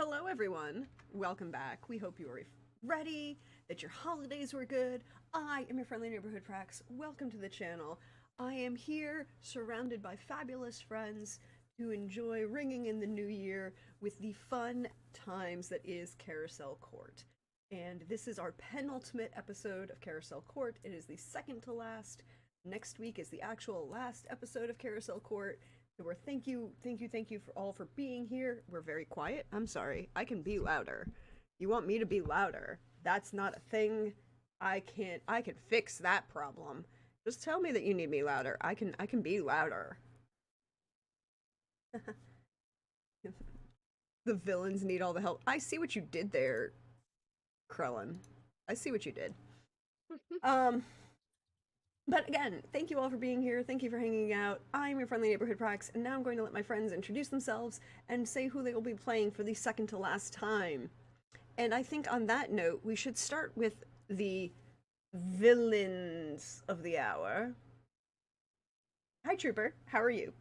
Hello, everyone. Welcome back. We hope you are ready, that your holidays were good. I am your friendly neighborhood Prax. Welcome to the channel. I am here surrounded by fabulous friends to enjoy ringing in the new year with the fun times that is Carousel Court. And this is our penultimate episode of Carousel Court. It is the second to last. Next week is the actual last episode of Carousel Court. So we're thank you for all for being here. We're very quiet. I'm sorry. I can be louder. You want me to be louder? That's not a thing. I can fix that problem. Just tell me that you need me louder. I can be louder. The villains need all the help. I see what you did there, Krellin. I see what you did. Um But again, thank you all for being here. Thank you for hanging out. I'm your friendly neighborhood Prax, and now I'm going to let my friends introduce themselves and say who they will be playing for the second to last time. And I think on that note, we should start with the villains of the hour. Hi, Trooper. How are you?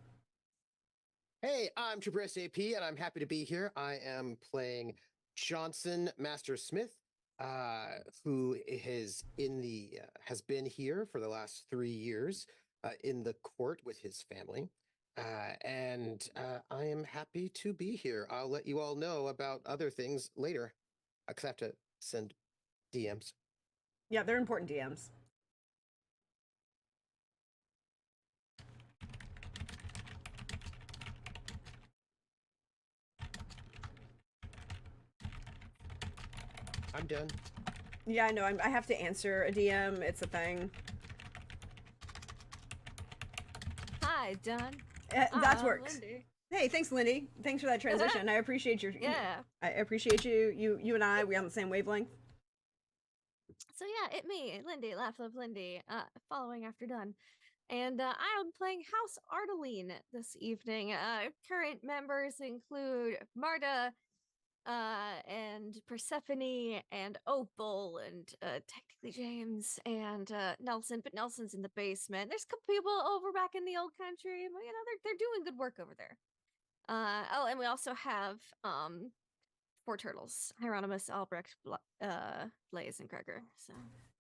Hey, I'm Trooper SAP, and I'm happy to be here. I am playing Johnson Master Smith, who has been here for the last 3 years in the court with his family, and I am happy to be here. I'll let you all know about other things later, because I have to send DMs. Yeah, they're important DMs. I'm done. Yeah, I know. I have to answer a DM. It's a thing. Hi, John. That works. Lindy. Hey, thanks, Lindy. Thanks for that transition. I appreciate your. Yeah. I appreciate you. You and I. We on the same wavelength. So yeah, me, Lindy, Laugh Love Lindy, following after done. And I'm playing House Ardeline this evening. Current members include Marta, and Persephone, and Opal, and technically James, and Nelson, but Nelson's in the basement. There's a couple people over back in the old country, but they're doing good work over there. Oh, and we also have four turtles: Hieronymus, Albrecht, Blaze, and Gregor. So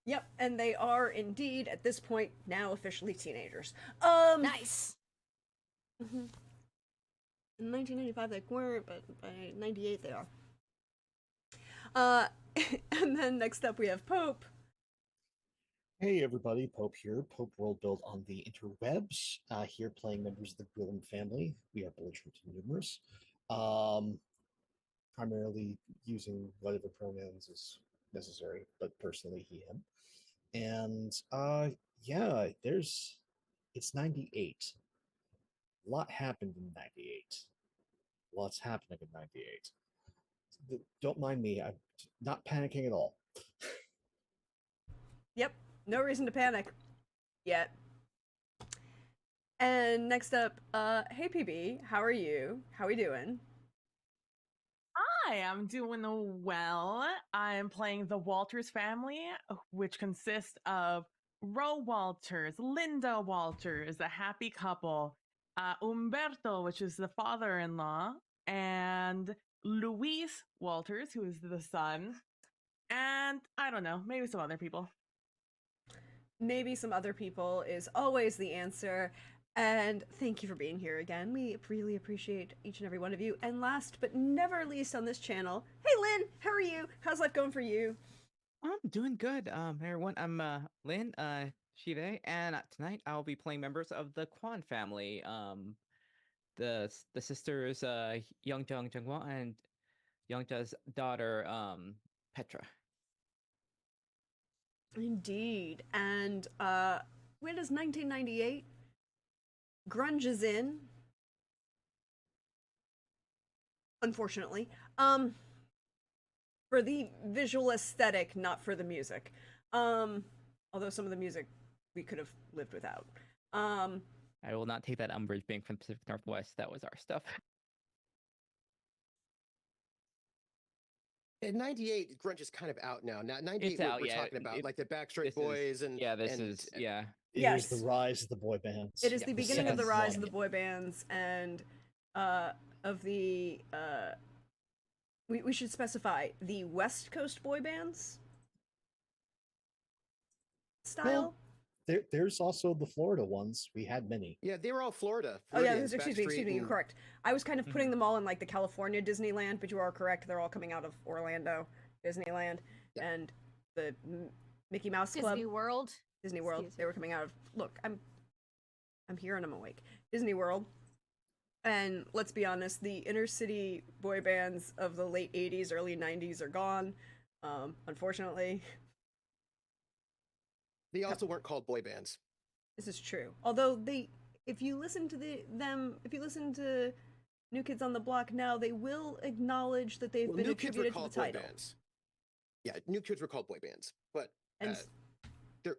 Yep, and they are indeed at this point now officially teenagers. nice. In 1995 they weren't, but by 98 they are. Uh, and then next up we have Pope. Hey everybody, Pope here. Pope World built on the interwebs. Here playing members of the Gwilym family. We are belligerent and numerous. Primarily using whatever pronouns is necessary, but personally he, him. And yeah, it's 98. A lot happened in 98. Lots happening in 98. Don't mind me, I'm not panicking at all. Yep, no reason to panic yet. And next up, hey PB, how are you? How are we doing? Hi, I'm doing well. I'm playing the Walters family, which consists of Ro Walters, Linda Walters, a happy couple, Umberto, which is the father-in-law, and Luis Walters, who is the son, and I don't know, maybe some other people. Maybe some other people is always the answer. And thank you for being here again. We really appreciate each and every one of you. And last but never least on this channel, hey Lynn, how are you? How's life going for you? I'm doing good. Hey everyone, I'm Lynn, Shive, and tonight I'll be playing members of the Kwan family. The sisters Youngjung Jungwon and Youngja's daughter Petra. Indeed. And when is 1998? Grunge is in. Unfortunately. For the visual aesthetic, not for the music. Although some of the music we could have lived without. I will not take that umbrage being from Pacific Northwest. That was our stuff. In 98, grunge is kind of out now. Now, 98, It's out, we're yeah. talking about like the Backstreet Boys and yeah. It Yes. is the rise of the boy bands. It is the beginning of the second rise of one. the boy bands and of the we should specify the West Coast boy bands style. There's also the Florida ones. We had many. Yeah, they were all Florida. Oh yeah, Floridians, excuse me, Backstreet you're and- correct. I was kind of putting Mhm. them all in like the California Disneyland, but you are correct. They're all coming out of Orlando Disneyland Yeah. and the Mickey Mouse Club, Disney World. Disney World. Excuse They were coming out of. Look, I'm here and I'm awake. Disney World. And let's be honest, the inner city boy bands of the late '80s, early '90s are gone. Unfortunately, They also weren't called boy bands. this is true. Although they, if you listen to if you listen to New Kids on the Block now, they will acknowledge that they've Well, been New Kids were attributed to the called boy title. bands. Yeah, New Kids were called boy bands, but And there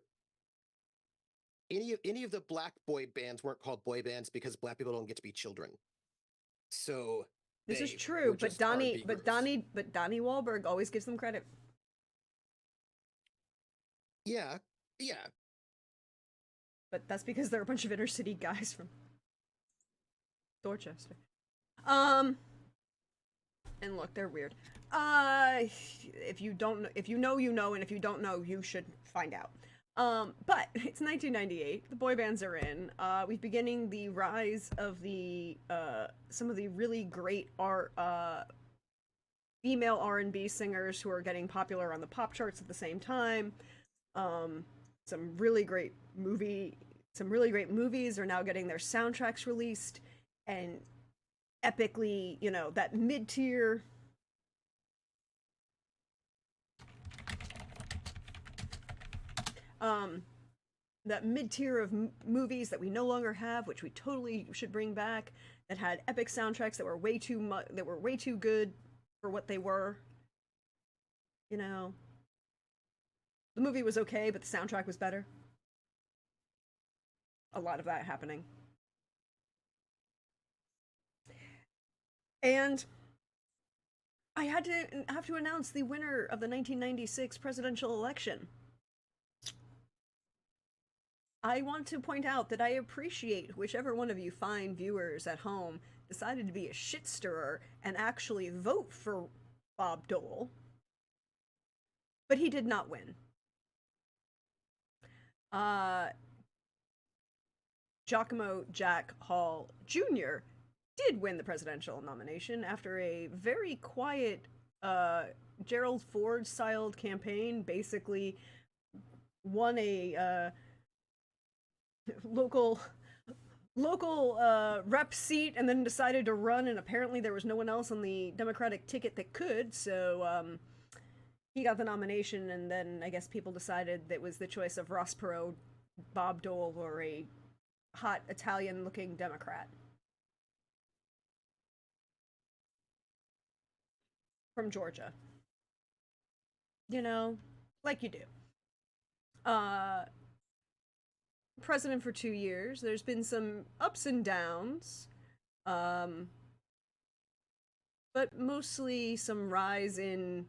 any of the black boy bands weren't called boy bands because black people don't get to be children. So this is they true, were but just R&B groups. Donnie Wahlberg always gives them credit. Yeah, yeah. But that's because they're a bunch of inner city guys from Dorchester. And look, they're weird. If you don't know, if you know, you know, and if you don't know, you should find out. But it's 1998. The boy bands are in. We're beginning the rise of the some of the really great female R&B singers who are getting popular on the pop charts at the same time. Some really great movies are now getting their soundtracks released, and epically, you know, that mid-tier of movies that we no longer have, which we totally should bring back, that had epic soundtracks that were way too good for what they were. You know, the movie was okay, but the soundtrack was better. A lot of that happening. And I have to announce the winner of the 1996 presidential election. I want to point out that I appreciate whichever one of you fine viewers at home decided to be a shit stirrer and actually vote for Bob Dole. But he did not win. Giacomo Jack Hall Jr. did win the presidential nomination after a very quiet Gerald Ford-styled campaign. Basically, won a local rep seat and then decided to run, and apparently there was no one else on the Democratic ticket that could, so he got the nomination, and then I guess people decided that it was the choice of Ross Perot, Bob Dole, or a hot Italian-looking Democrat from Georgia. You know, like you do. President for 2 years. There's been some ups and downs, but mostly some rise in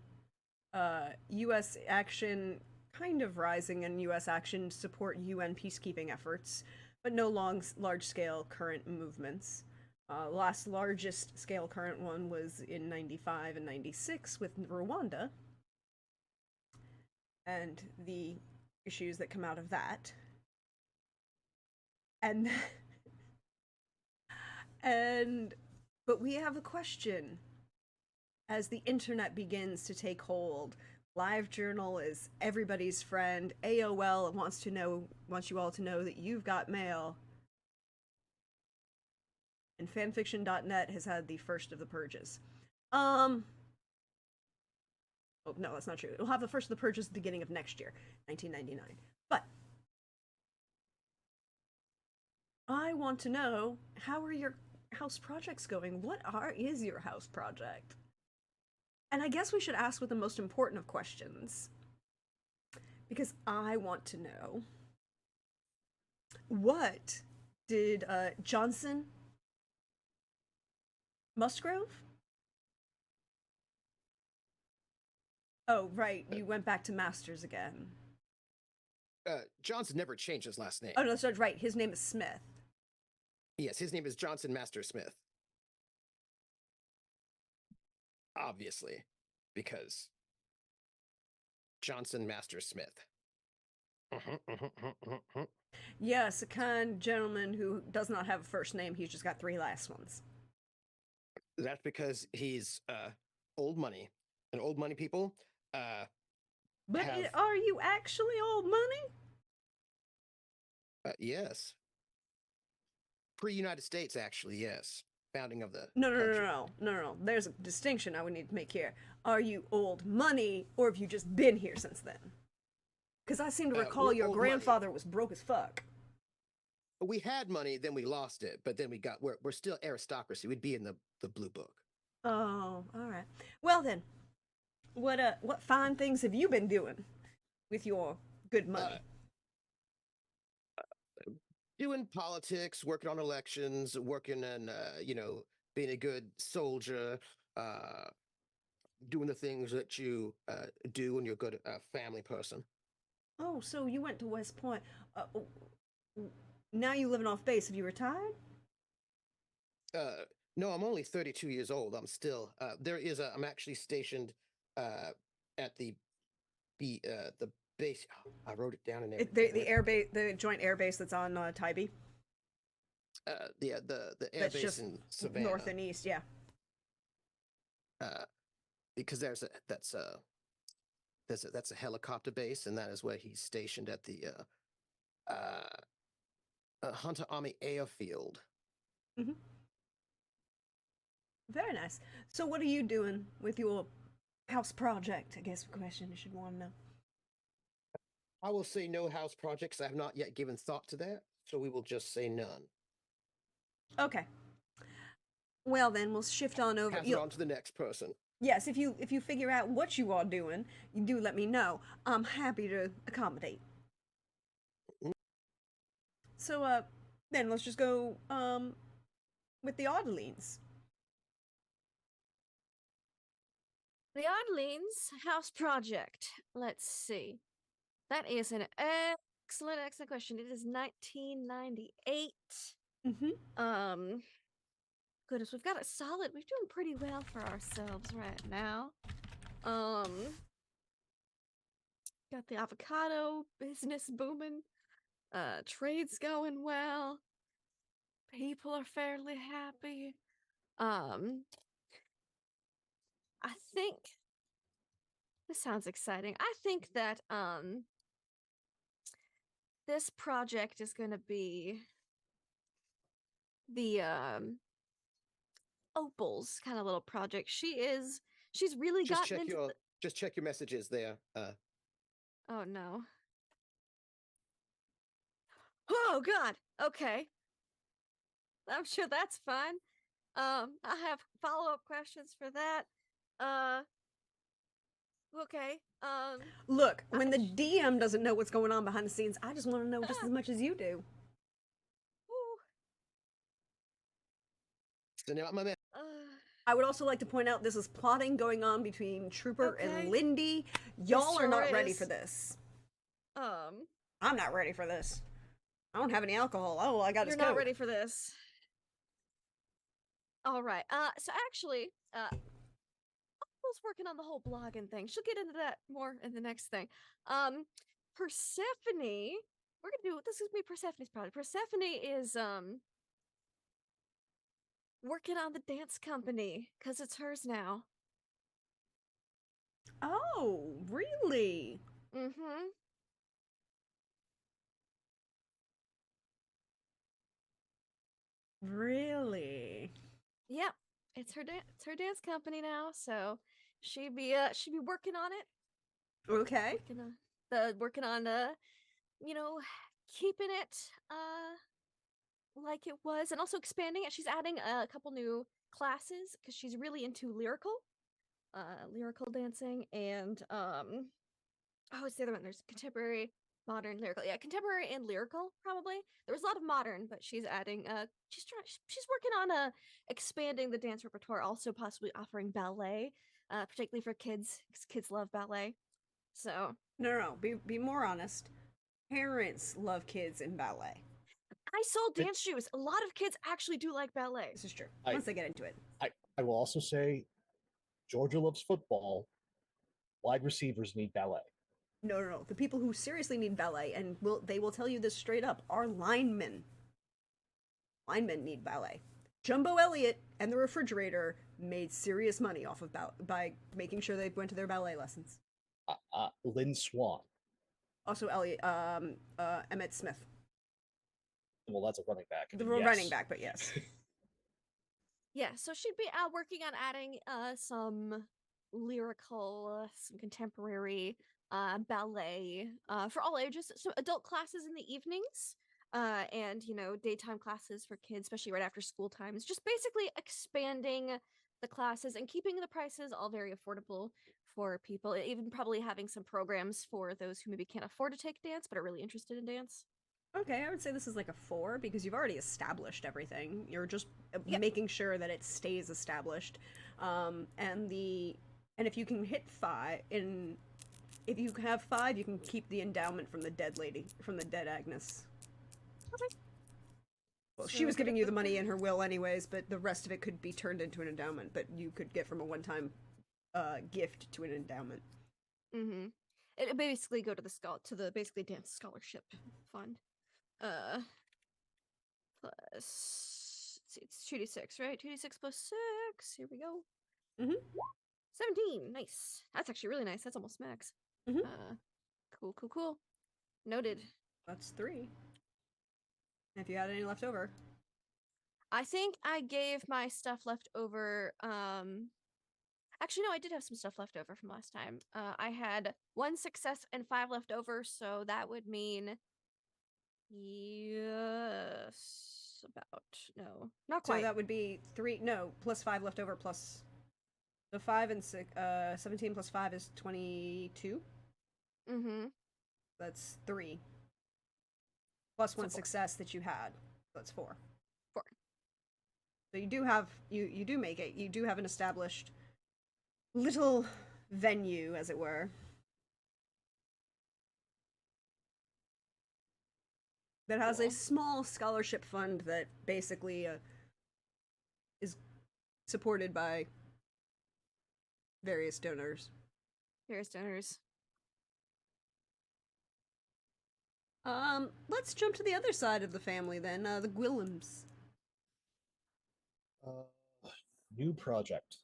U.S. action, kind of rising in U.S. action to support UN peacekeeping efforts, but no large-scale current movements. Last largest scale current one was in 95 and 96 with Rwanda, and the issues that come out of that. But we have a question. As the internet begins to take hold, LiveJournal is everybody's friend. AOL wants you all to know that you've got mail. And fanfiction.net has had the first of the purges. Oh, no, that's not true. It'll have the first of the purges at the beginning of next year, 1999. But I want to know, how are your house projects going? What is your house project? And I guess we should ask with the most important of questions, because I want to know, what did Johnson Musgrove? Oh, right, you went back to Masters again. Johnson never changed his last name. Oh, no, that's right, his name is Smith. Yes, his name is Johnson Master Smith. obviously, because Johnson Master Smith. Yes, a kind gentleman who does not have a first name. He's just got 3 last ones. That's because he's old money, and old money people. But Have- are you actually old money? Yes. Pre-United States, actually, yes. Founding of the No, no, no, country. no, no, no, no. There's a distinction I would need to make here. Are you old money, or have you just been here since then? Because I seem to recall we're your old money. grandfather was broke as fuck. We had money, then we lost it, but then we're still aristocracy. We'd be in the blue book. Oh, all right. Well then, what fine things have you been doing with your good money? Doing politics, working on elections, working and being a good soldier, doing the things that you do when you're a good family person. Oh, so you went to West Point. Now you living off base. Have you retired? No, I'm only 32 years old. I'm still I'm actually stationed at the base. I wrote it down in everything. The air base, the joint air base that's on Tybee. The air That's base just in Savannah. north and east. Yeah. Because that's a helicopter base, and that is where he's stationed at the Hunter Army Airfield. Mm-hmm. Very nice. So, what are you doing with your house project? I guess the question you should want to know. I will say no house projects. I have not yet given thought to that, so we will just say none. Okay. Well, then we'll shift on over. Pass it on to the next person. Yes, if you figure out what you are doing, you do let me know. I'm happy to accommodate. So, then let's just go with the Adelines. The Oddlings house project. Let's see. That is an excellent question. It is 1998. Mm-hmm. Goodness, we've got it solid. We're doing pretty well for ourselves right now. Got the avocado business booming. Trade's going well. People are fairly happy. I think this sounds exciting. I think that this project is going to be the Opal's kind of little project. She's really gotten into just check your messages there. Oh no. Oh god. Okay. I'm sure that's fine. I have follow-up questions for that. Okay. Look, when the DM doesn't know what's going on behind the scenes, I just want to know just as much as you do. Sending out my man. I would also like to point out this is plotting going on between Trooper and Lindy. Y'all sure are not ready is. for this. I'm not ready for this. I don't have any alcohol. Oh, I got You're his not Coke. ready for this. All right. So actually, April's working on the whole blogging thing. She'll get into that more in the next thing. Persephone, we're gonna do this. Is gonna be Persephone's project. Persephone is working on the dance company because it's hers now. Oh, really? Mm-hmm. Really? Yep. It's her dance company now, so she'd be working on it. Okay. Working on keeping it like it was, and also expanding it. She's adding a couple new classes because she's really into lyrical dancing, and it's the other one. There's contemporary, modern, lyrical. Yeah, contemporary and lyrical probably. There was a lot of modern, but she's adding. She's working on expanding the dance repertoire. Also, possibly offering ballet, particularly for kids, because kids love ballet. So no. Be more honest. Parents love kids in ballet. I sold dance shoes. A lot of kids actually do like ballet. This is true. Once they get into it. I will also say Georgia loves football. Wide receivers need ballet. No, no, no. The people who seriously need ballet, and they will tell you this straight up, are linemen. Linemen need ballet. Jumbo Elliott and the refrigerator made serious money off of by making sure they went to their ballet lessons. Lynn Swan. Also, Emmett Smith, Well, that's a running back. the yes. running back, but yes. Yeah, so she'd be working on adding some lyrical, some contemporary ballet for all ages. So adult classes in the evenings, and daytime classes for kids, especially right after school times. Just basically expanding the classes and keeping the prices all very affordable for people. Even probably having some programs for those who maybe can't afford to take dance but are really interested in dance. Okay, I would say this is like a 4 because you've already established everything. You're just Yep. making sure that it stays established. And if you can hit 5, if you have 5, you can keep the endowment from the dead lady, from the dead Agnes. Okay. Well, So she was put giving up you the- the money in her will anyways, but the rest of it could be turned into an endowment. But you could get from a one-time gift to an endowment. Mm-hmm. It basically go to the basically dance scholarship fund. Plus, let's see, it's 2d6, right? 2d6 plus 6. Here we go. Mhm. 17. Nice. That's actually really nice. That's almost max. Mhm. Cool. Noted. That's 3. If you had any left over. I think I gave my stuff left over. Actually, no, I did have some stuff left over from last time. I had 1 success and 5 left over, so that would mean yes, about no, not So quite. that would be 3. No, plus 5 left over plus the 5 and 6. 17 plus 5 is 22. Mm-hmm. That's 3. Plus So 1 4. success that you had. That's 4. 4. So you do have you do make it. You do have an established little venue, as it were, that has a Cool. small scholarship fund that basically is supported by various donors. Here's donors. Let's jump to the other side of the family then. The Gwillums. New project.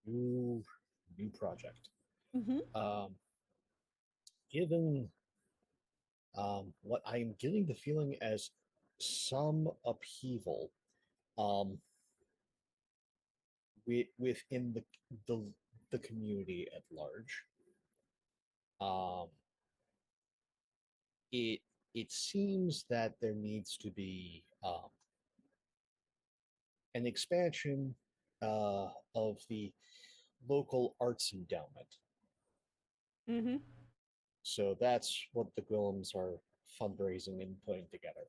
New project. Mm-hmm. Given what I am getting the feeling as some upheaval within the the community at large. Um, it seems that there needs to be an expansion of the local arts endowment. Mm-hmm. So that's what the Gwillums are fundraising and putting together.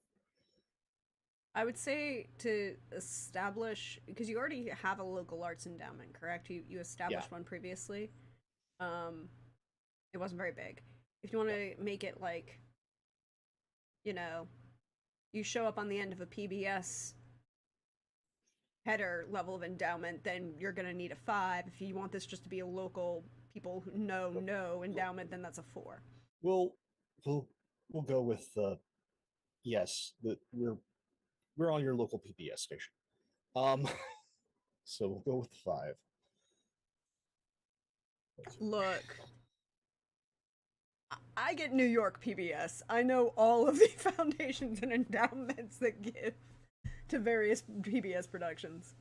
I would say to establish, because you already have a local arts endowment, correct? You established one previously. It wasn't very big. If you want to make it like, you show up on the end of a PBS header level of endowment, then you're gonna need a 5. If you want this just to be a local people who know endowment, then that's a 4. We'll we'll go with yes. We're on your local PBS station. So we'll go with 5. Look, I get New York PBS. I know all of the foundations and endowments that give to various PBS productions.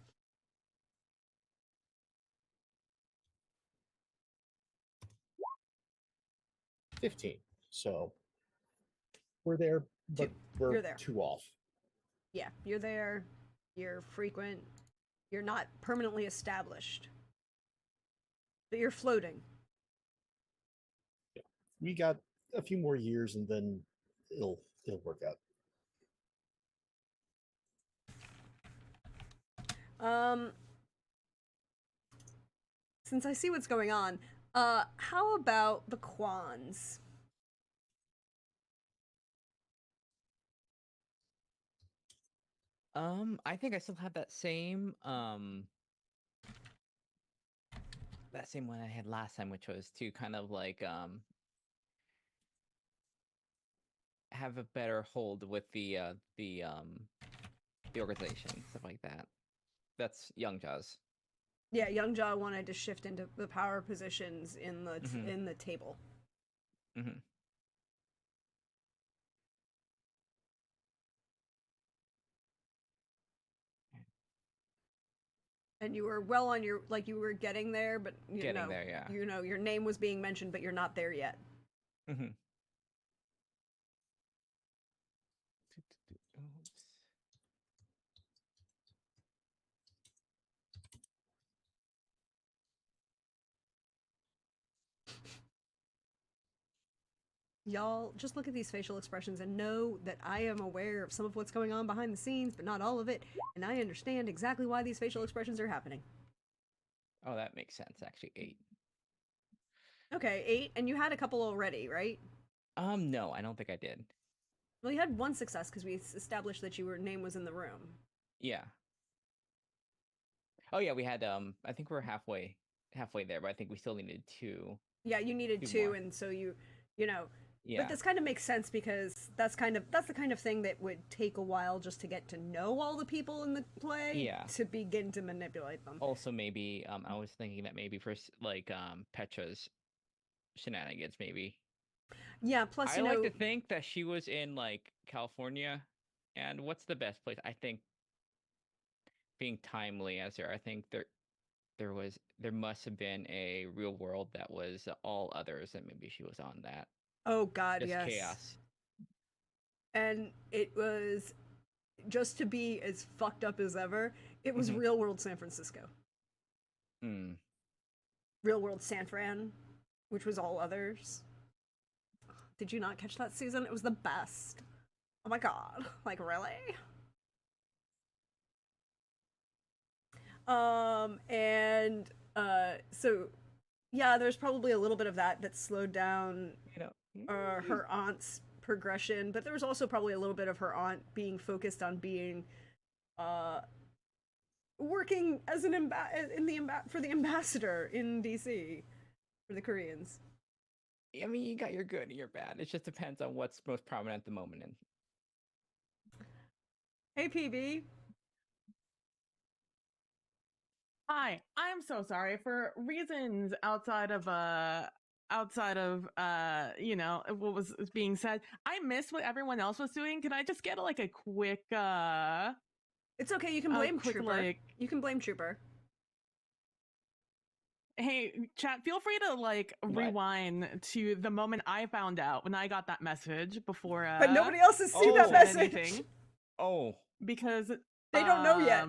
$15. So we're there, but 2. we're You're there. 2 off. Yeah, you're there. You're frequent. You're not permanently established, but you're floating. Yeah. We got a few more years and then it'll work out. Since I see what's going on, how about the Quans? I think I still have that same that same one I had last time, which was to kind of like have a better hold with the organization, stuff like that. That's Young Jaws. Yeah, Youngjaw wanted to shift into the power positions in the Mhm. in the table. Mm-hmm. And you were well on your you were getting there, but Getting there, yeah. your name was being mentioned, but you're not there yet. Mm-hmm. Y'all just look at these facial expressions and know that I am aware of some of what's going on behind the scenes, but not all of it, and I understand exactly why these facial expressions are happening. Oh, that makes sense. Actually, 8. Okay, 8, and you had a couple already, right? No, I don't think I did. Well, you had one success because we established that your name was in the room. Yeah. Oh yeah, we had I think we're halfway there, but I think we still needed 2. Yeah, you needed 2 two, more. and so you know. Yeah. But this kind of makes sense because that's the kind of thing that would take a while just to get to know all the people in the play. Yeah. To begin to manipulate them. Also, maybe I was thinking that maybe for like Petra's shenanigans, maybe. Yeah. Plus, I like to think that she was in like California, and what's the best place? I think being timely as there, I think there must have been a real world that was all others, and maybe she was on that. Oh God, Just yes. chaos. And it was just to be as fucked up as ever. It was Mhm. real world San Francisco. Mm. Real world San Fran, which was all others. Did you not catch that season? It was the best. Oh my God! Like really? And so yeah, there's probably a little bit of that slowed down You know. her aunt's progression, but there was also probably a little bit of her aunt being focused on being working as an for the ambassador in DC for the Koreans. I mean, you got your good and your bad. It just depends on what's most prominent at the moment. And Hey PB. Hi, I'm so sorry for reasons outside of you know, what was being said. I missed what everyone else was doing. Can I just get like a quick It's okay, you can blame quick, Trooper. like, You can blame Trooper. hey, chat, feel free to like What? rewind to the moment I found out when I got that message before But nobody else has seen that Oh. message. anything, oh, because They don't know yet.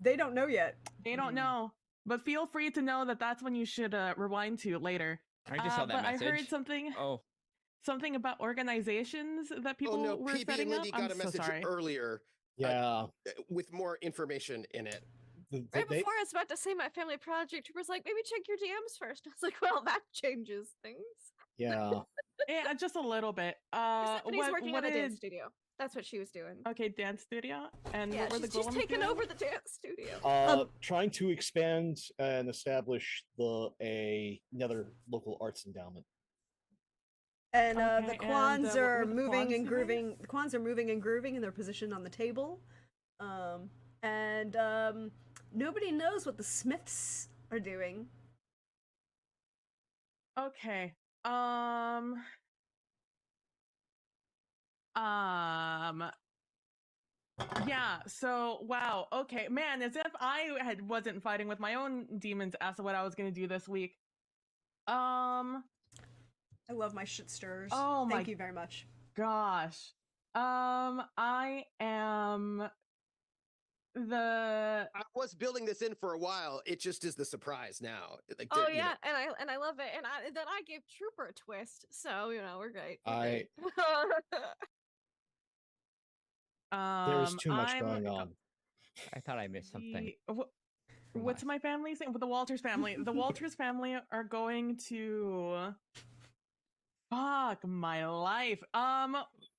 They don't know yet. They don't know. But feel free to know that that's when you should rewind to later. I just saw that but message. I heard something about organizations that people Oh no, were PB setting and Lindy up. got I'm a message so sorry. earlier Yeah. with more information in it. Right before I was about to say my family project, Trooper's like, maybe check your DMs first. I was like, well, that changes things. Yeah. Yeah, just a little bit. Stephanie's working what on the did... dance studio. That's what she was doing. Okay, dance studio. And Yeah, what were the she's goals? taking over the dance studio. Trying to expand and establish another local arts endowment. And Okay, the and, Kwans what are were the moving Kwans and doing? grooving. The Kwans are moving and grooving in their position on the table. Nobody knows what the Smiths are doing. Okay. Yeah, so wow, okay. Man, as if I wasn't fighting with my own demons as to what I was gonna do this week. I love my shit stirrers. Oh my Thank you very much. gosh. I am the I was building this in for a while. It just is the surprise now. Like, Oh you know. yeah, and I love it. And then I gave Trooper a twist, so you know we're great. There's too much going on. I thought I missed something. What's my family's name? The Walters family. The Walters family are going to. Fuck my life.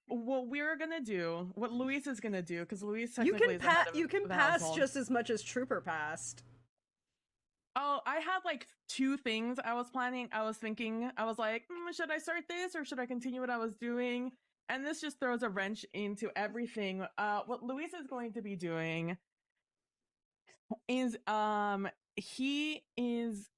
What we're gonna do, what Luis is gonna do, because Luis technically You can pass just as much as Trooper passed. Oh, I had like two things I was planning. I was thinking, I was like, should I start this or should I continue what I was doing? And this just throws a wrench into everything. What Luis is going to be doing is he is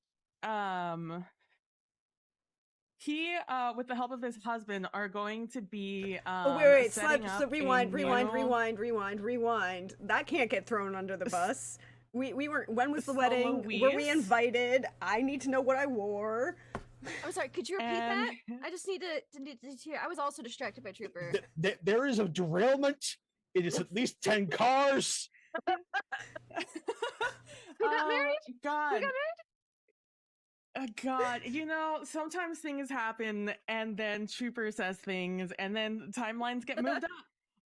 he with the help of his husband are going to be Oh, wait, setting so up rewind, a rewind, new rewind, rewind, rewind. That can't get thrown under the bus. We weren't. When was the So wedding? Were we Luis- invited? I need to know what I wore. I'm sorry, could you repeat and that? I just need to hear. I was also distracted by Trooper. There is a derailment. It is at least 10 cars. Who got married? God. Who got married? God, you know, sometimes things happen and then Trooper says things and then timelines get moved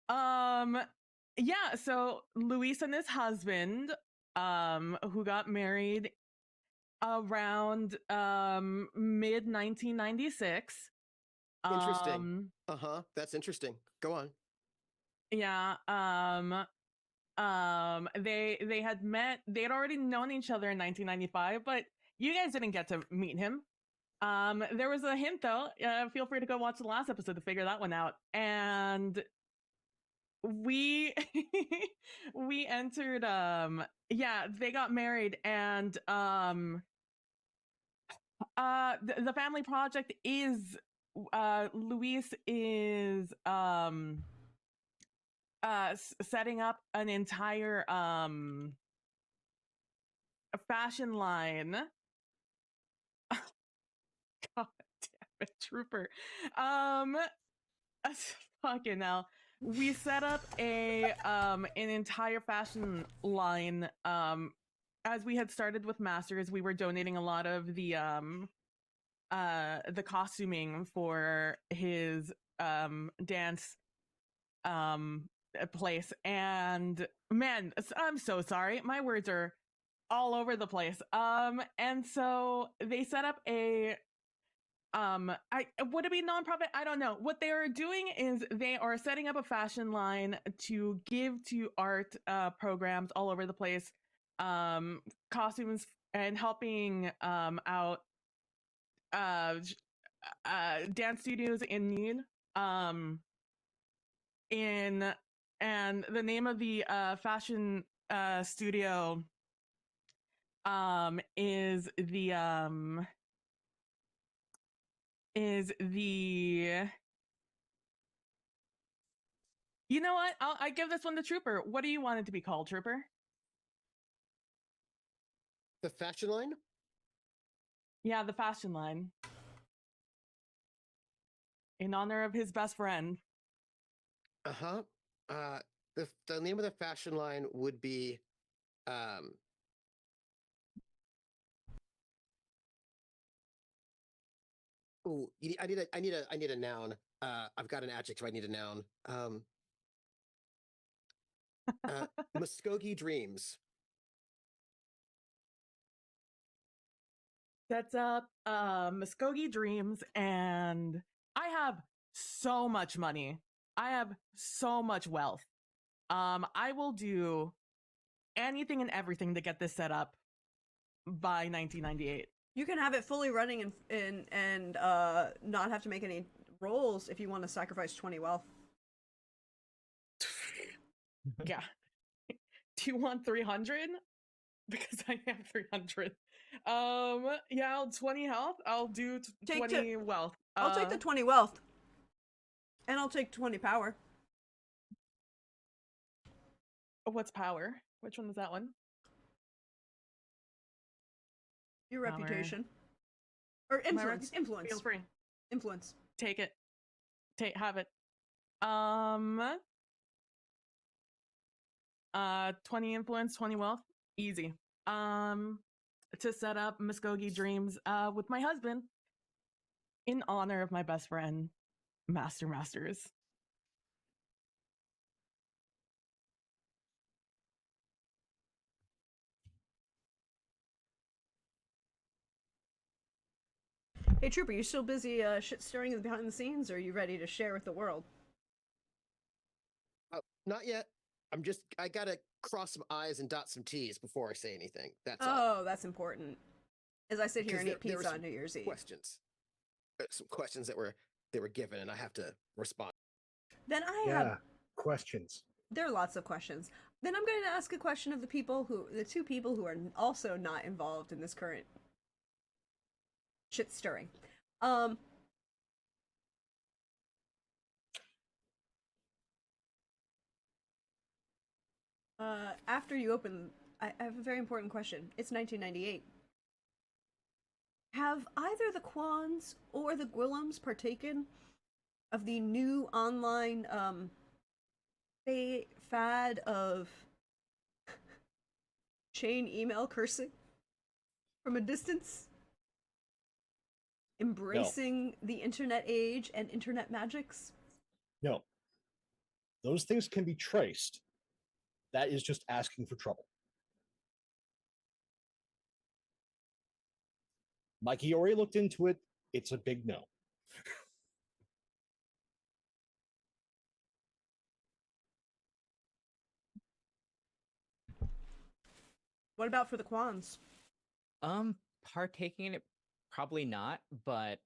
up. Yeah, so Luis and his husband, who got married around mid 1996. Interesting. Uh-huh. That's interesting. Go on. Yeah, they had met, they had already known each other in 1995, but you guys didn't get to meet him. There was a hint though. Feel free to go watch the last episode to figure that one out. And we we entered yeah, they got married and the family project is Luis is setting up an entire fashion line. God damn it, Trooper. Fucking hell. We set up an entire fashion line. As we had started with Masters, we were donating a lot of the costuming for his dance place. And man, I'm so sorry. My words are all over the place. And so they set up a would it be nonprofit? I don't know. What they are doing is they are setting up a fashion line to give to art programs all over the place, costumes, and helping out dance studios in need. In and the name of the fashion studio is the you know what? I give this one to Trooper. What do you want it to be called, Trooper? The fashion line? Yeah, the fashion line. In honor of his best friend. Uh-huh. The name of the fashion line would be oh, I need a noun. I've got an adjective. I need a noun. Muskogee Dreams. Sets up Muskogee Dreams, and I have so much money. I have so much wealth. I will do anything and everything to get this set up by 1998. You can have it fully running and not have to make any rolls if you want to sacrifice 20 wealth. Yeah. Do you want 300? Because I have 300. Yeah, I'll 20 health. I'll do 20 wealth. I'll take the 20 wealth. And I'll take 20 power. What's power? Which one is that one? Your Power. Reputation. Or influence. Influence. Feel free. Influence. Take it. Have it. 20 influence, 20 wealth. Easy. To set up Muskogee Dreams with my husband in honor of my best friend, Masters. Hey Trooper, you still busy shit stirring behind the scenes, or are you ready to share with the world? Not yet. I gotta cross some I's and dot some T's before I say anything. That's all. Oh, that's important. As I sit here and Because eat there were pizza on some New Year's Eve. Questions. Some questions that were given, and I have to respond. Then I Yeah, have. questions. There are lots of questions. Then I'm going to ask a question of the two people who are also not involved in this current shit stirring. After you open, I have a very important question. It's 1998. Have either the Quans or the Gwillums partaken of the new online fad of chain email cursing from a distance? Embracing the internet age and internet magics? No. Those things can be traced. That is just asking for trouble. Mikey already looked into it. It's a big no. What about for the Quans? Partaking in it, probably not, but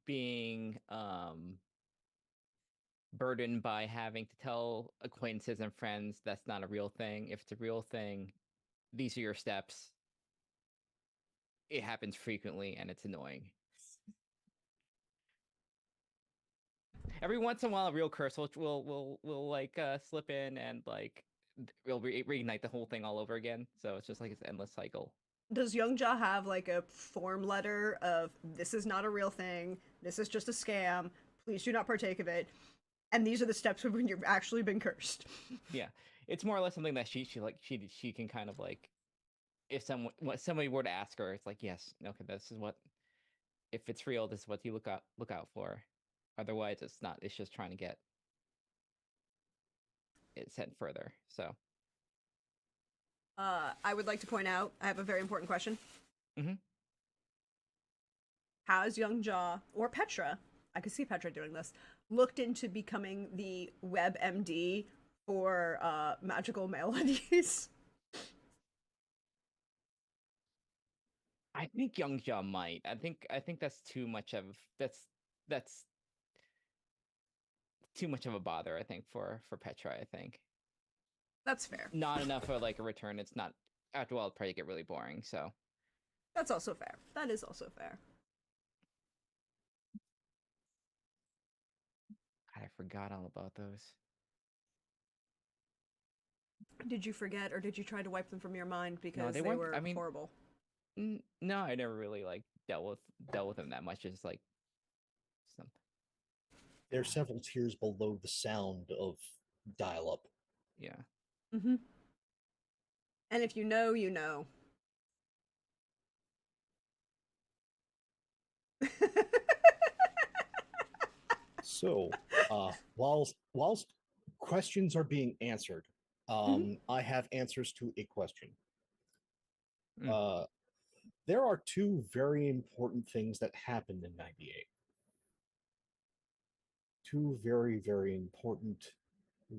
being burdened by having to tell acquaintances and friends that's not a real thing. If it's a real thing, these are your steps. It happens frequently and it's annoying. Every once in a while, a real curse will like slip in and like we'll reignite the whole thing all over again. So it's just like it's an endless cycle. Does Youngja have like a form letter of this is not a real thing, this is just a scam, please do not partake of it, and these are the steps of when you've actually been cursed? Yeah, it's more or less something that she can kind of like, if somebody were to ask her, it's like, yes, okay, this is what, if it's real, this is what you look out for. Otherwise, it's not. It's just trying to get it sent further. So, I would like to point out, I have a very important question. Mm-hmm. Has Youngja or Petra, I could see Petra doing this, looked into becoming the web MD for magical melodies? I think Youngja might. I think that's too much of that's too much of a bother. I think for Petra. I think That's fair. not enough for like a return. It's not, after a while, it'll probably get really boring. So That's also fair. That is also fair. God, I forgot all about those. Did you forget, or did you try to wipe them from your mind because they they weren't- were I mean- horrible? No, I never really like dealt with them that much. Just like something. There are several tiers below the sound of dial-up. Yeah. Mm-hmm. And if you know, you know. So, whilst questions are being answered, I have answers to a question. There are two very important things that happened in '98. Two very, very important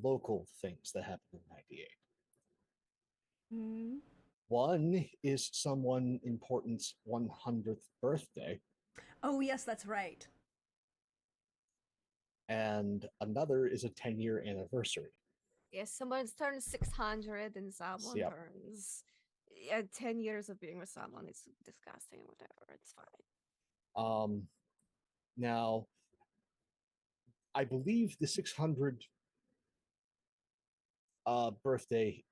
local things that happened in '98. Mm. One is someone important's 100th birthday, Oh, yes, that's right. and another is a 10-year anniversary. Yes, someone's turned 600 and someone Yep. turns 10 years of being with someone. It's disgusting, whatever. It's fine. Now, I believe the 600 birthday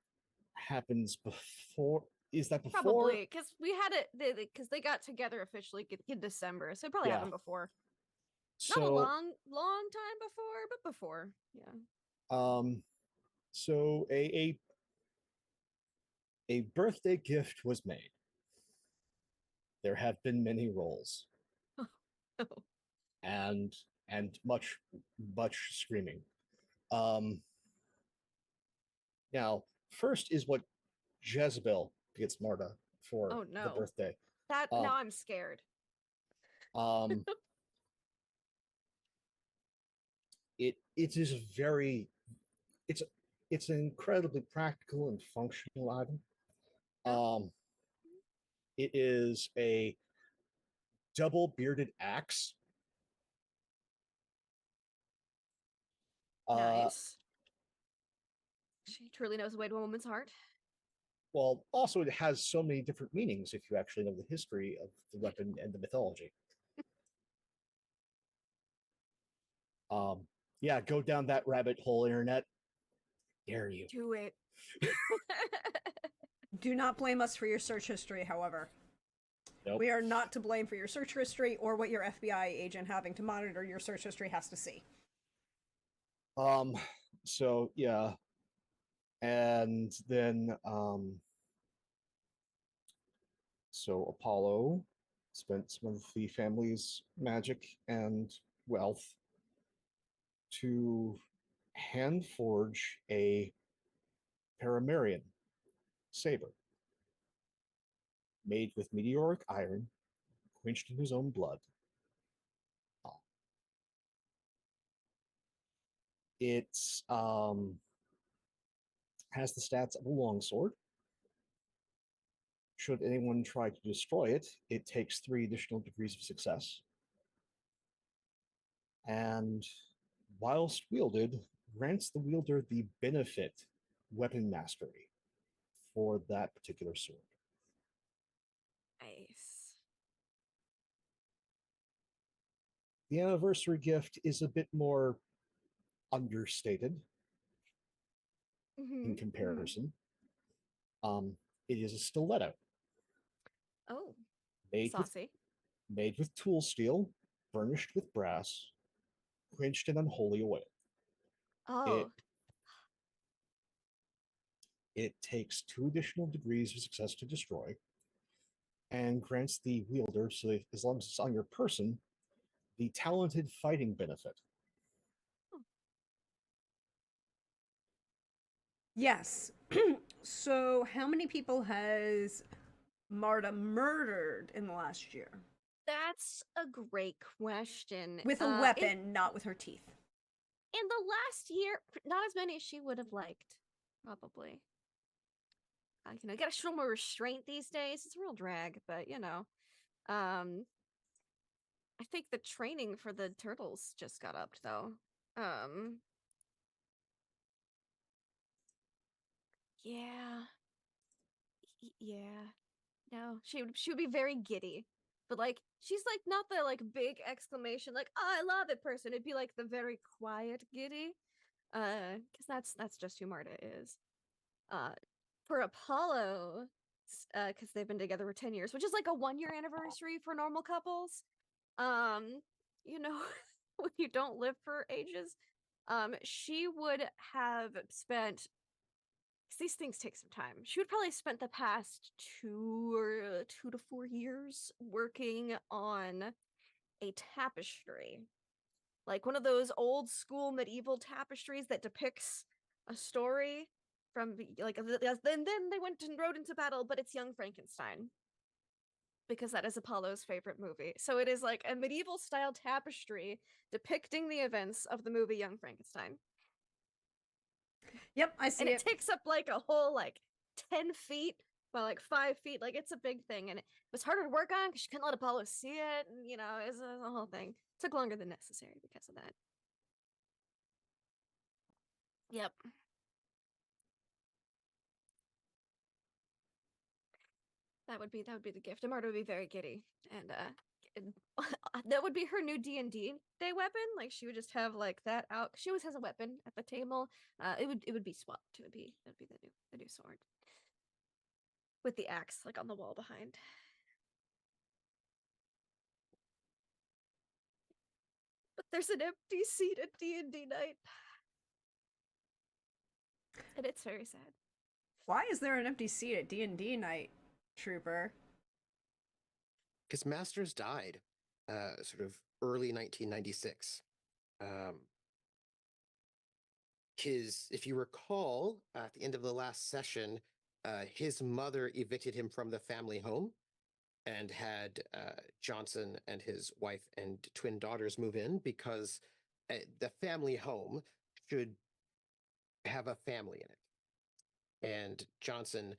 happens before. Is that before? Probably, because we had it, because they got together officially in December, so it probably Yeah. happened before. So, Not a long time before, but before, yeah. So a birthday gift was made. There have been many rolls Oh. and much screaming. Now, first is what Jezebel gets Marta for Oh, the no. birthday. That now I'm scared. It is very, it's It's an incredibly practical and functional item. Oh. Um, it is a double bearded axe. Nice. She truly knows the way to a woman's heart. Well, also it has so many different meanings if you actually know the history of the weapon and the mythology. Um, yeah, go down that rabbit hole, internet. Dare you? Do it. Do not blame us for your search history, however. Nope. We are not to blame for your search history or what your FBI agent having to monitor your search history has to see. So yeah. And then so Apollo spent some of the family's magic and wealth to hand forge a Paramarian saber made with meteoric iron, quenched in his own blood. It's has the stats of a longsword. Should anyone try to destroy it, it takes 3 additional degrees of success. And whilst wielded, grants the wielder the benefit weapon mastery for that particular sword. Nice. The anniversary gift is a bit more understated in comparison. It is a stiletto Oh, made saucy. with tool steel, burnished with brass, quenched in unholy oil. Oh, It takes 2 additional degrees of success to destroy, and grants the wielder, so that as long as it's on your person, the talented fighting benefit. Yes. So, how many people has Marta murdered in the last year? that's a great question. With a weapon, not with her teeth. In the last year, not as many as she would have liked, probably. Gotta show more restraint these days. It's a real drag, but I think the training for the turtles just got upped though. Yeah, yeah. No, she would be very giddy, but like she's like not the like big exclamation like oh, I love it person. It'd be like the very quiet giddy, because that's just who Marta is. Uh, for Apollo, because they've been together for 10 years, which is like a 1 year anniversary for normal couples. Um, you know, when you don't live for ages, she would have spent. 'Cause these things take some time. She would probably have spent the past 2 to 4 years working on a tapestry, like one of those old school medieval tapestries that depicts a story from like then they went and rode into battle, but it's Young Frankenstein because that is Apollo's favorite movie. So it is like a medieval style tapestry depicting the events of the movie Young Frankenstein. Yep, I see And it. it takes up like a whole like 10 feet by like 5 feet. Like it's a big thing. And it was harder to work on because she couldn't let Apollo see it. And it's a whole thing. It took longer than necessary because of that. Yep. That would be the gift. Marta would be very giddy. And that would be her new D&D day weapon. Like she would just have like that out. She always has a weapon at the table. It would be swapped. It would be the new sword. With the axe like on the wall behind. But there's an empty seat at D&D night. And it's very sad. Why is there an empty seat at D&D night, Trooper? Because Masters died, sort of early 1996. If you recall, at the end of the last session, his mother evicted him from the family home and had Johnson and his wife and twin daughters move in because the family home should have a family in it. And Johnson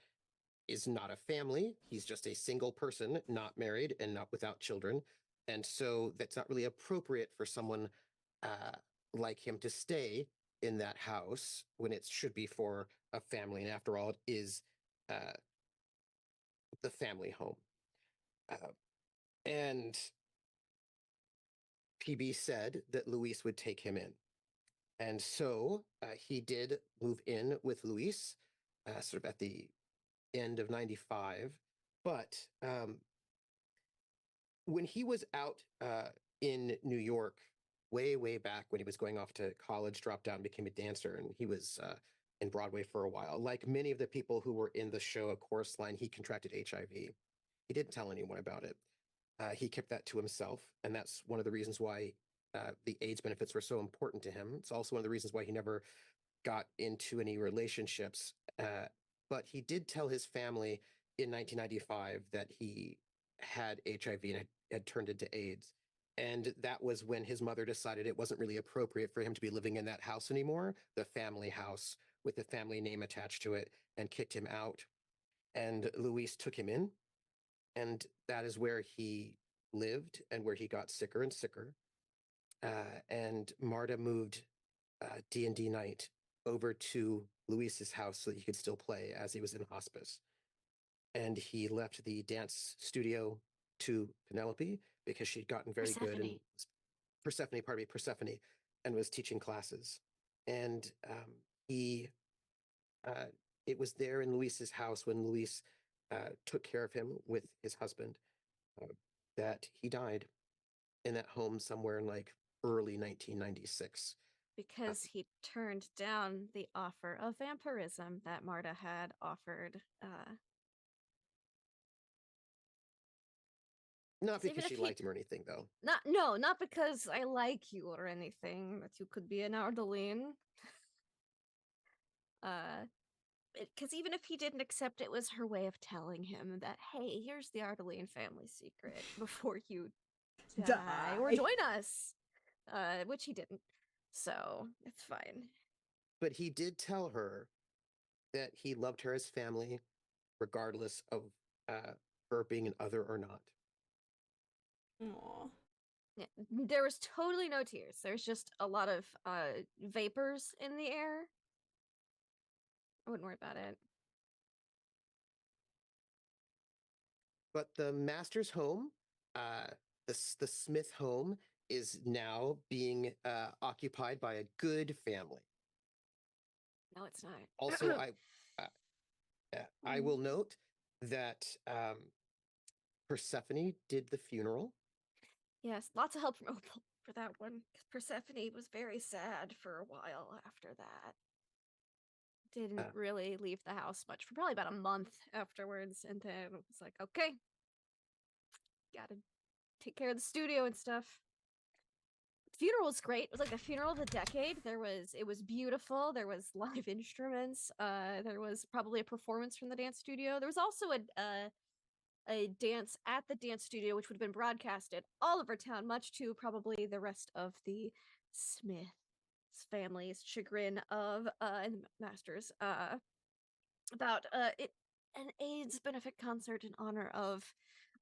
is not a family. He's just a single person, not married and not without children. And so that's not really appropriate for someone like him to stay in that house when it should be for a family. And after all, it is the family home. And PB said that Luis would take him in. And so he did move in with Luis sort of at the end of 95. But when he was out in New York, way back when he was going off to college, dropped out and became a dancer, and he was in Broadway for a while. Like many of the people who were in the show, A Chorus Line, he contracted HIV. He didn't tell anyone about it. He kept that to himself, and that's one of the reasons why the AIDS benefits were so important to him. It's also one of the reasons why he never got into any relationships. But he did tell his family in 1995 that he had HIV and had turned into AIDS. And that was when his mother decided it wasn't really appropriate for him to be living in that house anymore, the family house with the family name attached to it, and kicked him out. And Luis took him in. And that is where he lived and where he got sicker and sicker. And Marta moved D&D night over to Luis's house so that he could still play as he was in hospice. And he left the dance studio to Penelope because she'd gotten very good and Persephone, and was teaching classes. And it was there in Luis's house when Luis took care of him with his husband that he died in that home somewhere in like early 1996. Because he turned down the offer of vampirism that Marta had offered. Not because she liked him or anything, though. Not because I like you or anything, that you could be an Ardaline. Because even if he didn't accept, it was her way of telling him that, hey, here's the Ardaline family secret before you die or join us. Which he didn't. So it's fine. But he did tell her that he loved her as family, regardless of her being an other or not. Aww. Yeah, there was totally no tears. There's just a lot of vapors in the air. I wouldn't worry about it. But the master's home, the Smith home, is now being occupied by a good family. No, it's not. Also, I will note that Persephone did the funeral. Yes, lots of help from Opal for that one. Persephone was very sad for a while after that. Didn't really leave the house much for probably about a month afterwards, and then it was like, okay, gotta take care of the studio and stuff. The funeral was great. It was like the funeral of the decade. It was beautiful. There was live instruments. There was probably a performance from the dance studio. There was also a dance at the dance studio, which would have been broadcasted all over town, much to probably the rest of the Smith family's chagrin of and Masters about an AIDS benefit concert in honor of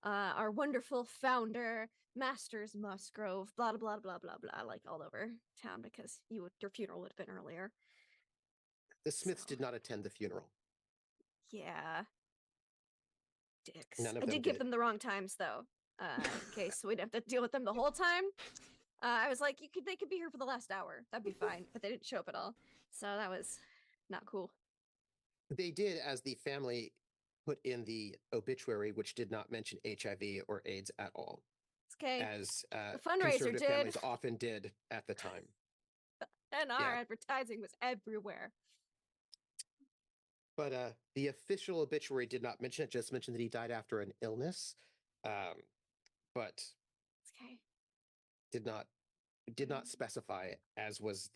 our wonderful founder Masters Musgrove, blah blah blah blah blah, like all over town because your funeral would have been earlier. The Smiths did not attend the funeral. Yeah, dicks. None of I them did give them the wrong times though, in case we'd have to deal with them the whole time. I was like, they could be here for the last hour. That'd be fine. But they didn't show up at all. So that was not cool. They did, as the family put in the obituary, which did not mention HIV or AIDS at all. Okay. As the fundraiser conservative did. families often did at the time. And our advertising was everywhere. But the official obituary did not mention it, just mentioned that he died after an illness. But okay. Did not specify, as was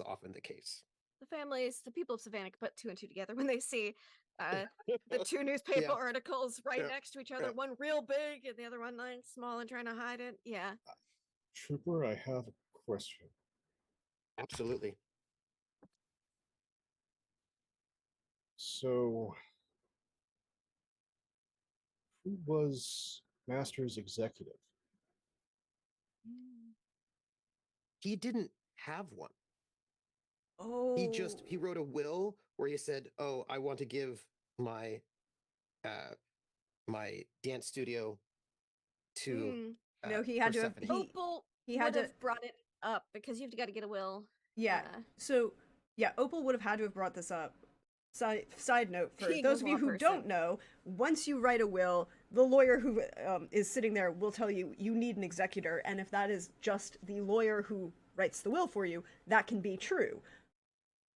often the case. The people of Savannah put two and two together when they see the two newspaper articles right next to each other, one real big and the other one like small and trying to hide it. Yeah. Trooper, I have a question. Absolutely. So, who was Master's executive? He didn't have one. Oh. He wrote a will where he said, "Oh, I want to give my my dance studio to No, he had to have Persephone." Opal he had would to have brought it up because you've got to get a will. yeah. So yeah, Opal would have had to have brought this up. Side note for Being a those of you law who person. don't know, once you write a will, the lawyer who is sitting there will tell you you need an executor, and if that is just the lawyer who writes the will for you, that can be true.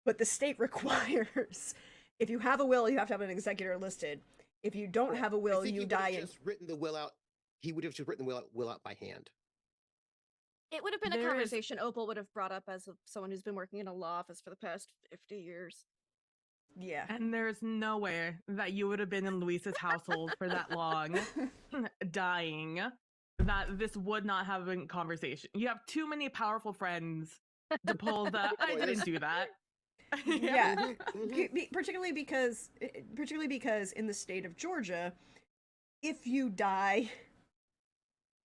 But the state requires, if you have a will, you have to have an executor listed. If you don't have a I will, think you he die would have in. just written the will out. He would have just written the will out by hand. It would have been a There is- conversation Opal would have brought up as someone who's been working in a law office for the past 50 years. Yeah. And there's no way that you would have been in Luis's household for that long, dying, that this would not have been conversation. You have too many powerful friends to pull the, I didn't do that. Yeah. Mhm. Particularly because in the state of Georgia, if you die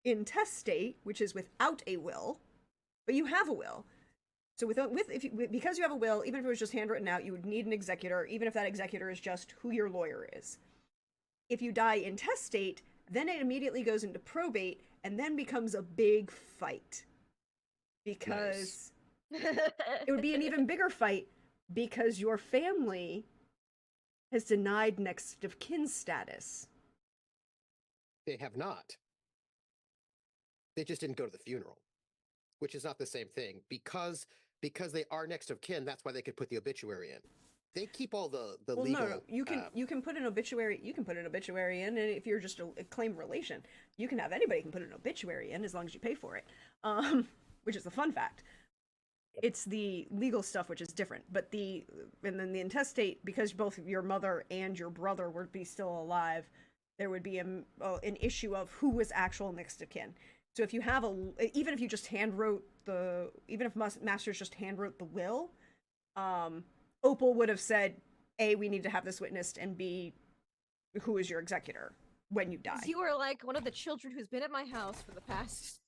intestate, which is without a will, but you have a will. So because you have a will, even if it was just handwritten out, you would need an executor, even if that executor is just who your lawyer is. If you die intestate, then it immediately goes into probate and then becomes a big fight. Because it would be an even bigger fight because your family has denied next of kin status. They have not. They just didn't go to the funeral, which is not the same thing. Because they are next of kin, that's why they could put the obituary in. They keep all the Well, legal. no. You can put an obituary. You can put an obituary in, and if you're just a claim relation, you can have anybody can put an obituary in as long as you pay for it. Which is a fun fact. It's the legal stuff which is different, but and then the intestate, because both your mother and your brother would be still alive, there would be an issue of who was actual next of kin. So if you have even if you just even if Masters just handwrote the will, Opal would have said, A, we need to have this witnessed, and B, who is your executor when you die. You are like one of the children who's been at my house for the past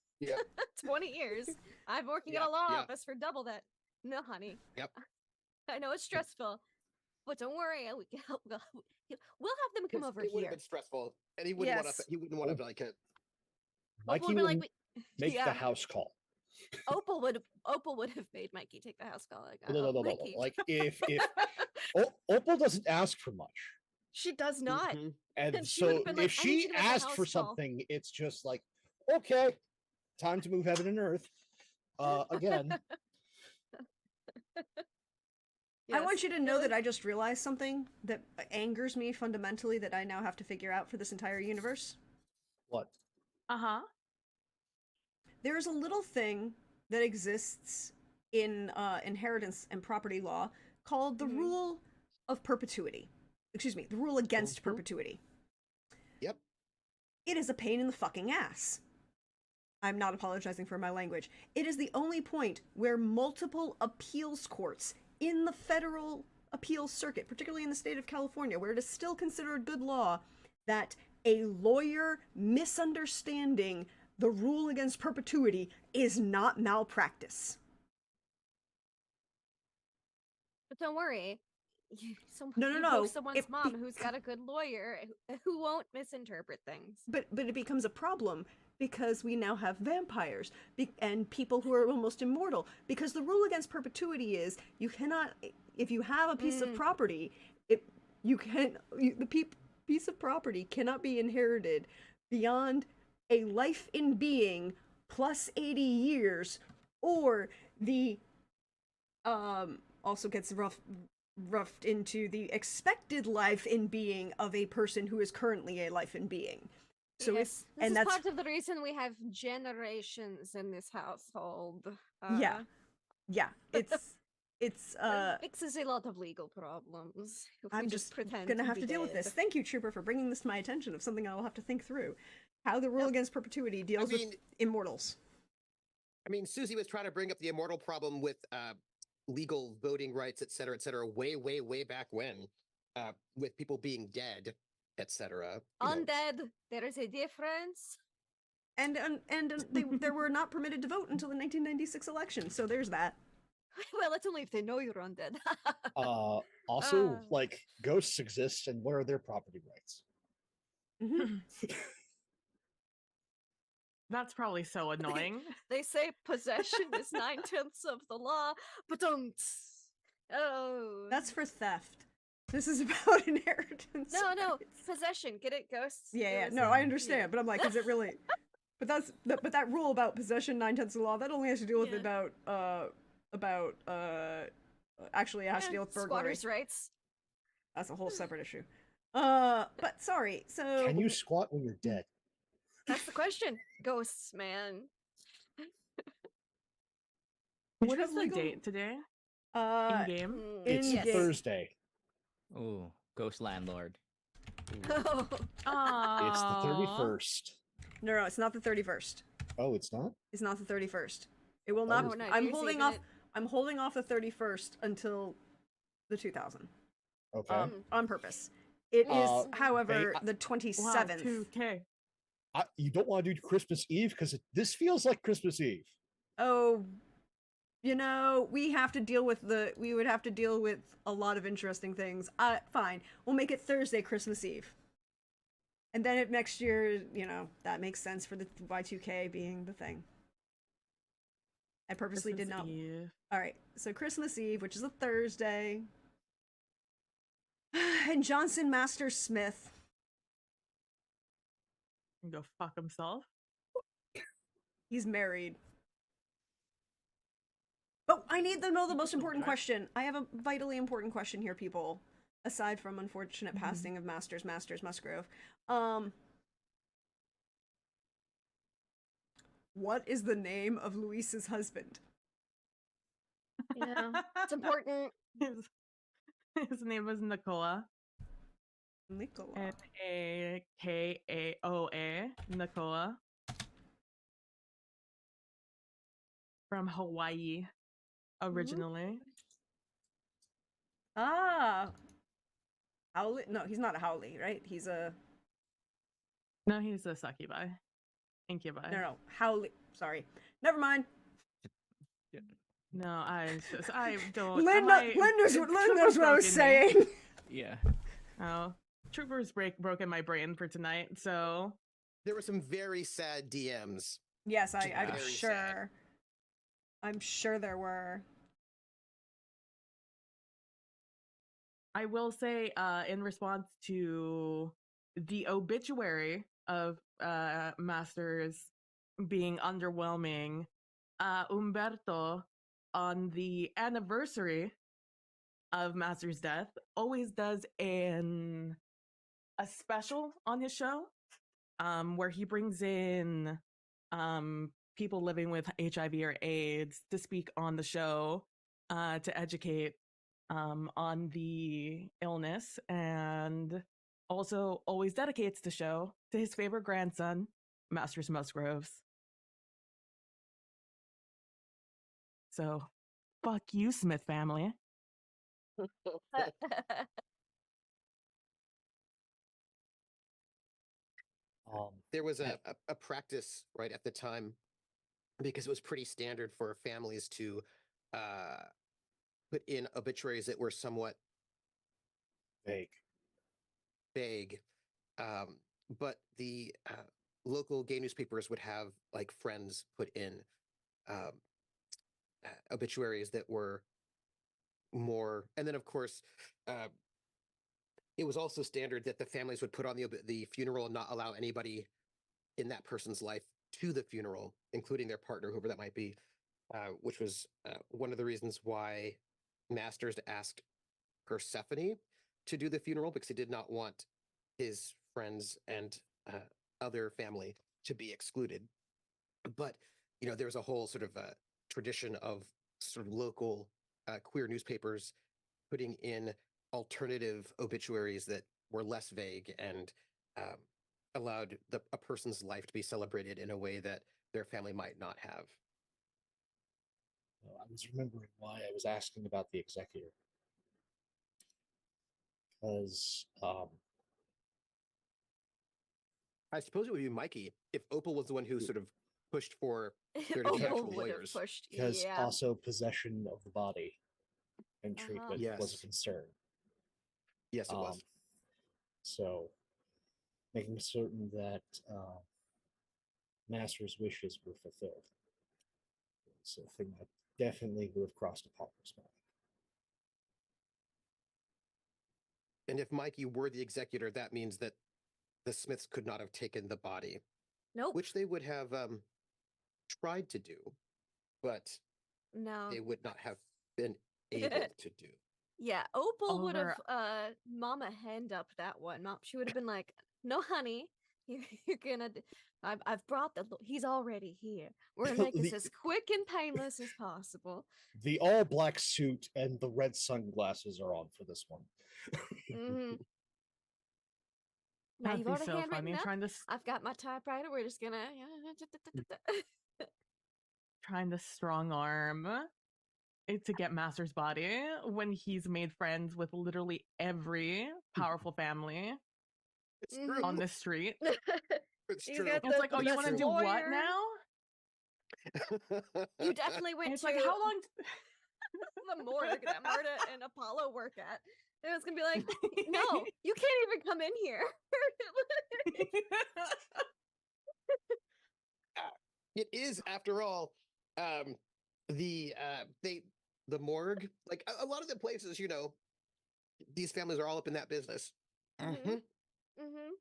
20 years. I'm working in a law office for double that. No, honey. Yep. I know it's stressful, but don't worry. We'll have them come over It would have here. been stressful, and he wouldn't want to. Yes. He wouldn't want to like it. Opal Mikey would would be like, make yeah. the house call. Opal would have made Mikey take the house call. Like, No. Mikey. Like if Opal doesn't ask for much, She does not. Mhm. and She would so have been like, if "I need you she to make a asked house for call." something, it's just like, okay, time to move heaven and earth. Again, I want you to know Really? that I just realized something that angers me fundamentally that I now have to figure out for this entire universe. what? Uh-huh. There is a little thing that exists in inheritance and property law called the rule of perpetuity. Excuse me, the rule against perpetuity. Yep. It is a pain in the fucking ass. I'm not apologizing for my language. It is the only point where multiple appeals courts in the federal appeals circuit, particularly in the state of California, where it is still considered good law that a lawyer misunderstanding the rule against perpetuity is not malpractice. But don't worry. No. You know someone's It mom be- who's got a good lawyer who won't misinterpret things. But it becomes a problem because we now have vampires and people who are almost immortal. Because the rule against perpetuity is you cannot, if you have a piece of property, the piece of property cannot be inherited beyond a life in being plus 80 years, or the also gets roughed into the expected life in being of a person who is currently a life in being. So yes, and this is that's part of the reason we have generations in this household. yeah, it's It fixes a lot of legal problems. If I'm we just pretend gonna have be to deal with dead. this. Thank you, Trooper, for bringing this to my attention of something I'll have to think through. How the rule against perpetuity deals with immortals. I mean, Susie was trying to bring up the immortal problem with legal voting rights, et cetera, way back when. with people being dead, etc. you know. Undead. There is a difference. And they were not permitted to vote until the 1996 election. So there's that. Well, that's only if they know you're undead. Also, Uh. like ghosts exist, and what are their property rights? Mhm. That's probably so annoying. They say possession is 9/10 of the law, but don't. Oh. That's for theft. This is about inheritance. No, rights. possession. Get it, ghosts? Yeah, It yeah. was No, a- I understand, but I'm like, is it really? But that rule about possession 9/10 of the law that only has to deal with Yeah. actually it has to Eh, deal with burglary. squatters' rights. That's a whole separate issue. But sorry. So Can you squat when you're dead? That's the question. Ghosts, man. Which What have is the legal- date today? uh In game? Mm, It's In yes. game. Thursday. Ooh, ghost landlord. Oh, It's the 31st. no, it's not the 31st. Oh, it's not? It's not the 31st. It will not. Oh, no, I'm New Year's holding Eve, off. isn't I'm holding off the 31st until the 2000. Okay. On purpose. It is, Uh, however, hey, the Wow, 27th. 2K. You don't want to do Christmas Eve because this feels like Christmas Eve. Oh, we would have to deal with a lot of interesting things. Fine. We'll make it Thursday, Christmas Eve. And then if next year, that makes sense for the Y2K being the thing. I purposely did Christmas not. Eve. All right. So Christmas Eve, which is a Thursday. And Johnson Master Smith. Can go fuck himself. He's married. But I need to know the most important question. I have a vitally important question here, people. Aside from unfortunate passing of Masters Musgrove. What is the name of Luis's husband? yeah. It's important. His name was Nicola. Nicola. Nakaoa. Nicola. From Hawaii, originally. Ah. Howley? No, he's not a Howley, right? He's a... No, he's a succubi. Incubi. No, Howley. Sorry. Never mind. No, I don't. Lynn my- knows Troopers what I was broke in me. saying. Yeah. Oh, Troopers broke in my brain for tonight, so There were some very sad DMs. Yes, I'm Very sure. sad. I'm sure there were. I will say, in response to the obituary of Masters being underwhelming, Umberto, on the anniversary of Masters' death, always does a special on his show, where he brings in people living with HIV or AIDS to speak on the show, to educate on the illness, and also always dedicates the show to his favorite grandson, Masters Musgroves. So, fuck you, Smith family. There was a practice right at the time, because it was pretty standard for families to put in obituaries that were somewhat Vague. vague. But the local gay newspapers would have like friends put in um, obituaries that were more, and then of course, it was also standard that the families would put on the funeral and not allow anybody in that person's life to the funeral, including their partner, whoever that might be, which was one of the reasons why Masters asked Persephone to do the funeral, because he did not want his friends and other family to be excluded. But there's a whole sort of tradition of sort of local queer newspapers putting in alternative obituaries that were less vague and allowed a person's life to be celebrated in a way that their family might not have. I was remembering why I was asking about the executor. because I suppose it would be Mikey if Opal was the one who sort of pushed for there to be Opal actual would have lawyers. pushed. because Yeah. also possession of the body and Uh-huh. treatment was a Yes. concern. Yes, it was. So making certain that Master's wishes were fulfilled. It's a thing that definitely would have crossed Apollo's mind. And if Mikey were the executor, that means that the Smiths could not have taken the body, Nope. which they would have tried to do, but No. they would not have been able to do. Yeah, Opal would have Over- mama hand up that one. She would have been like, "No, honey, you're gonna. I've brought he's already here. We're gonna make this The- as quick and painless as possible." The all black suit and the red sunglasses are on for this one. Mm-hmm. Now That'd you've be already so handwritten funny up. trying to I've got my typewriter. We're just gonna. trying to strong arm it to get Master's body when he's made friends with literally every powerful family It's Mhm. true. on this street. It's He's true. got It's like, oh, you best want to do what lawyer. now? You definitely went And it's to like, how long? the morgue that Marta and Apollo work at. And it's gonna be like, no, you can't even come in here. It is, after all, the morgue. Like a lot of the places, these families are all up in that business. Mhm. Mhm. Mm-hmm.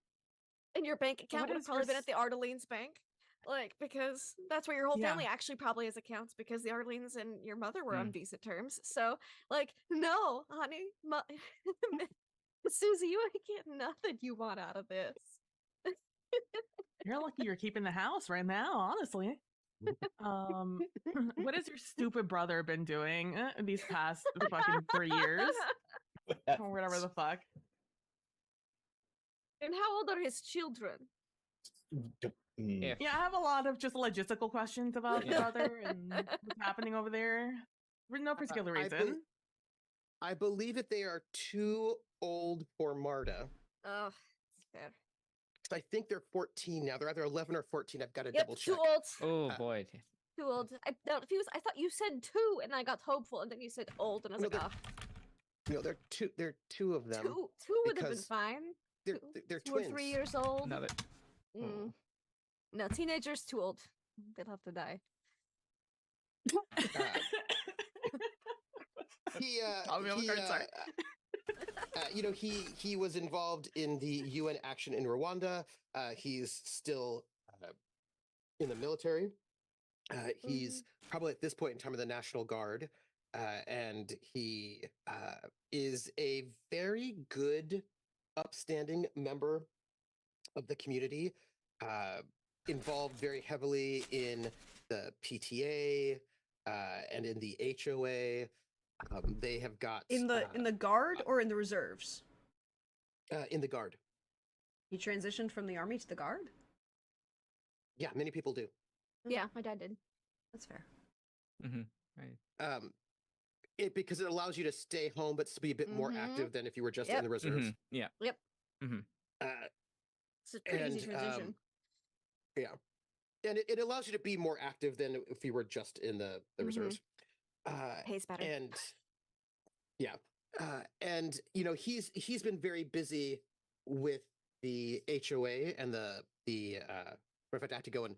And your bank account What would have is probably your been at the Arlene's bank. Like, because that's where your whole Yeah. family actually probably has accounts because the Arlenes and your mother were on Mm. decent terms. So, like, no, honey, Susie, you ain't getting nothing you want out of this. You're lucky you're keeping the house right now, honestly. What has your stupid brother been doing these past fucking 3 years? Or whatever the fuck. And how old are his children? If Yeah, I have a lot of just logistical questions about the Yeah. brother and what's happening over there. For no particular I bel- reason. I believe that they are too old for Marta. Oh, it's fair. I think they're 14 now. They're either 11 or 14. I've got to Yep, double check. too old. oh Uh, boy, Too old. I thought you said 2, and I got hopeful, and then you said old, and I was No, like, they're two of them. two would have been because fine. They're 2 twins. or 3 years old. another. Mm. No, teenagers too old. They'll have to die. He Caught me off guard, sorry. he was involved in the UN action in Rwanda. He's still in the military. He's probably at this point in time in the National Guard, and he is a very good, upstanding member of the community. Involved very heavily in the PTA and in the HOA. They have got In the guard or in the reserves? in the Guard. He transitioned from the army to the guard? Yeah, many people do. Yeah, my dad did. That's fair. Mm-hmm. Right. Because it allows you to stay home but to be a bit more Mhm. active than if you were just Yep. in the reserves. Mhm. Yeah. Yep. Mm-hmm. It's a pretty easy And, transition. Yeah, and it allows you to be more active than if you were just in the Mhm. reserves. Pays better. And yeah, and he's been very busy with the HOA and the in fact I have to go and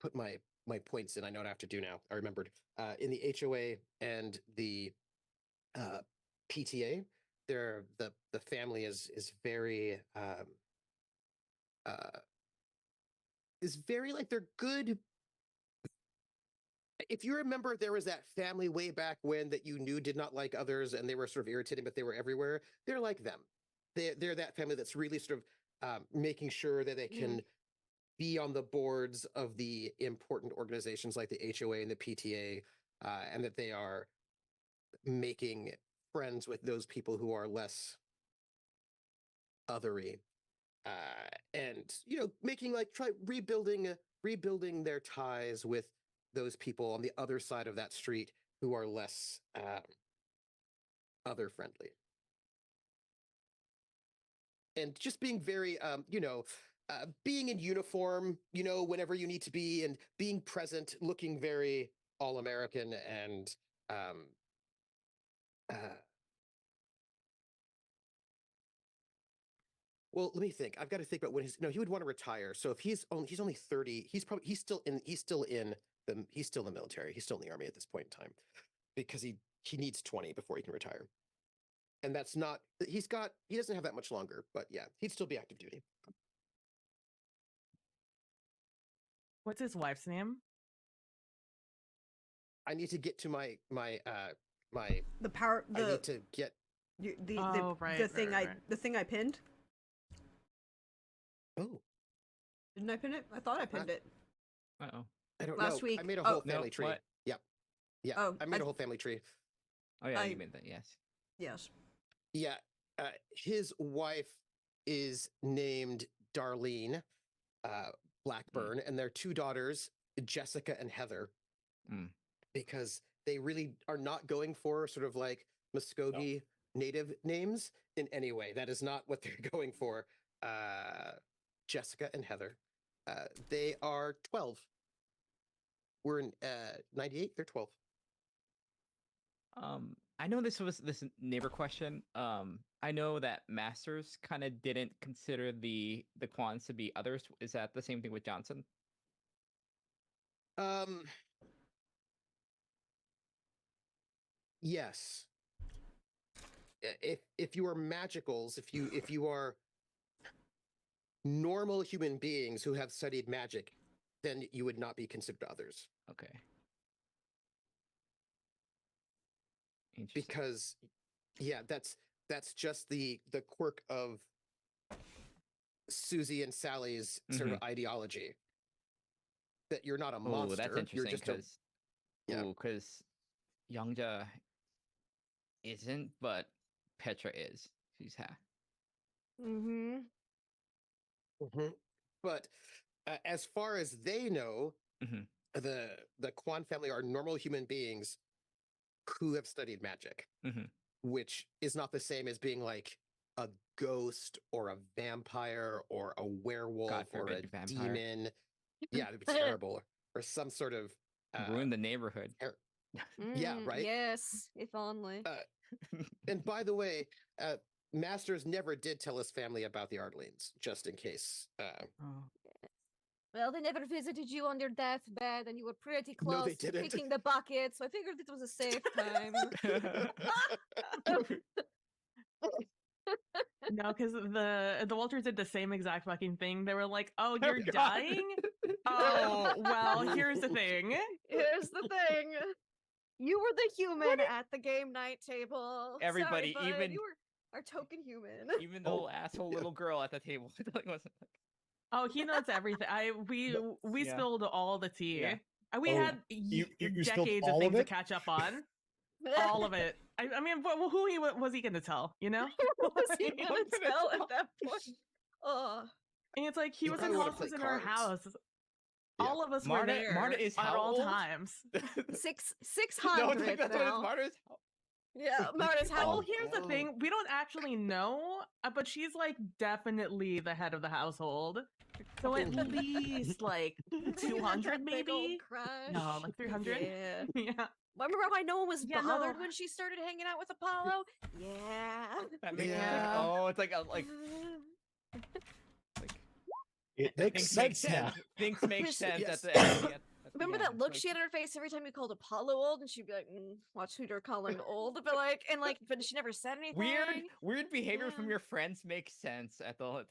put my points in. I know what I have to do now. I remembered in the HOA and the PTA. The family is very is very like they're good. If you remember, there was that family way back when that you knew did not like others and they were sort of irritating, but they were everywhere. They're like them. They're that family that's really sort of making sure that they can be on the boards of the important organizations like the HOA and the PTA, and that they are making friends with those people who are less othery, and making rebuilding their ties with those people on the other side of that street who are less other friendly. and just being very, being in uniform, whenever you need to be, and being present, looking very all American and uh, well, let me think. I've got to think about when he would want to retire. So if he's only 30, he's still in the military. He's still in the army at this point in time because he needs 20 before he can retire. And that's not he doesn't have that much longer, but yeah, he'd still be active duty. What's his wife's name? I need to get to my The power. I need to get The thing I pinned. Oh, Didn't I pin it? I thought I pinned it. Uh-oh. I don't Last know. week. I made a whole No, family tree. what? Yep. Yeah. Oh, I made a whole family tree. Oh yeah, I- you made that. Yes. Yes. Yeah. His wife is named Darlene Blackburn, and their two daughters, Jessica and Heather, because they really are not going for sort of like Muskogee native names in any way. That is not what they're going for. Jessica and Heather. They are 12. We're in 98. They're 12. I know this neighbor question. I know that Masters kind of didn't consider the Quans to be others. Is that the same thing with Johnson? Yes. If you are magicals, if you are normal human beings who have studied magic, then you would not be considered others. Okay. Interesting. Because yeah, that's just the quirk of Susie and Sally's sort of ideology. That you're not a monster. Oh, that's interesting. You're just because Youngja isn't, but Petra is. She's half. Mm-hmm. But as far as they know, the Quan family are normal human beings who have studied magic, which is not the same as being like a ghost or a vampire or a werewolf or a demon. Yeah, it'd be terrible. Or some sort of ruin the neighborhood. Yeah, right. Yes, if only. And by the way, Masters never did tell his family about the Ardelines, just in case. Well, they never visited you on your deathbed, and you were pretty No, close they to didn't. picking the bucket, so I figured it was a safe time. No, because the Walters did the same exact fucking thing. They were like, "Oh, you're dying? Oh, well, here's the thing. Here's the thing. You were the human at the game night table. Everybody, Sorry, bud. even you were our token human. even the little asshole little girl at the table. Wasn't Oh, he knows everything. We spilled all the tea. Yeah. We had you spilled decades of all things of to it? catch up on. All of it. I mean, who was he going to tell? You know? What was he gonna tell at that point? Oh. And it's like he was in probably wanna hostas play in our cards. house. Yeah. All of us were Marta- there Marta is at how all old? times. 600 No, that's what now. his Marta's. Yeah, Marta's how Well, old? here's the thing: we don't actually know, but she's like definitely the head of the household. So at least like 200, Big old maybe. crush. No, like 300. Yeah. Yeah. Remember why no one was Yeah, bothered no. when she started hanging out with Apollo? Yeah. That makes Yeah. oh, it's like a like It makes sense now. Things make Yes. sense Yes. at the end. Remember that look she had on her face every time you called Apollo old, and she'd be like, "Watch who you're calling old." But but she never said anything. Weird behavior from Yeah. your friends makes sense at the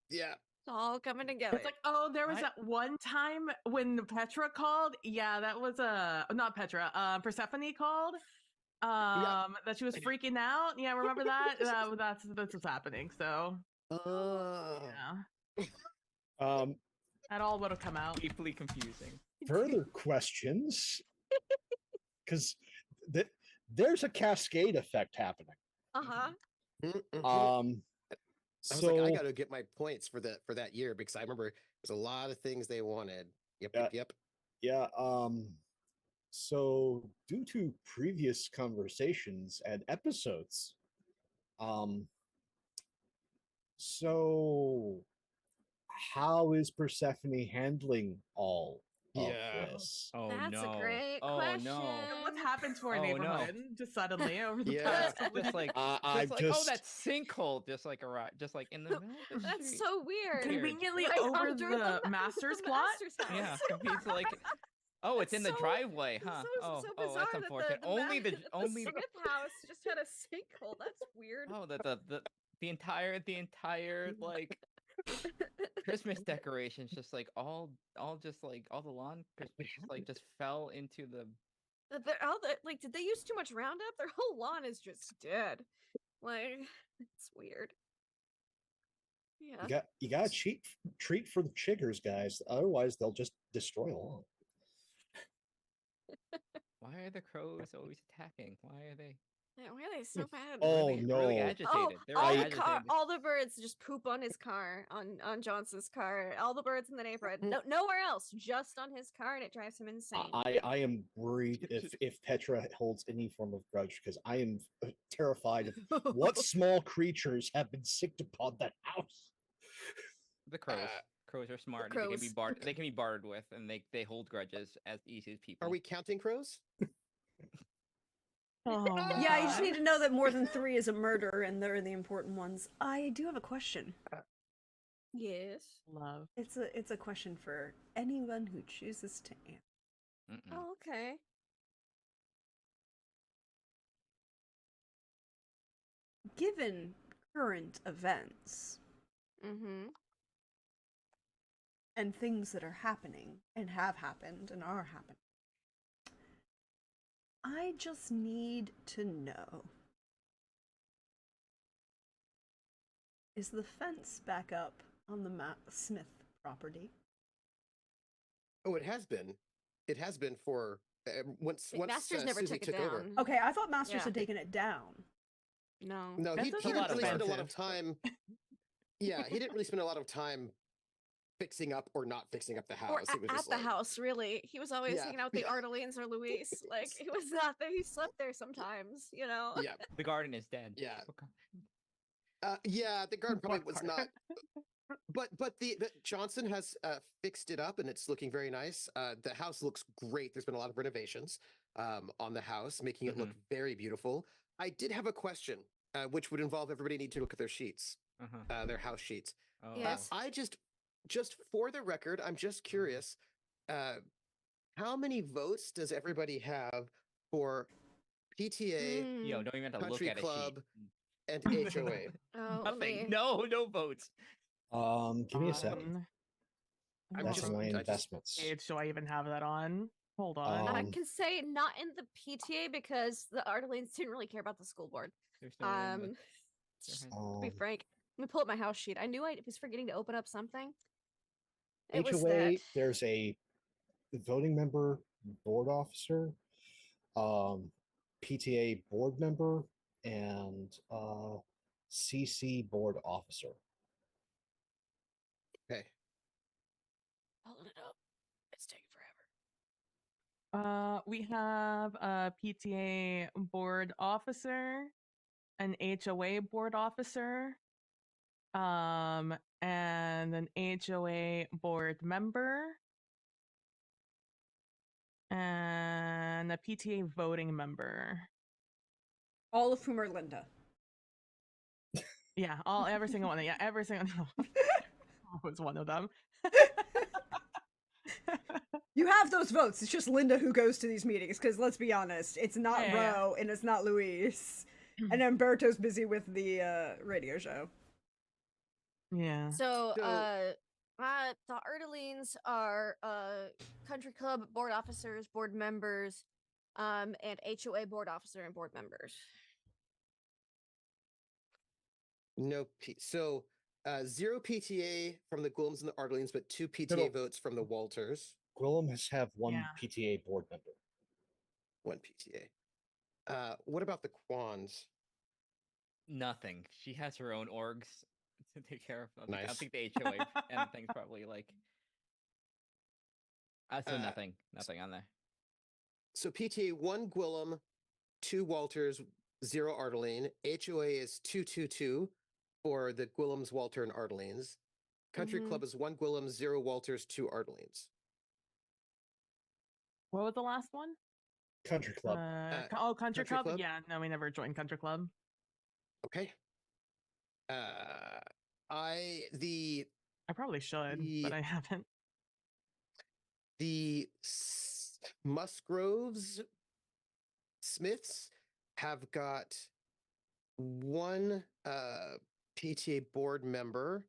Yeah. It's all coming together. It's like, oh, there was I- that one time when Petra called. Yeah, that was not Petra. Persephone called. That she was freaking out. Yeah, remember that? That's what's happening. So yeah, that all would have come out. deeply confusing. Further questions, because there's a cascade effect happening. Uh-huh. I was So like, I got to get my points for that year because I remember there's a lot of things they wanted. Yep. yeah, so due to previous conversations and episodes, So, how is Persephone handling all of Yeah. this? Oh That's a no. great Oh question. no. What's happened to our Oh, no. neighborhood just suddenly over the Yeah. past couple Just like, I'm just like, oh, that sinkhole, just like just like in the middle of the That's street. so weird. Weird. conveniently Right over under the master's plot. master's house. Yeah, it's like, oh, it's That's in the so- driveway, huh? So Oh, bizarre that's unfortunate. that Only the the only Smith house just had a sinkhole. That's weird. oh the entire like Christmas decorations just like all just like all the lawn Christmas just like just fell into the Like, did they use too much Roundup? Their whole lawn is just dead. Like, it's weird. Yeah. You got to treat for the chiggers, guys. Otherwise, they'll just destroy all. why are the crows always attacking? Why are they? Yeah, why are they so bad? Oh, really, no. really agitated. They're all really the car, agitated. all the birds just poop on his car, on Johnson's car. All the birds in the neighborhood, nowhere else, just on his car, and it drives him insane. I am worried if Petra holds any form of grudge because I am terrified of what small creatures have been sicked upon that house. The crows. Crows are smart. crows. They can be bartered with, and they hold grudges as easy as people. Are we counting crows? Oh, Yeah, you just God. need to know that more than 3 is a murder, and they're the important ones. I do have a question. Yes. Love. It's a question for anyone who chooses to answer. Mm-mm. Oh, okay. Given current events Mm-hmm. and things that are happening and have happened and are happening, I just need to know, is the fence back up on the Smith property? Oh, it has been. It has been for once Masters never Susie took it took over. down. Okay, I thought Masters Yeah. had taken it down. No. No, he Fences didn't are really spend a lot of expensive. time. Yeah, he didn't really spend a lot of time fixing up or not fixing up the house. Or It was at just the like, house, really. He was always Yeah, hanging out with the yeah. Ardelines or Luis. Like, he was not there. He slept there sometimes, you know? yeah, The garden is dead. Yeah. Okay. yeah. The garden probably What was part? not. But the Johnson has fixed it up and it's looking very nice. The house looks great. There's been a lot of renovations on the house, making it look very beautiful. I did have a question, which would involve everybody need to look at their sheets, their house sheets. Oh. Yes. I just for the record, I'm just curious, how many votes does everybody have for PTA, Yo, don't even have to look country at club, a and sheet. HOA? Oh, let Nothing. me- No votes. Give me a second. I'm That's just- my I just- investments. Page do I even have that on? Hold on. I Um, can say not in the PTA because the Ardelines didn't really care about the school board. There's no one Um, with to be um, frank, let me pull up my house sheet. I knew I was forgetting to open up something. It was HOA, that. there's a voting member, board officer, PTA board member, and CC board officer. Okay. Pulling it up. It's taking forever. We have a PTA board officer, an HOA board officer, and an HOA board member, and a PTA voting member. All of whom are Linda. Yeah, every single one. Yeah, every single was one of them. You have those votes. It's just Linda who goes to these meetings, because let's be honest, it's not Yeah. Ro and it's not Luis. And Umberto's busy with the radio show. Yeah. So, So- the Ardelines are country club board officers, board members, and HOA board officer and board members. No so 0 PTA from the Gwillms and the Ardelines, but 2 PTA No. votes from the Walters. Gwillem has have one Yeah. PTA board member. 1 PTA. What about the Quans? nothing. She has her own orgs to take care of. I don't Nice. think the HOA and things probably like. So Uh, nothing on there. So PTA 1 Gwillem, 2 Walters, 0 Ardeline. HOA is 222, for the Gwillums, Walter, and Ardelines. Country Mhm. Club is 1 Gwillums, 0 Walters, 2 Ardelines. What was the last one? Country Club. Country Country Club? Club? Yeah, no, we never joined Country Club. Okay. The I probably should, but I haven't. Musgroves Smiths have got one PTA board member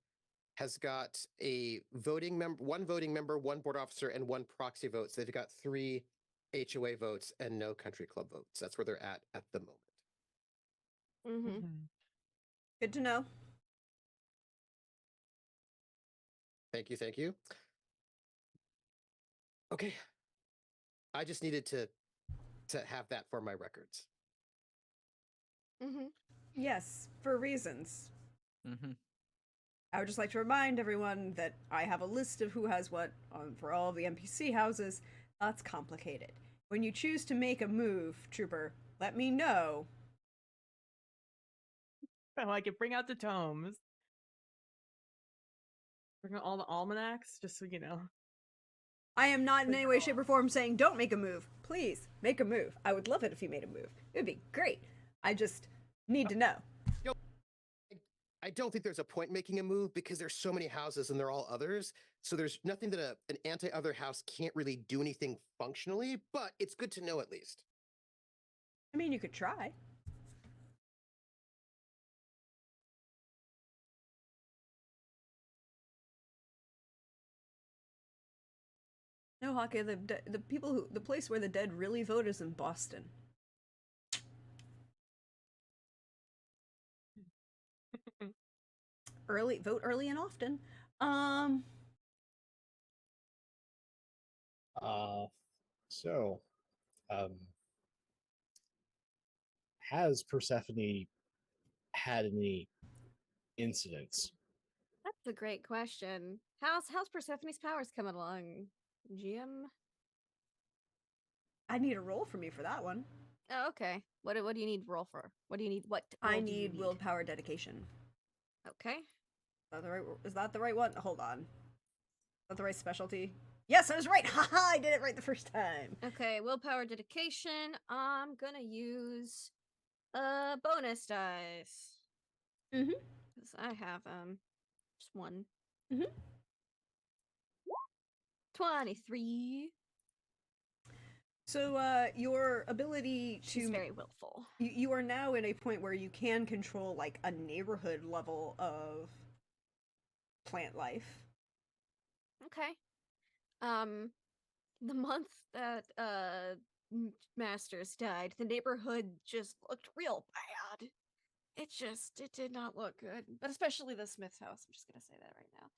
has got a voting member, one voting member, one board officer, and one proxy vote. So they've got 3 HOA votes and no country club votes. That's where they're at the moment. Mhm. Mhm. Good to know. Thank you, thank you. Okay. I just needed to have that for my records. Mhm. Yes, for reasons. Mm-hmm. I would just like to remind everyone that I have a list of who has what for all of the NPC houses. That's complicated. When you choose to make a move, Trooper, let me know. Oh, I could bring out the tomes. Bring out all the almanacs, just so you know. I am not in any way, shape, or form saying don't make a move. Please, make a move. I would love it if you made a move. It would be great. I just need to know. I don't think there's a point making a move because there's so many houses and they're all others. So there's nothing that an anti-other house can't really do anything functionally, but it's good to know at least. I mean, you could try. No, Hawkeye, the people who the place where the dead really vote is in Boston. Vote early and often. So, um, has Persephone had any incidents? That's a great question. How's Persephone's powers coming along, GM? I need a roll from you for that one. Oh, okay. What do you need roll for? What do you need? What I roll do you need willpower dedication. Okay. Is that the right one? Hold on. Is that the right specialty? Yes, I was right. Haha, I did it right the first time. Okay, willpower dedication. I'm gonna use bonus dice. Mhm. Because I have just one. Mhm. 23. So, your ability She's to very willful. you are now in a point where you can control like a neighborhood level of plant life. Okay. The month that Masters died, the neighborhood just looked real bad. It did not look good. But especially the Smith's house. I'm just gonna say that right now.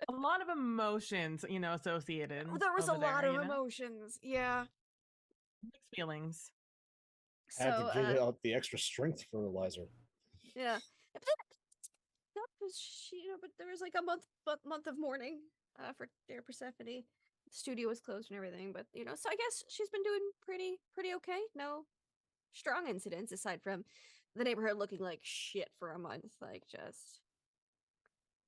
A lot of emotions, associated. There was a over there, lot of you know? emotions. Yeah. Mixed feelings. Had So to get out the extra strength fertilizer. yeah. But there was like a month of mourning for dear Persephone. The studio was closed and everything, but so I guess she's been doing pretty okay. No strong incidents aside from the neighborhood looking like shit for a month. Like just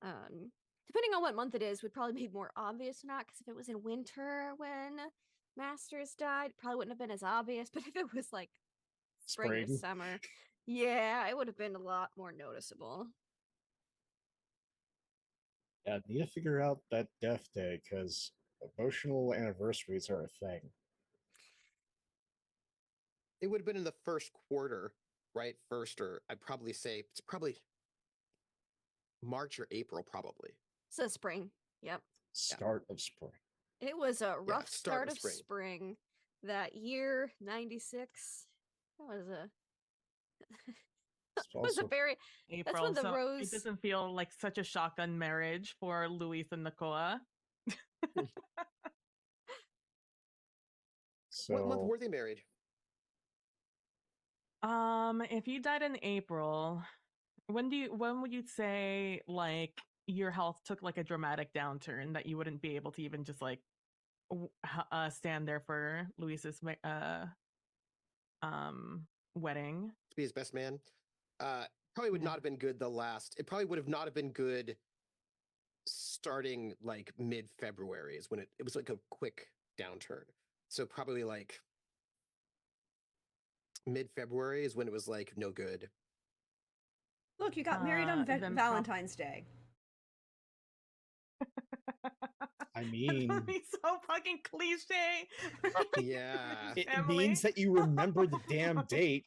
depending on what month it is, would probably be more obvious or not. Because if it was in winter when Masters died, probably wouldn't have been as obvious. But if it was like spring or summer, yeah, it would have been a lot more noticeable. Yeah, need to figure out that death day because emotional anniversaries are a thing. It would have been in the first quarter, right? First, or I'd probably say it's probably March or April, probably. So spring. Yep. Start of spring. It was a rough start start of of spring. That year, 96. That was a It's also very April. that's when the so rose It doesn't feel like such a shotgun marriage for Luis and Nicola. What month so were they married? If you died in April, when would you say like your health took like a dramatic downturn that you wouldn't be able to even just like stand there for Luis's wedding? To be his best man. probably would Yeah. not have been good it probably would have not have been good starting like mid-February is when it was like a quick downturn. So probably like mid-February is when it was like no good. Look, you got married on Then Valentine's Day. I That mean, would be so fucking cliche. Yeah. it Family. means that you remember the damn date,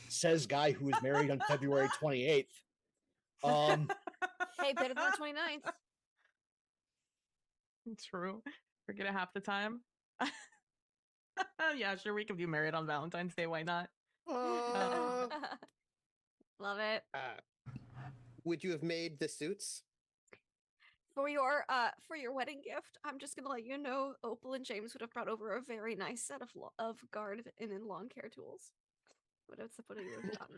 says guy who was married on February 28th. Hey, better than the 29th. True. Forget it half the time. Yeah, sure, we can be married on Valentine's Day. Why not? Uh, Love it. would you have made the suits? For your wedding gift, I'm just gonna let you know, Opal and James would have brought over a very nice set of guard and in lawn care tools. What else would you have gotten?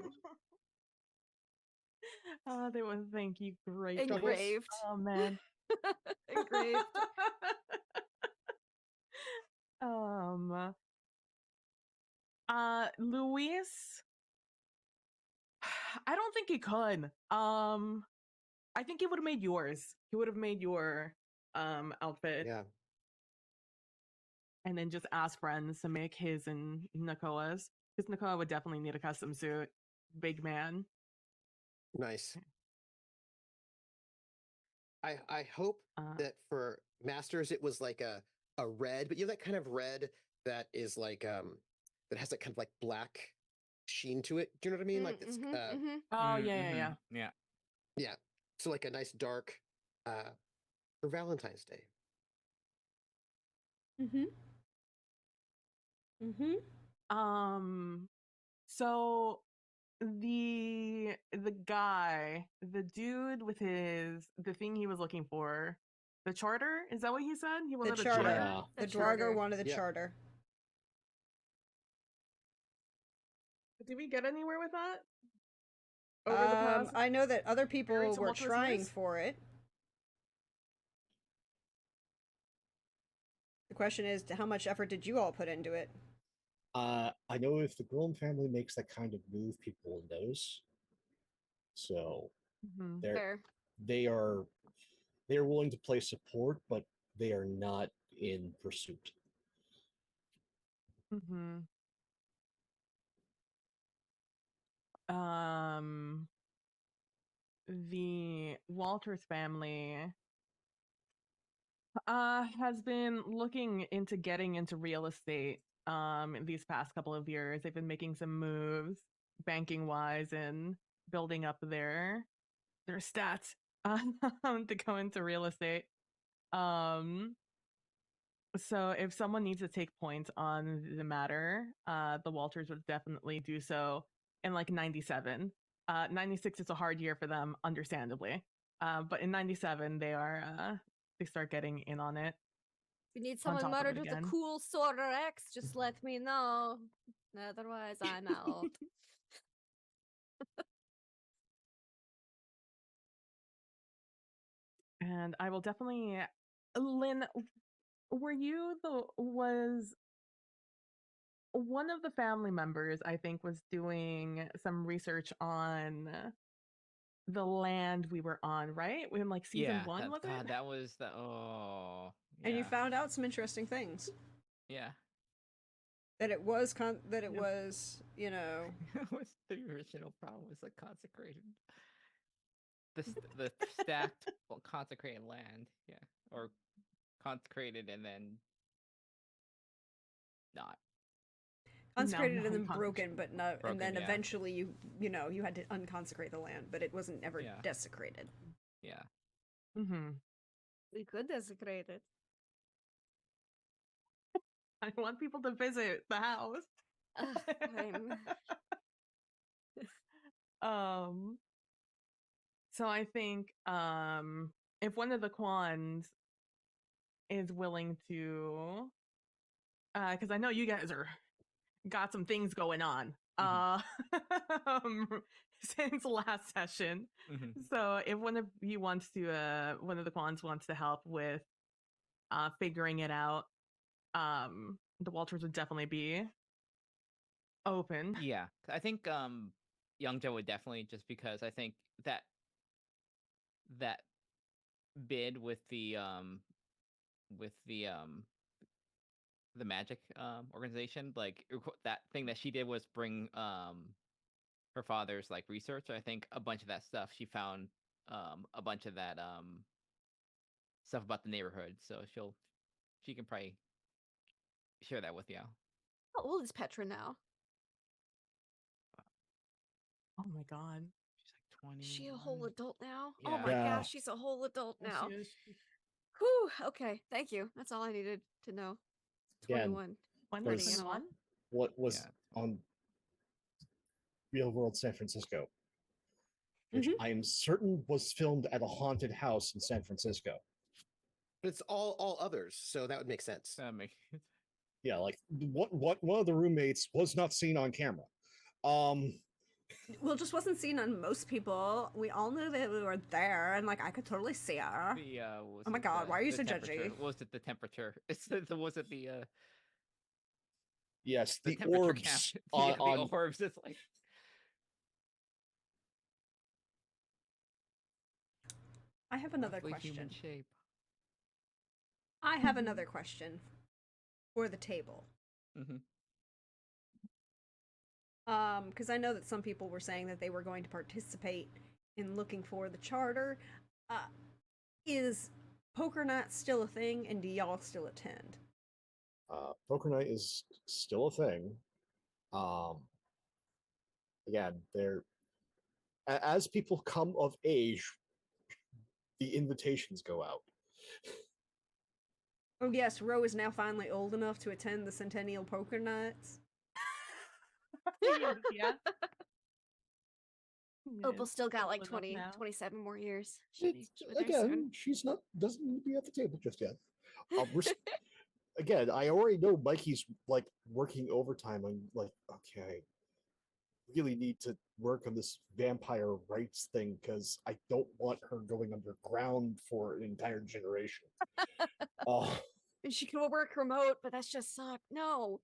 Oh, they would thank you great. Engraved. Oh man. Engraved. Luis, I don't think he could. I think he would have made yours. He would have made your outfit. Yeah. And then just ask friends to make his and Nakoa's. Because Nakoa would definitely need a custom suit. Big man. Nice. I hope that for Masters it was like a red, but you know that kind of red that is like that has that kind of like black sheen to it. Do you know what I mean? Like it's Oh yeah. Yeah. yeah. So like a nice dark for Valentine's Day. Mm-hmm. Mm-hmm. So the dude with the thing he was looking for, the charter, is that what he said? He The wanted a charter. charter. Yeah. The charter. Dwarger wanted the Yeah. charter. Did we get anywhere with that? Over the past? I know that other people Experience of were Walt trying Disney's? for it. The question is, how much effort did you all put into it? I know if the Grimm family makes that kind of move, people will notice. So Mhm. Fair. they are willing to play support, but they are not in pursuit. Mm-hmm. The Walters family has been looking into getting into real estate in these past couple of years. They've been making some moves banking wise and building up their stats to go into real estate. So if someone needs to take points on the matter, the Walters would definitely do so in like 97. 96 is a hard year for them, understandably. But in 97, they start getting in on it. If you need On someone top of murdered it with a again. cool sword or axe, just let me know. Otherwise, I'm out. And I will definitely, Lynn, was one of the family members, I think, was doing some research on the land we were on, right? In like season one, that, was God, it? that was the And you yeah. found out some interesting things. Yeah. That it was Yep. was, you know, What's the original problem? Was like consecrated. The stacked consecrated land, yeah, or consecrated and then not. consecrated No, and then unconsecrated. broken, but not, Broken, and then yeah. eventually you had to unconsecrate the land, but it wasn't ever Yeah. desecrated. Yeah. Mm-hmm. We could desecrate it. I want people to visit the house. Fine. So I think if one of the Kwans is willing to because I know you guys got some things going on since last session. Mm-hmm. So if one of you wants to one of the Kwans wants to help with figuring it out, the Walters would definitely be open. Yeah, I think Youngjo would definitely, just because I think that bid with the magic organization, like that thing that she did was bring her father's like research. I think a bunch of that stuff she found, a bunch of that stuff about the neighborhood, so she can probably share that with you. How old is Petra now? Oh my god. She's like 20. Is she a whole adult now? Oh Yeah. my Yeah. gosh, she's a whole adult Oh, now. she is Whew, okay, thank you. That's all I needed to know. Again, 21. 20, Was- 21? What was Yeah. on Real World San Francisco, which Mhm. I am certain was filmed at a haunted house in San Francisco. But it's all others, so that would make sense. That makes Yeah, like what one of the roommates was not seen on camera. Well, it just wasn't seen on most people. We all knew that we were there, and like I could totally see her. the was Oh my it God, the- why are you the so temperature- judgy? Was it the temperature? Was it the Yes, the temperature orbs cap? on, Yeah, the on orbs. It's like I have another roughly question. human shape. I have another question for the table. Mm-hmm. Because I know that some people were saying that they were going to participate in looking for the charter. Is poker night still a thing, and do y'all still attend? Poker night is still a thing. Again, as people come of age, the invitations go out. Oh yes, Ro is now finally old enough to attend the Centennial Poker Nights. Yeah. Opal still got like old enough 20, now. 27 more years. She'll be there Again, soon. she's not doesn't need to be at the table just yet. Again, I already know Mikey's like working overtime. I'm like, okay, really need to work on this vampire rights thing because I don't want her going underground for an entire generation. And she can work remote, but that's just suck. No.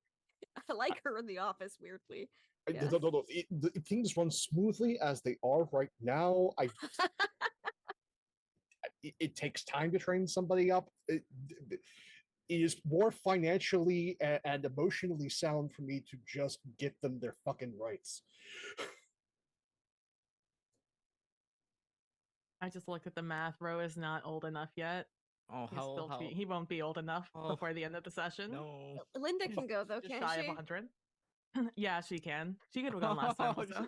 I like her in the office, weirdly. Yeah. No. Things run smoothly as they are right now. It takes time to train somebody up. It is more financially and emotionally sound for me to just get them their fucking rights. I just looked at the math. Ro is not old enough yet. Oh, He won't be old enough before the end of the session. No. Linda can go though, Just can't shy she? of 100. Yeah, she can. She could have gone last time also.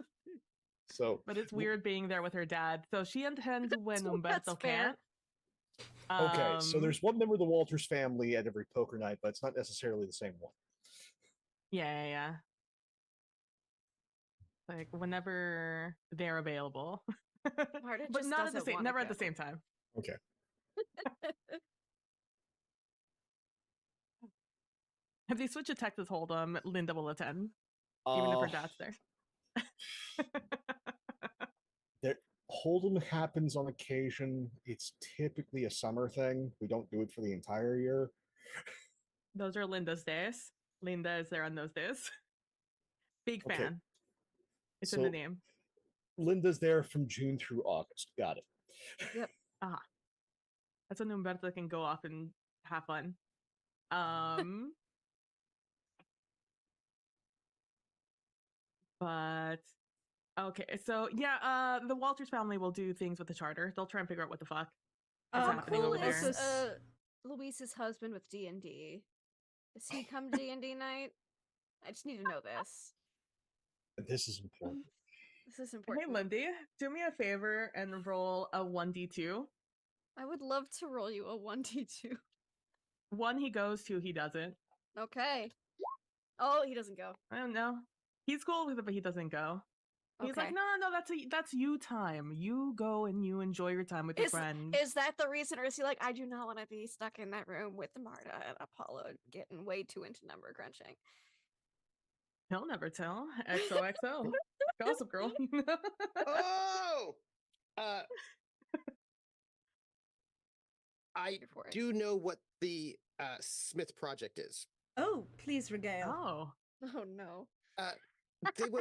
So, But it's weird being there with her dad. So she attends when So that's Umberto fair. can't. okay, so there's one member of the Walters family at every poker night, but it's not necessarily the same one. Yeah. Like whenever they're available. Marta But just not at the doesn't same wanna never at the go. same time. Okay. If they switch a Texas Hold'em, Linda will attend. Even if her dad's there. There, Hold'em happens on occasion. It's typically a summer thing. We don't do it for the entire year. Those are Linda's days. Linda is there on those days. Big Okay. fan. It's in the So- name. Linda's there from June through August. Got it. Yep. That's when Umberto can go off and have fun. But okay, so yeah, the Walters family will do things with the charter. They'll try and figure out what the fuck is How happening cool over is there. this? Luis's husband with D&D. Does he come to D&D night? I just need to know this. This is important. This is Hey important. Lindy, do me a favor and roll a 1d2. I would love to roll you a 1d2. One he goes to, he doesn't. Okay. Oh, he doesn't go. I don't know. He's cool with it, but he doesn't go. He's Okay. like, no, that's you time. You go and you enjoy your time with your friend. Is that the reason, or is he like, I do not want to be stuck in that room with Marta and Apollo getting way too into number crunching? He'll never tell. XOXO. Gossip Girl. Oh! I Here for it. do know what the Smith project is. Oh, please regale. Oh. Oh no.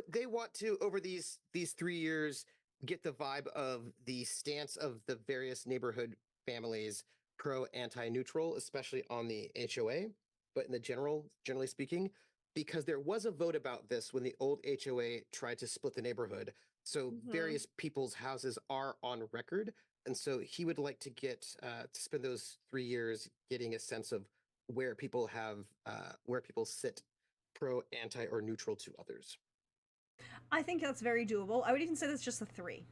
they want to, over these 3 years, get the vibe of the stance of the various neighborhood families, pro, anti, neutral, especially on the HOA, but in the generally speaking, because there was a vote about this when the old HOA tried to split the neighborhood. So various people's houses are on record, and so he would like to get to spend those 3 years getting a sense of where people sit pro, anti, or neutral to others. I think that's very doable. I would even say that's just a 3,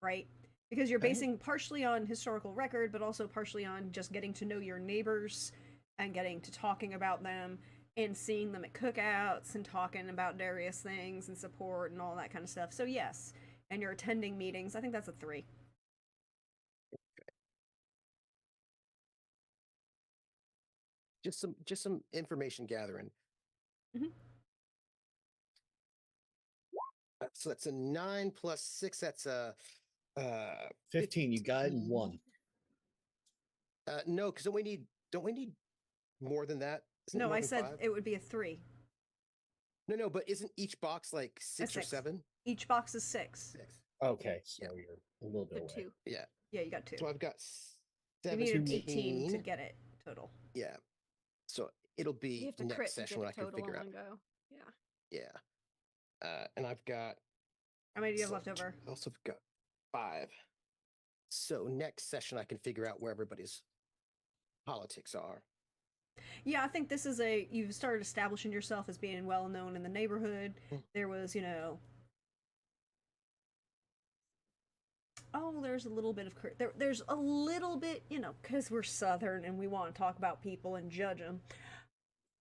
right? Because you're Okay. basing partially on historical record, but also partially on just getting to know your neighbors and getting to talking about them and seeing them at cookouts and talking about various things and support and all that kind of stuff. So yes, and you're attending meetings. I think that's a 3. Just some information gathering. Mhm. So that's a 9 plus 6. That's a 15. You got it in 1. No, because don't we need more than that? Isn't it No, more I than said 5? it would be a 3. No, but isn't each box like 6 or 6. 7? Each box is 6. 6. Okay, so Yeah. you're a little bit The away. 2. Yeah. Yeah, you got 2. So I've got You needed 18 17 to get it total. Yeah. So it'll You be have to next crit to session get when a I can total figure in out. one go. Yeah. Yeah. And I've got. How many do you have so left over? I also got 5. So next session I can figure out where everybody's politics are. Yeah, I think this is you've started establishing yourself as being well known in the neighborhood. There was, there's a little bit of there's a little bit, because we're Southern and we want to talk about people and judge them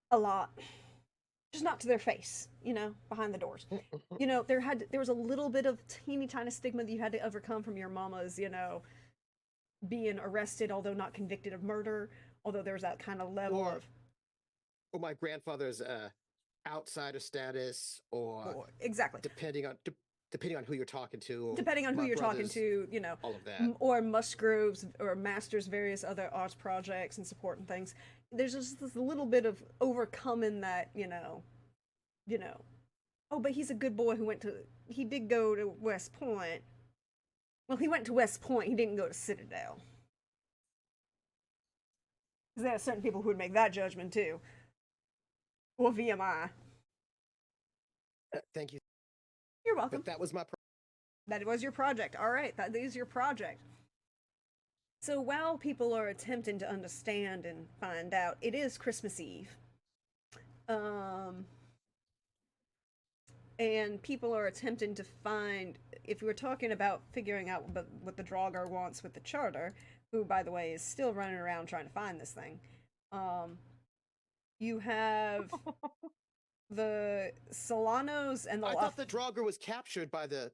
a lot, just not to their face, behind the doors. There was a little bit of teeny tiny stigma that you had to overcome from your mama's, being arrested, although not convicted of murder. Although there's that kind of level Or- of Or my grandfather's outsider status, or exactly. depending on who you're talking to, or Depending on who my you're talking brothers, to, all of that. or Musgroves or Masters, various other arts projects and support and things. There's just this little bit of overcoming that, oh, but he's a good boy he did go to West Point. Well, he went to West Point, he didn't go to Citadel. Because there are certain people who would make that judgment too. Or VMI. Thank you. You're welcome. But that was my. That was your project. All right, that is your project. So while people are attempting to understand and find out, it is Christmas Eve. And people are attempting to find, if we're talking about figuring out what the Draugr wants with the charter, who, by the way, is still running around trying to find this thing, you have the Solanos and the. I thought the Draugr was captured by the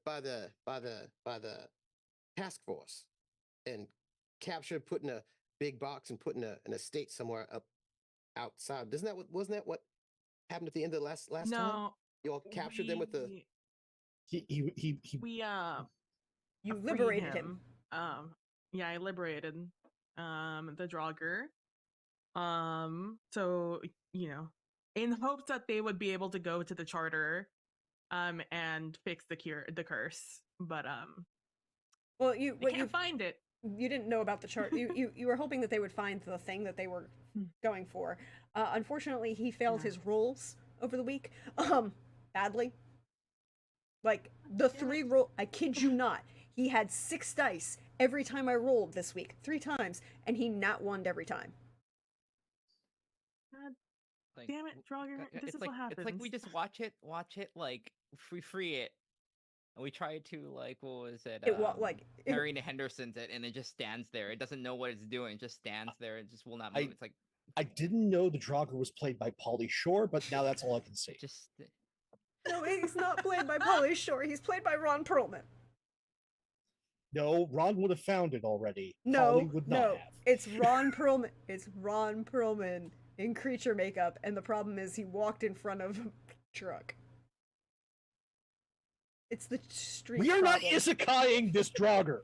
task force, and captured, put in a big box, and put in an estate somewhere up outside. Wasn't that what happened at the end of the last time? No, You all captured them with the. He we You freed liberated him. Yeah, I liberated the Draugr. So in hopes that they would be able to go to the charter and fix the curse, but Well, they can't find it. You didn't know about the chart. You were hoping that they would find the thing that they were going for. Unfortunately, he failed his rolls over the week, badly. Like the 3 roll, I kid you not. He had 6 dice every time I rolled this week, 3 times, and he not won every time. God Like, damn it, Draugr! This it's is like what happens. it's like we just watch it like free it, and we try to like what was it? Harry Henderson's it, and it just stands there. It doesn't know what it's doing. It just stands there. It just will not move. It's like I didn't know the Draugr was played by Pauly Shore, but now that's all I can say. just No, he's not played by Pauly Shore. He's played by Ron Perlman. No, Ron would have found it already. No, Pauly would not have. It's Ron Perlman. It's Ron Perlman in creature makeup, and the problem is he walked in front of a truck. It's the street. We are not problem. isekaiing this Draugr.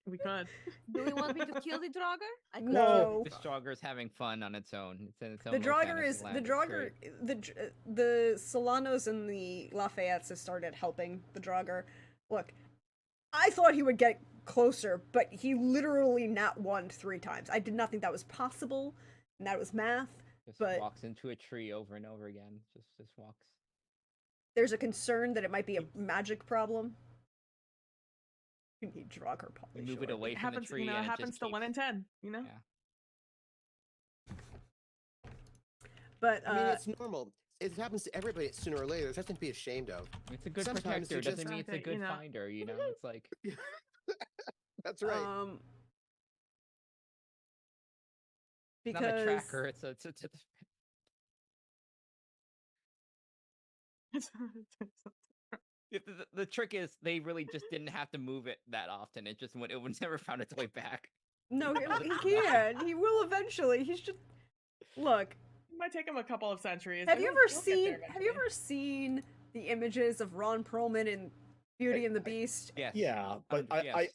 We could. Do we want me to kill the Draugr? I could No. The Strogger's having fun on its own. It's in its own The little Draugr fantasy is the land. It's Draugr. great. The Solanos and the Lafayettes have started helping the Draugr. Look, I thought he would get closer, but he literally nat one 3 times. I did not think that was possible, and that was math. Just but walks into a tree over and over again. Just walks. there's a concern that it might be a magic problem. You need Draugr We polish. move it away It from the happens, tree. you know, it and happens just to 1 in keeps- 10, you know? Yeah. But I mean, it's normal. It happens to everybody sooner or later. There's nothing to be ashamed of. It's a good Sometimes protector. you just- Doesn't mean it's a Okay, good you know. finder. You know, it's like That's right. it's because not a tracker. It's the trick is they really just didn't have to move it that often. It just it was never found its way back. no, he can. He will eventually. He's just look. It might take him a couple of centuries. Have but you he'll ever get seen? there Have you eventually. ever seen the images of Ron Perlman in Beauty and the Beast? Yes. Yeah, but Yes.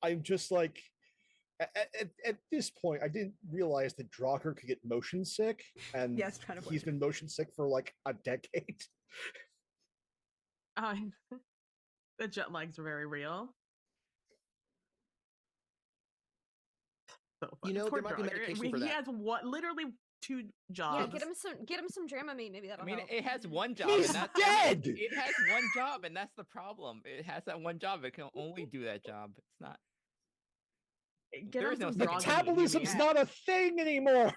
I'm just like, at this point, I didn't realize that Draugr could get motion sick, and Yes, kind of. he's been motion sick for like a decade. The jet lags are very real. So You funny. know, Poor there might be Draugr. medication He for that. has literally 2 Yeah, jobs. get him some Dramamine. Maybe that'll I mean, help. it has one job. He's and that's dead! It has one job, and that's the problem. It has that one job. It can only do that job. It's not. Get there him is no some second Draugr. Metabolism's Yeah. not a thing anymore.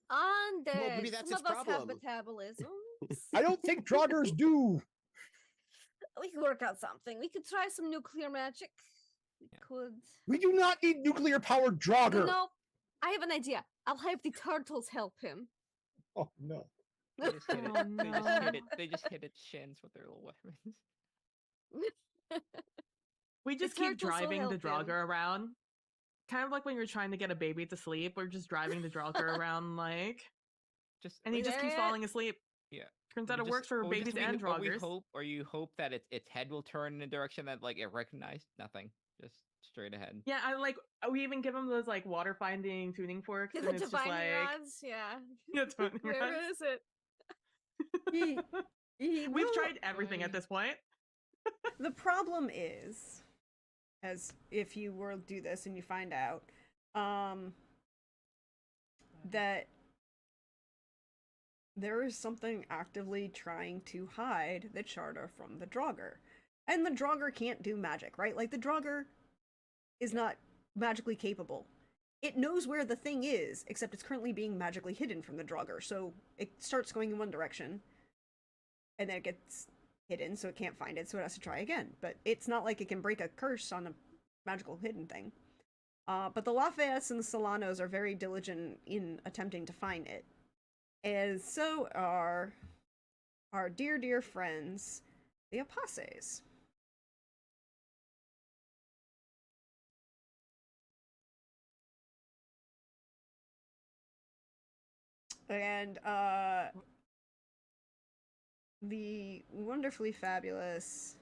Anders, maybe that's some his of us have problem. metabolism. I don't think Draugrs do. We could work out something. We could try some nuclear magic. We could. We do not need nuclear-powered Draugr. No, I have an idea. I'll have the turtles help him. Oh no. They just hit it. Oh, They just hit no. it. They just hit its shins with their little weapons. We just The keep turtles will driving the help him. Draugr around. Kind of like when you're trying to get a baby to sleep. We're just driving the Draugr around, like, Just and he just keeps there. falling asleep. Yeah. Turns out we it just- works for or we babies just- and or we Draugrs. hope, or you hope that its head will turn in a direction that like it recognized. Nothing. Just straight ahead. Yeah, I like. We even give him those like water finding tuning forks, The and it's just divining like rods, yeah. yeah, tuning Where rods. is it? He We've will- tried everything at this point. The problem is, as if you were to do this and you find out, that there is something actively trying to hide the charter from the Draugr. And the Draugr can't do magic, right? Like, the Draugr is not magically capable. It knows where the thing is, except it's currently being magically hidden from the Draugr. So it starts going in one direction, and then it gets hidden, so it can't find it, so it has to try again. But it's not like it can break a curse on a magical hidden thing. But the Lafayettes and the Solanos are very diligent in attempting to find it. As so are our dear, dear friends, the Apasses. And the wonderfully fabulous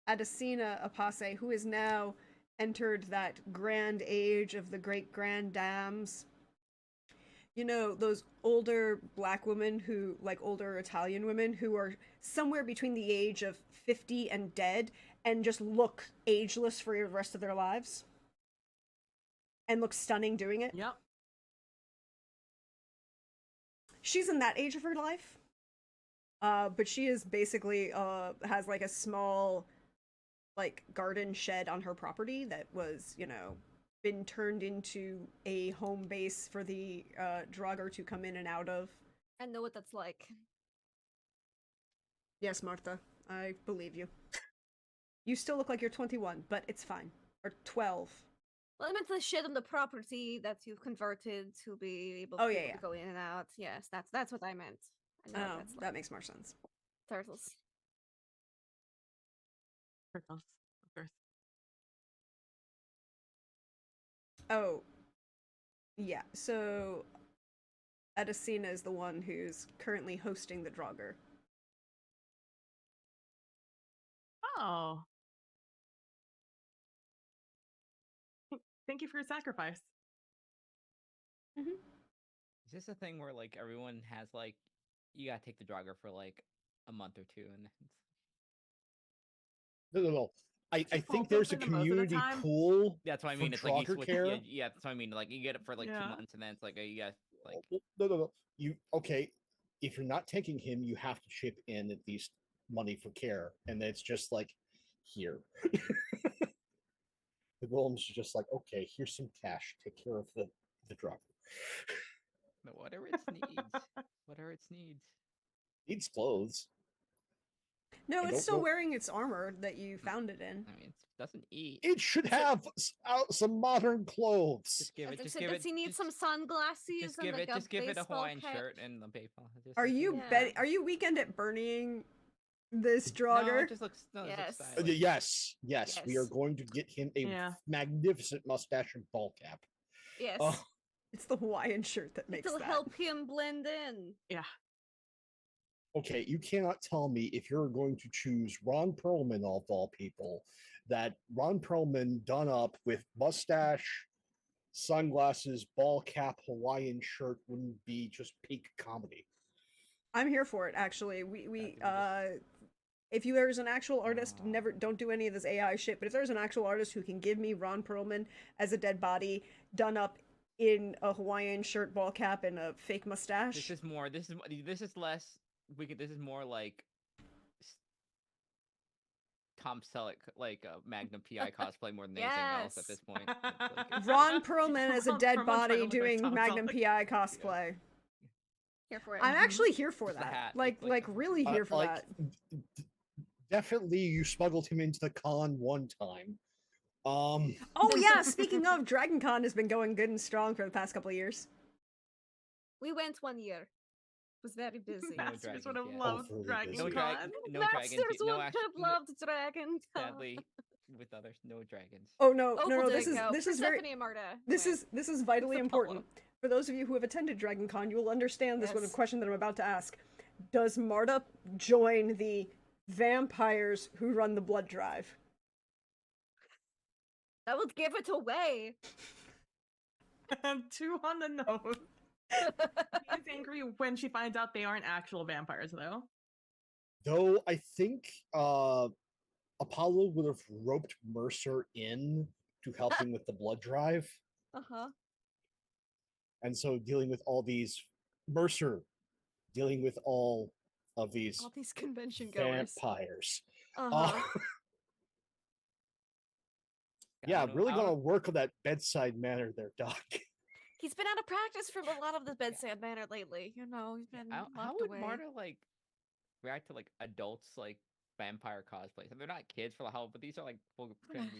Adesina Apase, who has now entered that grand age of the great grand dams. You know, those older black women who, like older Italian women, who are somewhere between the age of 50 and dead and just look ageless for the rest of their lives. And look stunning doing it. Yep. She's in that age of her life. But she is basically, has like a small, like, garden shed on her property that was, you know, been turned into a home base for the Draugr to come in and out of. I know what that's like. Yes, Martha, I believe you. You still look like you're 21, but it's fine. Or 12. Well, I meant the shed on the property that you've converted to be able Oh, to, yeah, yeah. go in and out. Yes, that's what I meant. I know what Oh, that's like. that makes more sense. Turtles. Turtles, of course. Oh, yeah, so Adesina is the one who's currently hosting the Draugr. Oh, Thank you for your sacrifice. Is this a thing where like everyone has like you gotta take the Draugr for like a month or two and then No. I It's your think fault there's a for the most of the community time. pool. that's what I for mean. It's like you Draugr switch. care. Yeah, that's what I mean. Like you get it for like 2 Yeah. months and then it's like you got like No. You okay? If you're not taking him, you have to chip in at least money for care, and it's just like here. The golem's just like, okay, here's some cash. Take care of the Draugr. whatever its needs. Whatever its needs. Needs clothes. No, I it's don't still know- wearing its armor that you found it in. I mean, it doesn't eat. It should have some modern clothes. Just give it. Just So give does it. he need just, some sunglasses just and give like it. Just give it a baseball Hawaiian cap? shirt and the PayPal. Just, Are just you give it- Yeah. Are you weekend at Bernieing this No, Draugr? it just looks. No, it Yes. looks stylish. Yes. We are Yes. going to get him a Yeah. magnificent mustache and ball cap. Yes. Oh, It's the Hawaiian shirt that makes It'll that. help him blend in. Yeah. okay, you cannot tell me if you're going to choose Ron Perlman of all people, that Ron Perlman done up with mustache, sunglasses, ball cap, Hawaiian shirt wouldn't be just peak comedy. I'm here for it. Actually, we That if there's an actual artist, never don't do any of this AI shit. But if there's an actual artist who can give me Ron Perlman as a dead body done up in a Hawaiian shirt, ball cap, and a fake mustache, This is more. This is less. This is more like Tom Selleck, like Magnum PI cosplay more than anything else at Yes. this point. It's like, Ron Perlman as a Ron dead Perlman's trying to body look like doing Tom Magnum Selleck. PI cosplay. Here for it. I'm actually here for Just the that. hat. Like It's like- really here for Like, that. definitely, you smuggled him into the con one time. Oh yeah, speaking of, Dragon Con has been going good and strong for the past couple of years. We went 1 year. It was very busy. Masters would have dragons, yeah. loved Overly Dragon busy. no, Con. no Masters dragons. would No, have actually, loved Dragon Con. sadly, with others, no dragons. Oh no, Opal no, this didn't is go. this is very Persephone and Marta this went. is vitally It's important. Apollo. For those of you who have attended Dragon Con, you will understand this Yes. question that I'm about to ask. Does Marta join the vampires who run the blood drive? That would give it away. 2 on the nose. She's angry when she finds out they aren't actual vampires, though. Though I think Apollo would have roped Mercer in to help him with the blood drive. Uh-huh. And so dealing with all these Mercer, dealing with all of these All these convention goers. vampires. Uh-huh. I Yeah, don't know, really I don't- gonna work on that bedside manner there, Doc. He's been out of practice from a lot of the bedside manner lately. You know, he's been How locked would away. Marta like react to like adults like vampire cosplays? And they're not kids for the hell, but these are like full vampires.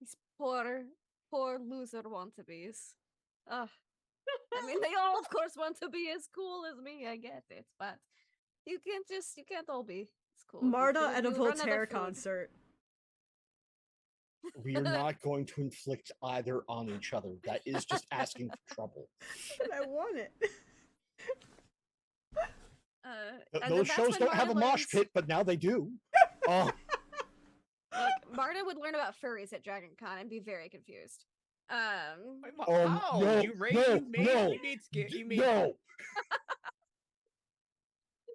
These poor loser wannabes. Ugh. I mean, they all, of course, want to be as cool as me. I get it, but you can't all be as cool. Marta You at a run out of Voltaire food. concert. We are not going to inflict either on each other. That is just asking for trouble. But I want it. And then Those that's shows when don't have a Marta mosh learns- pit, but now they do. Oh, Like, Marta would learn about furries at Dragon Con and be very confused. Wait, no, you made no, you made no, you made scare you made no.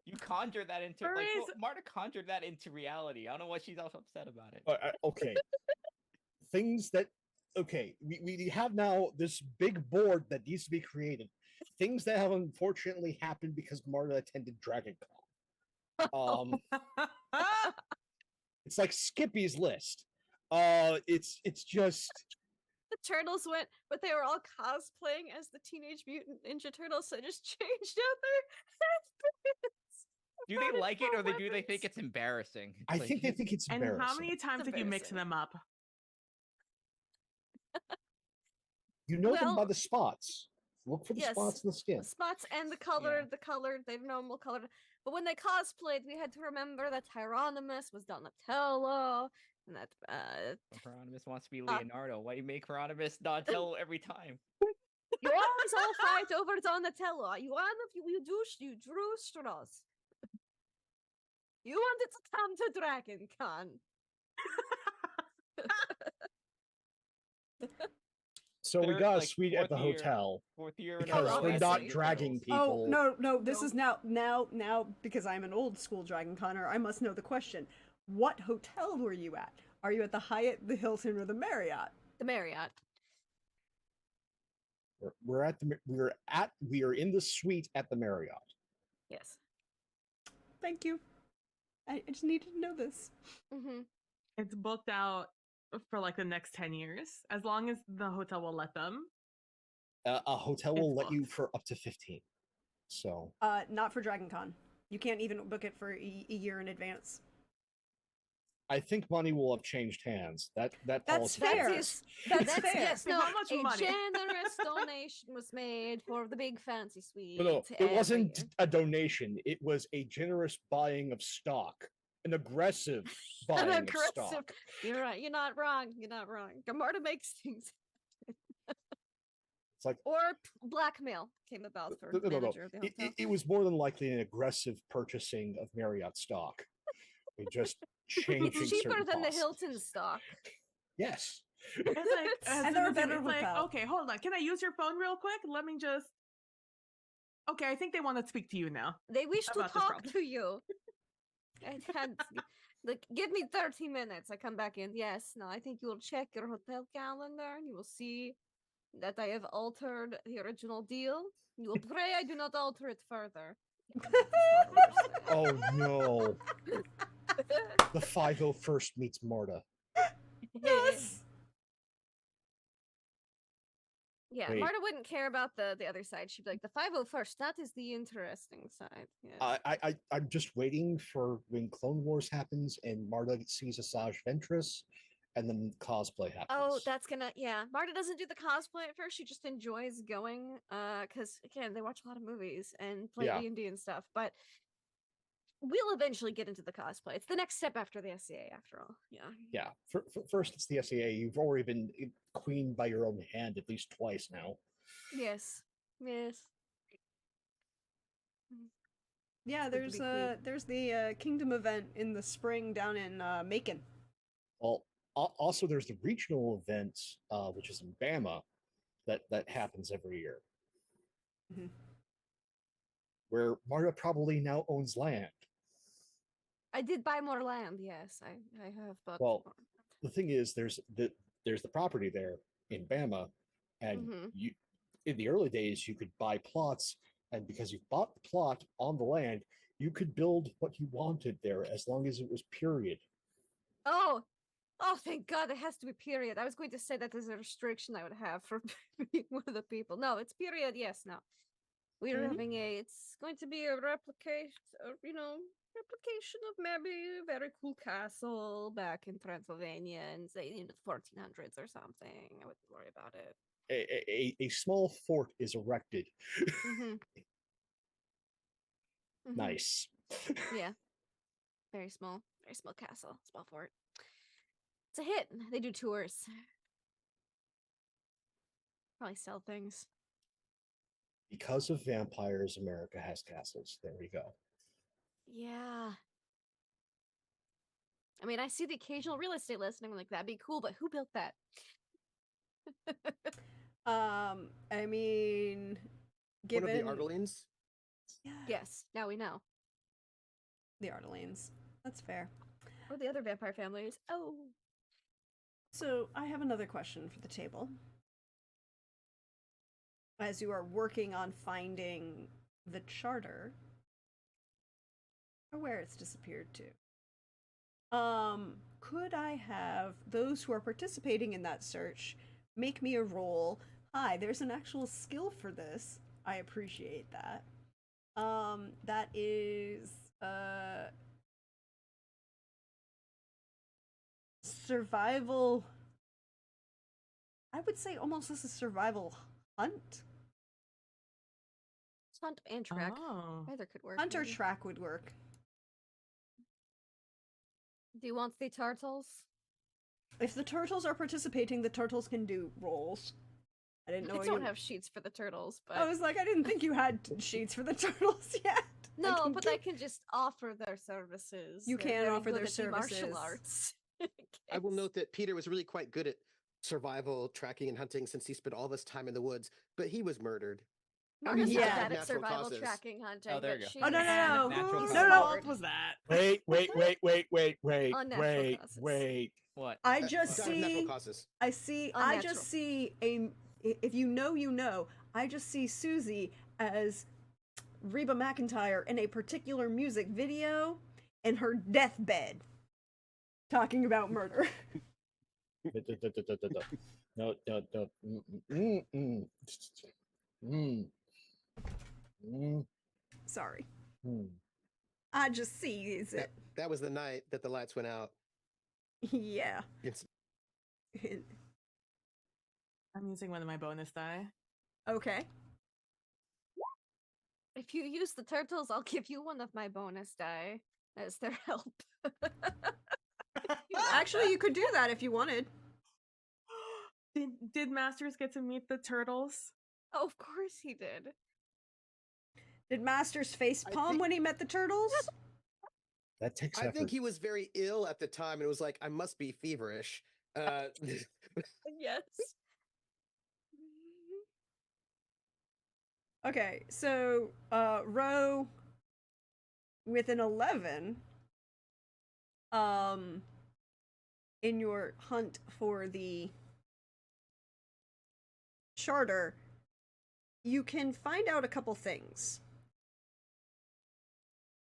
you conjured that into like Furries- well, Marta conjured that into reality. I don't know why she's also upset about it. Okay. Things that we have now this big board that needs to be created. Things that have unfortunately happened because Marta attended Dragon Con. It's like Skippy's list. It's just The turtles went, but they were all cosplaying as the Teenage Mutant Ninja Turtles, so they just changed out their Do they like it or do they think weapons. it's embarrassing? It's I like- think they think it's And embarrassing. how many times did you mix embarrassing. them up? You know them by Well, the spots. Look for the yes, spots in the skin. the spots and the color, the normal color. But when they cosplayed, we had to remember that Hieronymus was Donatello, and that Hieronymus wants to be Leonardo. Why do you make Hieronymus Donatello every time? you always all fight over Donatello. You one of you drew straws. You wanted to come to Dragon Con. So we Third, got a like, suite at the fourth year. hotel 4th year in a because row we're as not the dragging turtles. people. Oh no, this No. is now because I'm an old school Dragon Conner. I must know the question. What hotel were you at? Are you at the Hyatt, the Hilton, or the Marriott? The Marriott. We are in the suite at the Marriott. Yes. Thank you. I just needed to know this. Mm-hmm. It's booked out for like the next 10 years, as long as the hotel will let them. A hotel It's will let you booked. for up to 15. So Not for Dragon Con. You can't even book it for a year in advance. I think money will have changed hands. That That's policy fair. changes. That's fair. Yes, no, How much a money? generous donation was made for the big fancy suite. No, it every wasn't year. a donation. It was a generous buying of stock, an aggressive buying An of aggressive. stock. You're right. You're not wrong. You're not wrong. Gamarda makes things. It's like Or blackmail came about for no. manager of the hotel. It was more than likely an aggressive purchasing of Marriott stock. We just changing It's cheaper certain than the costs. Hilton stock. Yes. It's like, as And they're a soon as better it's like, hotel. okay, hold on. Can I use your phone real quick? Let me just. Okay, I think they want to speak to you now. They wish to About this talk problem. to you. I had like give me 30 minutes. I come back in. Yes, no, I think you will check your hotel calendar and you will see that I have altered the original deal. You will pray I do not alter it further. Oh no. The 501st meets Marta. Yes. Yeah, Wait. Marta wouldn't care about the other side. She'd be like, the 501st, that is the interesting side. Yeah. I'm just waiting for when Clone Wars happens and Marta sees Asajj Ventress, and then cosplay happens. Oh, that's gonna Marta doesn't do the cosplay at first. She just enjoys going, because again, they watch a lot of movies and play Yeah. D&D and stuff. But we'll eventually get into the cosplay. It's the next step after the SCA, after all. Yeah. First, it's the SEA. You've already been queened by your own hand at least twice now. Yes. Yeah, Good to be queen. there's the Kingdom event in the spring down in Macon. Well, also there's the regional event, which is in Bama, that happens every year, Mhm. where Marta probably now owns land. I did buy more land. Yes, I have bought Well, more. the thing is, there's the property there in Bama, and Mhm. you in the early days you could buy plots, and because you bought the plot on the land, you could build what you wanted there as long as it was period. Oh, thank God, it has to be period. I was going to say that as a restriction I would have for being one of the people. No, it's period. Yes, no. We're Mhm. having it's going to be a replication of maybe a very cool castle back in Transylvania in, say, the 1400s or something. I wouldn't worry about it. A small fort is erected. Mm-hmm. Nice. Yeah. Very small castle, small fort. It's a hit. They do tours. Probably sell things. Because of vampires, America has castles. There we go. Yeah. I mean, I see the occasional real estate listing. I'm like, that'd be cool, but who built that? I mean, One of the given Ardelines? yeah, Yes, now we know. the Ardelines. That's fair. Or the other vampire families. Oh. So I have another question for the table. As you are working on finding the charter, or where it's disappeared to, could I have those who are participating in that search make me a roll? Hi, there's an actual skill for this. I appreciate that. That is survival. I would say almost this is survival hunt. Hunt and track. Oh. Either could work. Hunt or maybe. track would work. Do you want the turtles? If the turtles are participating, the turtles can do rolls. I didn't know I you. don't have sheets for the turtles, but I was like, I didn't think you had sheets for the turtles yet. no, but I give- can just offer their services. You They're can very offer good their at the martial services. arts. I will Yes. note that Peter was really quite good at survival, tracking, and hunting since he spent all this time in the woods, but he was murdered. Marga's yeah. not Died bad at natural survival causes. tracking hunting. Oh, there but you go. she Oh, no, no, is no. Natural whose causes. No, no. fault was that? Wait, wait, wait, wait, wait, wait, Unnatural wait, causes. wait. What? I just Died of natural see. causes. I see. I just see a. If you know, you know. I just see Susie as Reba McEntire in a particular music video in her deathbed, talking about murder. No, no, no. Sorry. I just see is it. That was the night that the lights went out. Yeah. It's I'm using one of my bonus die. Okay. If you use the turtles, I'll give you one of my bonus die as their help. Actually, you could do that if you wanted. Did Masters get to meet the turtles? Oh, of course he did. Did Masters face I palm think- when he met the turtles? That takes I effort. think he was very ill at the time, and it was like, I must be feverish. Yes. Okay, so Ro with an 11 in your hunt for the charter, you can find out a couple things.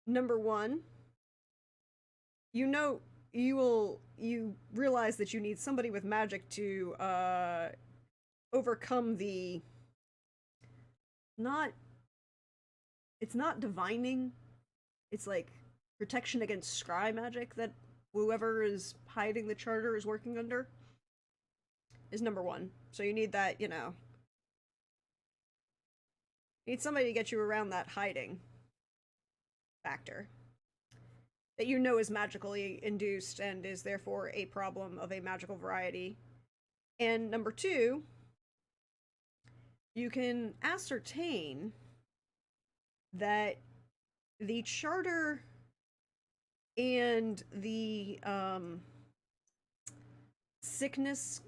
Number one, you realize that you need somebody with magic to overcome the it's not divining, it's like protection against scry magic that whoever is hiding the charter is working under, is number one. So you need that, you need somebody to get you around that hiding factor that you know is magically induced and is therefore a problem of a magical variety. And number two, you can ascertain that the charter and the sickness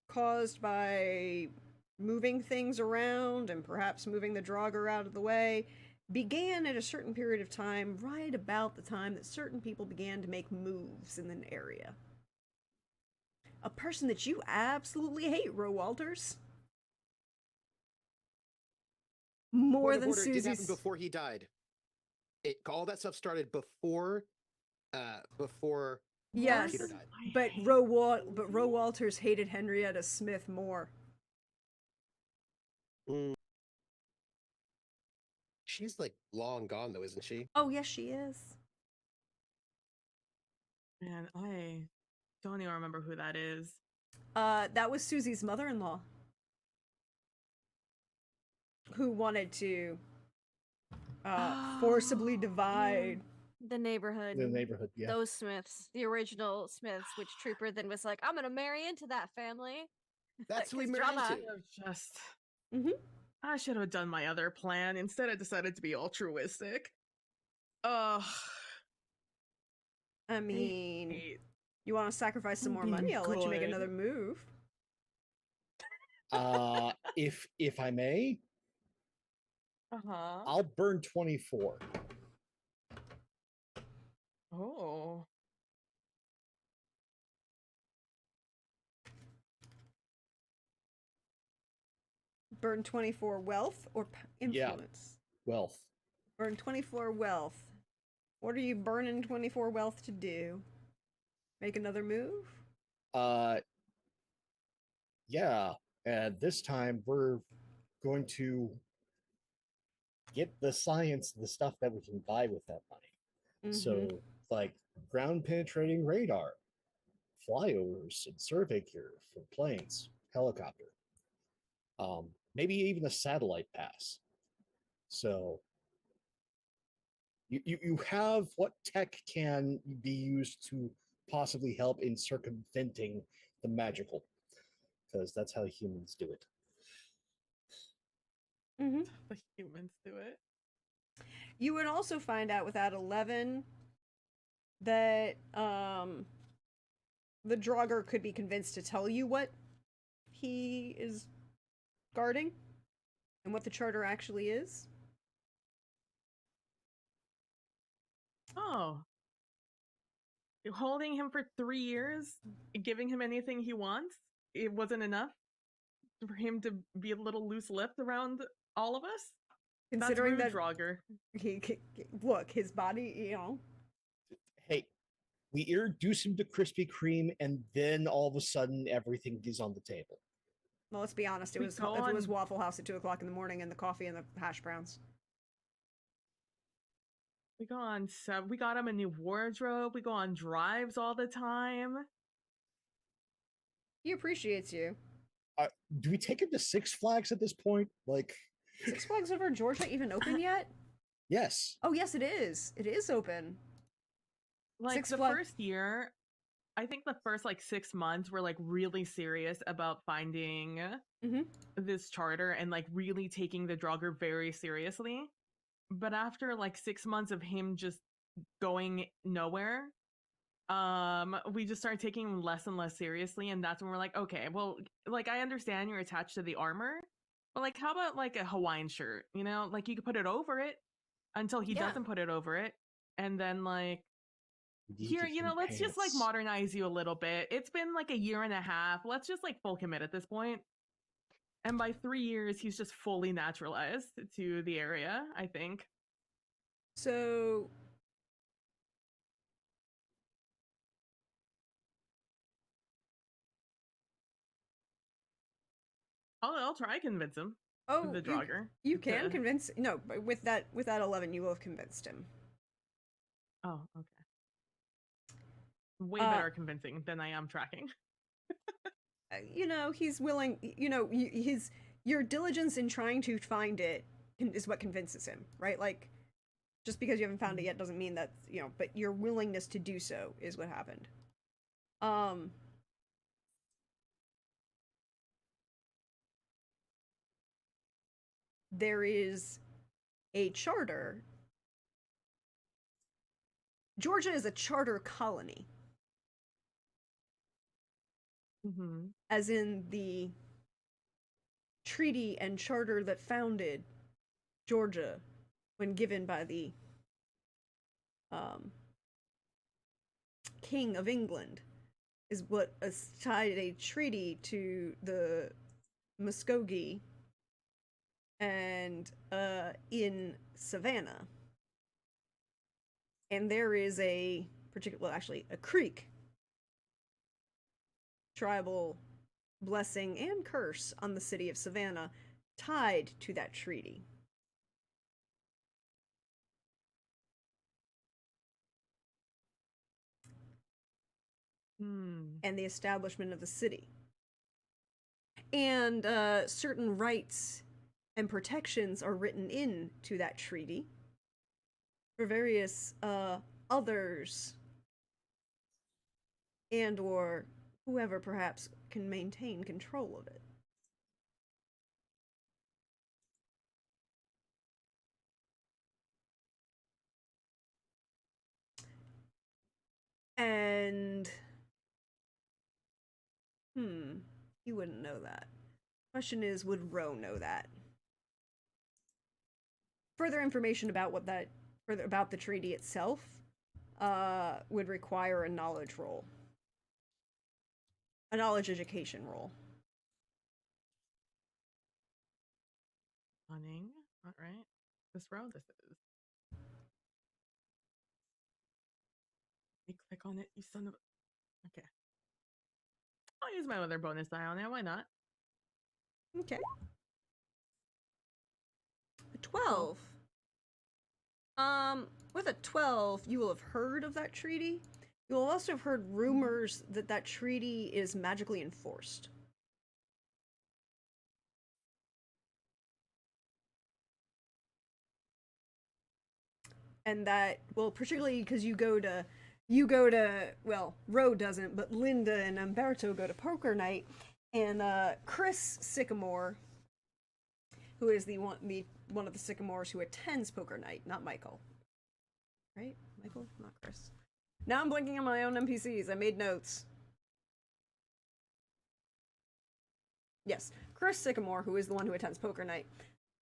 caused by moving things around and perhaps moving the Draugr out of the way began at a certain period of time, right about the time that certain people began to make moves in an area. A person that you absolutely hate, Ro Walters. More Point of than order, it did happen Susie's. before he died. All that stuff started before Yes, Peter died. but Ro Walters hated Henrietta Smith more. She's like long gone though, isn't she? Oh yes, she is. Man, I don't even remember who that is. That was Susie's mother-in-law, who wanted to forcibly divide. The neighborhood. The neighborhood, yeah. Those Smiths, the original Smiths, which Trooper then was like, I'm gonna marry into that family. That's who we 'Cause married drama. into. Just Mhm. I should have done my other plan. Instead, I decided to be altruistic. Ugh. I I mean, hate- you want to sacrifice some more being money? I'll let you make good. another move. If I may, Uh-huh. I'll burn 24. Oh. Burn 24 wealth or Yeah. influence? Wealth. Burn 24 wealth. What are you burning 24 wealth to do? Make another move? Yeah. And this time we're going to get the science, the stuff that we can buy with that money. Mhm. So, like ground penetrating radar, flyovers, and survey gear for planes, helicopter. Maybe even a satellite pass. So you have what tech can be used to possibly help in circumventing the magical, because that's how humans do it. Mhm. The humans do it. You would also find out with that 11 that the Draugr could be convinced to tell you what he is guarding and what the charter actually is? Oh. Holding him for 3 years, giving him anything he wants, it wasn't enough for him to be a little loose-lipped around all of us? Considering That's rude, that Draugr. look, his body, Hey, we introduce him to Krispy Kreme, and then all of a sudden everything is on the table. well, let's be honest, We if go it was on- Waffle House at 2 o'clock in the morning and the coffee and the hash browns. We go on we got him a new wardrobe. We go on drives all the time. He appreciates you. Do we take him to Six Flags at this point? Like, Six Flags Over Georgia even open yet? yes. Oh, yes, it is. It is open. Like Six the Flag- first year, I think the first like 6 months were like really serious about finding Mhm. this charter and like really taking the Draugr very seriously. But after like 6 months of him just going nowhere, we just started taking him less and less seriously, and that's when we're like, okay, well, like I understand you're attached to the armor, but like how about like a Hawaiian shirt, you know, like you could put it over it until he Yeah. doesn't put it over it, and then like We here, get you know, him let's just like pants. modernize you a little bit. It's been like a year and a half. Let's just like full commit at this point. And by 3 years, he's just fully naturalized to the area, I think. So, I'll try convince him. oh, The Draugr. you can to- convince. No, but with that 11, you will have convinced him. Oh, okay. Way Uh, better at convincing than I am tracking. You know, he's willing. You know, your diligence in trying to find it is what convinces him, right? Like, just because you haven't found it yet doesn't mean that But your willingness to do so is what happened. There is a charter. Georgia is a charter colony, Mm-hmm. as in the treaty and charter that founded Georgia when given by the King of England is what tied a treaty to the Muskogee and in Savannah. And there is a particular, well, actually, a creek, tribal blessing and curse on the city of Savannah tied to that treaty. And the establishment of the city. And certain rights and protections are written into that treaty for various others and or whoever perhaps can maintain control of it. And he wouldn't know that. Question is, would Ro know that? Further information about about the treaty itself would require a knowledge roll. A knowledge education roll. Cunning. All right. This row, this is. You click on it, you son of a. Okay. I'll use my other bonus die on it. Why not? Okay. 12. With a 12, you will have heard of that treaty. You will also have heard rumors that that treaty is magically enforced. And that, well, particularly because you go to, well, Ro doesn't, but Linda and Umberto go to poker night, and Chris Sycamore, who is one of the Sycamores who attends poker night, not Michael. Right? Michael? Not Chris. Now I'm blinking on my own NPCs. I made notes. Yes, Chris Sycamore, who is the one who attends poker night,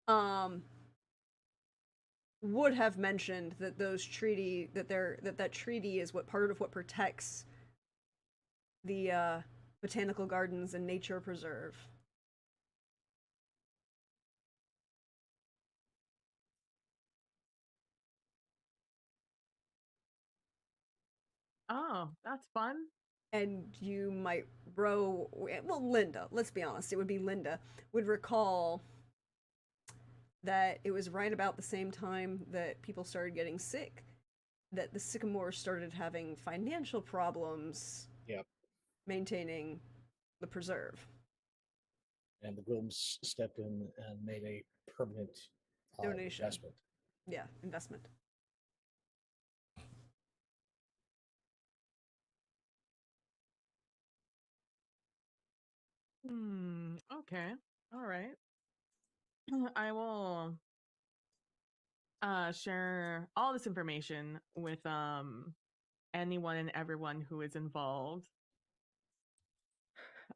um, would have mentioned that those treaty that treaty is what part of what protects the botanical gardens and nature preserve. Oh, that's fun. And you might row well, Linda, let's be honest, it would be Linda, would recall that it was right about the same time that people started getting sick that the Sycamores started having financial problems Yep. maintaining the preserve. And the Wilms stepped in and made a permanent Donation. investment. Yeah, investment. Okay. All right. I will share all this information with anyone and everyone who is involved.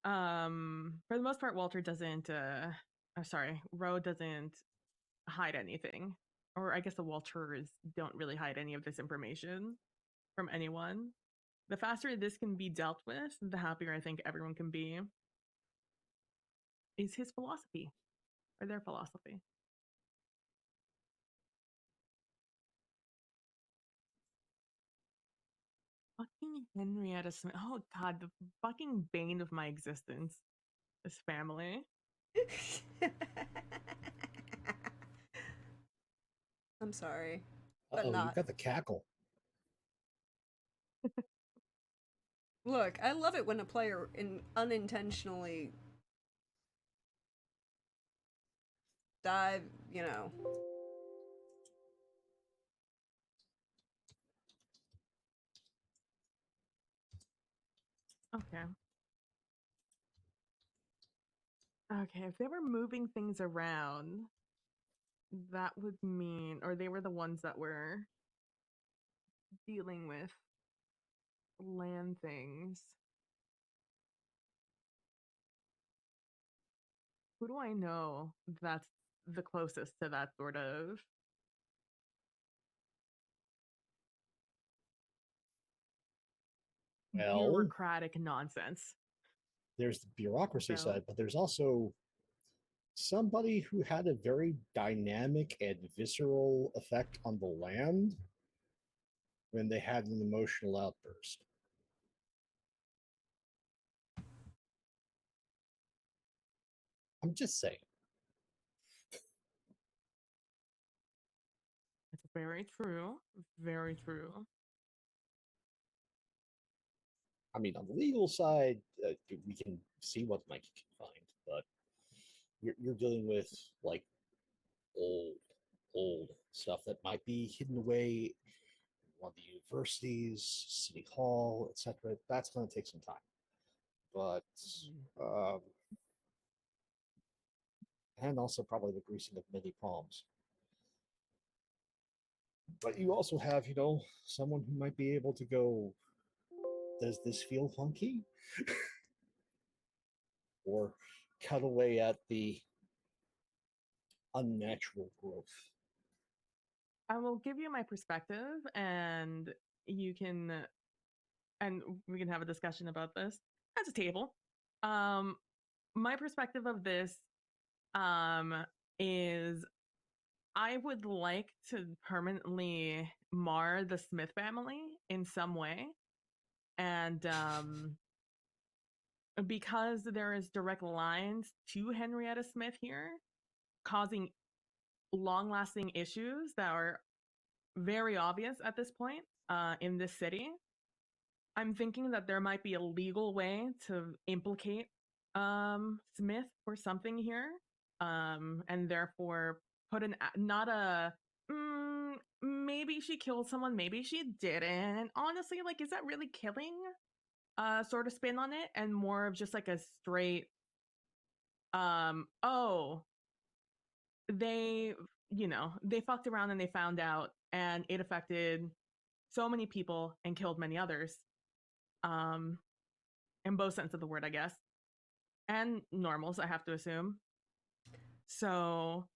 For the most part, Walter doesn't Ro doesn't hide anything. Or I guess the Walters don't really hide any of this information from anyone. The faster this can be dealt with, the happier I think everyone can be. Is his philosophy, or their philosophy. Fucking Henrietta Smith. Oh god, the fucking bane of my existence. This family. I'm sorry, but Oh, you not. got the cackle. Look, I love it when a player unintentionally dive, you know. Okay. Okay, if they were moving things around, that would mean, or they were the ones that were dealing with land things. Who do I know that's the closest to that sort of Well, bureaucratic nonsense? there's the bureaucracy So, side, but there's also somebody who had a very dynamic and visceral effect on the land when they had an emotional outburst. I'm just saying. it's very true. Very true. I mean, on the legal side, we can see what Mikey can find, but you're dealing with like old, old stuff that might be hidden away in one of the universities, city hall, etc. That's going to take some time, but um, and also probably the greasing of many palms. But you also have, someone who might be able to go, does this feel funky? Or cut away at the unnatural growth. I will give you my perspective and you can and we can have a discussion about this at a table. My perspective of this um is I would like to permanently mar the Smith family in some way. And because there is direct lines to Henrietta Smith here, causing long lasting issues that are very obvious at this point in this city, I'm thinking that there might be a legal way to implicate Smith for something here, and therefore put an not a maybe she killed someone, maybe she didn't. And honestly, like, is that really killing? Sort of spin on it, and more of just like a straight oh, they they fucked around and they found out and it affected so many people and killed many others. Um in both sense of the word, I guess. and normals, I have to assume. So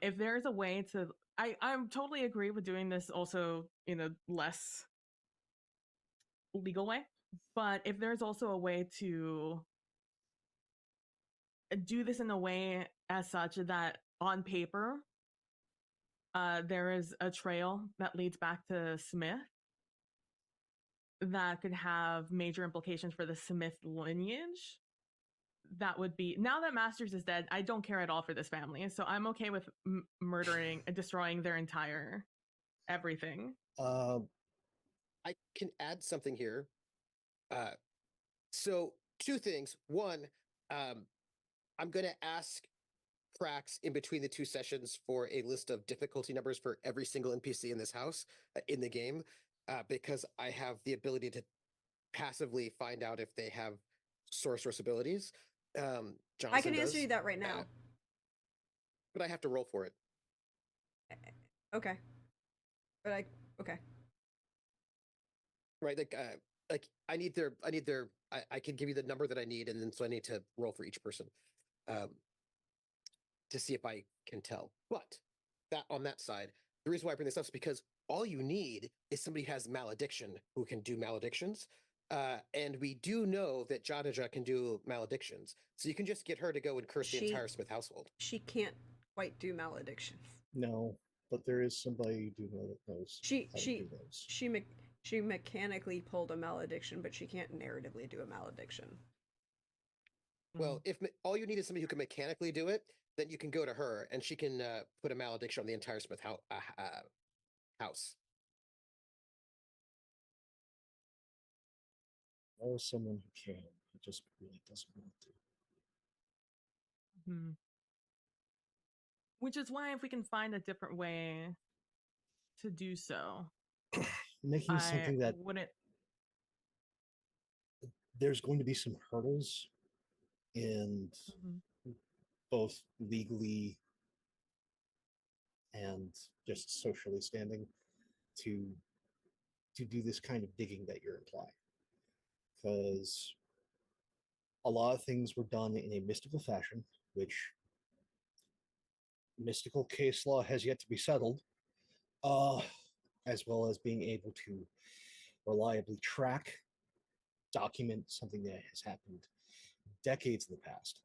if there's a way to I'm totally agree with doing this also in a less legal way, but if there's also a way to do this in a way as such that on paper there is a trail that leads back to Smith that could have major implications for the Smith lineage, that would be, now that Masters is dead, I don't care at all for this family, so I'm okay with murdering and destroying their entire everything. I can add something here. So two things. One, I'm going to ask Prax in between the two sessions for a list of difficulty numbers for every single NPC in this house in the game, because I have the ability to passively find out if they have sorceress abilities. Johnson I can answer does, you that right now. but I have to roll for it. Okay. But okay. Right, like I need their I can give you the number that I need, and then so I need to roll for each person to see if I can tell. But that on that side, the reason why I bring this up is because all you need is somebody who has malediction who can do maledictions. And we do know that Jadaja can do maledictions. So you can just get her to go and curse the entire Smith household. She can't quite do malediction. No, but there is somebody you do know that knows how to do those. She mechanically pulled a malediction, but she can't narratively do a malediction. Well, if all you need is somebody who can mechanically do it, then you can go to her, and she can put a malediction on the entire Smith house. Or someone who can, who just really doesn't want to. Mm-hmm. Which is why if we can find a different way to do so, making something that wouldn't. There's going to be some hurdles in both legally and just socially standing to do this kind of digging that you're implying, because a lot of things were done in a mystical fashion, which mystical case law has yet to be settled, as well as being able to reliably track, document something that has happened decades in the past.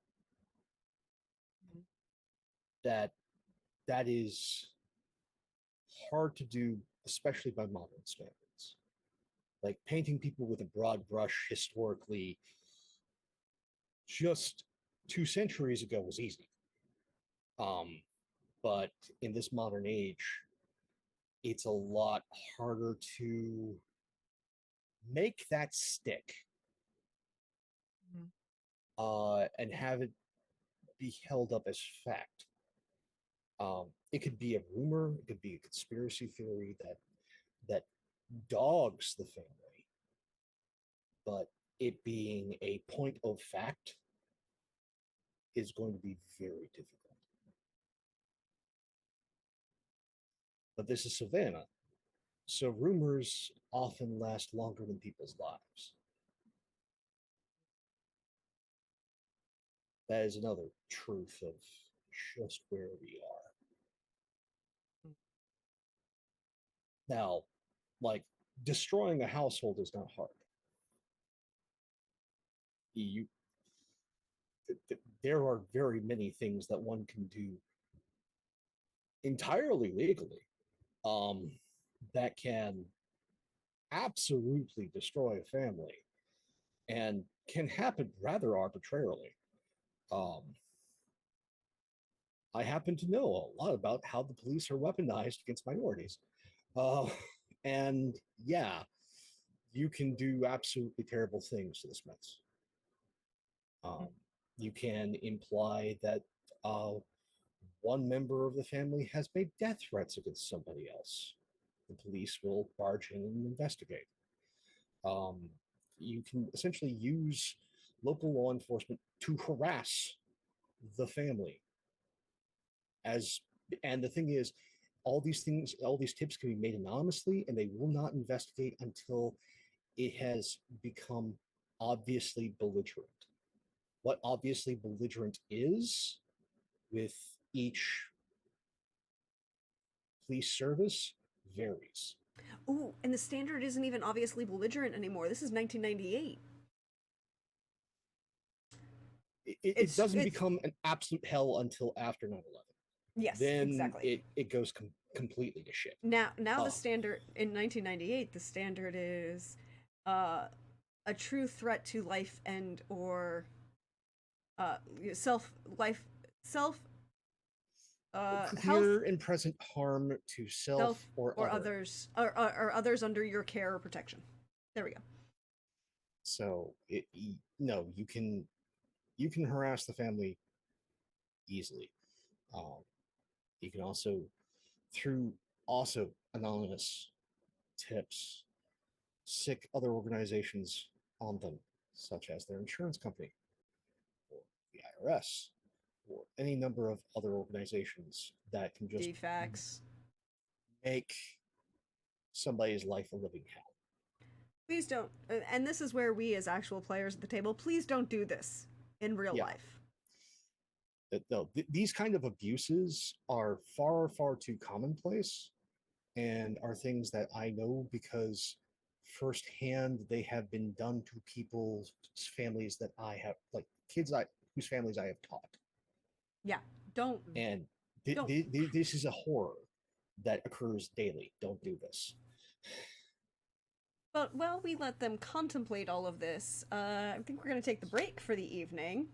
That is hard to do, especially by modern standards. Like painting people with a broad brush historically just 2 centuries ago was easy. But in this modern age, it's a lot harder to make that stick and have it be held up as fact. It could be a rumor, it could be a conspiracy theory that dogs the family, but it being a point of fact is going to be very difficult. But this is Savannah, so rumors often last longer than people's lives. That is another truth of just where we are. Now, like, destroying a household is not hard. There are very many things that one can do entirely legally that can absolutely destroy a family and can happen rather arbitrarily. I happen to know a lot about how the police are weaponized against minorities. And yeah, you can do absolutely terrible things to the Smiths. You can imply that one member of the family has made death threats against somebody else. The police will barge in and investigate. You can essentially use local law enforcement to harass the family. And the thing is, all these tips can be made anonymously, and they will not investigate until it has become obviously belligerent. what obviously belligerent is with each police service varies. Ooh, and the standard isn't even obviously belligerent anymore. This is 1998. It doesn't become an absolute hell until after 9/11. Yes, Then exactly. it goes completely to shit. Now the Oh. standard in 1998, the standard is a true threat to life and or self life self health, Clear and present harm to self or other. others or others under your care or protection. There we go. So no, you can harass the family easily. You can also, through also anonymous tips, sick other organizations on them, such as their insurance company or the IRS or any number of other organizations that can just DFAX. make somebody's life a living hell. Please don't. And this is where we, as actual players at the table, please don't do this in real life. No, these kind of abuses are far, far too commonplace, and are things that I know because firsthand they have been done to people's families that I have, like kids whose families I have taught. Yeah, don't. And Don't. this is a horror that occurs daily. Don't do this. But while we let them contemplate all of this, I think we're going to take the break for the evening.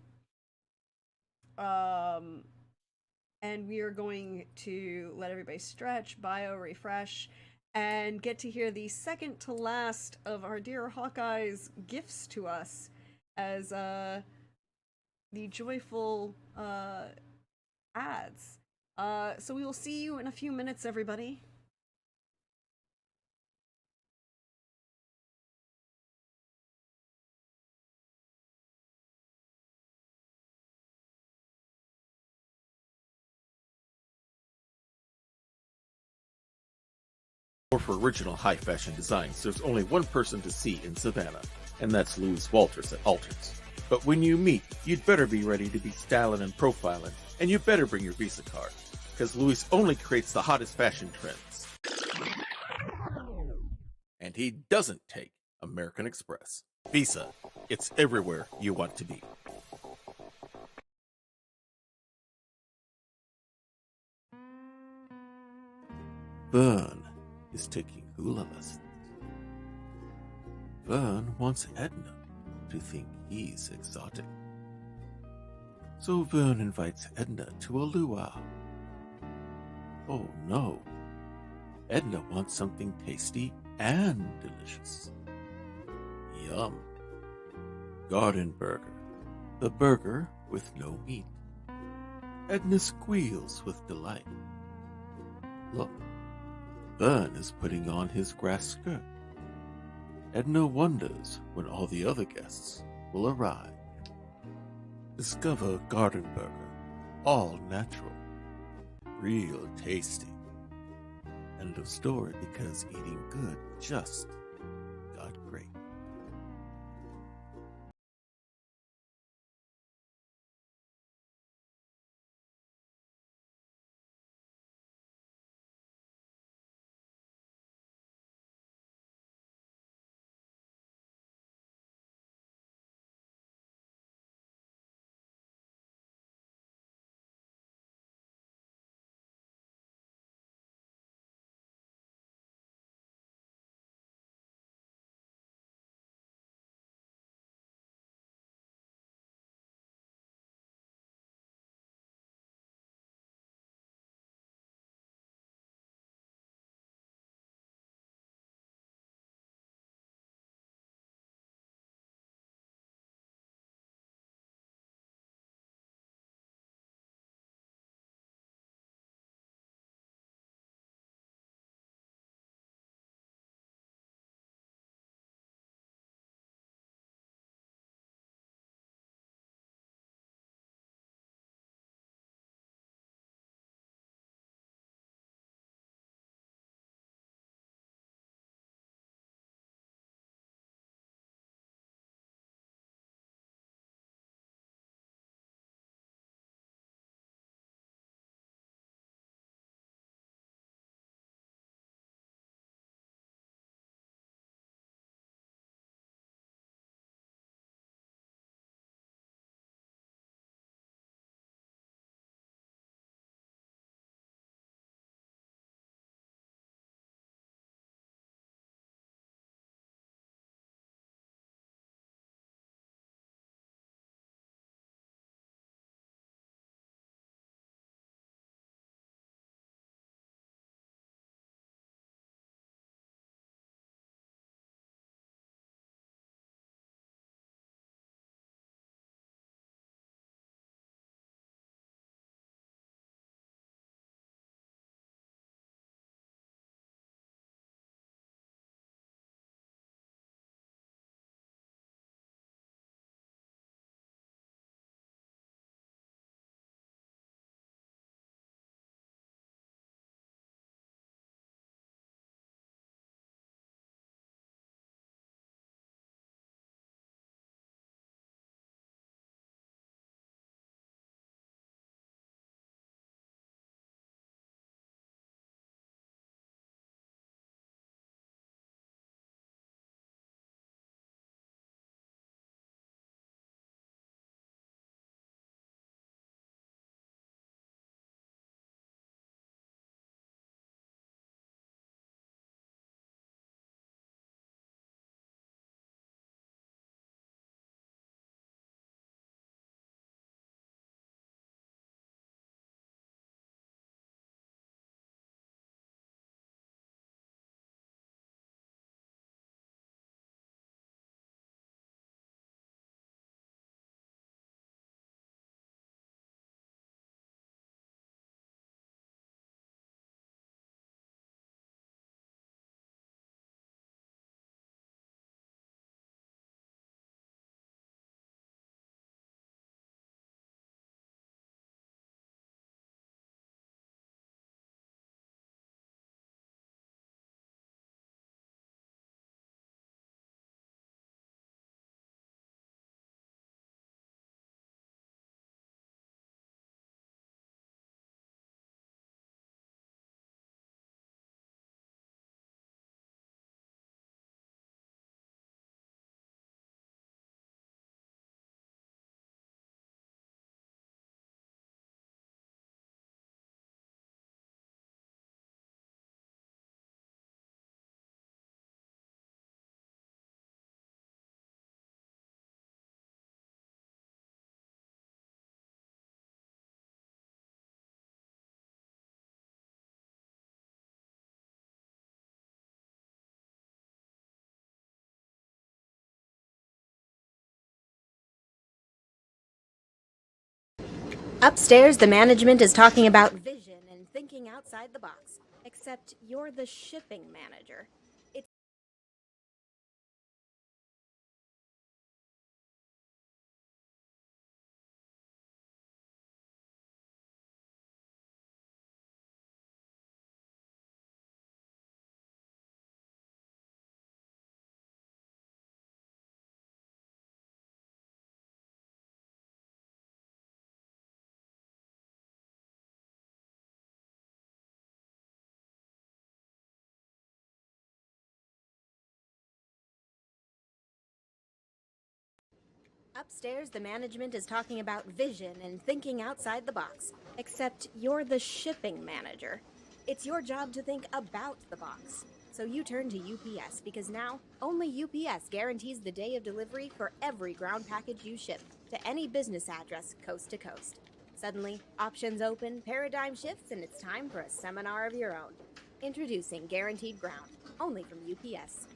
And we are going to let everybody stretch, bio, refresh, and get to hear the second to last of our dear Hawkeye's gifts to us as the joyful ads. So we will see you in a few minutes, everybody. Or for original high-fashion designs, there's only one person to see in Savannah, and that's Louis Walters at Altereds. But when you meet, you'd better be ready to be styling and profiling, and you better bring your Visa card, because Louis only creates the hottest fashion trends. And he doesn't take American Express. Visa, it's everywhere you want to be. Vern is taking hula lessons. Vern wants Edna to think he's exotic. So Vern invites Edna to a luau. Oh no. Edna wants something tasty and delicious. Yum. Garden burger. The burger with no meat. Edna squeals with delight. Look, Vern is putting on his grass skirt. Edna wonders when all the other guests will arrive. Discover Garden Burger, all natural, real tasty. End of story, because eating good just got great. Upstairs, the management is talking about vision and thinking outside the box. Except you're the shipping manager. It's Upstairs, the management is talking about vision and thinking outside the box. Except you're the shipping manager. It's your job to think about the box. So you turn to UPS because now only UPS guarantees the day of delivery for every ground package you ship to any business address coast to coast. Suddenly, options open, paradigm shifts, and it's time for a seminar of your own. Introducing Guaranteed Ground, only from UPS.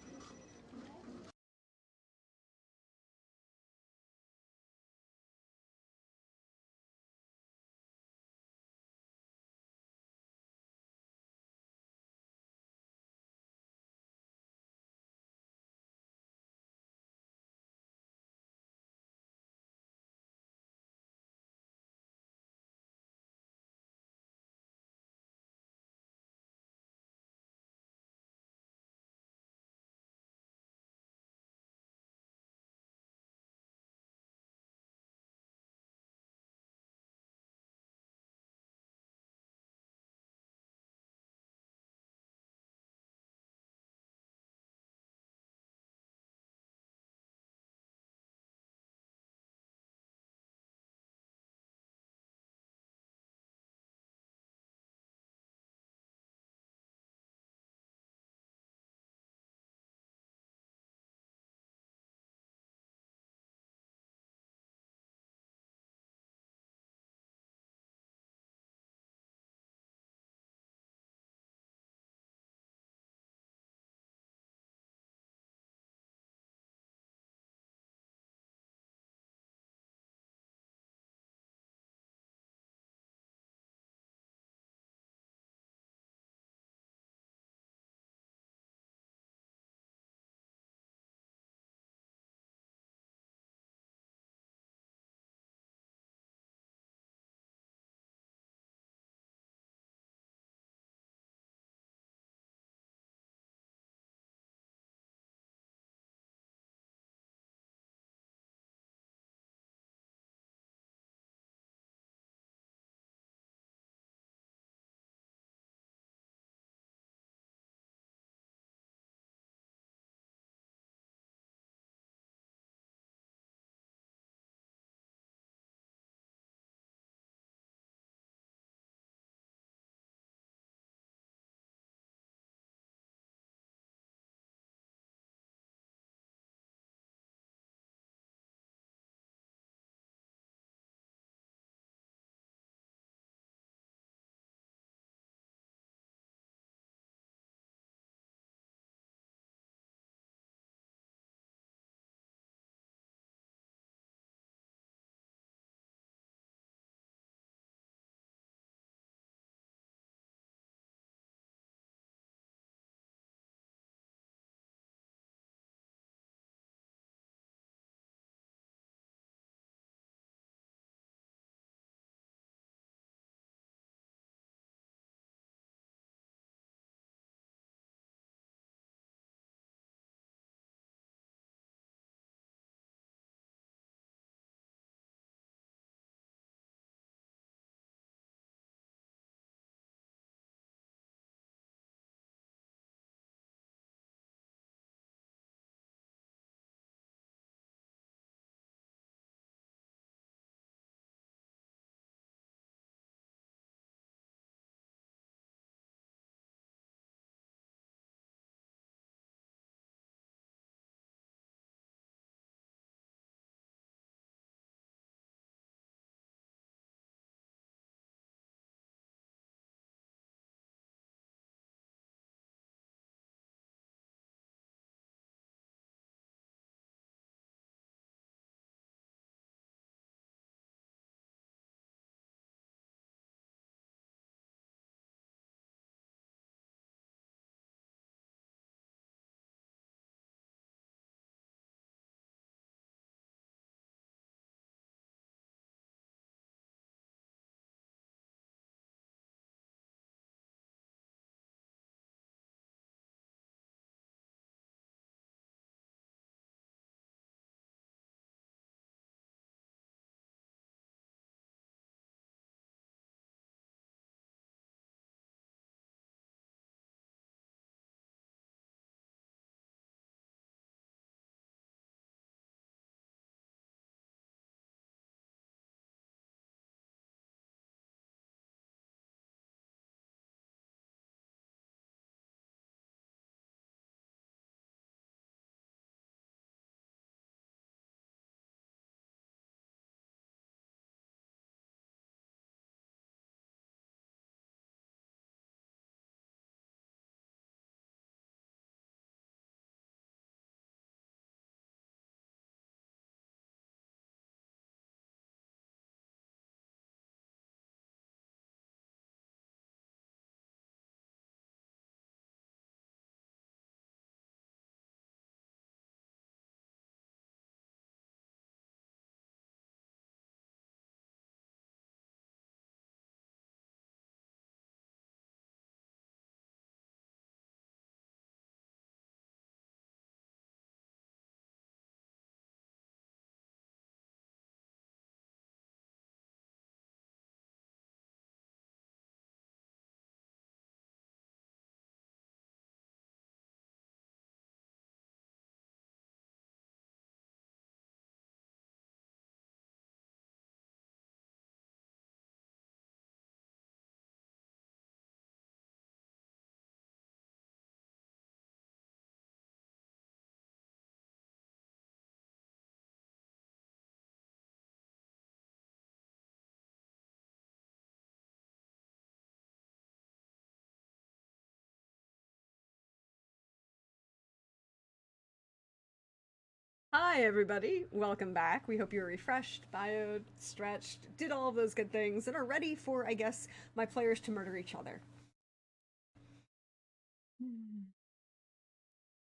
Hi, everybody. Welcome back. We hope you're refreshed, bioed, stretched, did all of those good things, and are ready for, I guess, my players to murder each other.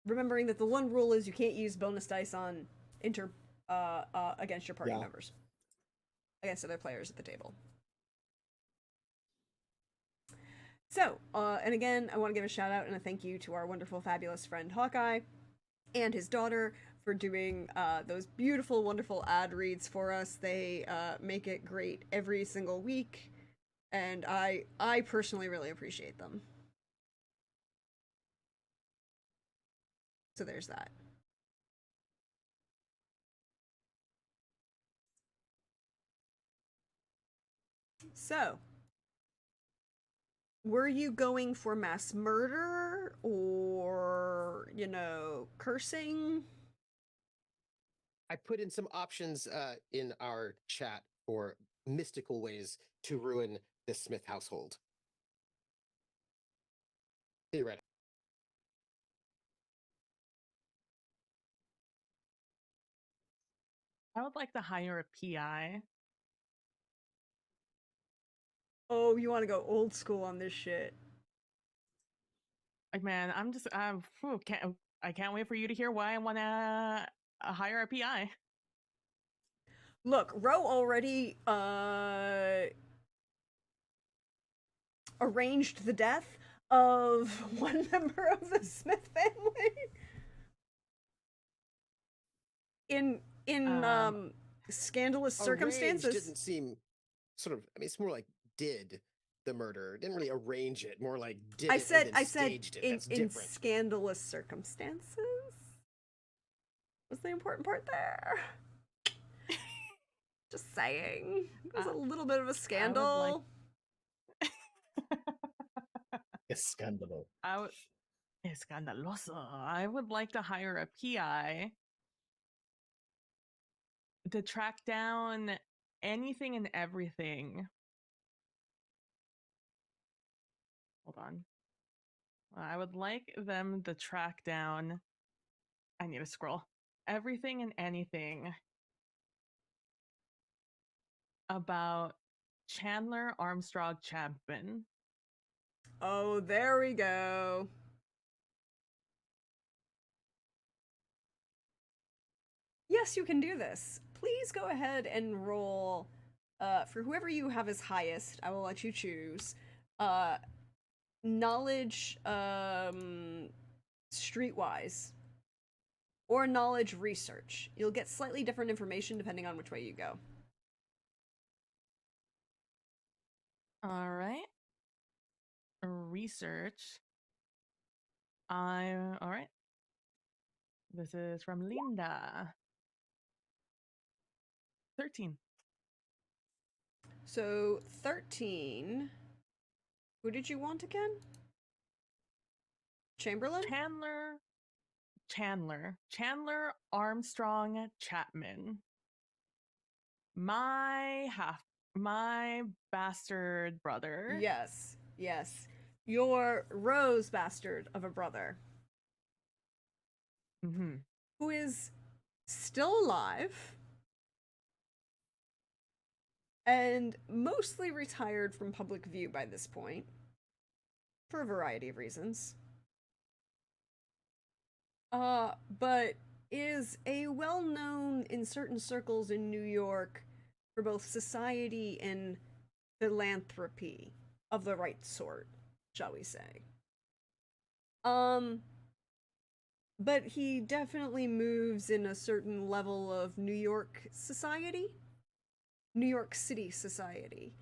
Remembering that the one rule is you can't use bonus dice on against your party members, against other players at the table. So, and again, I want to give a shout out and a thank you to our wonderful, fabulous friend Hawkeye and his daughter for doing those beautiful, wonderful ad reads for us. They make it great every single week, and I personally really appreciate them. So there's that. So, were you going for mass murder or, cursing? I put in some options in our chat for mystical ways to ruin the Smith household. Theoretically. I would like to hire a PI. Oh, you want to go old school on this shit. Like, man, I can't wait for you to hear why I want to hire a PI. Look, Ro already arranged the death of one member of the Smith family in scandalous circumstances. Arranged didn't seem sort of. I mean, it's more like did the murder. Didn't really arrange it. More like did. I said staged it. That's in different. Scandalous circumstances. Was the important part there? Just saying, it was a little bit of a scandal. Escandalo. Escandaloso. I would like to hire a PI to track down anything and everything. Hold on. I would like them to track down. I need to scroll. Everything and anything about Chandler Armstrong Chapman. Oh, there we go. Yes, you can do this. Please go ahead and roll for whoever you have as highest. I will let you choose. Knowledge streetwise or knowledge research. You'll get slightly different information depending on which way you go. All right. Research. All right. This is from Linda. 13. So 13. Who did you want again? Chamberlain? Chandler Armstrong Chapman. My bastard brother. Yes. Your Rose bastard of a brother. Mm-hmm. Who is still alive and mostly retired from public view by this point for a variety of reasons. But is a well-known in certain circles in New York for both society and philanthropy of the right sort, shall we say. But he definitely moves in a certain level of New York society. New York City society.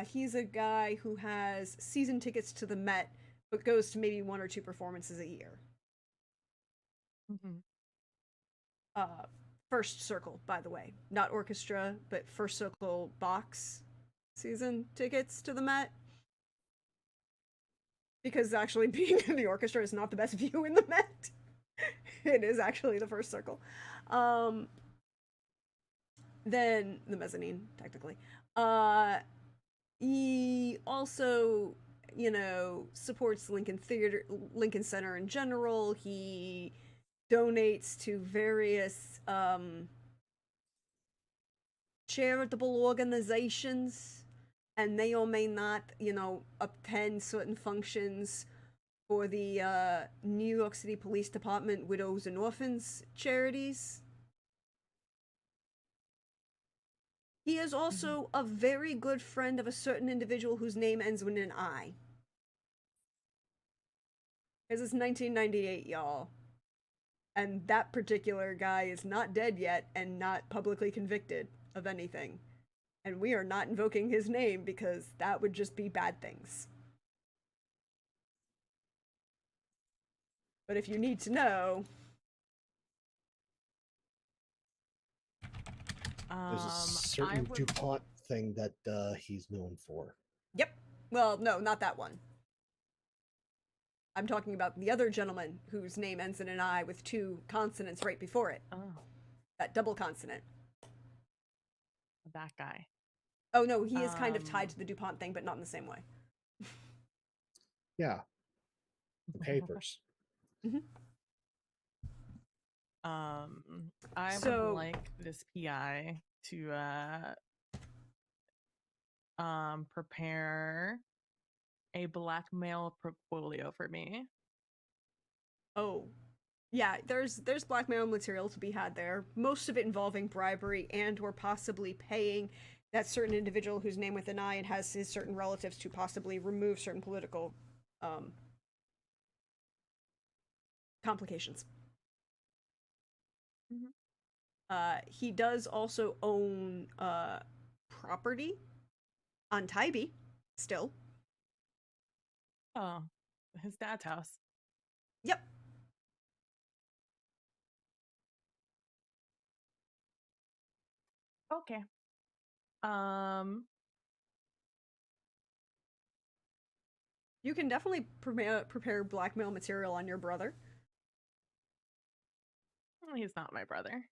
He's a guy who has season tickets to the Met, but goes to maybe 1 or 2 performances a year. Mm-hmm. First circle, by the way. Not orchestra, but first circle box season tickets to the Met. Because actually being in the orchestra is not the best view in the Met. It is actually the first circle. Then the mezzanine, technically. He also, supports Lincoln Center in general. He donates to various charitable organizations, and may or may not, attend certain functions for the New York City Police Department Widows and Orphans charities. He is also a very good friend of a certain individual whose name ends with an I. Because it's 1998, y'all. And that particular guy is not dead yet and not publicly convicted of anything. And we are not invoking his name because that would just be bad things. But if you need to know, There's a certain DuPont thing that he's known for. yep. Well, no, not that one. I'm talking about the other gentleman whose name ends in an I with two consonants right before it. Oh, That double consonant. that guy. Oh no, he is kind of tied to the DuPont thing, but not in the same way. Yeah. The papers. I So- would like this PI to prepare a blackmail portfolio for me. Oh. Yeah, there's blackmail material to be had there. Most of it involving bribery and or possibly paying that certain individual whose name with an I and has his certain relatives to possibly remove certain political complications. He does also own property on Tybee still. Oh, his dad's house. Yep. Okay. You can definitely prepare blackmail material on your brother. He's not my brother.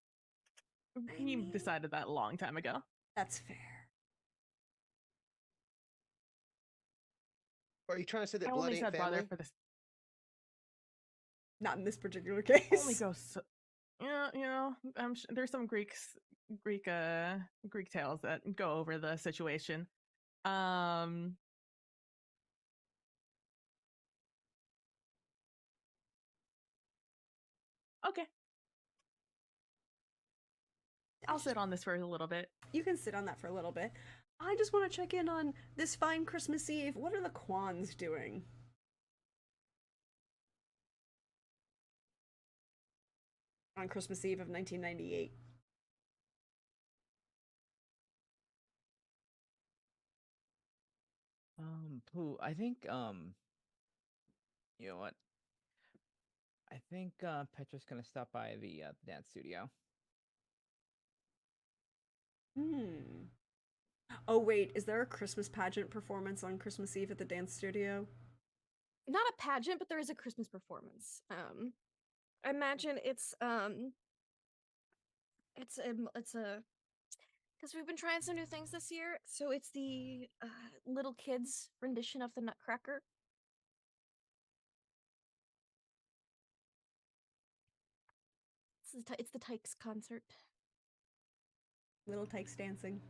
I He mean- decided that a long time ago. That's fair. Are you trying to say that I blood only ain't said family? brother for this. Not in this particular case. Only goes. So, yeah, I'm there's some Greek tales that go over the situation. Okay. I'll sit on this for a little bit. You can sit on that for a little bit. I just want to check in on this fine Christmas Eve. What are the Quans doing? On Christmas Eve of 1998. I think you know what? I think Petra's gonna stop by the dance studio. Oh wait, is there a Christmas pageant performance on Christmas Eve at the dance studio? Not a pageant, but there is a Christmas performance. I imagine it's a because we've been trying some new things this year. So it's the little kids rendition of the Nutcracker. It's the Tykes concert. Little Tykes dancing.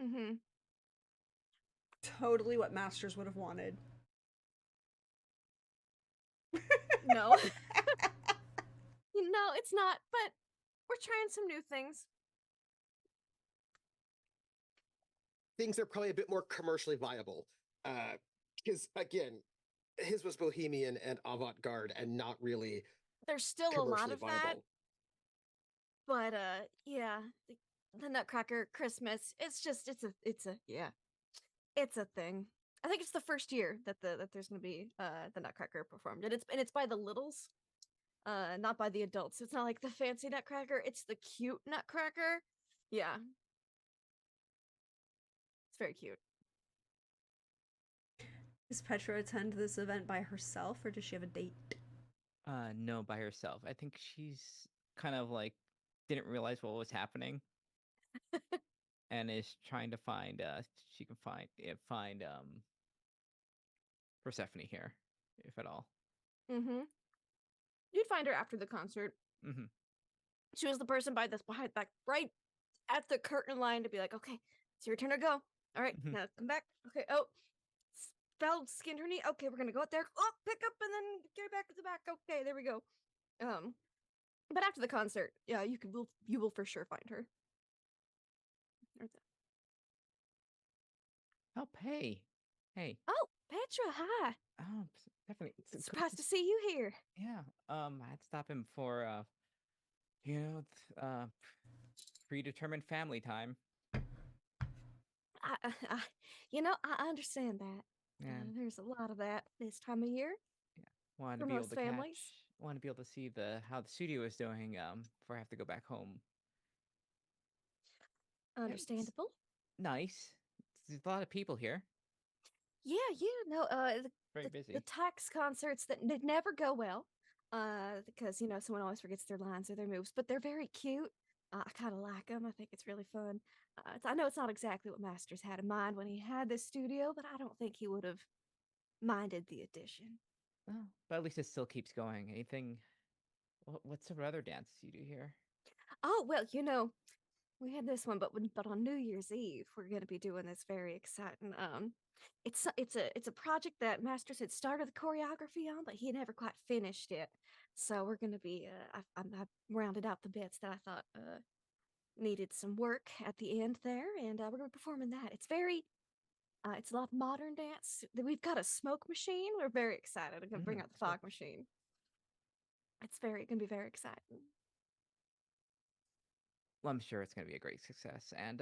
Mm-hmm. Totally what Masters would have wanted. No. No, it's not, but we're trying some new things. Things that are probably a bit more commercially viable. Because again, his was bohemian and avant-garde and not really There's still a lot commercially of that, viable. but yeah, the Nutcracker Christmas. It's a thing. I think it's the first year that there's gonna be the Nutcracker performed, and it's by the littles, not by the adults. It's not like the fancy Nutcracker. It's the cute Nutcracker. Yeah, it's very cute. Does Petra attend this event by herself or does she have a date? No, by herself. I think she's kind of like didn't realize what was happening, and is trying to find she can find Persephone here, if at all. Mm-hmm. You'd find her after the concert. Mm-hmm. She was the person behind, like right at the curtain line to be like, okay, it's your turn to go. All right, Mhm. now come back. Okay, oh, fell, skinned her knee. Okay, we're gonna go out there. Oh, pick up and then get back to the back. Okay, there we go. But after the concert, yeah, you will for sure find her. Oh, hey. Hey. Oh, Petra, hi. Oh, definitely. It's good Surprised to see you here. Yeah. I had to stop him for you know, predetermined family time. I I understand that. Yeah. There's a lot of that this time of year Wanted to for be able most to families. wanted to be able to see how the studio is doing before I have to go back home. It's Understandable. nice. There's a lot of people here. Yeah, no, Very the busy. tax concerts that never go well, because someone always forgets their lines or their moves, but they're very cute. I kind of like them. I think it's really fun. I know it's not exactly what Masters had in mind when he had this studio, but I don't think he would have minded the addition. Oh, but at least it still keeps going. Anything? What's the other dances you do here? Oh well, we had this one, but on New Year's Eve we're going to be doing this very exciting. It's a project that Masters had started the choreography on, but he never quite finished it. So we're going to be I've rounded out the bits that I thought needed some work at the end there, and we're going to be performing that. It's a lot of modern dance. We've got a smoke machine. We're very excited. I'm going to bring out the fog machine. It's very going to be very exciting. Well, I'm sure it's going to be a great success. And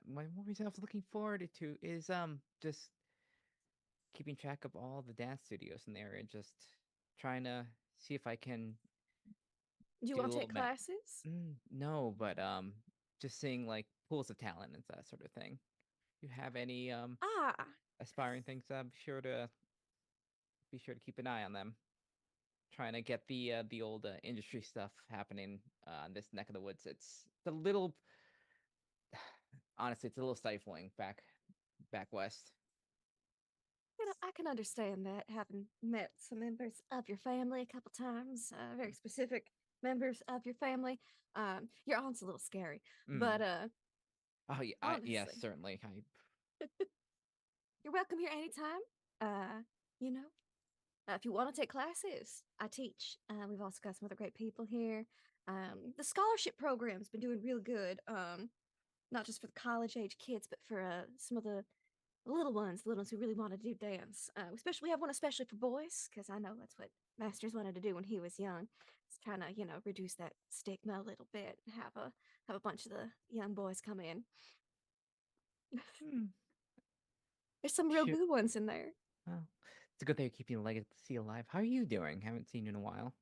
one more reason I was looking forward to is just keeping track of all the dance studios in the area, just trying to see if I can Do you do a want to little take classes? No, but just seeing like pools of talent and that sort of thing. You have any Ah, aspiring things? Be sure to keep an eye on them. Trying to get the old industry stuff happening in this neck of the woods. It's a little, honestly, it's a little stifling back west. I can understand that, having met some members of your family a couple times, very specific members of your family. Your aunt's a little scary, but Oh yeah, yes, honestly, certainly. you're welcome here anytime. You know, if you want to take classes, I teach. We've also got some other great people here. The scholarship program's been doing real good. Not just for the college age kids, but for some of the the little ones who really want to do dance. We have one especially for boys, because I know that's what Masters wanted to do when he was young. It's trying to, reduce that stigma a little bit and have a bunch of the young boys come in. Hmm. There's some real Shoot. good ones in there. Well, it's a good thing you're keeping the legacy alive. How are you doing? Haven't seen you in a while.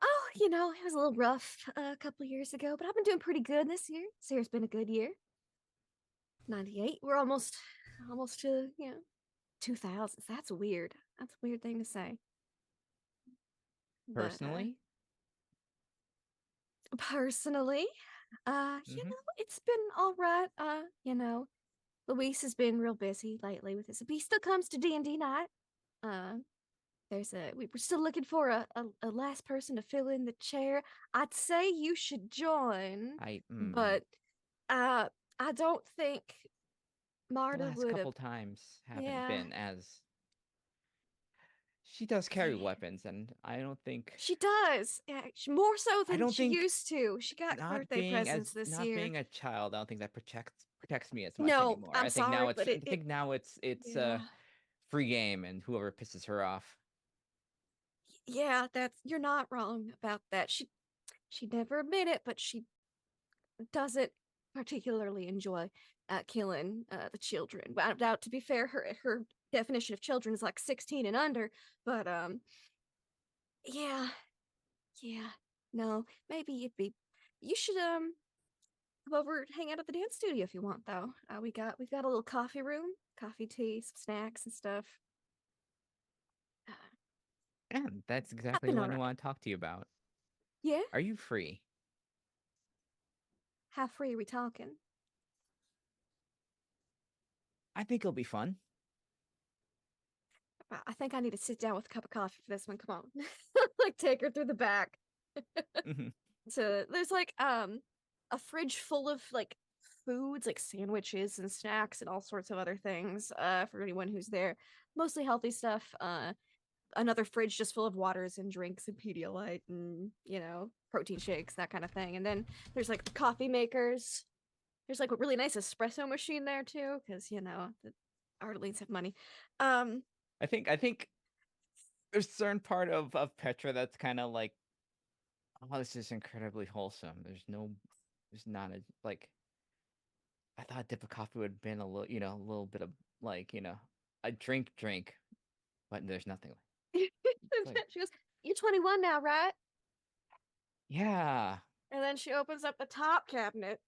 Oh, it was a little rough a couple of years ago, but I've been doing pretty good this year. This year's been a good year. 98. We're almost to 2000s. That's weird. That's a weird thing to say. Personally? Personally, Mhm. it's been all right. Luis has been real busy lately with this. He still comes to D&D night. We're still looking for a last person to fill in the chair. I'd say you should join, but I don't think the Marta last would have. couple times haven't Yeah, been as. She does carry yeah, weapons, and I don't think. she does. Yeah, more so I than don't she think used to. She got birthday presents this not year. being a child. I don't think that protects me as much No, anymore. I'm I think now sorry, but I think now it's yeah. free game, and whoever pisses her off. Yeah, you're not wrong about that. She'd never admit it, but she doesn't particularly enjoy killing the children. Now, to be fair, her definition of children is like 16 and under, but yeah, yeah. No, maybe you should come over and hang out at the dance studio if you want, though. We've got a little coffee room, coffee, tea, some snacks and stuff. Yeah, that's I've exactly been what all I right. want to talk to you about. Yeah, Are you free? how free are we talking? I think it'll be fun. I think I need to sit down with a cup of coffee for this one. Come on. Like, take her through the back. Mhm. So there's like a fridge full of like foods, like sandwiches and snacks and all sorts of other things for anyone who's there. Mostly healthy stuff. Another fridge just full of waters and drinks and Pedialyte and, protein shakes, that kind of thing. And then there's like the coffee makers. There's like a really nice espresso machine there too, because the Arlene's have money. I think there's a certain part of Petra that's kind of like, oh, this is incredibly wholesome. There's not a like. I thought a dip of coffee would have been a little bit of like, a drink, but there's nothing. Like, She goes, "You're 21 now, right?" yeah. And then she opens up the top cabinet,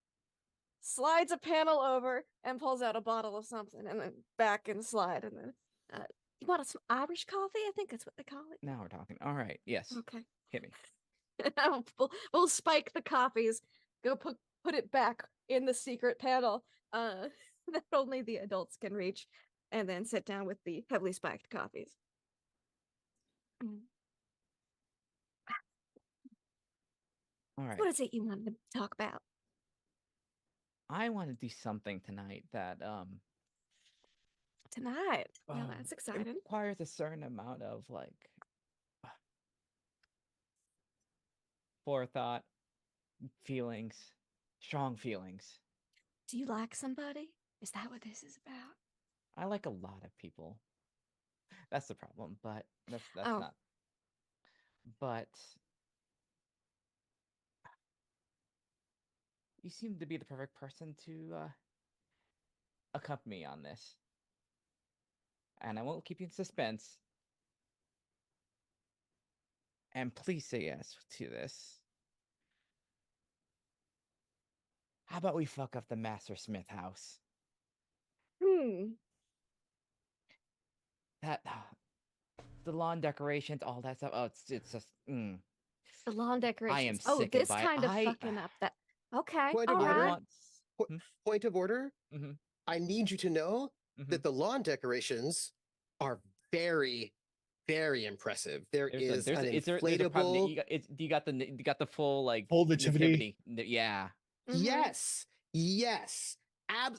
slides a panel over, and pulls out a bottle of something, and then back and slide, and then you want some Irish coffee? I think that's what they call it. Now we're talking. All right. Yes. Okay. Hit me. we'll spike the coffees, go put it back in the secret panel that only the adults can reach, and then sit down with the heavily spiked coffees. All right. What is it you wanted to talk about? I want to do something tonight that Tonight? Yeah, that's it exciting. requires a certain amount of like forethought, feelings, strong feelings. Do you like somebody? Is that what this is about? I like a lot of people. That's the problem, but that's Oh. not. But you seem to be the perfect person to accompany me on this. And I won't keep you in suspense. And please say yes to this. How about we fuck up the Master Smith house? That the lawn decorations, all that stuff. Oh, it's just. The lawn decorations. I am sickened this by kind of fucking up that. Okay, Point of all order? right. Point of order. Mhm. I need you to know that the lawn decorations are very, very impressive. There's an inflatable. You got the full like Full nativity. Yeah. Yes, yes.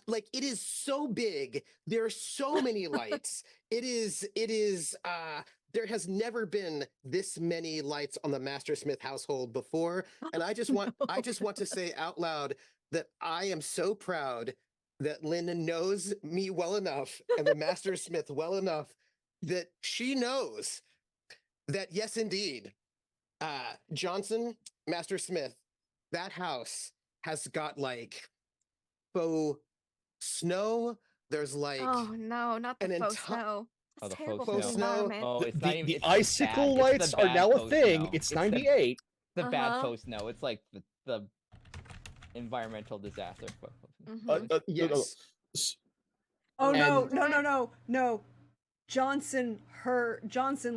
Like it is so big. There are so many lights. It is there has never been this many lights on the Master Smith household before. And I just want to say out loud that I am so proud that Lynn knows me well enough and the Master Smith well enough that she knows that yes indeed. Johnson, Master Smith, that house has got like faux snow. There's like Oh no, not the faux snow. Oh, That's the terrible faux for the snow. environment. Oh, it's not even The it's icicle bad, lights are now a thing. It's 98. The bad faux snow. It's like the environmental disaster. Yes. Oh no, And- no. Johnson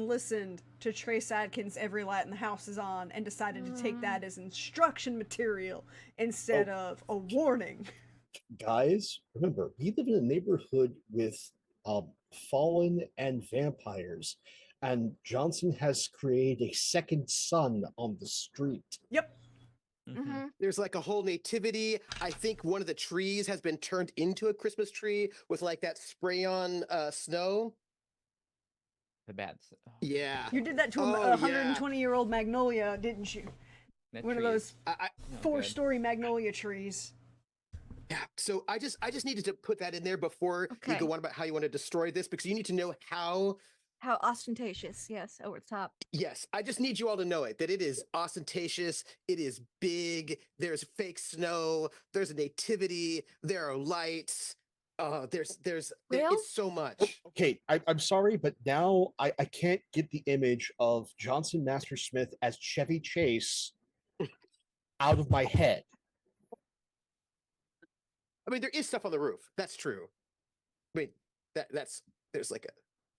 listened to Trace Adkins' Every Light in the House is On and decided to take that as instruction material instead of a warning. Guys, remember, we live in a neighborhood with fallen and vampires, and Johnson has created a second son on the street. Yep. There's like a whole nativity. I think one of the trees has been turned into a Christmas tree with like that spray on snow. The bad. Oh. Yeah. You did that to a 120-year-old magnolia, didn't you? That one of tree those is- four-story magnolia trees. Yeah, so I just needed to put that in there before you Okay. go on about how you want to destroy this, because you need to know how. How ostentatious, yes, over the top. Yes, I just need you all to know it, that it is ostentatious, it is big, there's fake snow, there's a nativity, there are lights, it's so much. Okay, I'm sorry, but now I can't get the image of Johnson Master Smith as Chevy Chase out of my head. I mean, there is stuff on the roof. That's true. I mean, there's like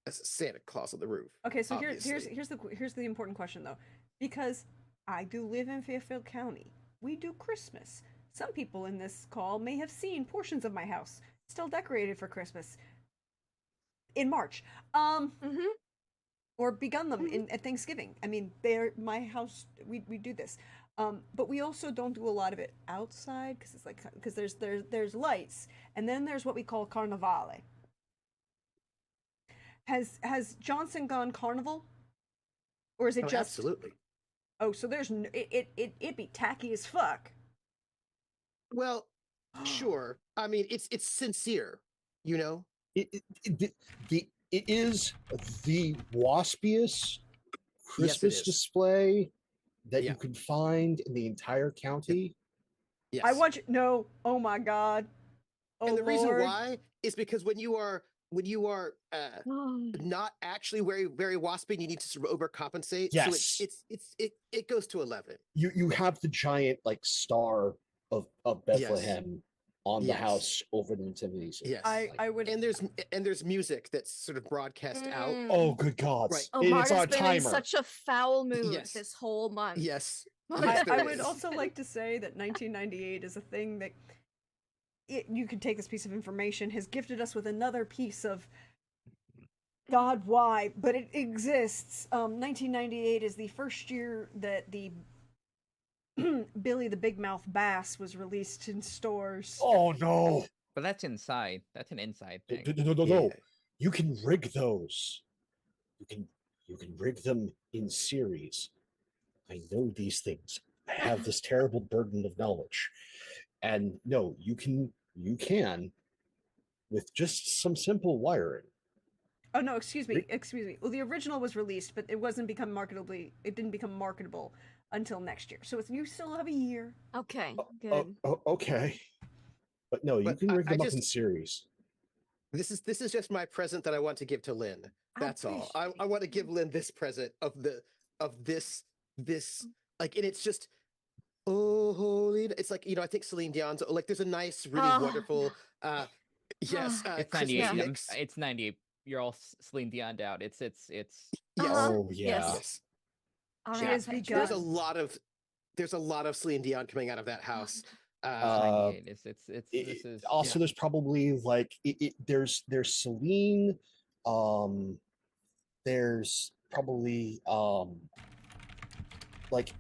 a Santa Claus on the roof. Okay, so obviously. here's the important question though, because I do live in Fairfield County. We do Christmas. Some people in this call may have seen portions of my house still decorated for Christmas in March. or begun them at Thanksgiving. I mean, they're my house. We do this, but we also don't do a lot of it outside because it's like because there's lights, and then there's what we call Carnivale. Has Johnson gone carnival, or is it Oh, just? absolutely. Oh, so there's it be tacky as fuck. Well, sure. I mean, it's sincere, you know. It is the waspiest Yes, it Christmas is. display that Yeah. you can find in the entire county. Yes. I want you. No. Oh my God. Oh And the reason Lord. why is because when you are not actually very waspy, and you need to sort of overcompensate. Yes. So it goes to 11. You have the giant like star of Bethlehem on the Yes. house over the nativity scene. Yes. I would. And there's music that's sort of broadcast out. Oh, good God! Right. Oh, It's Marta's on a been in timer. such a foul mood Yes. this whole month. Yes. I, Yes, there I would is. also like to say that 1998 is a thing that you could take this piece of information has gifted us with another piece of God why, but it exists. 1998 is the first year that the Billy the Big Mouth Bass was released in stores. Oh no! But that's inside. That's an inside thing. No! Yeah. You can rig those. You can rig them in series. I know these things. I have this terrible burden of knowledge. And no, you can with just some simple wiring. Oh no, excuse me. Well, the original was released, but it didn't become marketable until next year. So you still have a year. Okay, good. Okay. But no, you But can rig I them up just- in series. This is just my present that I want to give to Lynn. That's all. I want to give Lynn this present of this like, and it's just, oh holy, it's like, I think Celine Dion's like, there's a nice, really wonderful yes It's Christmas 98. mix. It's 98. You're all Celine Dion'd out. It's Yes. Oh yeah. Yes. All She right, has Patrick. begun. There's a lot of Celine Dion coming out of that house. 98. This is Also, there's probably like there's Celine, there's probably like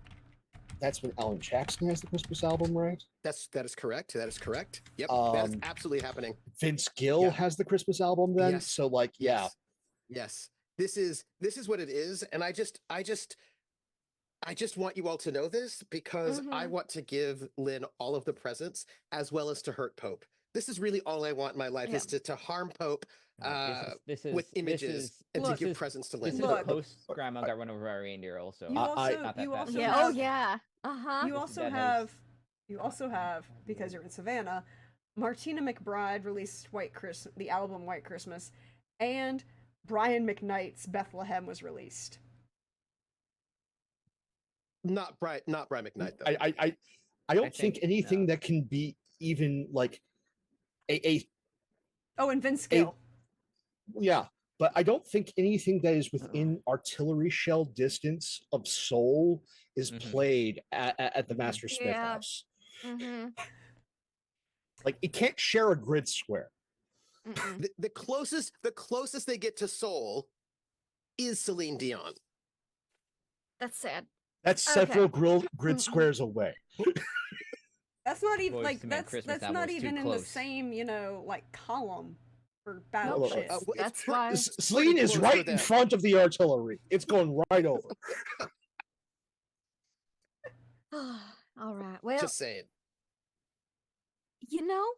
that's when Alan Jackson has the Christmas album, right? that is correct. That is correct. Yep. That's Um, absolutely happening. Vince Gill Yeah. has the Christmas album then. Yes. So like yeah. Yes. This is what it is, and I just want you all to know this because I want to give Lynn all of the presents as well as to hurt Pope. This is really all I want in my life, is to harm Pope this is with images and to Look, give presents to This Lynn. is Look. post Grandma got run over by a reindeer. Also, You also, I- Not that you bad. also Yeah. have, Oh yeah. Uh-huh. you This also is have, you also have, because you're in Savannah, Martina McBride released the album White Christmas, and Brian McKnight's Bethlehem was released. Not Brian McKnight though. I don't I think think, anything that can be even like a Oh, and Vince Gill. yeah, but I don't think anything that is within artillery shell distance of Soul is Mhm. played at the Master Smith Yeah. house. Mm-hmm. Like it can't share a grid square. Mm-mm. The closest they get to Soul is Celine Dion. That's sad. That's Okay. several grid squares away. That's not even Boyz like II Men that's Christmas that's album not was too even in the close. same like column for Nope. battleship. Well, it's That's pre- why. Celine is close for right in them. front of the artillery. It's going right over. All right. Well, Just saying.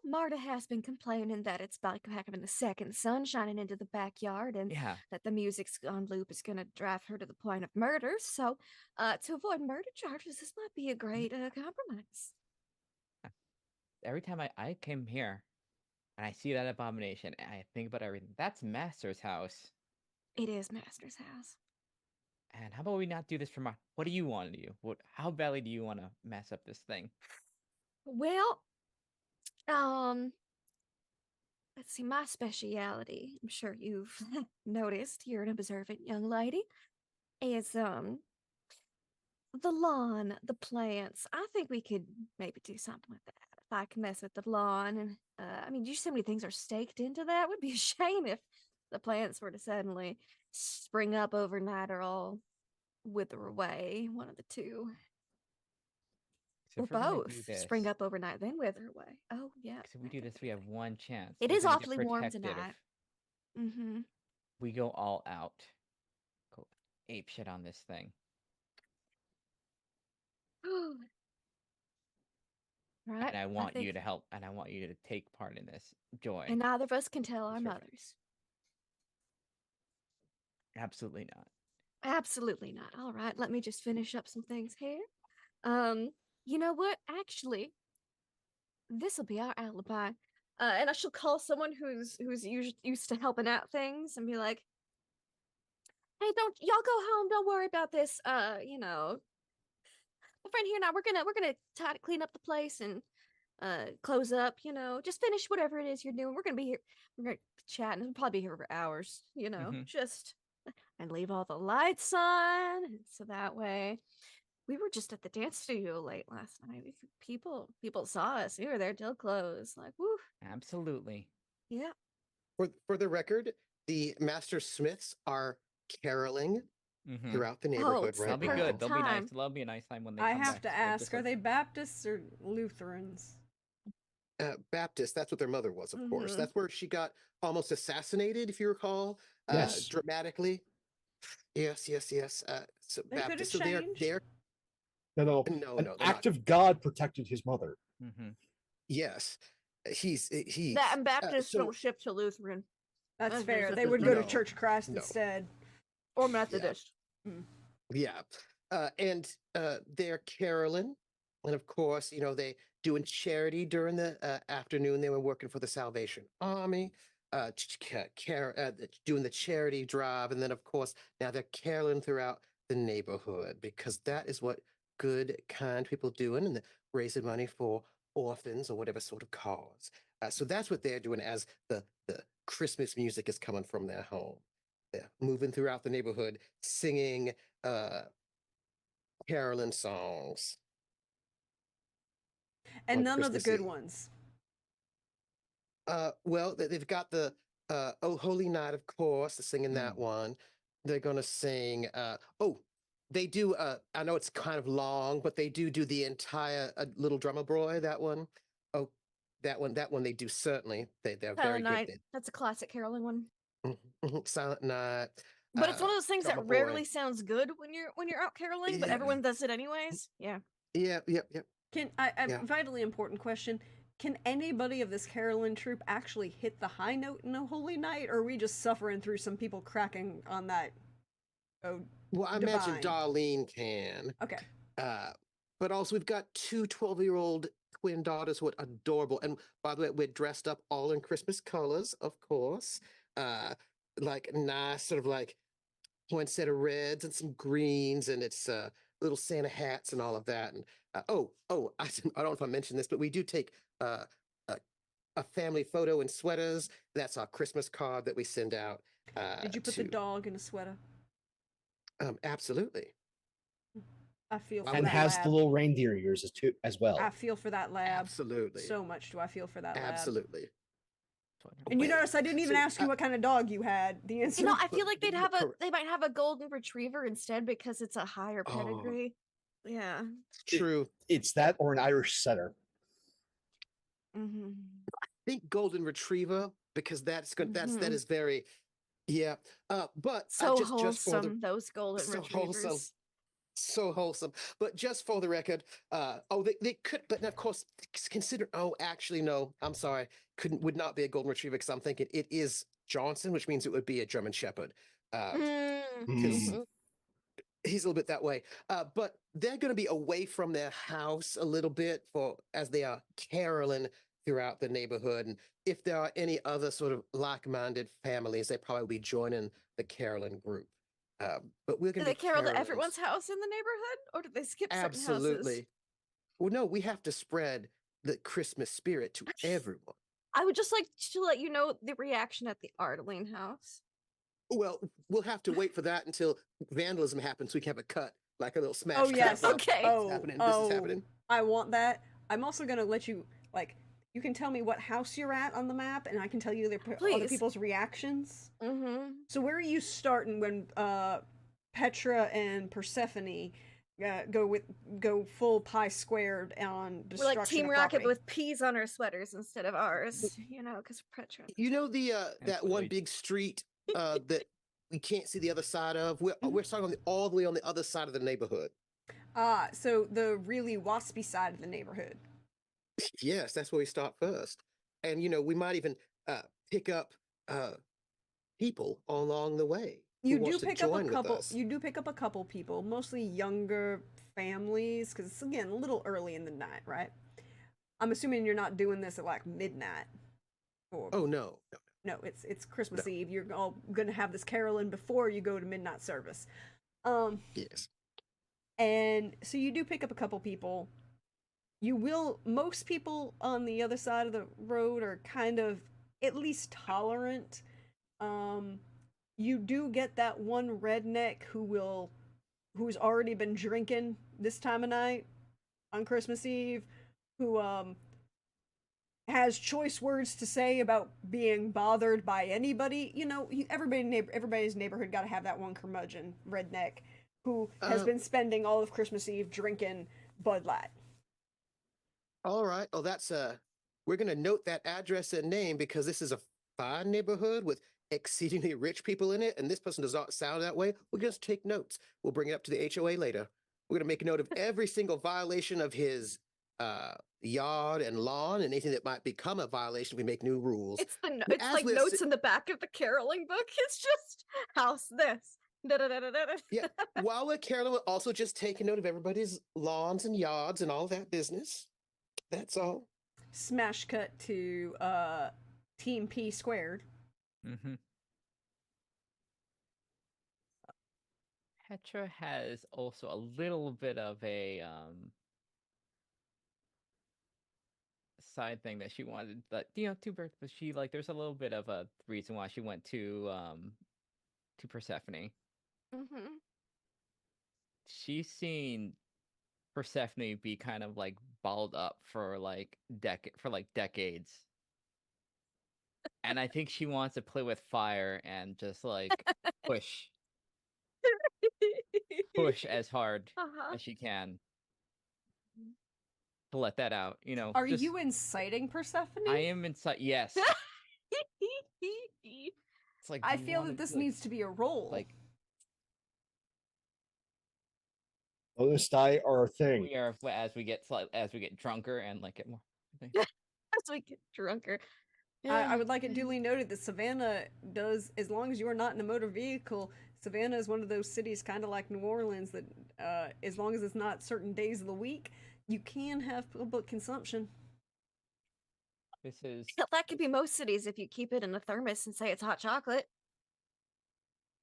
Marta has been complaining that it's like having the second sun shining into the backyard and Yeah. that the music's on loop is going to drive her to the point of murder. So, to avoid murder charges, this might be a great compromise. Every time I came here and I see that abomination, and I think about everything. That's Master's house. It is Master's house. And how about we not do this for what do you want to do? How badly do you want to mess up this thing? Well, let's see, my speciality, I'm sure you've noticed, you're an observant young lady, is the lawn, the plants. I think we could maybe do something with that. If I can mess with the lawn, and I mean, do you see how many things are staked into that? It would be a shame if the plants were to suddenly spring up overnight or all wither away, one of the two. So Or if we're gonna both do this, spring up overnight, then wither away. Oh, yeah. so we do this, we have one chance. It We is need to awfully warm protect it if tonight. Mm-hmm. We go all out. Go ape shit on this thing. Right. And I want you think- to help, and I want you to take part in this. Joy. And neither of us can tell our That's right. mothers. Absolutely not. Absolutely not. All right, let me just finish up some things here. You know what? Actually, this will be our alibi. And I shall call someone who's used to helping out things and be like, "Hey, don't y'all go home? Don't worry about this. You know, my friend here and I, we're gonna try to clean up the place and close up. You know, just finish whatever it is you're doing. We're gonna be here. We're gonna chat and we'll probably be here for hours. You know, just." And leave all the lights on, so that way we were just at the dance studio late last night. People saw us. We were there till close. Like, woo. Absolutely. Yeah. For the record, the Master Smiths are caroling Mhm. throughout the Oh, neighborhood it's right They'll be now. good. They'll be nice. time. They'll be a nice time when they I come have back. to ask, are they Baptists or Lutherans? Baptist, that's what their mother was, of course. Mhm. That's where she got almost assassinated, if you recall, Yes. dramatically. Yes. So They could Baptist. have So they're changed. no, An they're act not. of God protected his mother. Yes, he's That and Baptists so don't ship to Lutheran. That's That's fair. just They a would go to No, Church of Christ no. instead. Or Methodist. Yeah. And they're caroling. And of course, you know, they doing charity during the afternoon. They were working for the Salvation Army, doing the charity drive. And then, of course, now they're caroling throughout the neighborhood because that is what good, kind people doing, and they're raising money for orphans or whatever sort of cause. So that's what they're doing as the Christmas music is coming from their home. They're moving throughout the neighborhood, singing caroling songs. And On none of the Christmas good Eve. ones. Well, they've got the "Oh Holy Night," of course. They're singing that one. They're gonna sing. They do. I know it's kind of long, but they do the entire "Little Drummer Boy." That one. Oh, that one. That one they do certainly. They're very Silent good. Night. That's a classic caroling one. Silent Night. But it's one of those things that Drummer Boy. rarely sounds good when you're out caroling, but Yeah. everyone does it anyways. Yeah. Yep. Can Yeah. vitally important question. Can anybody of this caroling troupe actually hit the high note in a holy night, or are we just suffering through some people cracking on that? Oh, Well, I divine. imagine Darlene can. Okay. But also we've got two 12-year-old twin daughters who are adorable. And by the way, we're dressed up all in Christmas colors, of course. Like nice, sort of like poinsettia reds and some greens, and it's little Santa hats and all of that. And I don't know if I mentioned this, but we do take a family photo in sweaters. That's our Christmas card that we send out. Did you put the dog in a sweater? Absolutely. I feel for And that has lab. the little reindeer ears as well. I feel for that lab. Absolutely. So much do I feel for that lab. Absolutely. And you notice I didn't even So, ask you what kind of dog you had. The answer. You know, I feel like they Correct. might have a golden retriever instead because it's a higher Oh. pedigree. Yeah. True. It's that or an Irish setter. Mm-hmm. I think golden retriever because that's good. That Mhm. is very, yeah. But So just for wholesome, those golden so retrievers. wholesome. So wholesome. But just for the record, they could, but of course, consider. Oh, actually, no. I'm sorry. Would not be a golden retriever because I'm thinking it is Johnson, which means it would be a German Shepherd. Mm-hmm. He's a little bit that way. But they're going to be away from their house a little bit as they are caroling throughout the neighborhood. And if there are any other sort of like-minded families, they probably will be joining the caroling group. But we're Do going to they be carol to caroling. everyone's house in the neighborhood, or do they skip certain houses? Absolutely. Well, no, we have to spread the Christmas spirit to everyone. I would just like to let you know the reaction at the Ardeline house. Well, we'll have to wait for that until vandalism happens so we can have a cut, like a little smash Oh cut. yes. of, Okay. This is happening. This is happening. I want that. I'm also gonna let you you can tell me what house you're at on the map, and I can tell you other Please. people's reactions. Mm-hmm. So where are you starting when Petra and Persephone go full pi squared on We're destruction like Team of Rocket property? with peas on our sweaters instead of ours, you know, because Petra. You know the that one Absolutely. big street that we can't see the other side of? We're Mhm. we're starting on all the way on the other side of the neighborhood. So the really waspy side of the neighborhood. Yes, that's where we start first. And we might even pick up people along the way who You do wants to pick up a join with couple. us. You do pick up a couple people, mostly younger families, because it's again a little early in the night, right? I'm assuming you're not doing this at like midnight. Or Oh no. no, it's Christmas Eve. You're all gonna have this caroling before you go to midnight service. Yes. And so you do pick up a couple people. Most people on the other side of the road are kind of at least tolerant. You do get that one redneck who's already been drinking this time of night on Christmas Eve, who has choice words to say about being bothered by anybody. Everybody's neighborhood got to have that one curmudgeon redneck who has been spending all of Christmas Eve drinking Bud Light. All right. Oh, that's we're gonna note that address and name because this is a fine neighborhood with exceedingly rich people in it, and this person does not sound that way. We'll just take notes. We'll bring it up to the HOA later. We're gonna make a note of every single violation of his yard and lawn, and anything that might become a violation. We make new rules. It's As like we're notes in the back of the caroling book. It's just house this. Da-da-da-da-da-da. Yeah. While we're caroling, we're also just taking note of everybody's lawns and yards and all that business. That's all. Smash cut to Team P squared. Mm-hmm. Petra has also a little bit of a side thing that she wanted, but to birth. But she there's a little bit of a reason why she went to Persephone. Mm-hmm. She's seen Persephone be kind of balled up for decades. And I think she wants to play with fire and just push as hard as she can to let that out. Are you inciting Persephone? I am inside. Yes. It's I feel that this needs to be a roll. Bonus die are a thing. We are as we get drunker and get more. As we get drunker. I would like it duly noted that Savannah does, as long as you are not in a motor vehicle, Savannah is one of those cities kind of like New Orleans that as long as it's not certain days of the week, you can have public consumption. This is That could be most cities if you keep it in a thermos and say it's hot chocolate.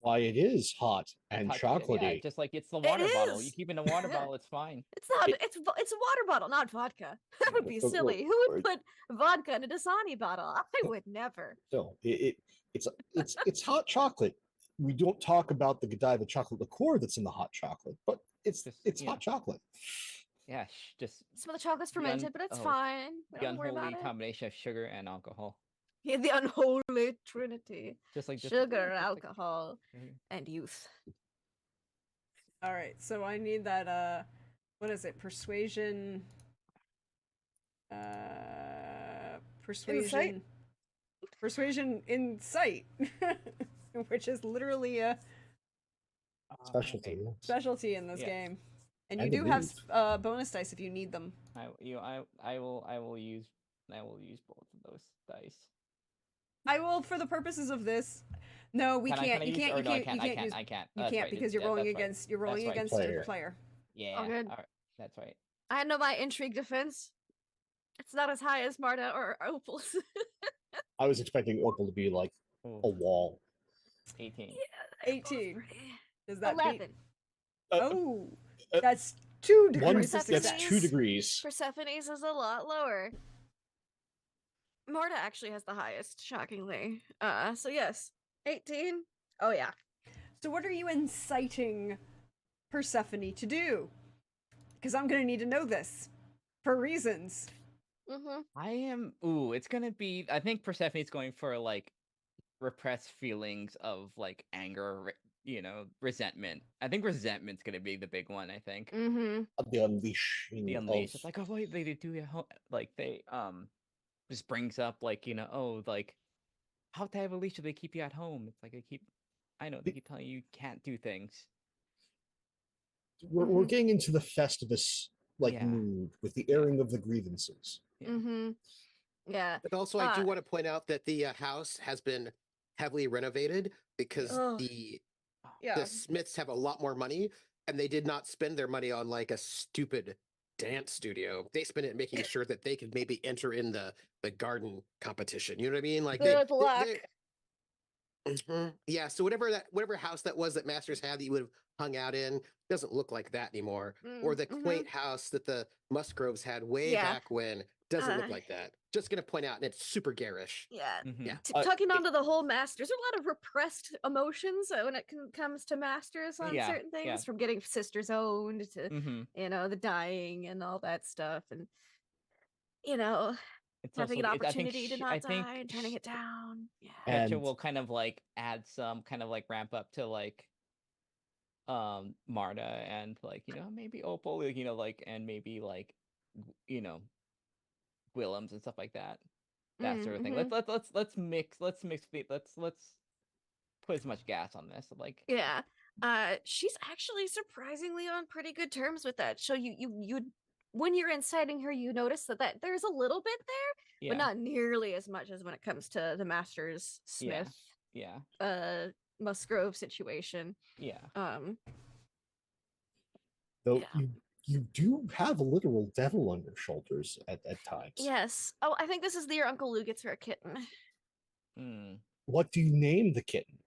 Why, it is hot and chocolatey. Yeah, just like it's the water bottle. You is. keep it in a water bottle, it's fine. It's not. It's a water bottle, not vodka. That would be silly. Who would put vodka in a Dasani bottle? I would never. So it's hot chocolate. We don't talk about the Godiva chocolate liqueur that's in the hot chocolate, but it's hot chocolate. Yeah, just some of the chocolate's fermented, but it's fine. The unholy combination of sugar and alcohol. Yeah, the unholy trinity. Just like sugar, alcohol, and youth. All right, so I need that. What is it? Persuasion. Persuasion. Persuasion insight, which is literally a specialty in this game. And you do have bonus dice if you need them. I will use both of those dice. I will, for the purposes of this. No, we can't. You can't. I can't. You can't because you're rolling against your player. Yeah. Oh, good. All right. That's right. I know my intrigue defense. It's not as high as Marta or Opal's. I was expecting Opal to be like a wall. 18. Yeah, 18. Does that 11. That's 2 degrees. That's 2 degrees. Persephone's is a lot lower. Marta actually has the highest, shockingly. So yes, 18. Oh yeah. So what are you inciting Persephone to do? Because I'm gonna need to know this for reasons. Mm-hmm. I am. Ooh, it's gonna be. I think Persephone's going for like repressed feelings of like anger, resentment. I think resentment's gonna be the big one. I think Mm-hmm. The unleashing the of unleash. It's like, oh wait, they do like they just brings up like oh like how to have a leash do they keep you at home? It's like they keep telling you can't do things. we're getting into the Festivus like Yeah. mood with the Yeah. airing of the grievances. Yeah. Mm-hmm. Yeah. But also, I do want to point out that the house has been heavily renovated because Oh, the yeah. Smiths have a lot more money, and they did not spend their money on like a stupid dance studio. They spent it making sure that they could maybe enter in the garden competition. You know what I mean? Like Good luck. yeah. So whatever house that was that Masters had that you would have hung out in doesn't look like that anymore. Or the quaint house that the Musgroves had way Yeah. back when doesn't look Uh, like that. Just gonna point out, and it's super garish. Yeah. Mhm. Yeah. Tucking onto the whole Masters, there's a lot of repressed emotions when it comes to Masters on Yeah, certain things, yeah. from getting sisters owned to Mhm. the dying and all that stuff, and you know It's having also an I think opportunity to I not think die and turning it down. Yeah. Petra And will kind of like add some kind of like ramp up to like Marta and like maybe Opal, like and maybe like you know Willems and stuff like that. That sort of thing. Mm-hmm. Let's put as much gas on this. Like Yeah. She's actually surprisingly on pretty good terms with that. So you when you're inciting her, you notice that there's a little bit there, but yeah, not nearly as much as when it comes to the Masters Smith yeah, Musgrove situation. yeah. though Yeah. you do have a literal devil on your shoulders at times. Yes. Oh, I think this is the year Uncle Lou gets her a kitten. Mm. What do you name the kitten?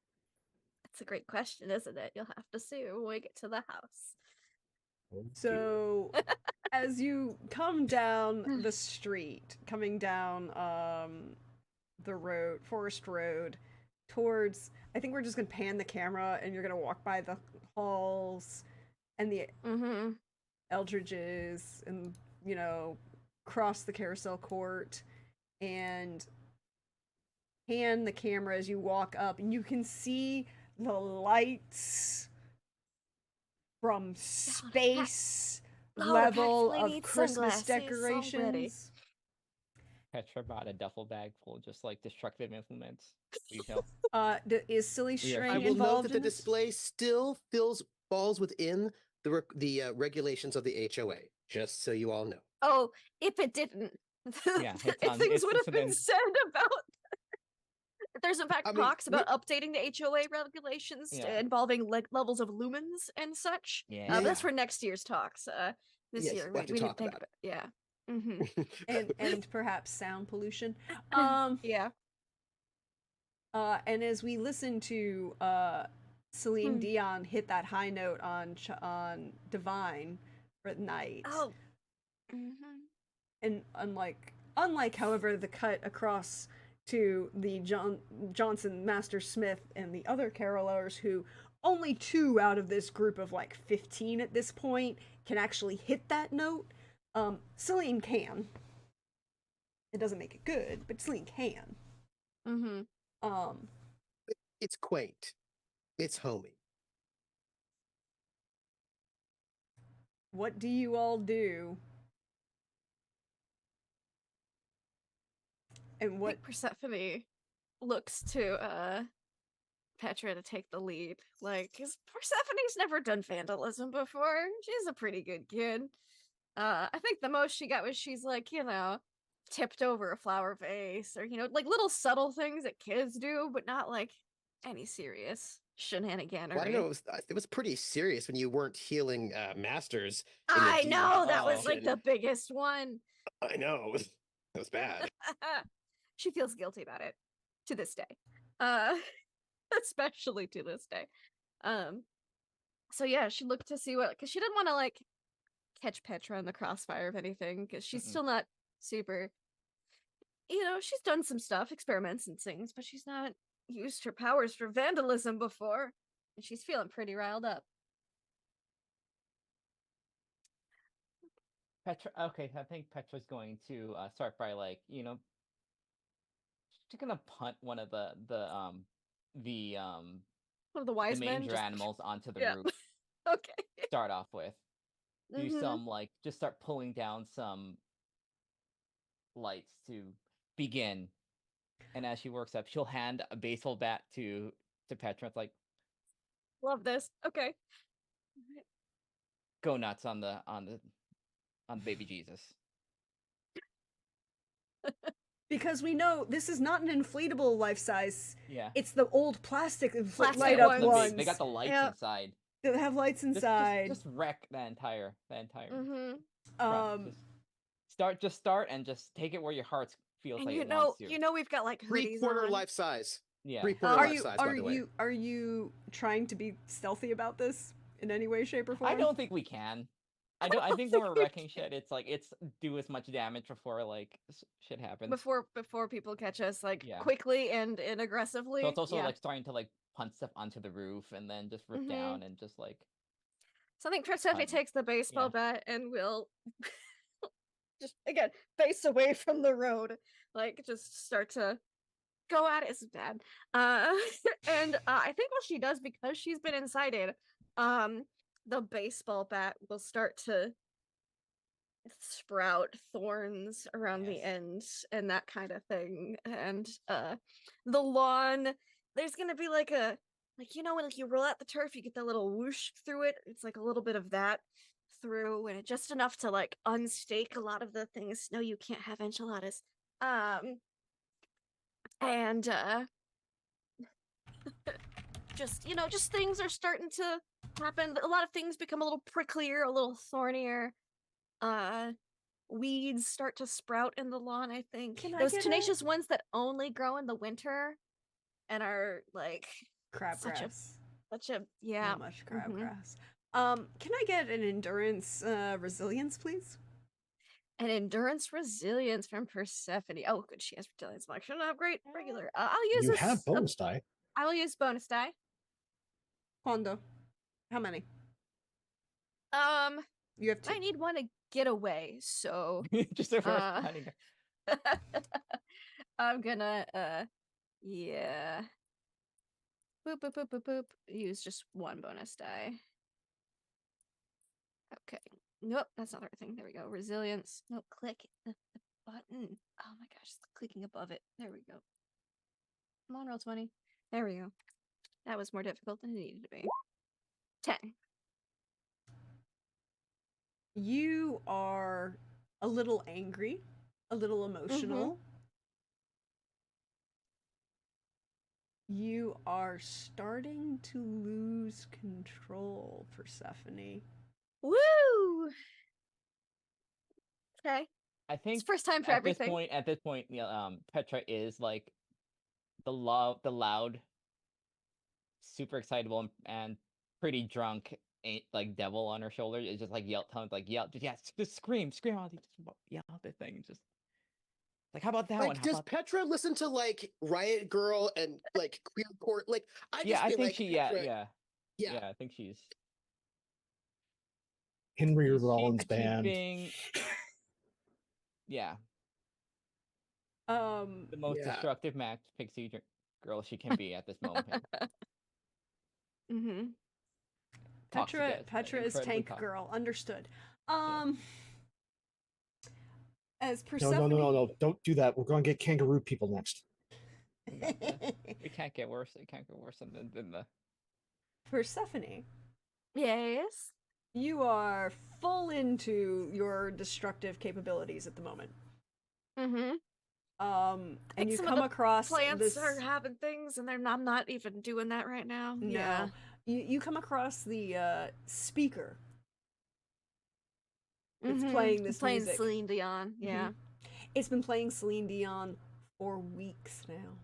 That's a great question, isn't it? You'll have to see when we get to the house. Oh, dear. So, as you come down the street, coming down the road, Forest Road, towards, I think we're just gonna pan the camera, and you're gonna walk by the halls and the Mm-hmm. Eldridges, and cross the Carousel Court, and pan the camera as you walk up, and you can see the lights from space level of Christmas decorations. Petra brought a duffel bag full of just like destructive implements. Is Silly We are String I will note involved that the in this? display still falls within the regulations of the HOA. Just so you all know. Oh, if it didn't, Yeah, if things would have been said about. There's in fact talks about updating the HOA regulations involving like levels of lumens and such. Yeah. But that's for next year's talks. This Yes, year we'll have to we talk didn't think about it. Yeah. Mm-hmm. and perhaps sound pollution. Yeah. And as we listen to Celine Dion hit that high note on Divine for the night. Oh. Mm-hmm. And unlike however the cut across to the Johnson, Master Smith, and the other carolers, who only 2 out of this group of like 15 at this point can actually hit that note. Celine can. It doesn't make it good, but Celine can. Mm-hmm. It's quaint. It's homey. What do you all do? And what Persephone looks to Petra to take the lead. Like, 'cause Persephone's never done vandalism before. She's a pretty good kid. I think the most she got was she's like, tipped over a flower vase, or like little subtle things that kids do, but not like any serious shenaniganery. Well, I don't know. It was pretty serious when you weren't healing Masters. I know that was like the biggest one. I know. That was bad. She feels guilty about it to this day. Especially to this day. So yeah, she looked to see because she didn't want to like catch Petra in the crossfire of anything, because she's still not super. She's done some stuff, experiments and things, but she's not used her powers for vandalism before, and she's feeling pretty riled up. Petra. Okay, I think Petra's going to start by like she's gonna punt one of the One of the wise men manger just animals onto the yeah. roof. Okay. Start off with do Mhm. some like just start pulling down some lights to begin, and as she works up, she'll hand a baseball bat to Petra. It's like Love this. Okay. go nuts on the baby Jesus. Because we know this is not an inflatable life size. Yeah. It's the old plastic Plastic light Yeah, up ones. ones. they got the lights Yep. inside. that have lights inside. Just wreck the entire Mhm. front. Just start and just take it where your heart feels And like you it know, wants to. we've got like hoodies 3/4 on. life size. Yeah. 3/4 are life you size, by the way. are you trying to be stealthy about this in any way, shape, or form? I don't think we can. I think when we're wrecking shit, it's like it's do as much damage before like shit happens. Before people catch us like Yeah. quickly and aggressively. So it's also yeah. like starting to like punt stuff onto the roof and then just rip down and just like So I think Persephone Fun. takes the baseball Yeah. bat and will just again face away from the road, like just start to go at it. It's bad. And I think what she does because she's been incited, the baseball bat will start to sprout thorns around the Yes. ends and that kind of thing. And the lawn, there's gonna be like a when like you roll out the turf, you get that little whoosh through it. It's like a little bit of that through, and just enough to like unstake a lot of the things. No, you can't have enchiladas. And just things are starting to happen. A lot of things become a little pricklier, a little thornier. Weeds start to sprout in the lawn, I think. Can I Those get a- tenacious ones that only grow in the winter and are like Crabgrass. such a yeah. Not much crabgrass. Can I get an endurance resilience, please? An endurance resilience from Persephone. Oh, good, she has resilience. I'm like, shouldn't have great regular. I'll use You this. have bonus die. I will use bonus die. Quando? How many? You have two. I need one to get away, so just a reverse planning. I'm gonna yeah. Boop boop boop boop boop. Use just one bonus die. Okay. Nope, that's not the right thing. There we go. Resilience. Nope, click the button. Oh my gosh, it's clicking above it. There we go. Come on, roll 20. There we go. That was more difficult than it needed to be. 10. You are a little angry, a little emotional. You are starting to lose control, Persephone. Woo! Okay. I think It's first time for at everything. this point, Petra is like the loud, super excitable and pretty drunk, like devil on her shoulder is just like yell, just scream all these, yell the thing, just like how about that one? Like, How does about Petra listen to like Riot Girl and like Queer Court? Like, I just I feel think like she Petra, yeah, I think she's Henry she's Rollins band. keeping yeah the most Yeah. destructive Max Pixie girl she can be at this moment. Toxic Petra as- is incredibly tank toxic. girl. Understood. Yeah. As Persephone. No! Don't do that. We're going to get kangaroo people next. It can't get worse. It can't get worse than the Persephone, Yes. you are full into your destructive capabilities at the moment. And Like you some of come the across plants this. are having things, and I'm not even doing that right now. No. Yeah. You come across the speaker. It's playing this playing music. Celine Dion. Yeah. It's been playing Celine Dion for weeks now.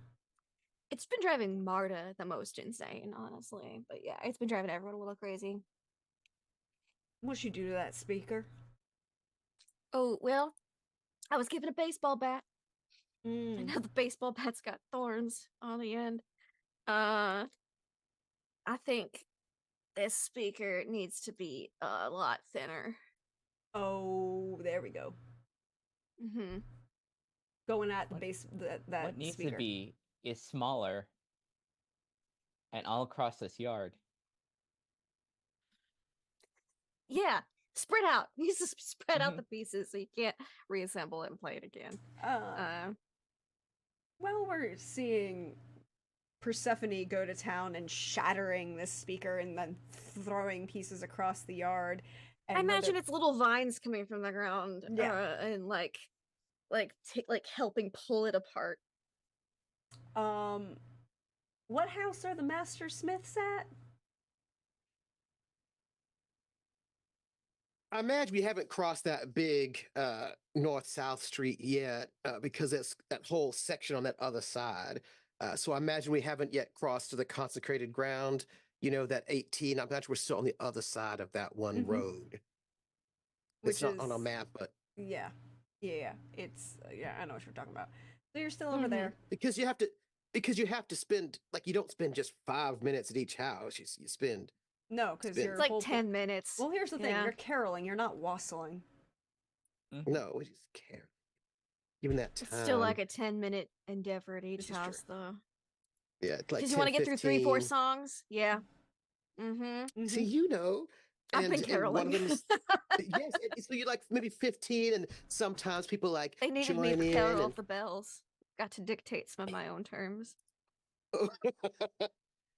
It's been driving Marta the most insane, honestly. But yeah, it's been driving everyone a little crazy. What'd you do to that speaker? Oh, well, I was given a baseball bat. Mm. And now the baseball bat's got thorns on the end. I think this speaker needs to be a lot thinner. Oh, there we go. Mm-hmm. Going at the What- base that what needs speaker. to be is smaller and all across this yard. Yeah, spread out. You just spread out Mhm. the pieces so you can't reassemble it and play it again. While we're seeing Persephone go to town and shattering this speaker and then throwing pieces across the yard. And I imagine it's little vines coming from the ground, Yeah. and like helping pull it apart. What house are the Master Smiths at? I imagine we haven't crossed that big north-south street yet because that's that whole section on that other side. So I imagine we haven't yet crossed to the consecrated ground. You know, that 18. I imagine we're still on the other side of that one Mhm. road. Which It's not is on a map, but yeah, it's yeah. I know what you're talking about. So you're still over Mhm. there. because you have to spend like you don't spend just 5 minutes at each house. You spend No, because been- you're It's like full- 10 minutes. Well, here's the thing: Yeah. you're caroling. You're not wassailing. Mhm. no, we just care. Given that time, It's still like a 10-minute endeavor at each This is house, true. though. yeah, it's like Because you want to get through 3-4 10, songs. Yeah. Mm-hmm. See, you know, I've been and one of caroling. them is yes. So you're like maybe 15, and sometimes people like They needed join me for in. Carol And, of the Bells. Got to dictate some of my own terms. and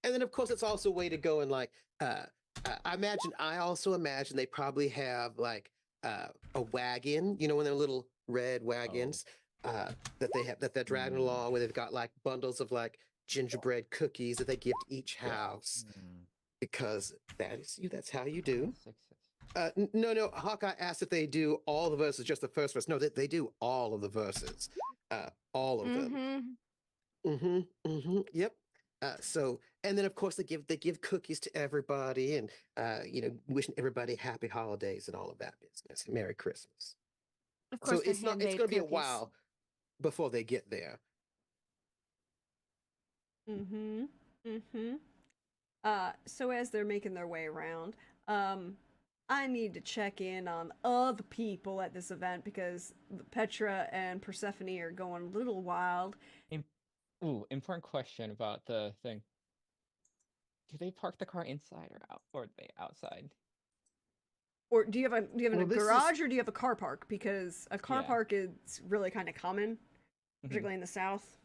then of course it's also a way to go and like I also imagine they probably have like a wagon, you know, when they're little red wagons that they have that they're dragging along where they've got like bundles of like gingerbread cookies that they give to each house because that's how you do. No, Hawkeye asked if they do all the verses, just the first verse. No, they do all of the verses, all of them. Yep. So, and then of course they give cookies to everybody, and you know, wishing everybody happy holidays and all of that business. Merry Christmas. Of course, So they're it's not. It's handmade going to be a cookies. while before they get there. So as they're making their way around, I need to check in on other people at this event because Petra and Persephone are going a little wild. Important question about the thing. Do they park the car inside or out, or are they outside? Or do you have Well, a this is- garage or do you have a car park? Because a car Yeah. park is really kind of common, Mhm. particularly in the South.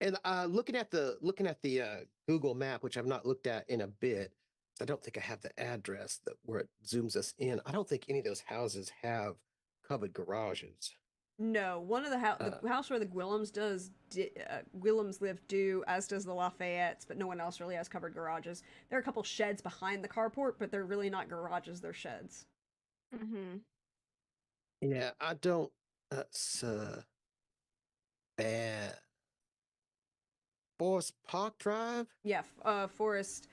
And looking at the Google map, which I've not looked at in a bit, I don't think I have the address where it zooms us in. I don't think any of those houses have covered garages. No, one of the house where the Gwillums live do, as does the Lafayettes, but no one else really has covered garages. There are a couple sheds behind the carport, but they're really not garages; they're sheds. Mm-hmm. Yeah, I don't. So bad. Forest Park Drive. Yeah, Forest.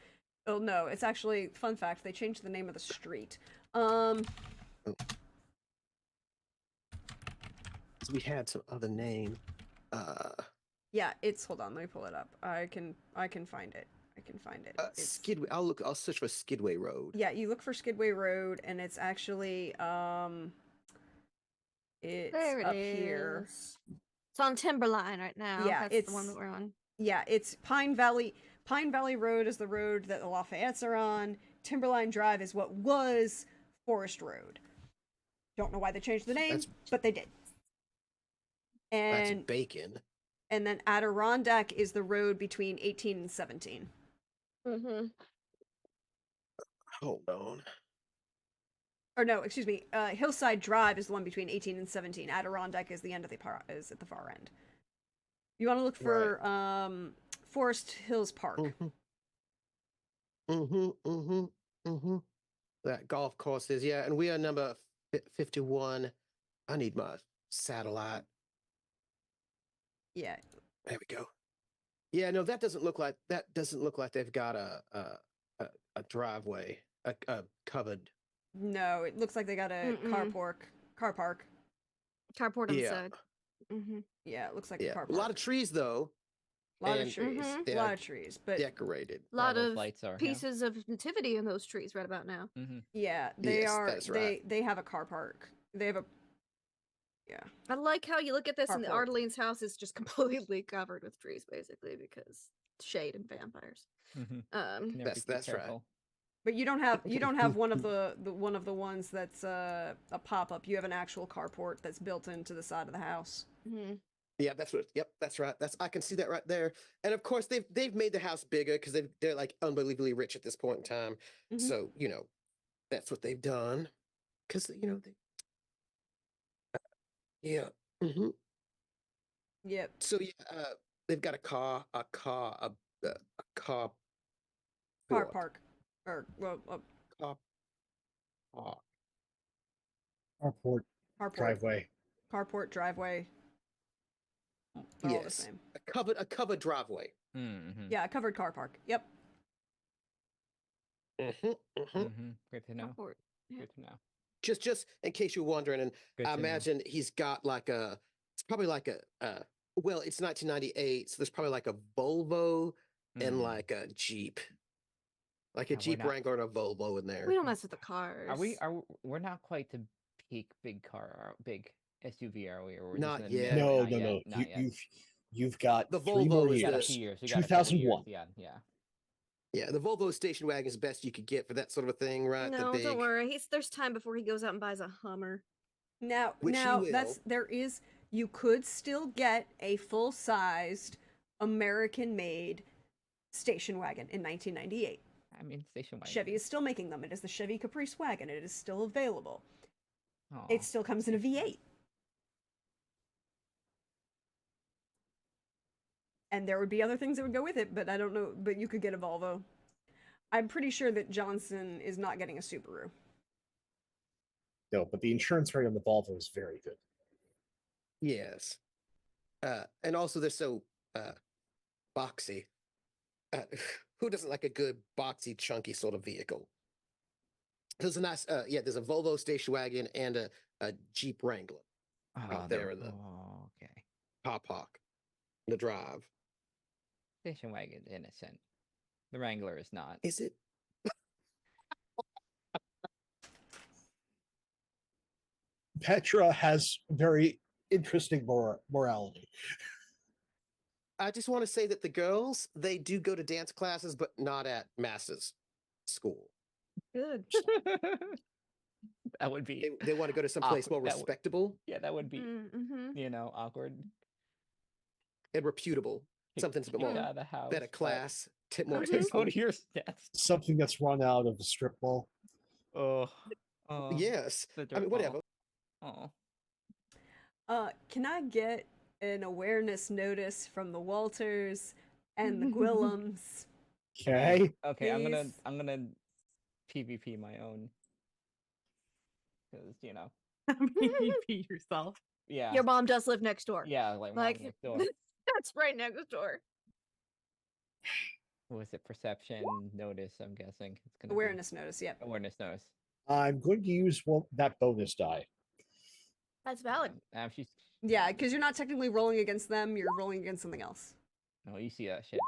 Oh no, it's actually fun fact. They changed the name of the street. So we had some other name. Yeah, it's hold on. Let me pull it up. I can find it. I can find it. It's- Skidway. I'll search for Skidway Road. Yeah, you look for Skidway Road, and it's actually it's There it up is. here. It's on Timberline right now. Yeah, That's the one it's- that we're on. Yeah, it's Pine Valley. Pine Valley Road is the road that the Lafayettes are on. Timberline Drive is what was Forest Road. Don't know why they changed the name, That's- but they did. That's And Bacon. and then Adirondack is the road between 18 and 17. Mm-hmm. Hold on. Or no, excuse me. Hillside Drive is the one between 18 and 17. Adirondack is the end of is at the far end. You want to look for Forest Hills Park. That golf course is, yeah, and we are number 51. I need my satellite. Yeah. There we go. Yeah, no, that doesn't look like they've got a driveway, a covered. No, it looks like they got a car park. Carport on the Yeah. side. Mm-hmm. Yeah, it looks like Yeah, a car a park. lot of trees though. A lot of And trees. Mhm. they A are lot of trees. But decorated. A lot those of lights are, yeah. pieces of nativity in those trees right about now. Mm-hmm. yeah, they Yes, are. that is right. They have a car park. They have a. Yeah. I like how you look at this and the Carport. Ardeline's house is just completely covered with trees, basically, because shade and vampires. Mm-hmm. Um, That's right. But you don't have one of the ones that's a pop up. You have an actual carport that's built into the side of the house. mhm. Yeah, that's right. I can see that right there. And of course they've made the house bigger because they're like unbelievably rich at this point in time. Mhm. So, that's what they've done. Because yeah. hmm Yep. So yeah, they've got a car Car port. park. Or well, Car park. Carport, carport. driveway. Carport driveway. They're all the Yes. same. A covered driveway. Mm-hmm. Yeah, a covered car park. Yep. Good to know. Carport. Yeah. Good to know. Just in case you're wondering, and Good I to know. imagine he's got like it's probably like well, it's 1998, so there's probably like a Volvo and Mm. like a Jeep. Like a We're Jeep not- Wrangler and a Volvo in there. We don't mess with the cars. We're not quite the peak big SUV, are we? Or we're Not just in the yet. middle? No, Not no, yet, no. Not yet. You've got The 3 Volvo more is We got a years. few years. We got a couple 2001. years. Yeah. Yeah, the Volvo station wagon is the best you could get for that sort of a thing, right? The No, big. don't worry. There's time before he goes out and buys a Hummer. Now, Which he you could still get a full-sized American-made station wagon in 1998. I mean, station wagon. Chevy is still making them. It is the Chevy Caprice wagon. It is still available. Aw. It still comes in a V8. And there would be other things that would go with it, but I don't know. But you could get a Volvo. I'm pretty sure that Johnson is not getting a Subaru. No, but the insurance rate on the Volvo is very good. Yes. And also they're so boxy. Who doesn't like a good boxy, chunky sort of vehicle? There's a nice there's a Volvo station wagon and a Jeep Wrangler out there in the okay. Pop Hawk, the drive. Station wagon, innocent. The Wrangler is not. Is it? Petra has very interesting morality. I just want to say that the girls, they do go to dance classes, but not at Masses school. Good. That would be. They want to go to someplace more Awkward. respectable Yeah, that would be. Mm-hmm. Awkward. and reputable. Something's a bit Kicked more out of the house. better class, more Mhm. Go tasteful. to your stats. Something that's run out of the strip mall. Oh. Yes. The I dirt mean, whatever. Oh. Can I get an awareness notice from the Walters and the Gwillums? Okay. Okay, I'm Please. gonna PvP my own. Because PvP yourself. yeah. Your mom does live next door. Yeah, like Like- next door. That's right next door. What was it? Perception notice, I'm guessing. It's gonna be Awareness notice, yep. awareness notice. I'm going to use that bonus die. That's valid. She's Yeah, because you're not technically rolling against them, you're rolling against something else. no, you see that shit.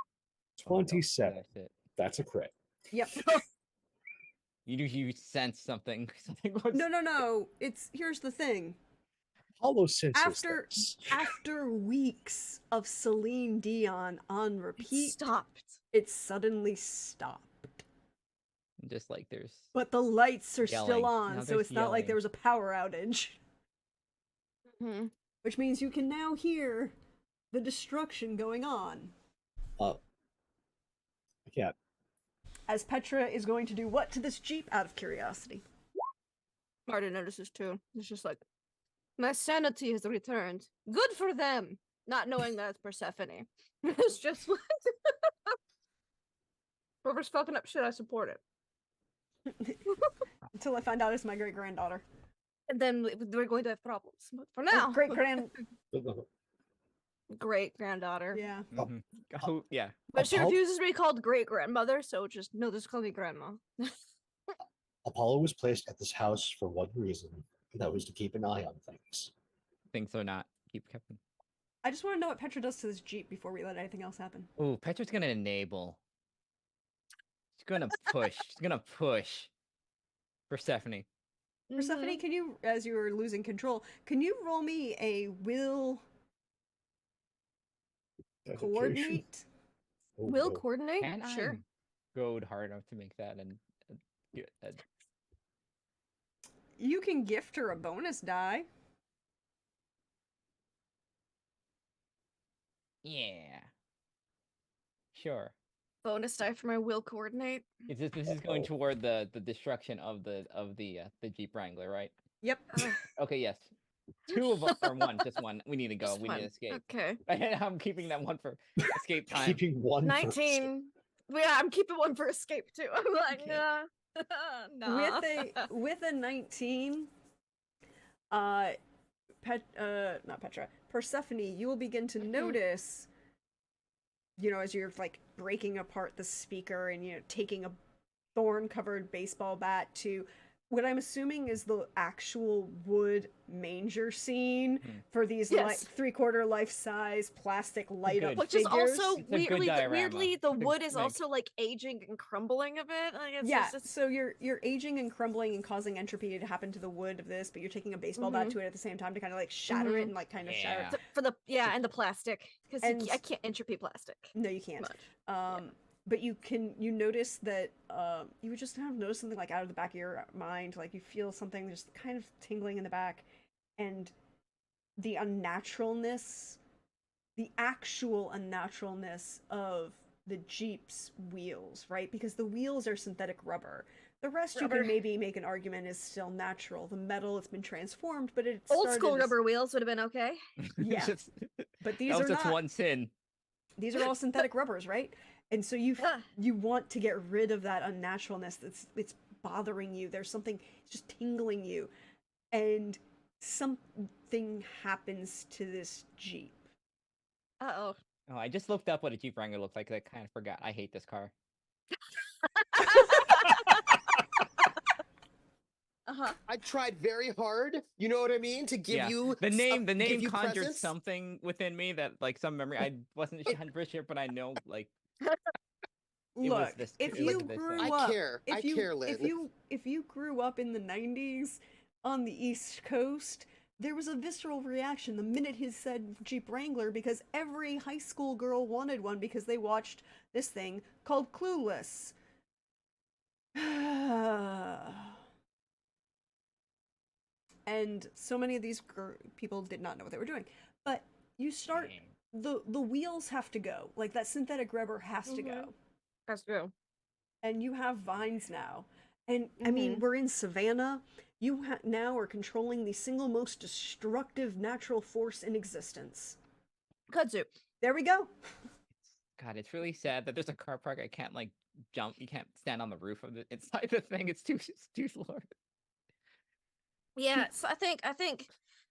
27. That's it. That's a crit. Yep. You sense something. Something was No. Here's the thing. Hollow senses After things. after weeks of Celine Dion on It repeat, stopped. it suddenly stopped. just like there's But the lights are Yelling. still on, Now so there's it's not like yelling. there was a power outage. Mhm. Which means you can now hear the destruction going on. I can't. As Petra is going to do what to this Jeep out of curiosity? Marta notices too. It's just like, my sanity has returned. Good for them. Not knowing that it's Persephone. It's just like, whoever's fucking up shit, I support it. Until I find out it's my great granddaughter. And then we're going to have problems. But for now, Great grand. great granddaughter. Yeah. Mhm. Oh yeah. But she Apollo- refuses to be called great grandmother, so just no, just call me grandma. Apollo was placed at this house for one reason, and that was to keep an eye on things. Things are not keep coming. I just want to know what Petra does to this Jeep before we let anything else happen. Ooh, Petra's gonna enable. She's gonna push. She's gonna push. Persephone. Persephone, can you, as you were losing control, can you roll me a will Dedication. coordinate? Oh, Will no. coordinate? Can Sure. I goad hard enough to make that and You can gift her a bonus die. yeah. Sure. Bonus die for my will coordinate. This is going toward the destruction of the Jeep Wrangler, right? Yep. Okay, yes. Two of them, or one, just one. We need to go. Just We one. need to escape. Okay. I'm keeping that one for escape time. Keeping one for 19. Yeah, I'm keeping one for escape too. I'm like, Okay. nah. Nah. With a 19, not Petra, Persephone, you will begin to notice, you know, as you're like breaking apart the speaker and, you know, taking a thorn-covered baseball bat to what I'm assuming is the actual wood manger scene for these Yes. 3/4 life-size plastic light-up Good. Which figures. is also It's a good weirdly, diorama. weirdly, the It's a wood is like- also like aging and crumbling a bit. Like, it's Yeah, just, so you're aging and crumbling and causing entropy to happen to the wood of this, but you're taking a baseball bat to it at the same time to kind of like shatter it and like kind of shatter Yeah. it. for the and the plastic because And- I can't entropy plastic. No, you can't. Much. But you notice that you would just kind of notice something like out of the back of your mind, like you feel something just kind of tingling in the back, and the unnaturalness, the actual unnaturalness of the Jeep's wheels, right? Because the wheels are synthetic rubber. The rest you Rubber. can maybe make an argument is still natural. The metal has been transformed, but it Old started school as- rubber wheels would have been okay. Yeah. Just- But these that are was just not. one sin. These are all synthetic rubbers, right? And so Yeah. you want to get rid of that unnaturalness it's bothering you. There's something just tingling you, and something happens to this Jeep. Oh. Oh, I just looked up what a Jeep Wrangler looks like. I kind of forgot. I hate this car. I tried very hard, you know what I mean, to give you the name. The give name you conjured presence. something within me that, like, some memory. I wasn't 100% sure, but I know, like, was Look, this- if it was you this grew thing. I up, care. if I you care, Lynn. if you grew up in the 90s on the East Coast, there was a visceral reaction the minute he said Jeep Wrangler because every high school girl wanted one because they watched this thing called Clueless. And so many of these people did not know what they were doing. But you start Dang. the wheels have to go. Like that synthetic rubber has to go. That's true. And you have vines now. And I mean, we're in Savannah. You now are controlling the single most destructive natural force in existence. Kudzu. There we go. God, it's really sad that there's a car park I can't, like, jump. You can't stand on the roof of it inside the thing. It's too low. Yeah, so I think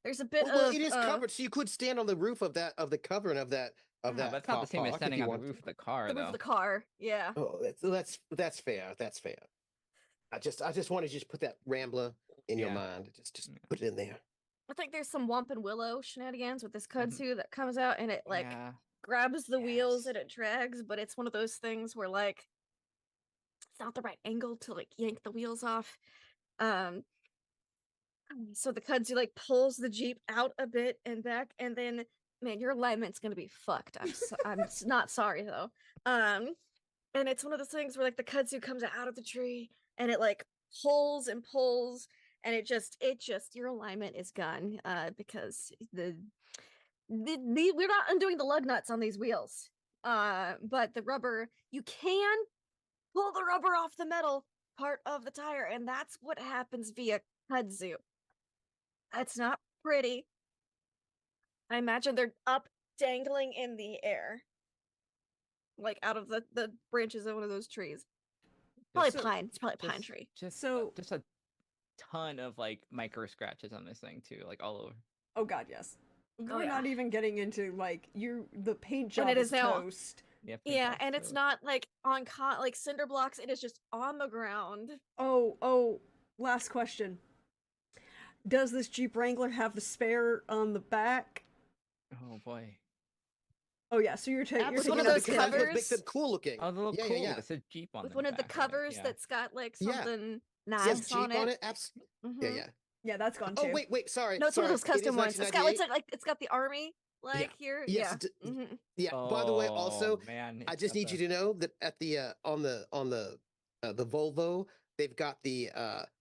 there's a bit Well, of it is covered, so you could stand on the roof of the cover and of that Yeah, but it's not the same as park if standing you on the want roof to. of the car, the roof though. of the car. Yeah. Oh, that's fair. That's fair. I just wanted to just put that Rambler in your Yeah. mind. Just put it in there. I think there's some Womp and Willow shenanigans with this kudzu that comes out and it like Yeah. grabs the wheels Yes. and it drags, but it's one of those things where like it's not the right angle to like yank the wheels off. So the kudzu like pulls the Jeep out a bit and back, and then man, your alignment's gonna be fucked. I'm not sorry though. And it's one of those things where like the kudzu comes out of the tree and it like pulls and pulls, and it just your alignment is gone because the we're not undoing the lug nuts on these wheels. But the rubber, you can pull the rubber off the metal part of the tire, and that's what happens via kudzu. That's not pretty. I imagine they're up dangling in the air. Like out of the branches of one of those trees. Probably So- pine. It's probably a pine Just- tree. Just So- just a ton of, like, micro scratches on this thing too, like all over. Oh God, yes. We're yeah. not even getting into like the paint job it is is now- toast. Yep, Yeah, exactly. and it's not like on like cinder blocks. It is just on the ground. Oh, last question. Does this Jeep Wrangler have the spare on the back? Oh boy. Oh yeah, so you're taking With you're one taking of out the those covers. covers. Makes them cool looking. Oh, the little Yeah, cool. yeah, yeah. It said Jeep on With the one of the back of it, covers yeah. that's got like Yeah. something Says nice Jeep on it. Yeah, Mhm. yeah. Yeah, that's gone Oh too. wait, sorry. No, it's one of sorry. those custom it is ones. It's got like 1998. it's got the army Yeah. here. Yes. Yeah. Mhm. Yeah. Oh, By the way, also, man, I it's just got need the- you to know that at the on the Volvo, they've got the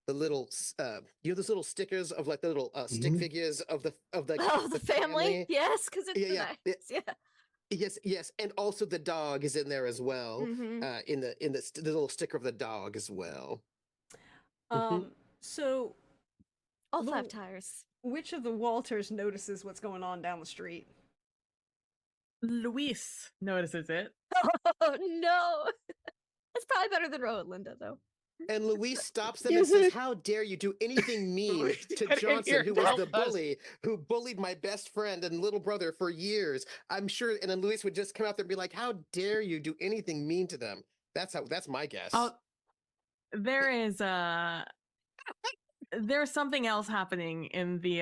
little those little stickers of like the little stick Mhm. figures of the Oh, the family. Yes, because it's Yeah, nice. Yeah. Yes, and also the dog is in there as well. Mhm. In the little sticker of the dog as well. So All the- 5 tires. which of the Walters notices what's going on down the street? Luis notices it. Oh no. It's probably better than Ro and Linda though. And Luis stops them and says, "How dare you do anything mean Luis, to get in Johnson, here, who was help the us." bully, who bullied my best friend and little brother for years?" I'm sure, and then Luis would just come out there and be like, "How dare you do anything mean to them?" That's my guess. Oh, there is there's something else happening in the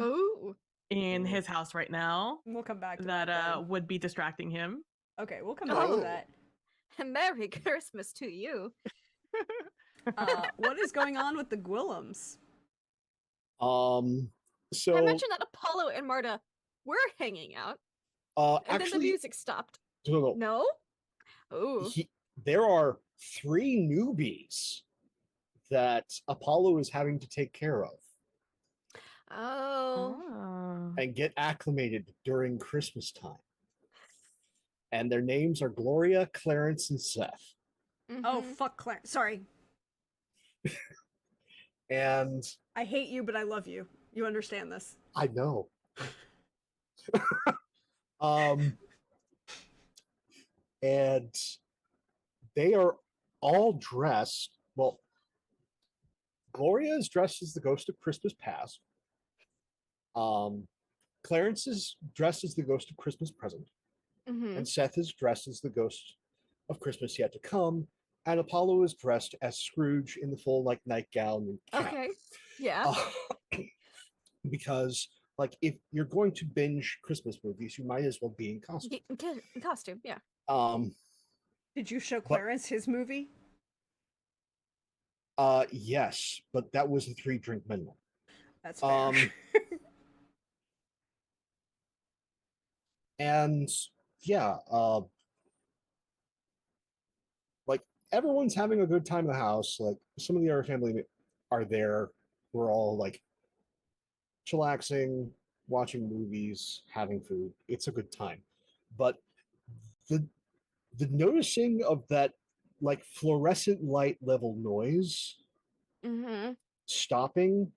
Ooh. in his house right now We'll come back to that then. would be distracting him. Okay, we'll come back Oh. to that. Merry Christmas to you. What is going on with the Gwillums? So I mentioned that Apollo and Marta were hanging out, and then the actually, music stopped. no, No? Ooh. there are 3 newbies that Apollo is having to take care of Oh. and get acclimated during Christmas time. And their names are Gloria, Clarence, and Seth. Oh Mhm. fuck, Claire. Sorry, And I hate you, but I love you. You understand this? I know. And they are all dressed. Well, Gloria is dressed as the ghost of Christmas past. Clarence is dressed as the ghost of Christmas present. Mhm. And Seth is dressed as the ghost of Christmas yet to come. And Apollo is dressed as Scrooge in the full like nightgown and cap. Okay. Yeah. Because like if you're going to binge Christmas movies, you might as well be in costume. In costume, yeah. Did you show Clarence his movie? Yes, but that was a 3-drink minimum. That's fair. And yeah, like everyone's having a good time in the house. Like some of the other family are there. We're all like chillaxing, watching movies, having food. It's a good time. But the noticing of that like fluorescent light level noise Mm-hmm. stopping,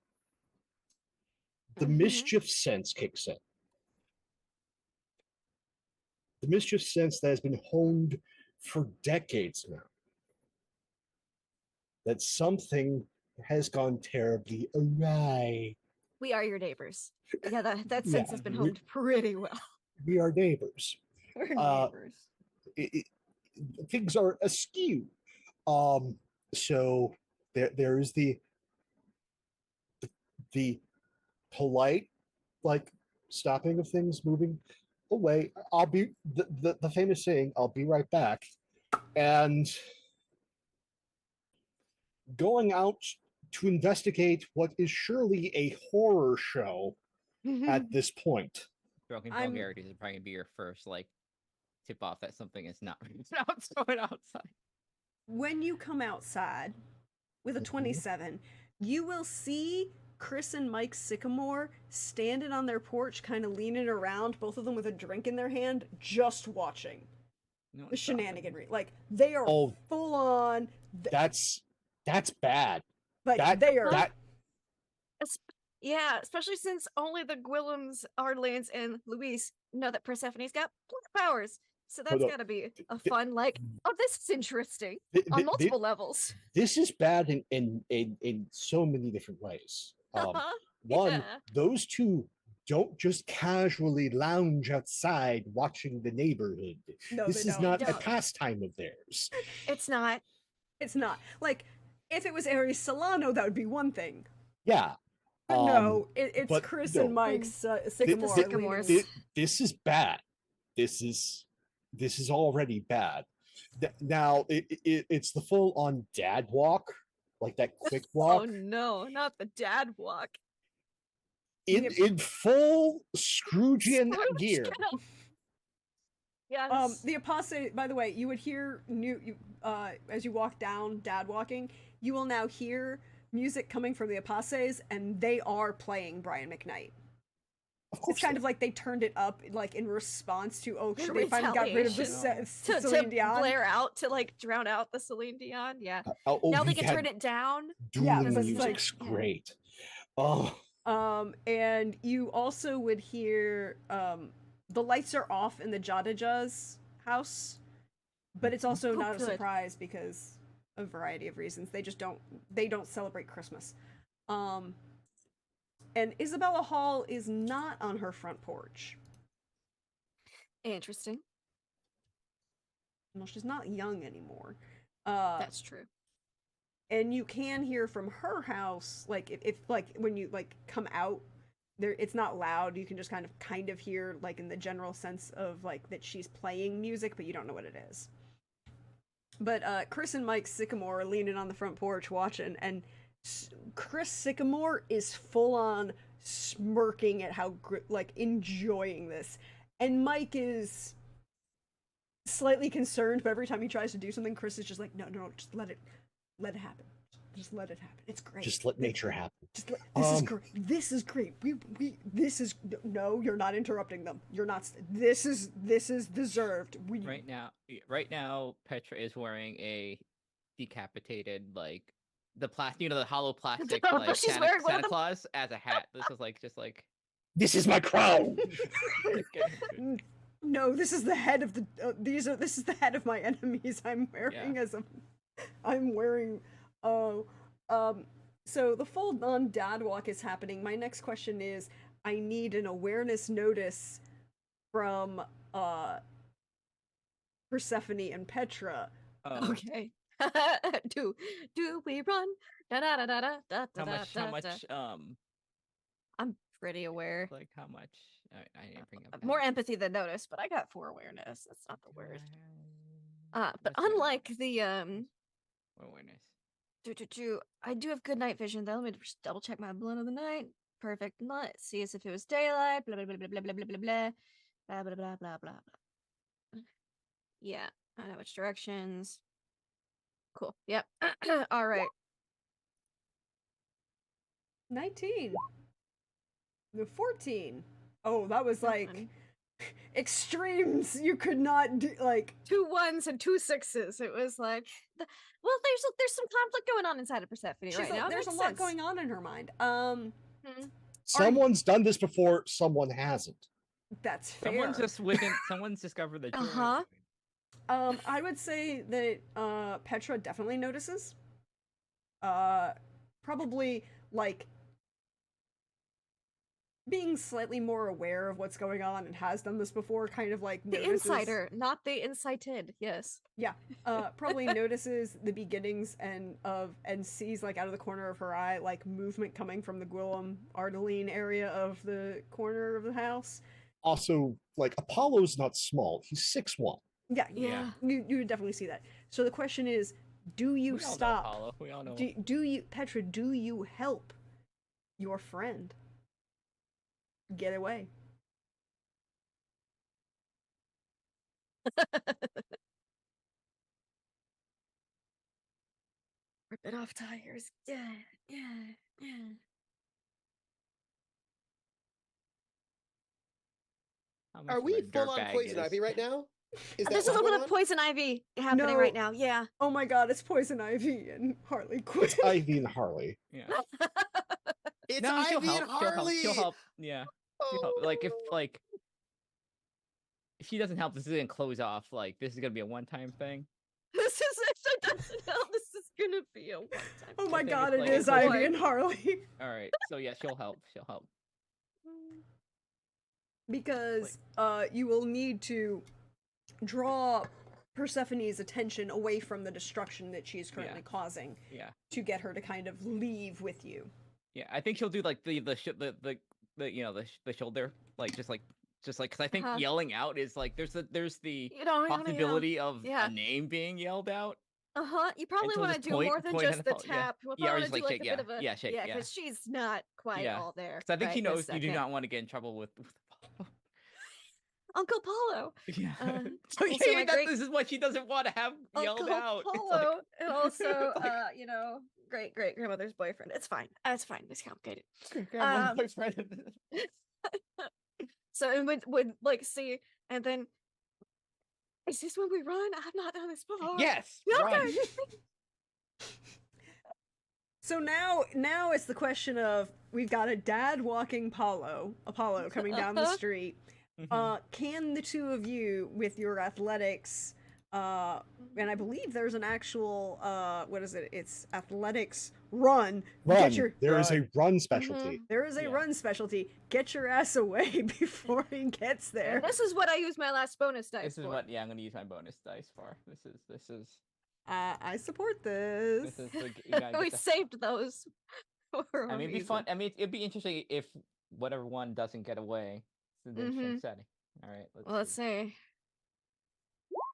the Mhm. mischief sense kicks in. The mischief sense that has been honed for decades now. That something has gone terribly awry. We are your neighbors. Yeah, that Yeah, sense has been honed pretty well. We are neighbors. We're neighbors. Things are askew. So there is the polite like stopping of things moving away. I'll be the famous saying, "I'll be right back," and going out to investigate what is surely a horror show at this point. Drunken I'm- vulgarities is probably gonna be your first like tip off that something is not going outside. When you come outside with a Mhm. 27, you will see Chris and Mike Sycamore standing on their porch, kind of leaning around, both of them with a drink in their hand, just watching No the one's stopping. shenaniganry. Like, they are Oh. full on, That's bad. like, That they are. that Yeah, especially since only the Gwillums, Ardlanes, and Luis know that Persephone's got black powers. So that's Hold up. gotta be a fun, like, oh, this is interesting th- on th- multiple levels. this is bad in so many different ways. One, Yeah. those two don't just casually lounge outside watching the neighborhood. No, This they is don't. not a Don't. pastime of theirs. It's not. It's not. Like, if it was Aries Solano, that would be one thing. Yeah. But no, it's but Chris no. and Mike's Sycamore. Sycamores. leaning- This is bad. this is already bad. Now it's the full on dad walk, like that quick walk. Oh no, not the dad walk. In full Scroogean Scrooge gear. Yes. The apostate, by the way, you would hear as you walk down, dad walking, you will now hear music coming from the apostates, and they are playing Brian McKnight. Of course, It's kind of like they turned it up, like in response to In they finally got rid of the retaliation. to Celine Dion. blare out, to like drown out the Celine Dion. Yeah. oh, Now they we've can had turn it down. Yeah, dueling but it's music's like- great. Oh, And you also would hear the lights are off in the Jadaja's house, but it's also not a good. surprise because of a variety of reasons. They just don't celebrate Christmas. And Isabella Hall is not on her front porch. Interesting. Well, she's not young anymore. That's true. And you can hear from her house, like if like when you like come out there, it's not loud. You can just kind of hear, like, in the general sense of like that she's playing music, but you don't know what it is. But Chris and Mike Sycamore are leaning on the front porch watching, and Chris Sycamore is full on smirking at how like enjoying this, and Mike is slightly concerned. But every time he tries to do something, Chris is just like, no, just let it happen. Just let it happen. It's great. just let nature happen. This is great. This is great. This is no. You're not interrupting them. You're not. This is deserved. Right now, Petra is wearing a decapitated, like, the hollow plastic, like She's wearing one of Santa them. Claus as a hat. This is like just like. This is my crown. No, this is the head of the. This is the head of my enemies. I'm wearing I'm wearing. So the full-on dad walk is happening. My next question is, I need an awareness notice from Persephone and Petra. Okay. do we run? Da da da da da da How da much? da, How much? da. I'm pretty aware. Like how much? I didn't bring up More empathy than notice, but I got 4 awareness. That's not the worst. But What's that? unlike the What awareness? I do have good night vision though. Let me just double check my blood of the night. Perfect. Let's see as if it was daylight. Blah blah blah blah blah blah blah blah blah blah blah blah blah blah. Yeah, I know which directions. Cool. Yep. All right. 19. The 14. Oh, that was like extremes. You could not do, like 2 1s and 2 6s. It was like, well, there's some conflict going on inside of Persephone right now. There's a lot going on in her mind. Someone's done this before. Someone hasn't. That's fair. Someone's discovered the. Uh-huh. I would say that Petra definitely notices. Probably like being slightly more aware of what's going on and has done this before, kind of like The notices, insider, not the incited. Yes. Yeah, probably notices the beginnings and sees, like, out of the corner of her eye, like, movement coming from the Gwillem Ardeline area of the corner of the house. Also, like, Apollo's not small. He's 6'1". Yeah. You would definitely see that. So the question is, do you We all know stop? Apollo. We all know. Do you, Petra? Do you help your friend get away? Rip it off tires. Yeah. How much Are of we a full on dirtbag poison is- ivy right now? Is that There's a what's little bit going of on? poison ivy happening right now. Yeah. Oh my God! It's Poison Ivy and Harley Quinn. It's Ivy and Harley. Yeah. It's No, she'll Ivy help. and Harley. She'll help. Yeah. She'll help. Like if Oh. if she doesn't help, this is gonna close off. Like this is gonna be a one-time thing. This is actually doesn't help. This is gonna be a one-time. Oh my think God! it's It like- is it's like- Ivy and Harley. All right. So yeah, she'll help. She'll help. Because you will need to draw Persephone's attention away from the destruction that she is currently causing Yeah. to get her to kind of leave with you. Yeah. I think she'll do like the shoulder, like just like Just like, because I think Uh-huh. yelling out is like there's the You don't wanna yell. possibility of Yeah. a name being yelled out. You probably so want to just do more than point at just the Apollo, yeah. tap. We'll Yeah, or probably just, want to like, do like shake, a bit of a yeah, shake, yeah. because she's not quite Yeah. all there. Because I think right she knows this you do second. not want to get in trouble with Apollo. Uncle Paulo. Yeah. So also my great this is what she doesn't want to have yelled Uncle out. It's Paulo, and also like- great great grandmother's boyfriend. It's fine. It's fine. It's complicated. Grandma's Um, boyfriend. So and would like see, and then is this when we run? I've not done this before. Yes. Okay. Run. So now it's the question of we've got a dad walking Apollo coming down the street. Can the two of you with your athletics, and I believe there's an actual what is it? It's athletics run. Run. Get There is run. a run specialty. There is a Yeah. run specialty. Get your ass away before he gets there. And this is what I use my last bonus dice This is for. what I'm gonna use my bonus dice for. This is I support this. you gotta we get the- saved those. For I a mean, it'd be reason. fun. I mean, it'd be interesting if whatever one doesn't get away. It's an interesting setting. All right. Well, let's see.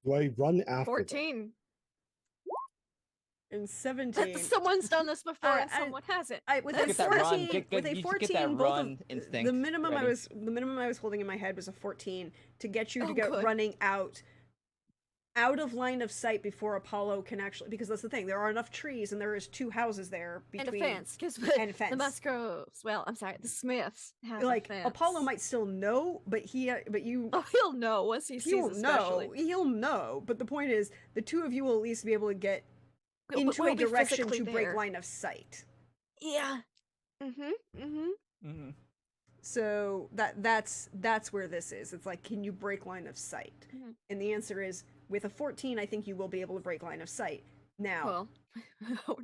Do I run after them? 14. And 17. Someone's done this before and I- someone hasn't. With Get a that run. 14, Get- with you a should 14, get that both run of, instinct the minimum ready. I was holding in my head was a 14 to get you to Oh, go good. running out of line of sight before Apollo can actually, because that's the thing, there are enough trees and there is 2 houses there And a between fence, because and a fence. the Musgroves, well, I'm sorry, the Smiths have like a fence. Apollo might still know, but you Oh, he'll know once he sees he'll especially. know. He'll know, but the point is the 2 of you will at least be able to get We'll- into we'll a be direction physically to break there. line of sight. Yeah. So that's where this is. It's like, can you break line of sight? Mhm. And the answer is, with a 14, I think you will be able to break line of sight. Now, Well,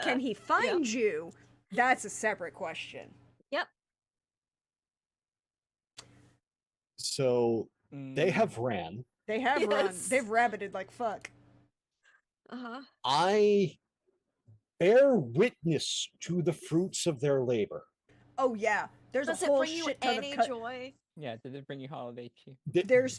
can he find you? That's a separate question. Yep. So they have ran. They have run. Yes. They've rabbited like fuck. I bear witness to the fruits of their labor. Oh yeah, there's Does a it whole bring you shit ton any of cut. joy? Yeah. Did it bring you holiday cheer? There's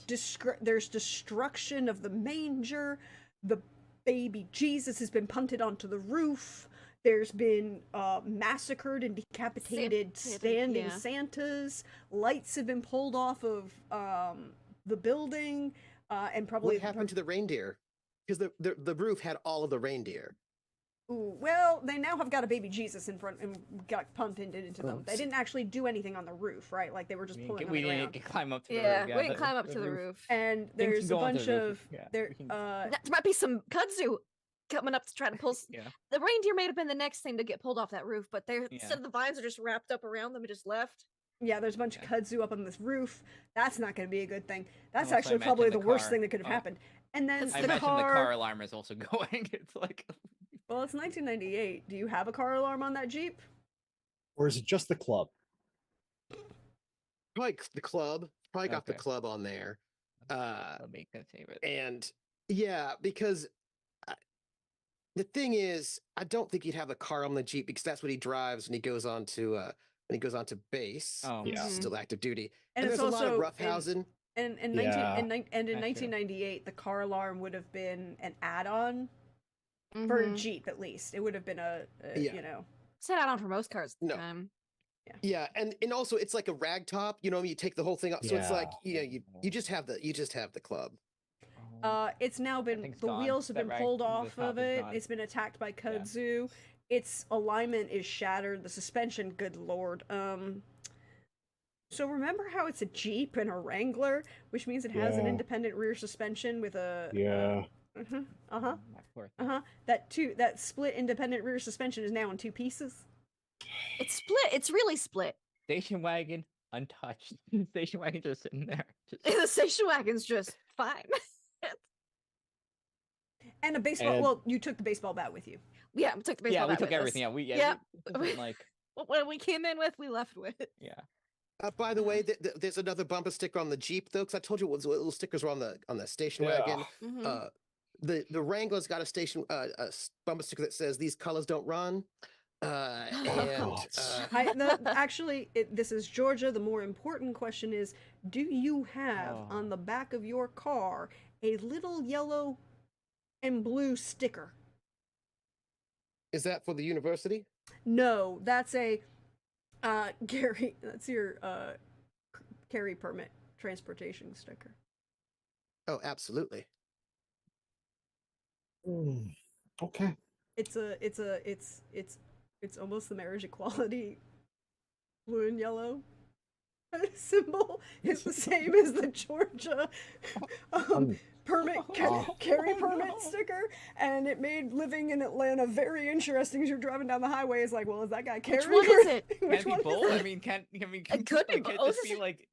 destruction of the manger. The baby Jesus has been punted onto the roof. There's been massacred and decapitated standing yeah. Santas. Lights have been pulled off of the building, and probably What happened to the reindeer? Because the roof had all of the reindeer. Ooh, well, they now have got a baby Jesus in front and got punted into them. They didn't actually do anything on the roof, right? Like they were just pulling We on it didn't around. climb up to the Yeah, roof. we didn't climb up to the roof. And Things there's can a go onto bunch the of roof. Yeah, there. we can- There might be some kudzu coming up to try to pull. Yeah. The reindeer may have been the next thing to get pulled off that roof, but they're Yeah. instead of the vines are just wrapped up around them and just left. Yeah, there's a bunch of kudzu up on this roof. That's not going to be a good thing. That's Also, I actually imagine probably the the worst car- thing that could have oh. happened. And then That's I the imagine car. the car alarm is also going. It's like Well, it's 1998. Do you have a car alarm on that Jeep? Or is it just the club? Probably the club. Probably got the Okay. club on there. I'll make that favorite. And yeah, because the thing is, I don't think he'd have a car on the Jeep because that's what he drives when he goes on to base. Oh, Yeah. Mhm. Still active duty. And And it's there's a lot of also roughhousing. And in Yeah. 1998, the car alarm would have been an add-on for a Jeep, at least. It would have been a Yeah. you know. Set out on for most cars at the No. time. Yeah, and also it's like a rag top. You know, you take the whole thing off, so it's like you just have the club. It's now been thing's the gone. wheels have That been rag- pulled the off top of is it. gone. It's been attacked by kudzu. Its alignment is shattered. The suspension, good lord. So remember how it's a Jeep and a Wrangler, which means it has an Yeah. independent rear suspension with a Yeah. That split independent rear suspension is now in 2 pieces. It's split. It's really split. Station wagon untouched. Station wagon just sitting there. Just... The station wagon's just fine. And a baseball. And- Well, you took the baseball bat with you. Yeah, we took the baseball Yeah, we bat took with us. everything out. Yep. This isn't like What we came in with, we left with. yeah. By the way, there's another bumper sticker on the Jeep though, because I told you what little stickers were on the station Yeah. wagon. Mhm. The Wrangler's got a bumper sticker that says "These colors don't run." And gods. Actually, this is Georgia. The more important question is, do you have on the back of your car a little yellow and blue sticker? is that for the university? No, that's a Gary. That's your carry permit transportation sticker. Oh, absolutely. Okay. It's almost the marriage equality blue and yellow symbol. It's the same as the Georgia permit carry permit sticker, and it made living in Atlanta very interesting as you're driving down the highway. It's like, well, is that guy carry? Which one is it? Can it be both? I mean, can It could be can't both. just be like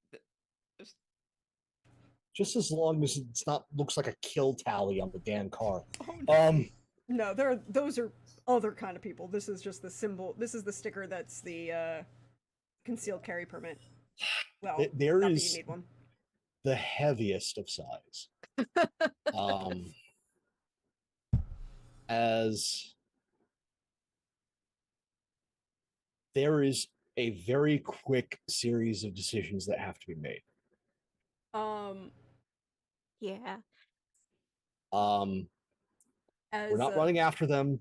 Just as long as it's not looks like a kill tally on the damn car. Oh, no. No, those are other kind of people. This is just the symbol. This is the sticker that's the concealed carry permit. Well, there not is that you need one. the heaviest of size. As there is a very quick series of decisions that have to be made. Yeah. We're not running after them.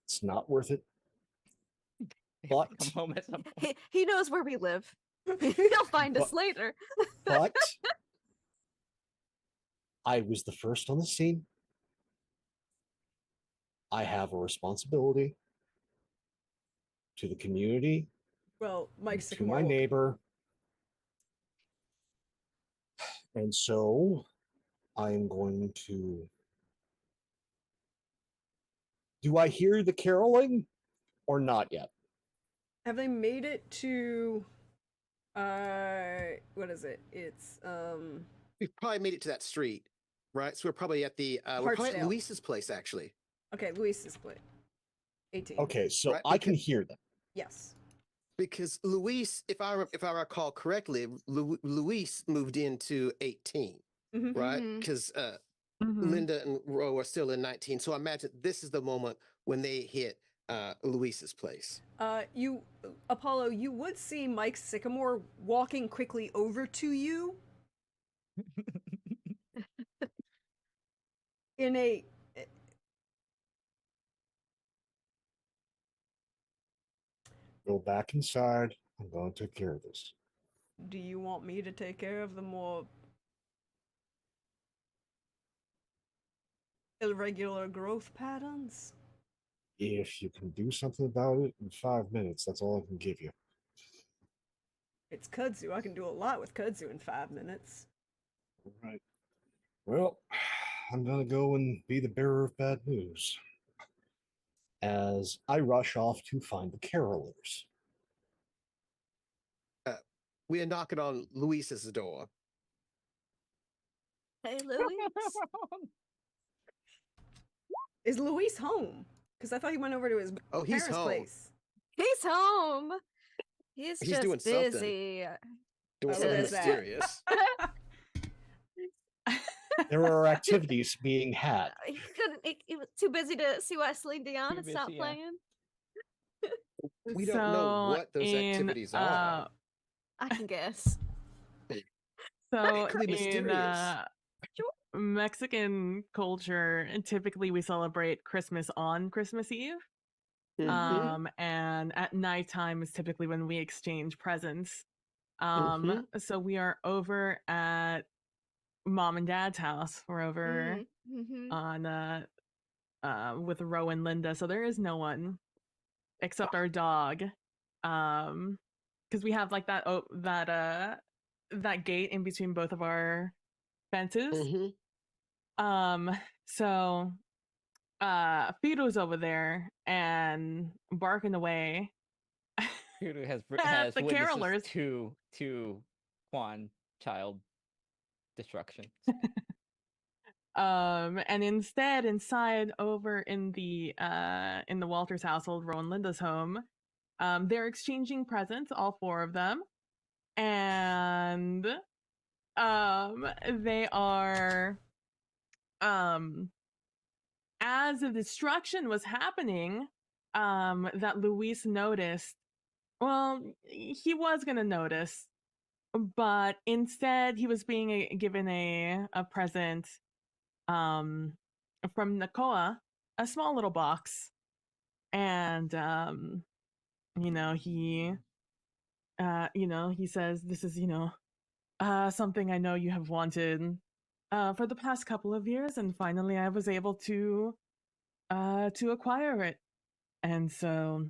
It's not worth it. But come home at some point. He knows where we live. He'll find us later. But I was the first on the scene. I have a responsibility to the community, Well, Mike to Sycamore. my neighbor. And so I am going to. Do I hear the caroling or not yet? Have they made it to what is it? It's We've probably made it to that street, right? So we're probably at the we're probably at Hartsdale. Luis's place, actually. okay, Luis is split. 18. Okay, so Right, I can hear them. Yes. Because Luis, if I recall correctly, Luis moved into 18, Mhm. right? Mhm. Because Mhm. Linda and Ro are still in 19. So I imagine this is the moment when they hit Luis's place. You Apollo, you would see Mike Sycamore walking quickly over to you in a Go back inside. I'm going to take care of this. do you want me to take care of the more irregular growth patterns? If you can do something about it in 5 minutes, that's all I can give you. It's kudzu. I can do a lot with kudzu in 5 minutes. All right. Well, I'm going to go and be the bearer of bad news. As I rush off to find the carolers. We are knocking on Luis's door. Hey, Louis. Is Luis home? Because I thought he went over to his Oh, he's parents' home. place. He's home. He's just doing something. busy. Doing Oh, something there's that. mysterious. There are activities being had. He couldn't. He was too busy to see what Celine Dion Too and stop busy, yeah. playing. We don't know what those in, activities are. I can guess. So Could be in mysterious. Mexican culture, and typically we celebrate Christmas on Christmas Eve. Mhm. And at nighttime is typically when we exchange presents. Mhm. So we are over at mom and dad's house. We're over Mm-hmm. on with Ro and Linda. So there is no one except our dog. Because we have like that gate in between both of our fences. Mhm. So Fido's over there and barking away. Voodoo has At the witnesses carolers. to Quan child destruction. And instead, inside over in the Walters household, Ro and Linda's home, they're exchanging presents, all four of them, and they are as the destruction was happening, that Luis noticed. Well, he was gonna notice, but instead he was being given a present from Nakoa, a small little box, and he he says, this is something I know you have wanted for the past couple of years, and finally I was able to acquire it. And so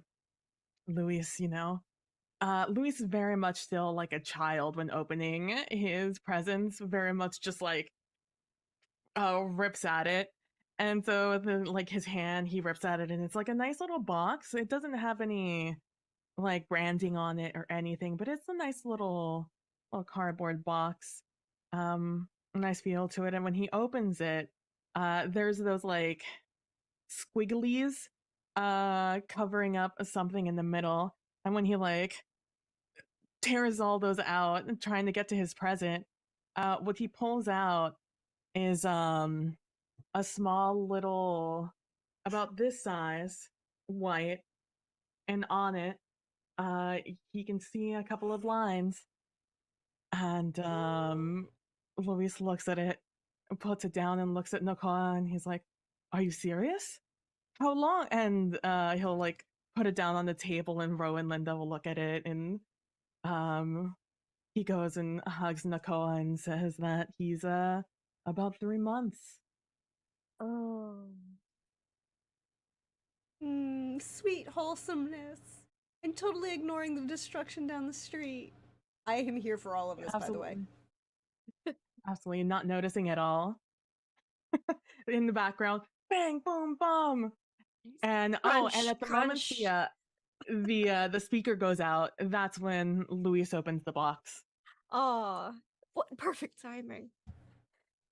Luis, Luis is very much still like a child when opening his presents, very much just like rips at it. And so then like his hand, he rips at it, and it's like a nice little box. It doesn't have any like branding on it or anything, but it's a nice little cardboard box. A nice feel to it. And when he opens it, there's those like squigglies covering up something in the middle. And when he like tears all those out and trying to get to his present, what he pulls out is a small little, about this size, white, and on it he can see a couple of lines. And Luis looks at it, puts it down, and looks at Nakoa, and he's like, "Are you serious? How long?" And he'll like put it down on the table, and Ro and Linda will look at it, and he goes and hugs Nakoa and says that he's about 3 months. Oh. Sweet wholesomeness. And totally ignoring the destruction down the street. I am here for all of this, by the way. Absolutely not noticing at all. In the background, bang, boom, boom. And Crunch, and at the crunch. moment the speaker goes out, that's when Luis opens the box. Oh, what perfect timing.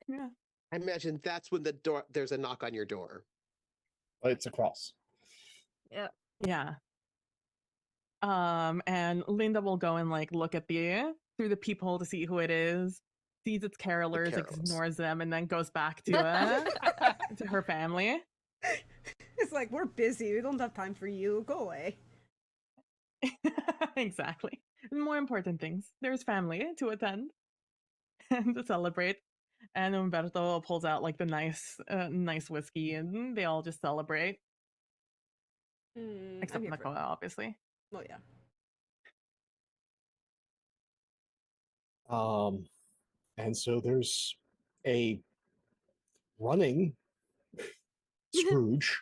Yeah. I imagine that's when there's a knock on your door. But it's across. Yeah. Yeah. And Linda will go and like look at through the peephole to see who it is, sees it's carolers, ignores them, and then goes back to to her family. It's like, we're busy. We don't have time for you. Go away. Exactly. More important things. There's family to attend and to celebrate. And Umberto pulls out like the nice whiskey, and they all just celebrate. Except Nakoa, obviously. Oh yeah. And so there's a running Scrooge.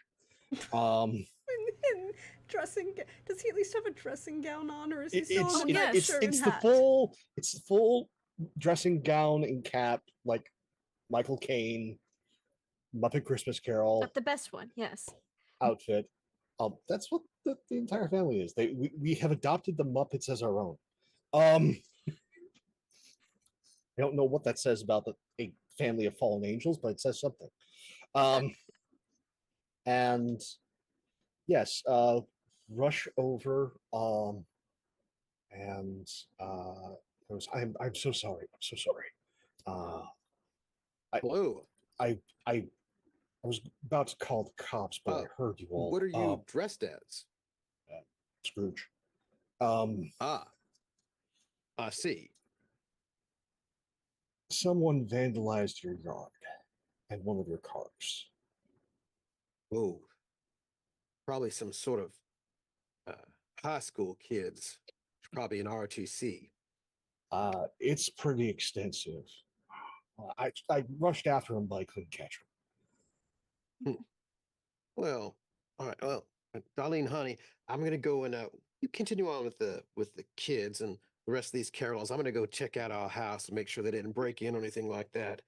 Dressing. Does he at least have a dressing gown on, or is he still It's in a shirt and hat? It's the full dressing gown and cap, like Michael Caine, Muppet Christmas Carol. But the best one, yes. Outfit. That's what the entire family is. We have adopted the Muppets as our own. I don't know what that says about a family of fallen angels, but it says something. And yes, rush over. And I'm so sorry. I'm so sorry. Hello. I was about to call the cops, but I heard you all. What are you dressed as? Scrooge. I see. Someone vandalized your yard and one of your cars. Oh, probably some sort of high school kids. Probably an ROTC. It's pretty extensive. I rushed after him, but I couldn't catch him. Well, all right. Well, Darlene, honey, I'm gonna go and you continue on with the kids and the rest of these carols. I'm gonna go check out our house and make sure they didn't break in or anything like that.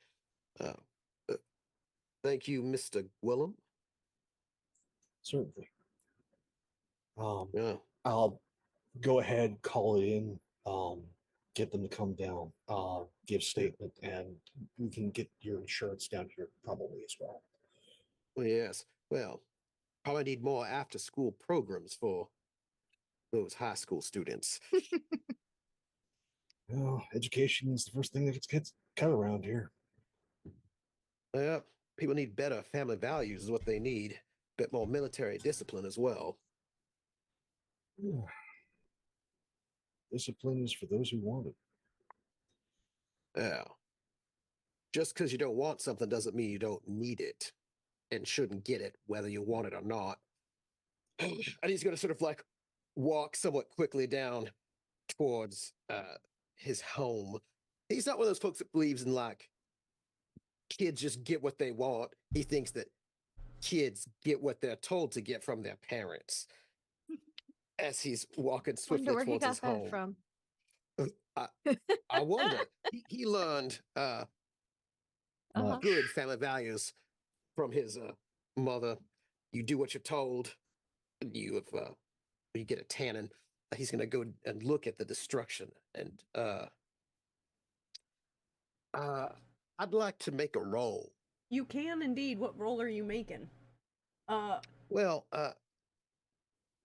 Thank you, Mr. Willem. Certainly. Yeah. I'll go ahead, call it in, get them to come down, give statement, and we can get your insurance down here probably as well. Well, yes. Well, probably need more after-school programs for those high school students. Well, education is the first thing that gets cut around here. People need better family values is what they need. Bit more military discipline as well. Discipline is for those who want it. Yeah. Just because you don't want something doesn't mean you don't need it and shouldn't get it, whether you want it or not. And he's going to sort of like walk somewhat quickly down towards his home. He's not one of those folks that believes in like kids just get what they want. He thinks that kids get what they're told to get from their parents. As he's walking swiftly Wonder where he towards got his that home. from. I wonder. He learned Uh-huh. good family values from his mother. You do what you're told. You get a tannin. He's gonna go and look at the destruction. And I'd like to make a roll. You can indeed. What role are you making? Well,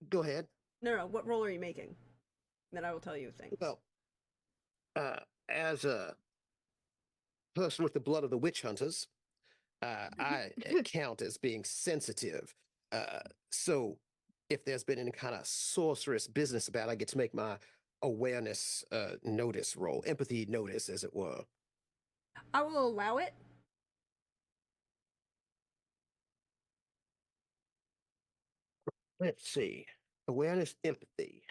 go ahead. No. What role are you making? Then I will tell you things. Well, as a person with the blood of the witch hunters, I count as being sensitive. So if there's been any kind of sorceress business about it, I get to make my awareness notice roll, empathy notice, as it were. I will allow it. Let's see. Awareness, empathy.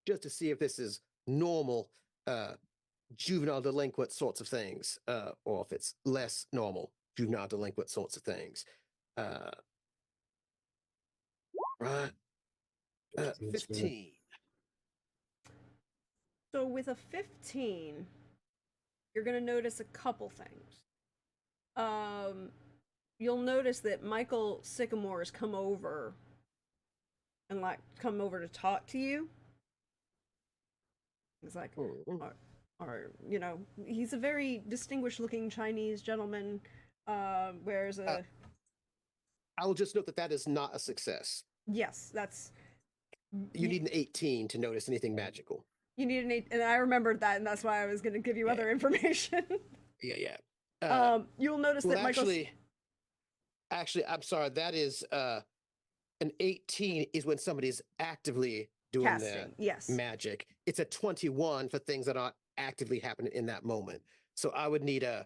Just to see if this is normal juvenile delinquent sorts of things, or if it's less normal juvenile delinquent sorts of things. Right. 15. So with a 15, you're going to notice a couple things. You'll notice that Michael Sycamore has come over and come over to talk to you. He's like, he's a very distinguished looking Chinese gentleman, wears a... I will just note that is not a success. Yes, that's... You need an 18 to notice anything magical. You need an 8, and I remembered that, and that's why I was going to give you other information. Yeah. You'll notice that Michael... Actually, I'm sorry. That is an 18 is when somebody's actively doing casting, yes, magic. It's a 21 for things that aren't actively happening in that moment. So I would need a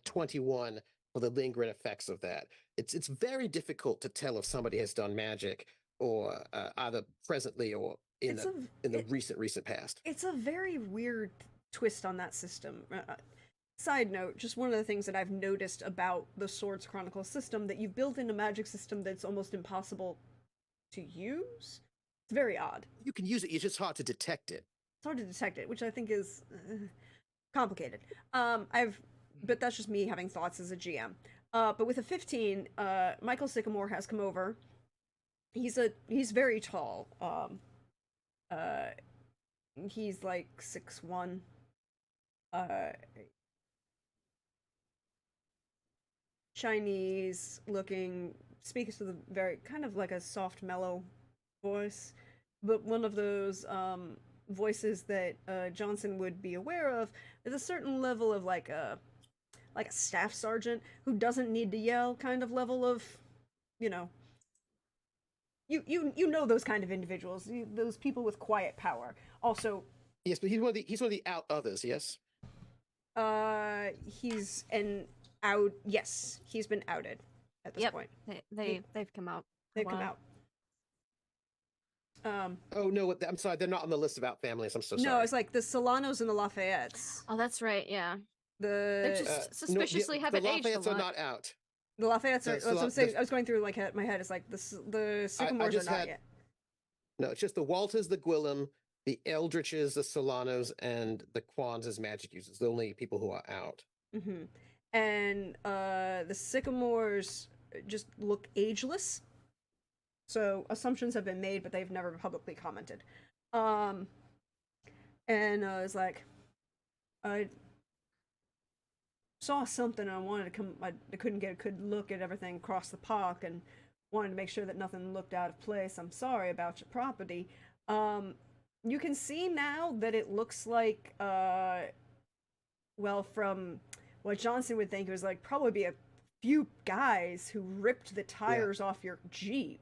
21 for the lingering effects of that. It's very difficult to tell if somebody has done magic or either presently or in the recent past. It's a very weird twist on that system. Side note, just one of the things that I've noticed about the Swords Chronicle system, that you've built in a magic system that's almost impossible to use. It's very odd. You can use it, it's just hard to detect it. It's hard to detect it, which I think is complicated. But that's just me having thoughts as a GM. But with a 15, Michael Sycamore has come over. He's very tall. He's like 6'1". Chinese looking, speaks with a very kind of like a soft, mellow voice, but one of those voices that Johnson would be aware of is a certain level of like a staff sergeant who doesn't need to yell kind of level of, you know those kind of individuals, those people with quiet power. Also, yes, but he's one of the out others. Yes. He's an out. Yes, he's been outed at this point. They've come out. They've come out. Oh no! I'm sorry. They're not on the list of out families. I'm so sorry. No, it's like the Solanos and the Lafayettes. Oh, that's right. Yeah. They're just suspiciously haven't aged a lot. The Lafayette's are not out. The Lafayette's are. That's what I'm saying. I was going through my head. It's like the Sycamores are not yet. No, it's just the Walters, the Gwillem, the Eldritches, the Solanos, and the Quans as magic users. The only people who are out. Mm-hmm. And the Sycamores just look ageless. So assumptions have been made, but they've never publicly commented. And it's like, I saw something and I wanted to come. I couldn't get a good look at everything across the park and wanted to make sure that nothing looked out of place. I'm sorry about your property. You can see now that it looks like, well, from what Johnson would think, it was like probably be a few guys who ripped the tires off your Jeep.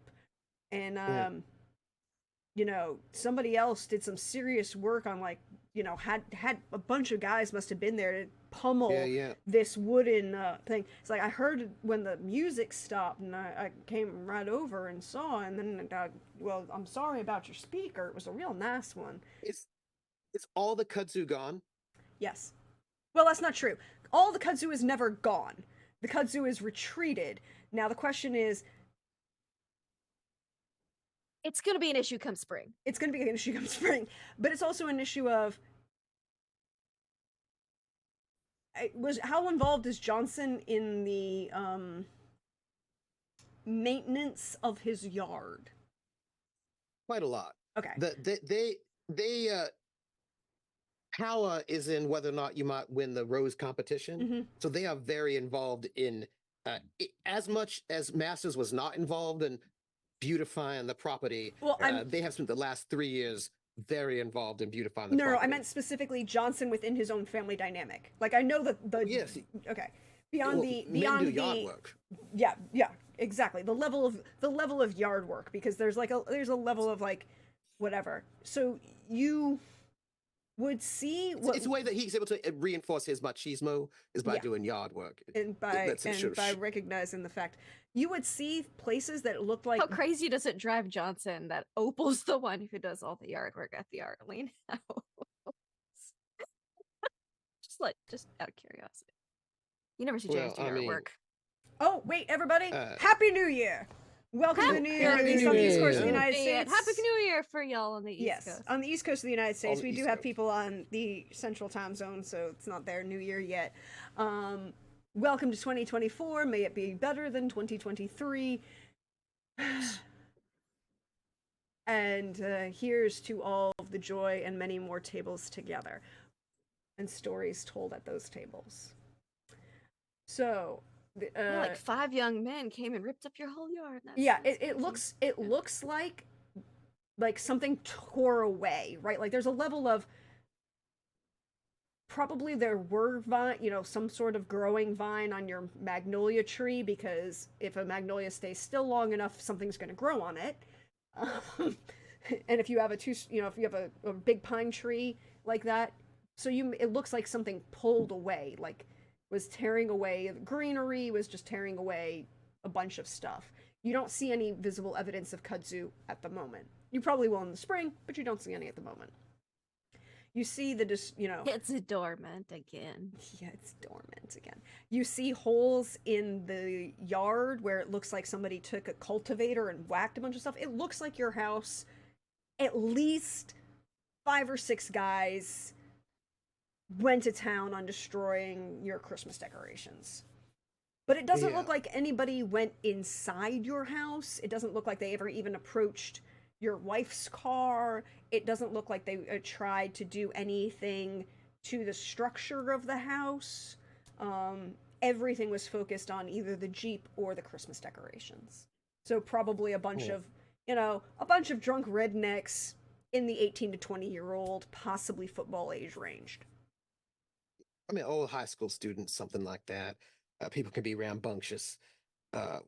And you know, somebody else did some serious work on, like, you know, had a bunch of guys must have been there to pummel this wooden thing. It's like I heard when the music stopped, and I came right over and saw, and then well, I'm sorry about your speaker. It was a real nice one. Is all the kudzu gone? Yes. Well, that's not true. All the kudzu is never gone. The kudzu is retreated. Now the question is, it's going to be an issue come spring. It's going to be an issue come spring, but it's also an issue of how involved is Johnson in the maintenance of his yard? Quite a lot. Okay. Power is in whether or not you might win the rose competition. So they are very involved in as much as Masters was not involved in beautifying the property. Well, they have spent the last 3 years very involved in beautifying the property. No, I meant specifically Johnson within his own family dynamic. Like, I know that the yes. Okay. Beyond men do yard work. Yeah, exactly. The level of yard work, because there's a level of, like, whatever. So you would see it's a way that he's able to reinforce his machismo is by doing yard work, and by recognizing the fact you would see places that looked like. How crazy does it drive Johnson that Opal's the one who does all the yard work at the Arlene house? just out of curiosity. You never see James do yard work. Oh wait, everybody! Happy New Year! Welcome to the New Year, at least on the East Coast of the United States. Happy New Year for y'all on the East Coast. On the East Coast of the United States. We do have people on the Central Time Zone, so it's not their New Year yet. Welcome to 2024. May it be better than 2023. And here's to all of the joy and many more tables together, and stories told at those tables. So. Like 5 young men came and ripped up your whole yard. It looks like something tore away, right? Like there's a level of probably there were some sort of growing vine on your magnolia tree, because if a magnolia stays still long enough, something's going to grow on it. And if you have a big pine tree like that, so it looks like something pulled away, like was tearing away greenery, was just tearing away a bunch of stuff. You don't see any visible evidence of kudzu at the moment. You probably will in the spring, but you don't see any at the moment. You see it's dormant again. Yeah, it's dormant again. You see holes in the yard where it looks like somebody took a cultivator and whacked a bunch of stuff. It looks like your house, at least 5 or 6 guys went to town on destroying your Christmas decorations. But it doesn't look like anybody went inside your house. It doesn't look like they ever even approached your wife's car. It doesn't look like they tried to do anything to the structure of the house. Everything was focused on either the Jeep or the Christmas decorations. So probably a bunch of drunk rednecks in the 18 to 20-year-old, possibly football age ranged. I mean, old high school students, something like that. People can be rambunctious.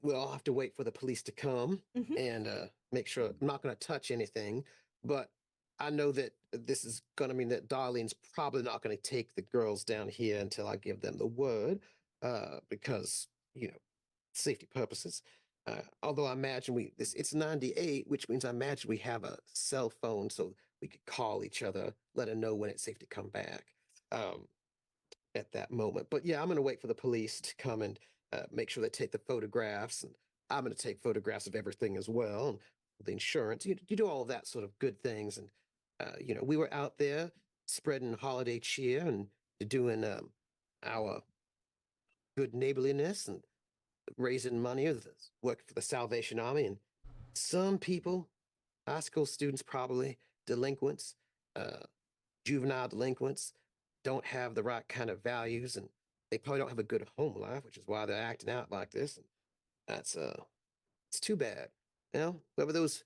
We'll all have to wait for the police to come and make sure I'm not going to touch anything. But I know that this is going to mean that Darlene's probably not going to take the girls down here until I give them the word, because, safety purposes. Although I imagine it's 98, which means I imagine we have a cell phone so we could call each other, let her know when it's safe to come back. At that moment. But yeah, I'm going to wait for the police to come and make sure they take the photographs, and I'm going to take photographs of everything as well, and the insurance. You do all of that sort of good things, and we were out there spreading holiday cheer and doing our good neighborliness and raising money, working for the Salvation Army. And some people, high school students, probably delinquents, juvenile delinquents, don't have the right kind of values, and they probably don't have a good home life, which is why they're acting out like this. And that's it's too bad. Whoever those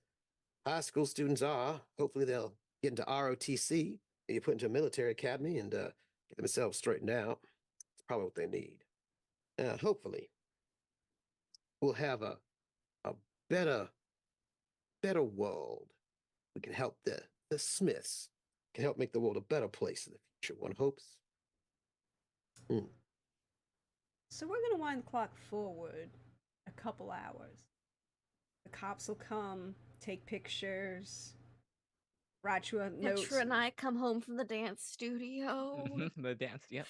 high school students are, hopefully they'll get into ROTC, maybe put into a military academy, and get themselves straightened out. It's probably what they need. Hopefully. we'll have a better better world. We can help the Smiths. Can help make the world a better place in the future. One hopes. Hmm. So we're gonna wind the clock forward a couple hours. The cops will come, take pictures, write you a note. Petra and I come home from the dance studio. The dance, yep.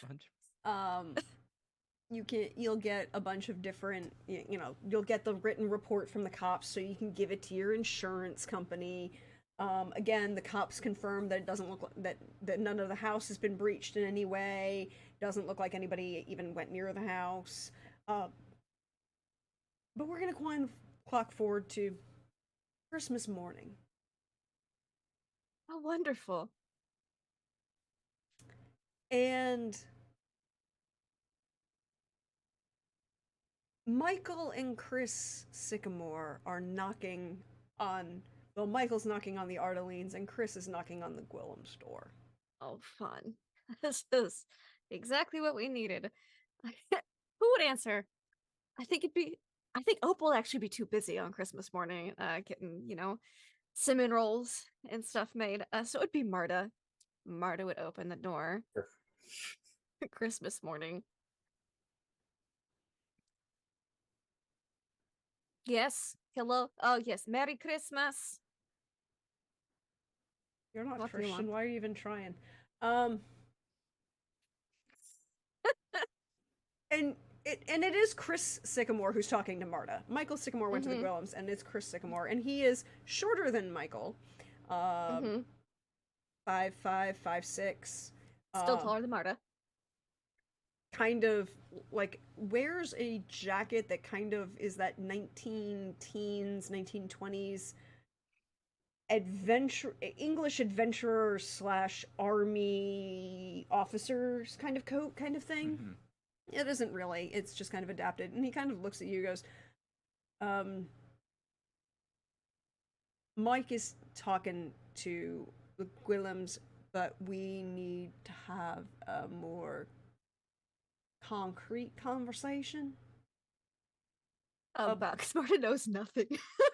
You'll get a bunch of different, you'll get the written report from the cops so you can give it to your insurance company. Again, the cops confirm that it doesn't look like that none of the house has been breached in any way. Doesn't look like anybody even went near the house. But we're gonna wind the clock forward to Christmas morning. How wonderful. And Michael and Chris Sycamore are knocking on. Well, Michael's knocking on the Ardelines, and Chris is knocking on the Gwillum's door. Oh, fun. This is exactly what we needed. Who would answer? I think Opal would actually be too busy on Christmas morning, getting, cinnamon rolls and stuff made. So it would be Marta. Marta would open the door. Sure. Christmas morning. Yes. Hello. Oh, yes. Merry Christmas. You're not What do you Christian. want? Why are you even trying? And it is Chris Sycamore who's talking to Marta. Michael Sycamore went to the Gwillums, and it's Chris Sycamore, and he is shorter than Michael. 5'5", 5'6". Still taller than Marta. Kind of like wears a jacket that kind of is that 19-teens, 1920s English adventurer / army officers kind of coat kind of thing. Mm-hmm. It isn't really, it's just kind of adapted. And he kind of looks at you and goes, Mike is talking to the Gwillums, but we need to have a more concrete conversation. About because Marta knows nothing.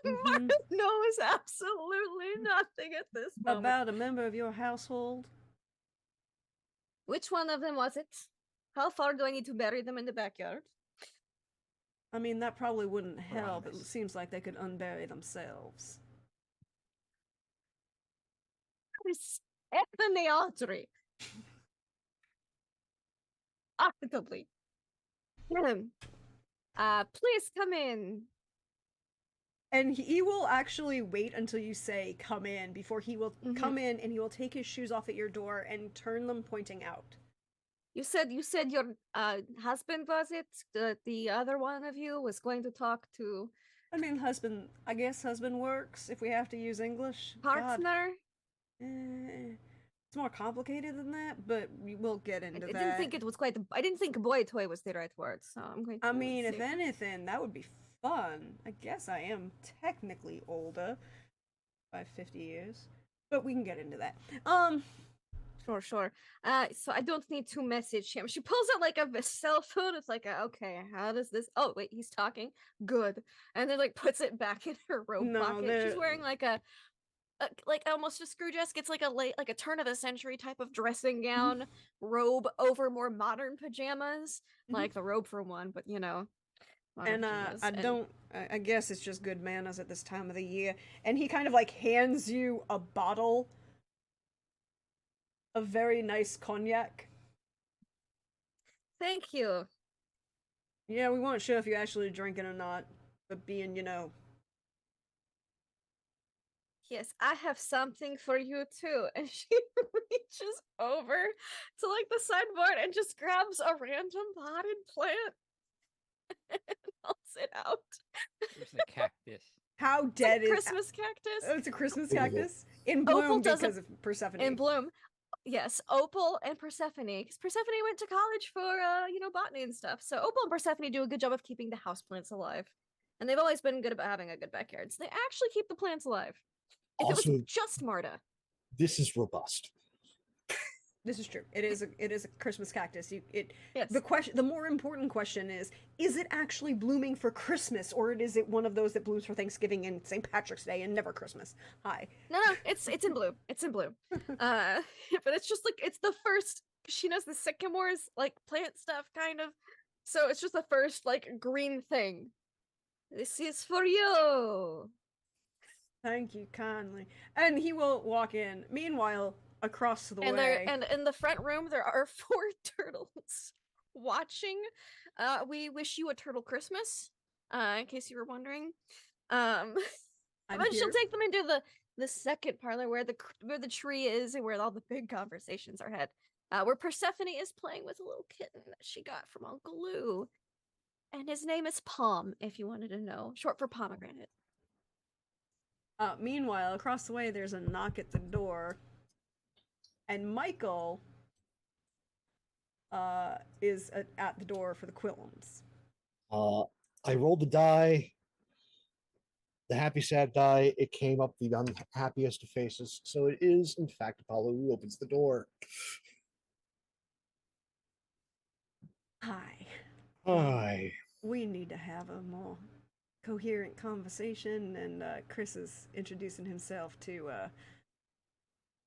Marta knows absolutely nothing at this moment. About a member of your household. Which one of them was it? How far do I need to bury them in the backyard? I mean, that probably wouldn't help. It Promise. seems like they could unbury themselves. Anthony Audrey. Actively. Please come in. And he will actually wait until you say come in before he will come in, and he will take his shoes off at your door and turn them pointing out. You said your husband, was it? The other one of you was going to talk to I mean, I guess husband works if we have to use English. God. partner. It's more complicated than that, but we will get into I that. didn't think it was quite. I didn't think boy toy was the right word, so I'm going to. I mean, if see. anything, that would be fun. I guess I am technically older by 50 years, but we can get into that. Sure. So I don't need to message him. She pulls out like a cell phone. It's like, okay, how does this? Oh wait, he's talking. Good, and then like puts it back in her robe pocket. She's wearing like like almost a screw dress. It's like a turn of the century type of dressing gown robe over more modern pajamas, like the robe for one, but modern pajamas. I guess it's just good manners at this time of the year. And he kind of like hands you a bottle of very nice cognac. Thank you. Yeah, we weren't sure if you actually drink it or not, but being, Yes, I have something for you too. And she reaches over to like the sideboard and just grabs a random potted plant and holds it out. There's a cactus. How dead It's a is Christmas cactus? Oh, it's a Christmas cactus in bloom Opal doesn't- because of Persephone. In bloom. Yes, Opal and Persephone. Because Persephone went to college for botany and stuff. So Opal and Persephone do a good job of keeping the houseplants alive. And they've always been good about having a good backyard. So they actually keep the plants alive. If it Also, was just Marta. this is robust. This is true. It is a Christmas cactus. Yes. The more important question is it actually blooming for Christmas, or is it one of those that blooms for Thanksgiving and St. Patrick's Day and never Christmas? Hi. No, it's in blue. It's in blue. But it's just like it's the first. She knows the sycamores like plant stuff, kind of. So it's just the first like green thing. This is for you. Thank you kindly. And he will walk in. Meanwhile, across the And way. and in the front room there are 4 turtles watching. We wish you a turtle Christmas. In case you were wondering. I'm But she'll here. take them into the second parlor where the tree is and where all the big conversations are had. Where Persephone is playing with a little kitten that she got from Uncle Lou. And his name is Palm, if you wanted to know. Short for pomegranate. Meanwhile, across the way, there's a knock at the door, and Michael is at the door for the Quillums. I rolled the die, the happy sad die. It came up the unhappiest of faces. So it is, in fact, Apollo who opens the door. Hi. Hi. We need to have a more coherent conversation, and Chris is introducing himself to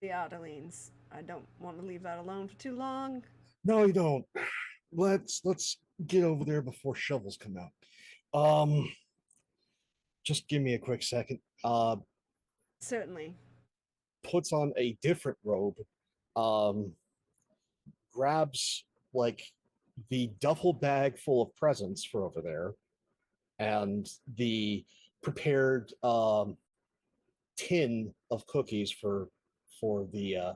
the Adelines. I don't want to leave that alone for too long. No, you don't. Let's get over there before shovels come out. Just give me a quick second. Certainly. Puts on a different robe. Grabs like the duffel bag full of presents for over there, and the prepared tin of cookies for the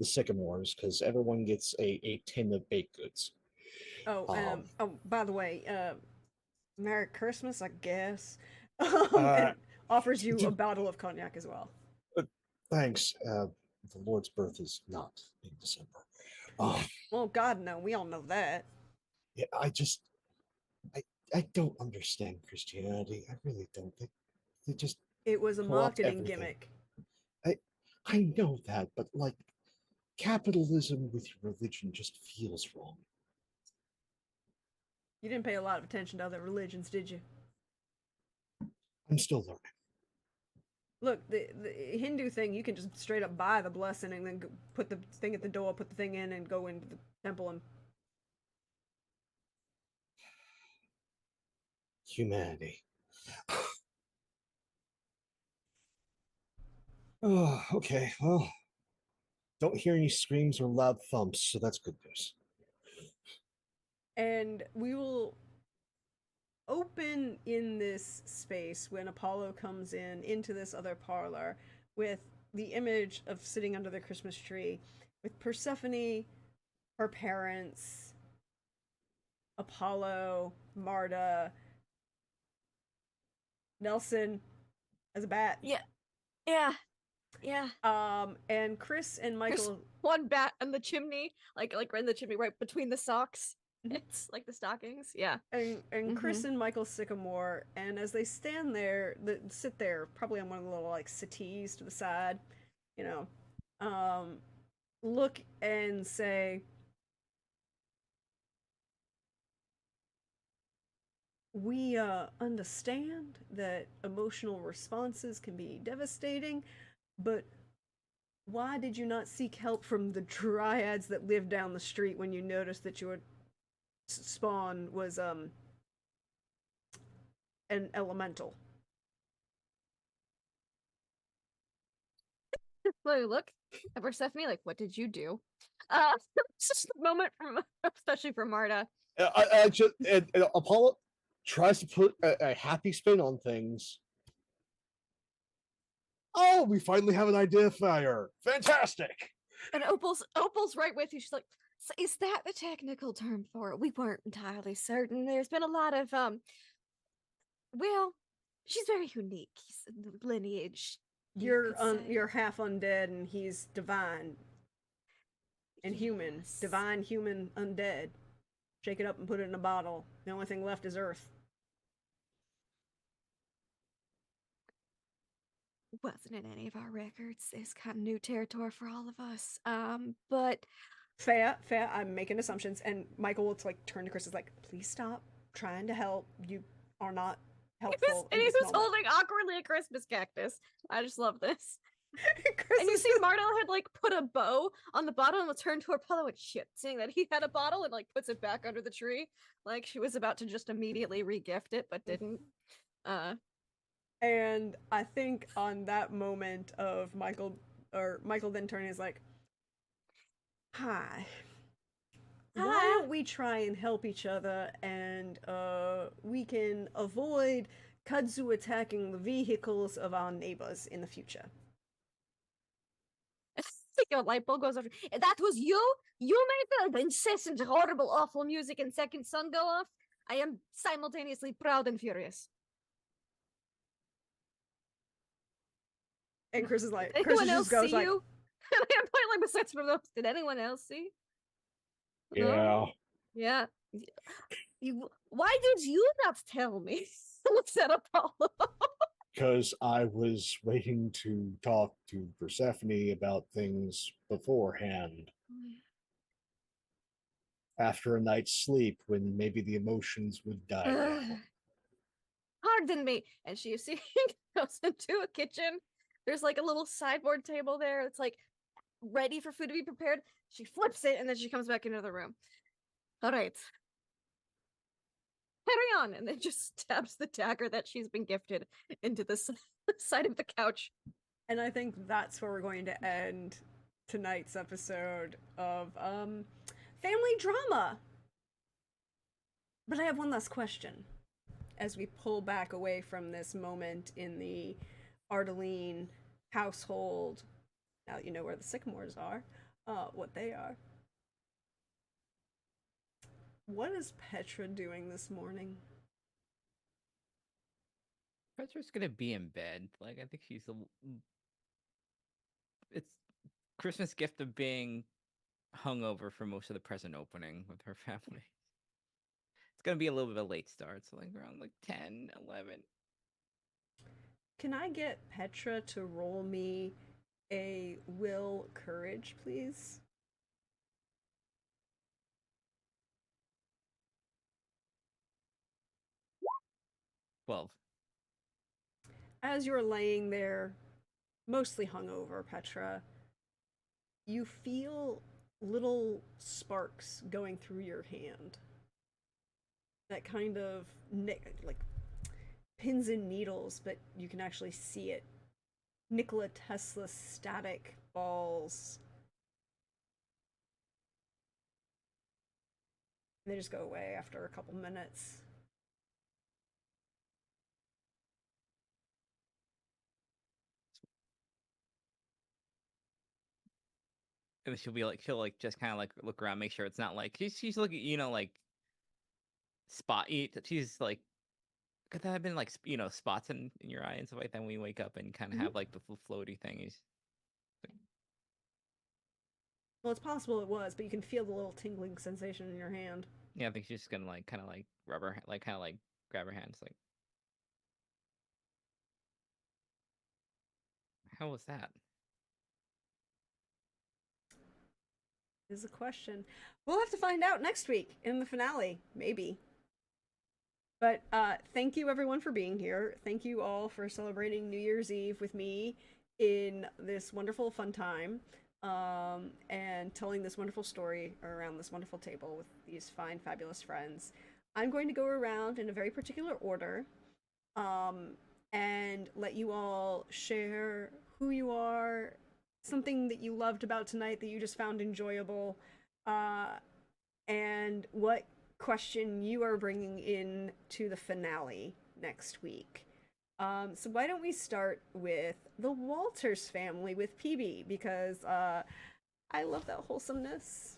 sycamores, because everyone gets a tin of baked goods. Oh, by the way, Merry Christmas, I guess. Uh, and offers you a bottle of cognac as well. Thanks. The Lord's birth is not in December. Well, God, no, we all know that. Yeah, I don't understand Christianity. I really don't. They just It was a pull out marketing everything. gimmick. I know that, but like capitalism with your religion just feels wrong. You didn't pay a lot of attention to other religions, did you? I'm still learning. Look, the Hindu thing, you can just straight up buy the blessing and then put the thing at the door, put the thing in, and go into the temple and... Humanity. Oh, okay. Well, don't hear any screams or loud thumps, so that's good news. And we will open in this space when Apollo comes in into this other parlor with the image of sitting under the Christmas tree with Persephone, her parents, Apollo, Marta, Nelson as a bat. Yeah. And Chris and There's Michael. one bat in the chimney, like right in the chimney, right between the socks. It's like the stockings. Yeah. And Chris and Michael Sycamore, and as they stand there, sit there, probably on one of the little like settees to the side, look and say, we understand that emotional responses can be devastating, but why did you not seek help from the dryads that live down the street when you noticed that your spawn was an elemental? Look at Persephone, like, what did you do? It's just a moment from, especially for Marta. Apollo tries to put a happy spin on things. Oh, we finally have an identifier. Fantastic. And Opal's right with you. She's like, so is that the technical term for it? We weren't entirely certain. There's been a lot of well, she's very unique. Lineage. You're half undead and he's divine and human. Divine, human, undead. Shake it up and put it in a bottle. The only thing left is Earth. Wasn't in any of our records. It's kind of new territory for all of us. But Fair, fair. I'm making assumptions, and Michael will like turn to Chris. Is like, please stop trying to help. You are not helpful. And in he this was moment. holding awkwardly a Christmas cactus. I just love this. Chris And you is see just- Martel had like put a bow on the bottle and was turned to her pillow and shit, seeing that he had a bottle and like puts it back under the tree. Like she was about to just immediately regift it, but didn't. And I think on that moment of Michael then turning is like, hi. Why Hi. don't we try and help each other and we can avoid kudzu attacking the vehicles of our neighbors in the future. Your light bulb goes off. That was you? You made the incessant, horrible, awful music and second sun go off? I am simultaneously proud and furious. And Chris is like, Did Chris anyone else just goes see like, you? And I'm playing like besides from those. Did anyone else see? No? Yeah. Yeah. Why did you not tell me? What's that Apollo? Because I was waiting to talk to Persephone about things beforehand. After a night's sleep, when maybe the emotions would die down. Pardon me. And she see goes into a kitchen. There's like a little sideboard table there. It's like ready for food to be prepared. She flips it and then she comes back into the room. All right. Carry on. And then just stabs the dagger that she's been gifted into the side of the couch. and I think that's where we're going to end tonight's episode of family drama. But I have one last question. As we pull back away from this moment in the Ardeline household, now that you know where the Sycamores are, what they are. What is Petra doing this morning? Petra's gonna be in bed. Like, I think she's it's Christmas gift of being hungover for most of the present opening with her family. It's gonna be a little bit of a late start, so like around like 10, 11. Can I get Petra to roll me a will courage, please? Well, As you're laying there, mostly hungover, Petra, you feel little sparks going through your hand. That kind of like pins and needles, but you can actually see it. Nikola Tesla static balls. And they just go away after a couple minutes. and she'll like just kind of like look around, make sure it's not like she's looking, like spot eat. She's like, could that have been like spots in your eye and stuff like that when we wake up and kind of have like the floaty thingies? Well, it's possible it was, but you can feel the little tingling sensation in your hand. Yeah, I think she's just gonna like kind of like rub her, like kind of like grab her hands, like, how was that? Is a question. We'll have to find out next week in the finale, maybe. But thank you everyone for being here. Thank you all for celebrating New Year's Eve with me in this wonderful fun time, and telling this wonderful story around this wonderful table with these fine, fabulous friends. I'm going to go around in a very particular order, and let you all share who you are, something that you loved about tonight that you just found enjoyable, and what question you are bringing in to the finale next week. So why don't we start with the Walters family with PB, because I love that wholesomeness.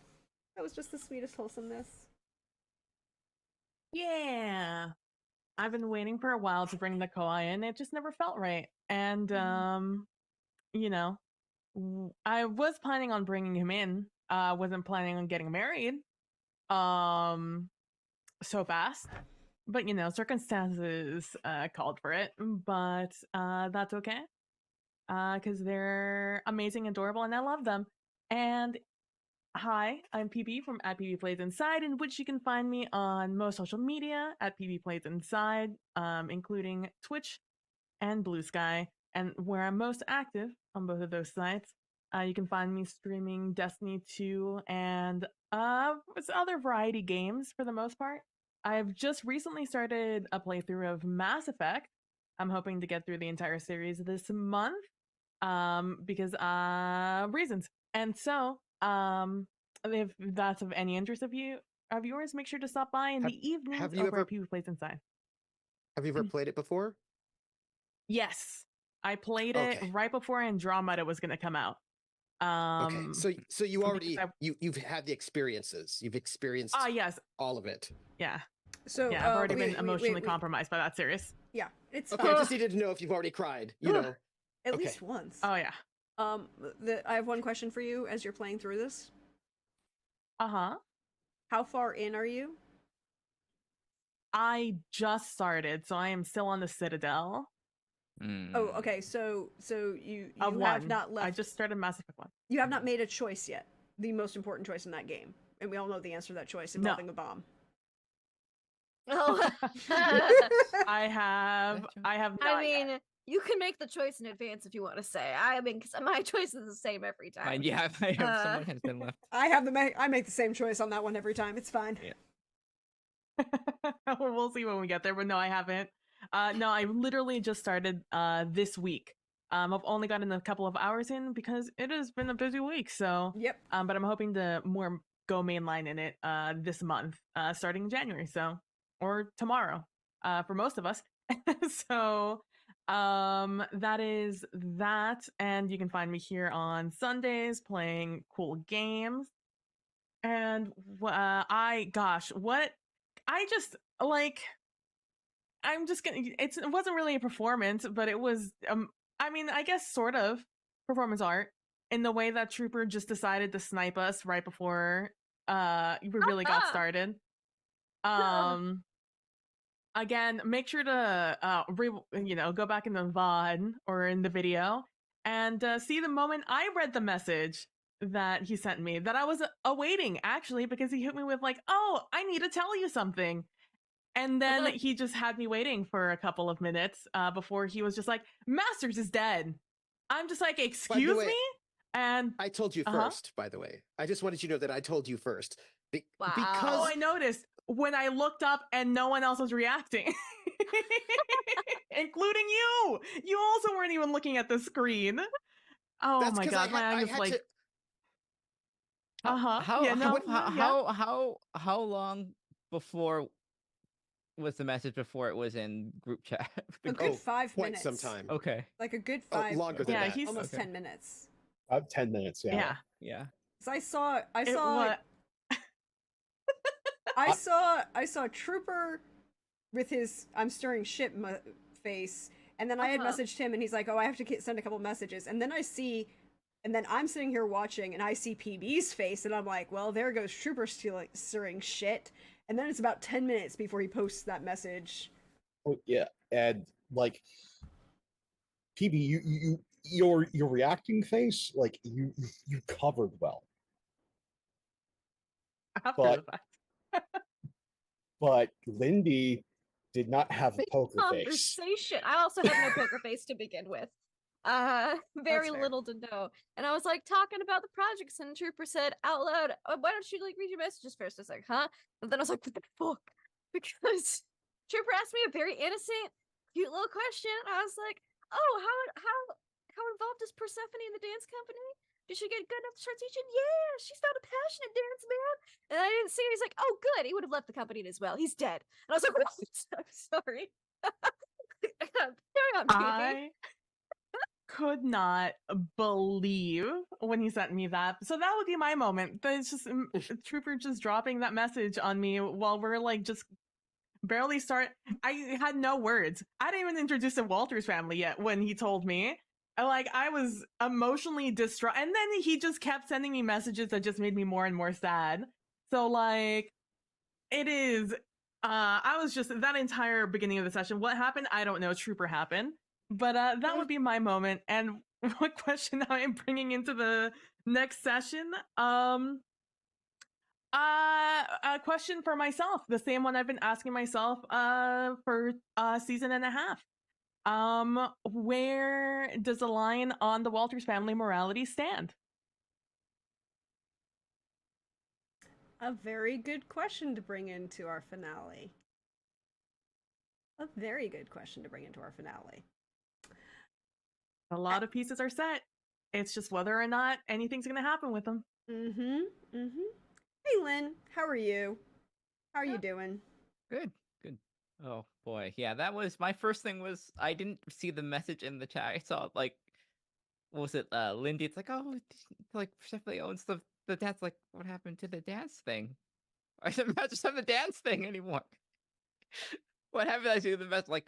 That was just the sweetest wholesomeness. Yeah. I've been waiting for a while to bring the Koi in. It just never felt right. And, I was planning on bringing him in. Wasn't planning on getting married so fast. But, circumstances called for it. But that's okay. Because they're amazing, adorable, and I love them. And Hi, I'm PB from at PB Plays Inside, in which you can find me on most social media at PB Plays Inside, including Twitch and Blue Sky, and where I'm most active on both of those sites. You can find me streaming Destiny 2 and other variety games for the most part. I've just recently started a playthrough of Mass Effect. I'm hoping to get through the entire series this month because reasons. And so, if that's of any interest of yours, make sure to stop by in the evenings have you over ever- at People Plays Inside. Have you ever played it before? Yes, I played it Okay. right before Andromeda was going to come out. Okay, so you because already I- you've had the experiences. You've experienced yes, all of it. yeah, So yeah. I've already been wait, emotionally wait. compromised by that series. Yeah, it's Okay, fine. I just needed to know if you've already cried. You know. At okay. least once. Oh yeah. I have one question for you as you're playing through this. Uh-huh. How far in are you? I just started, so I am still on the Citadel. Oh, okay. So you Of have one. not left. I just started Mass Effect 1. You have not made a choice yet. The most important choice in that game, and we all know the answer to that choice involving a bomb. Oh. I have not I yet. mean, you can make the choice in advance if you want to say. I mean, 'cause my choice is the same every time. Fine, yeah, I have someone has been left. I make the same choice on that one every time. It's fine. Yeah. We'll see when we get there, but no, I haven't. No, I literally just started this week. I've only gotten a couple of hours in because it has been a busy week. So, Yep. but I'm hoping to more go mainline in it this month, starting in January. So, or tomorrow, for most of us. So, that is that, and you can find me here on Sundays playing cool games. And I'm just gonna. It wasn't really a performance, but it was. I mean, I guess sort of performance art in the way that Trooper just decided to snipe us right before we really got started. Again, make sure to go back in the VOD or in the video and see the moment I read the message that he sent me that I was awaiting actually, because he hit me with like, "Oh, I need to tell you something." And then he just had me waiting for a couple of minutes before he was just like, "Masters is dead." I'm just like, "Excuse way, me?" And I told you first, by the way. I just wanted you to know that I told you first. Wow. Because I noticed when I looked up and no one else was reacting, including you. You also weren't even looking at the screen. Oh that's my 'cause god, my I eye was had like, to- How long before was the message before it was in group chat? A good 5 quite minutes. some time. Okay. Like a good 5. longer than Yeah, that. he's- almost Okay. 10 minutes. 10 minutes, yeah. yeah. Yeah. So I saw It was, I saw Trooper with his "I'm stirring shit" face, and then I had messaged him, and he's like, "Oh, I have to send a couple messages," and then I'm sitting here watching, and I see PB's face, and I'm like, "Well, there goes Trooper stirring shit," and then it's about 10 minutes before he posts that message. Oh, yeah, and like PB, your reacting face, like you covered well, after but- the fact. but Lindy did not have a poker face. Conversation. I also have no poker face to begin with. Very fair. little to know. And I was like talking about the projects, and Trooper said out loud, "Why don't you like read your messages first?" I was like, "Huh?" And then I was like, "What the fuck?" Because Trooper asked me a very innocent, cute little question. I was like, "Oh, how involved is Persephone in the dance company? Did she get good enough to start teaching?" "Yeah, she's not a passionate dance man." And I didn't see it. He's like, "Oh, good. He would have left the company as well. He's dead." And I was like, "I'm sorry." Carry on, PB. I could not believe when he sent me that. So that would be my moment. But it's just Trooper just dropping that message on me while we're like just barely start. I had no words. I didn't even introduce the Walters family yet when he told me. I was emotionally distraught. And then he just kept sending me messages that just made me more and more sad. So like it is I was just that entire beginning of the session. What happened? I don't know. Trooper happened. But that would be my moment. And what question I am bringing into the next session? A question for myself, the same one I've been asking myself for a season and a half. Where does the line on the Walters family morality stand? A very good question to bring into our finale. A very good question to bring into our finale. A lot of pieces are set. It's just whether or not anything's going to happen with them. Hey, Lynn, how are you? How are you doing? Good, good. Oh boy, yeah, that was my first thing. Was I didn't see the message in the chat. I saw like, what was it, Lindy? It's like, oh, like Persephone owns the dance. Like, what happened to the dance thing? I didn't just have the dance thing anymore. What happened? I see the message like,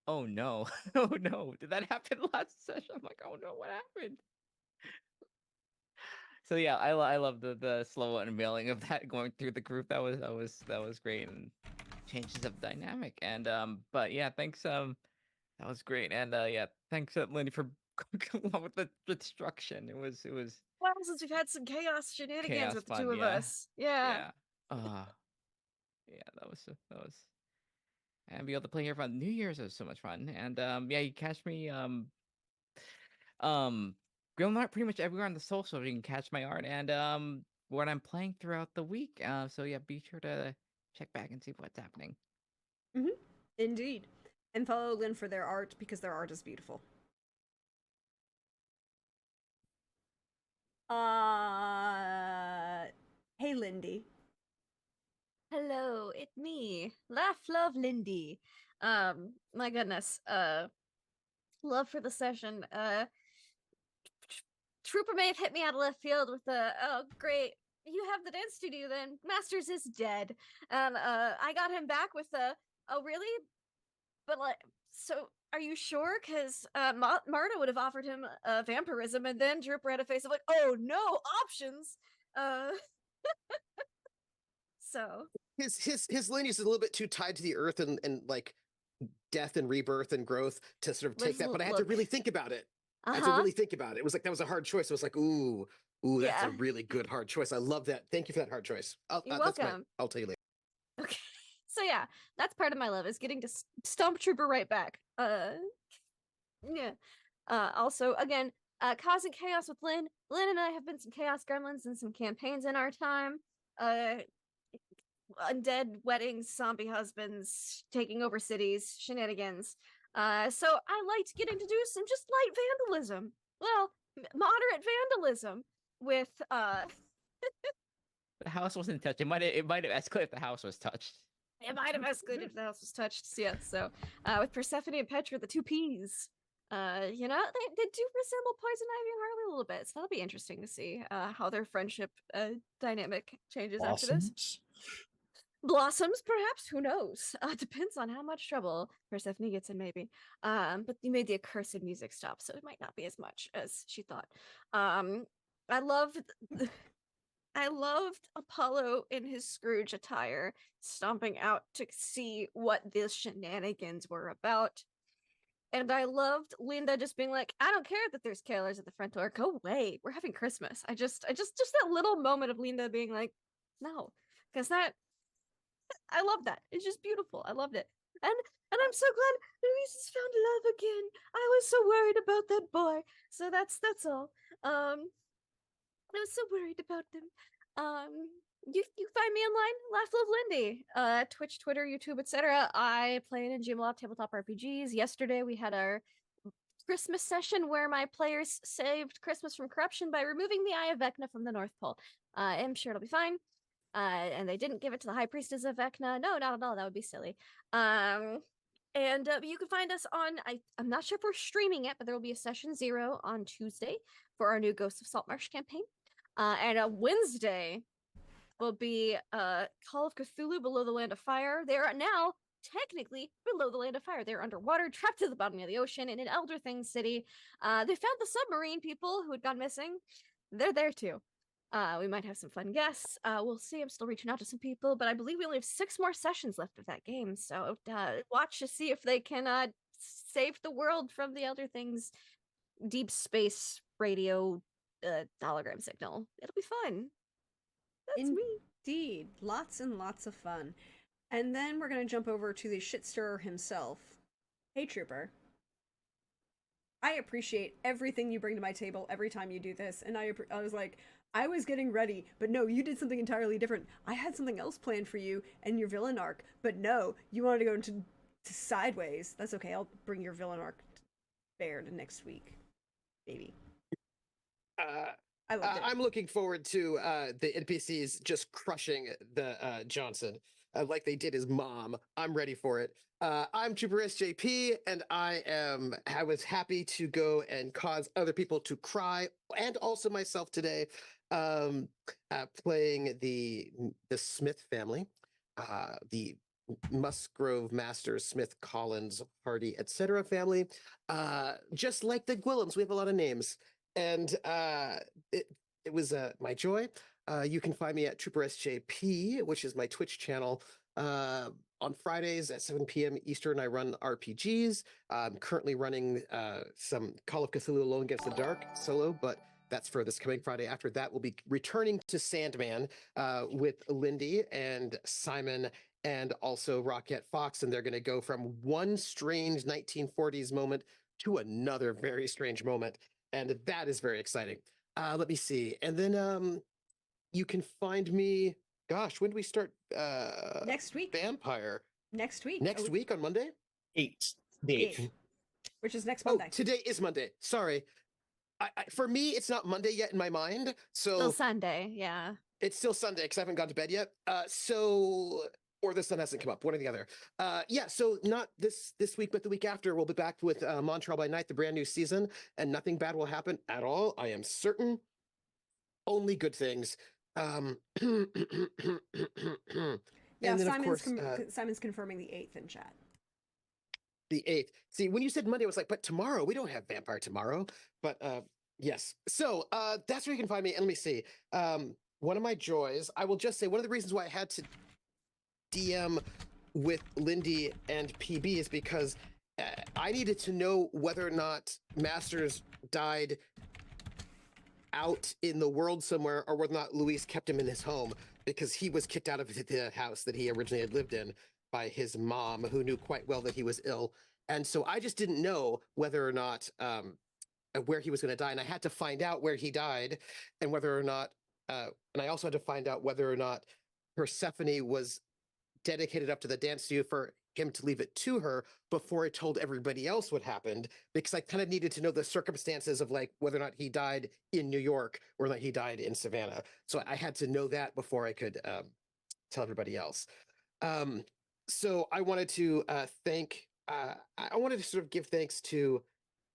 oh no, oh no, did that happen last session? I'm like, oh no, what happened? So yeah, I love the slow unveiling of that going through the group. That was great, and changes of dynamic. And but yeah, thanks. That was great. And yeah, thanks Lindy for coming up with the destruction. It was Well, since we've had some chaos shenanigans chaos with the fun. two of Yeah, us. Yeah. yeah, that was. And be able to play here on New Year's was so much fun. And yeah, you catch me Grim Art pretty much everywhere on the social. You can catch my art and what I'm playing throughout the week. So yeah, be sure to check back and see what's happening. Indeed. And follow Lynn for their art because their art is beautiful. Hey, Lindy. Hello, it's me. Laugh, love, Lindy. My goodness. Love for the session. Trooper may have hit me out of left field with the, oh, great. You have the dance studio then. Masters is dead. And I got him back with the, oh, really? But like, so are you sure? Because Marta would have offered him vampirism, and then Drooper had a face of like, oh no, options. So his lineage is a little bit too tied to the earth and like death and rebirth and growth to sort of take that. But I had to really think about it. I had to really think about it. It was like that was a hard choice. It was like, ooh, that's a really good hard choice. I love that. Thank you for that hard choice. You're welcome. I'll tell you later. Okay. So yeah, that's part of my love is getting to stomp Trooper right back. Yeah. Also, again, causing chaos with Lynn. Lynn and I have been some chaos gremlins and some campaigns in our time. Undead weddings, zombie husbands, taking over cities, shenanigans. So I liked getting to do some just light vandalism. Well, moderate vandalism with The house wasn't touched. It might have escalated if the house was touched. It might have escalated if the house was touched. Yeah. So with Persephone and Petra, the two P's. You know, they do resemble Poison Ivy and Harley a little bit. So that'll be interesting to see how their friendship dynamic changes after this. Blossoms, perhaps. Who knows? Depends on how much trouble Persephone gets in, maybe. But you made the accursed music stop, so it might not be as much as she thought. I loved Apollo in his Scrooge attire, stomping out to see what the shenanigans were about. And I loved Linda just being like, I don't care that there's killers at the front door. Go away. We're having Christmas. I just that little moment of Linda being like, no, because I love that. It's just beautiful. I loved it. And I'm so glad Louise has found love again. I was so worried about that boy. So that's all. I was so worried about them. You find me online, Laugh Love Lindy, Twitch, Twitter, YouTube, etc. I play in Gmlab tabletop RPGs. Yesterday we had our Christmas session where my players saved Christmas from corruption by removing the Eye of Vecna from the North Pole. I'm sure it'll be fine. And they didn't give it to the High Priestess of Vecna. No, not at all. That would be silly. And you can find us on, I'm not sure if we're streaming it, but there will be a session 0 on Tuesday for our new Ghosts of Saltmarsh campaign. And a Wednesday will be Call of Cthulhu Below the Land of Fire. They are now technically below the Land of Fire. They're underwater, trapped at the bottom of the ocean in an Elder Things city. They found the submarine people who had gone missing. They're there too. We might have some fun guests. We'll see. I'm still reaching out to some people, but I believe we only have 6 more sessions left of that game. So watch to see if they can save the world from the Elder Things deep space radio hologram signal. It'll be fun. That's me. Indeed. Lots and lots of fun. And then we're going to jump over to the shit stirrer himself. Hey, Trooper. I appreciate everything you bring to my table every time you do this. And I was like, I was getting ready, but no, you did something entirely different. I had something else planned for you and your villain arc, but no, you wanted to go into sideways. That's okay. I'll bring your villain arc bear to next week, maybe. I loved it. I'm looking forward to the NPCs just crushing the Johnson like they did his mom. I'm ready for it. I'm Trooper SJP, and I was happy to go and cause other people to cry, and also myself today, playing the Smith family, the Musgrove, Masters, Smith, Collins, Hardy, etc. family. Just like the Gwillums, we have a lot of names. And it was my joy. You can find me at Trooper SJP, which is my Twitch channel. On Fridays at 7 p.m. Eastern, I run RPGs. I'm currently running some Call of Cthulhu Alone Against the Dark solo, but that's for this coming Friday. After that, we'll be returning to Sandman with Lindy and Simon and also Rocket Fox, and they're going to go from one strange 1940s moment to another very strange moment. And that is very exciting. Let me see. And then you can find me, gosh, when do we start? Next week. Vampire. Next week. Next week on Monday? 8th. The 8th. Which is next Monday. Oh, today is Monday. Sorry. For me, it's not Monday yet in my mind. So Still Sunday, yeah. It's still Sunday because I haven't gone to bed yet. Or the sun hasn't come up, one or the other. Yeah, so not this week, but the week after, we'll be back with Montreal by Night, the brand new season, and nothing bad will happen at all. I am certain. Only good things. Yeah, and then, Simon's confirming the 8th in chat. The 8th. See, when you said Monday, I was like, but tomorrow, we don't have Vampire tomorrow. But yes. So that's where you can find me. And let me see. One of my joys, I will just say, one of the reasons why I had to DM with Lindy and PB is because I needed to know whether or not Masters died out in the world somewhere or whether or not Luis kept him in his home, because he was kicked out of the house that he originally had lived in by his mom, who knew quite well that he was ill. And so I just didn't know whether or not where he was going to die. And I had to find out where he died and whether or not and I also had to find out whether or not Persephone was dedicated up to the dance studio for him to leave it to her before I told everybody else what happened, because I kind of needed to know the circumstances of like whether or not he died in New York or that he died in Savannah. So I had to know that before I could tell everybody else. So I wanted to I wanted to sort of give thanks to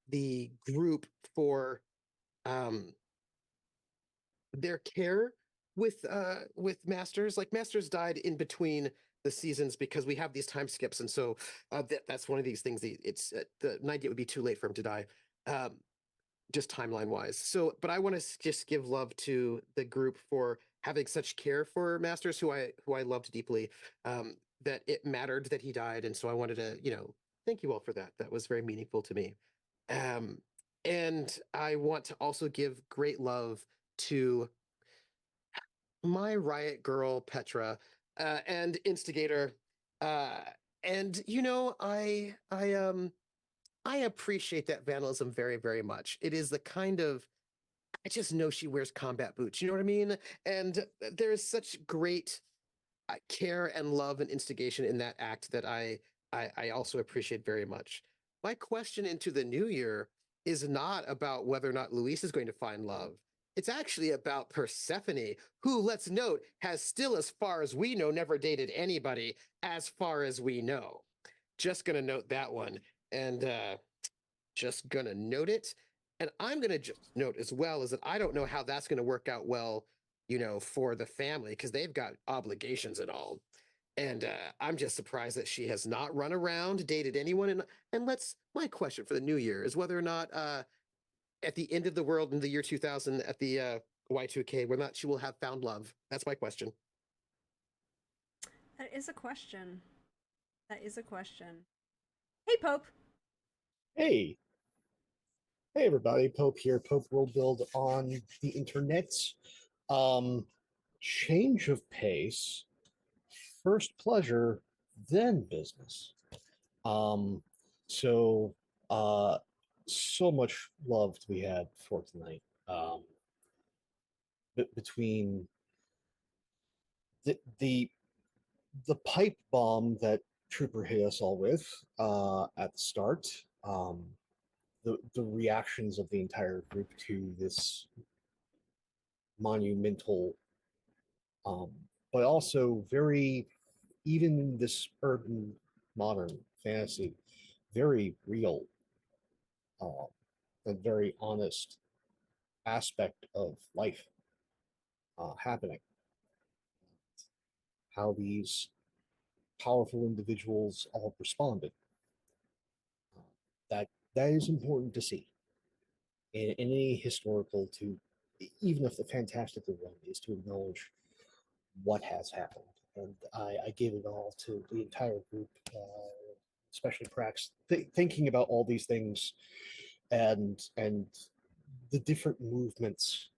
the group for their care with Masters. Like, Masters died in between the seasons because we have these time skips, and so that's one of these things. It's the 98 would be too late for him to die, just timeline wise. So, but I want to just give love to the group for having such care for Masters, who I loved deeply. That it mattered that he died, and so I wanted to, thank you all for that. That was very meaningful to me. And I want to also give great love to my riot girl Petra, and Instigator, and I appreciate that vandalism very, very much. It is the kind of, I just know she wears combat boots, you know what I mean? And there is such great care and love and instigation in that act that I also appreciate very much. My question into the new year is not about whether or not Luis is going to find love. It's actually about Persephone, who, let's note, has still, as far as we know, never dated anybody, as far as we know. Just going to note that one. And just going to note it. And I'm going to just note as well is that I don't know how that's going to work out well, for the family, because they've got obligations and all. And I'm just surprised that she has not run around, dated anyone. And my question for the new year is whether or not at the end of the world in the year 2000, at the Y2K, whether or not she will have found love. That's my question. That is a question. Hey, Pope. Hey. Hey, everybody. Pope here. Pope World Build on the internet. change of pace, first pleasure, then business. Um, so so much love to be had for tonight. Between the the pipe bomb that Trooper hit us all with at the start, the reactions of the entire group to this monumental, um, but also very, even in this urban modern fantasy, very real uh, and very honest aspect of life happening. How these powerful individuals all responded. Uh, that that is important to see in any historical, to even if the fantastical one is to acknowledge what has happened. And I gave it all to the entire group, especially Prax, thinking about all these things and the different movements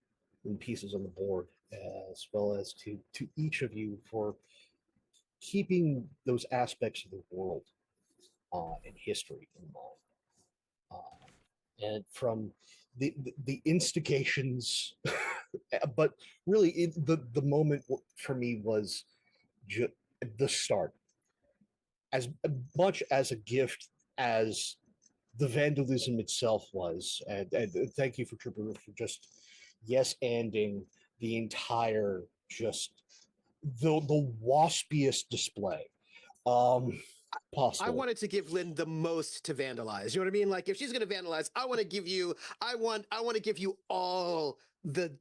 and pieces on the board, as well as to each of you for keeping those aspects of the world and history in mind. And from the instigations, but really the moment for me was the start, as much as a gift as the vandalism itself was. And thank you for Trooper for just yes anding the entire, just the waspiest display possible. I wanted to give Lynn the most to vandalize. You know what I mean? Like if she's gonna vandalize, I want to give you, I want to give you all the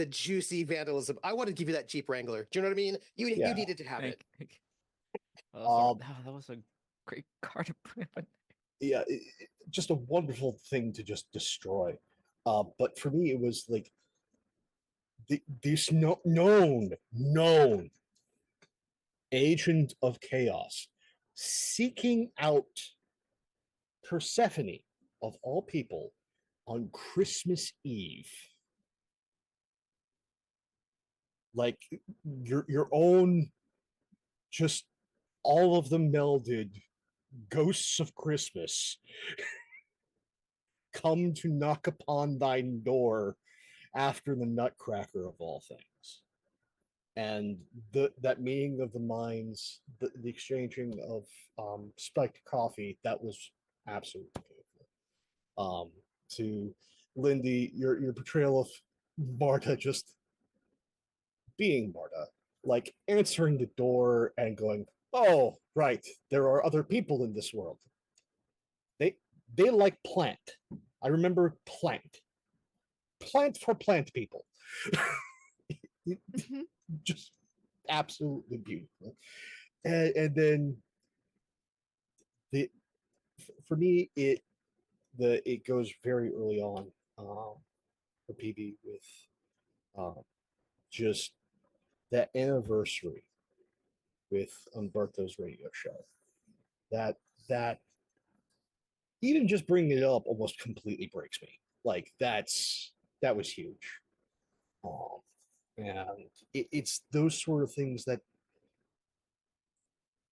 juicy vandalism. I want to give you that Jeep Wrangler. Do you know what I mean? You needed to have it. That was a great card to put in. Yeah, just a wonderful thing to just destroy. But for me, it was like this known agent of chaos seeking out Persephone, of all people, on Christmas Eve. Like your own, just all of them melded ghosts of Christmas come to knock upon thine door after the Nutcracker of all things. And that meeting of the minds, the exchanging of spiked coffee, that was absolutely beautiful. To Lindy, your portrayal of Marta just being Marta, like answering the door and going, "Oh, right, there are other people in this world. They they like plant. I remember plant. Plant for plant people." Just absolutely beautiful. And then the for me it goes very early on for PB with just that anniversary with Umberto's radio show. That even just bringing it up almost completely breaks me. Like that was huge. Um, and it's those sort of things that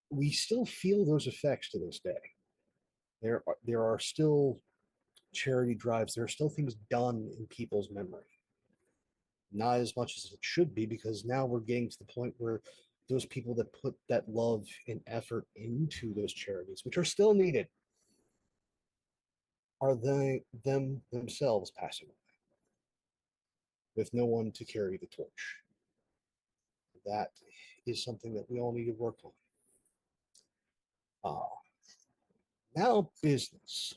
we still feel those effects to this day. There are still charity drives. There are still things done in people's memory. Not as much as it should be, because now we're getting to the point where those people that put that love and effort into those charities, which are still needed, are themselves passing away with no one to carry the torch. That is something that we all need to work on. Now, business.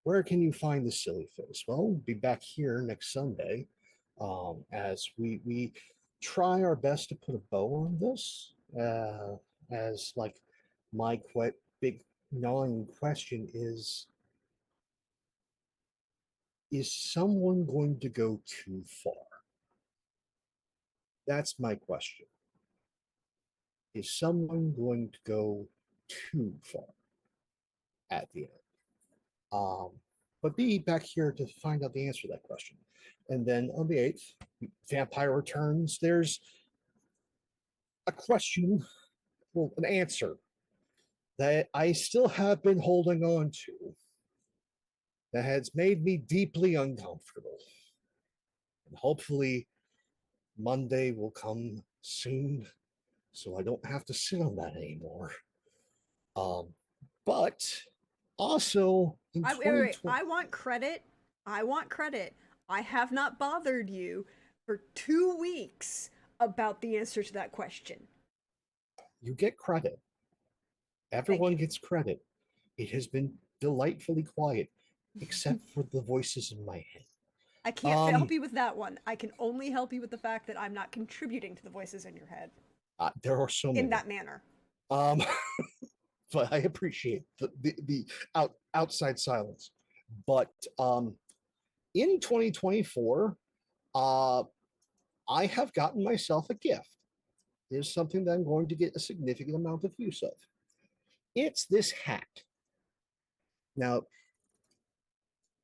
Where can you find the silly face? Well, we'll be back here next Sunday as we try our best to put a bow on this. As like my big gnawing question is someone going to go too far? That's my question. Is someone going to go too far at the end? but be back here to find out the answer to that question. And then on the 8th, Vampire returns. There's a question, well, an answer that I still have been holding on to that has made me deeply uncomfortable. And hopefully, Monday will come soon so I don't have to sit on that anymore. But also in Wait, 2020, I want credit. I want credit. I have not bothered you for 2 weeks about the answer to that question. you get credit. Thank Everyone you. gets credit. It has been delightfully quiet, except for the voices in my head. I can't help you with that one. I can only help you with the fact that I'm not contributing to the voices in your head There are so many. in that manner. Um, but I appreciate the outside silence. But in 2024, I have gotten myself a gift. It's something that I'm going to get a significant amount of use of. It's this hat. Now,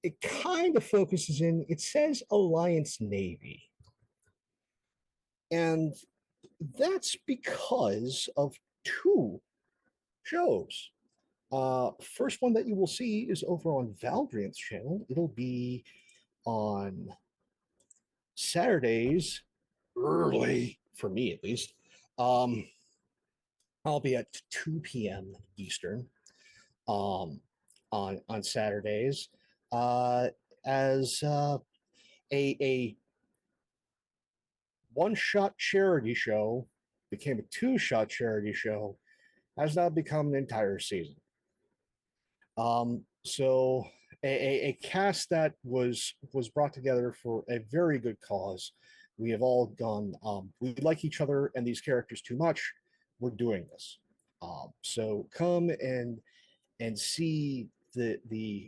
it kind of focuses in, it says Alliance Navy. And that's because of two shows. First one that you will see is over on Valdrian's channel. It'll be on Saturdays, early, for me at least. I'll be at 2 p.m. Eastern on Saturdays as a one-shot charity show became a two-shot charity show, has now become an entire season. So a cast that was brought together for a very good cause. We have all gone. We like each other and these characters too much. We're doing this. So come and see the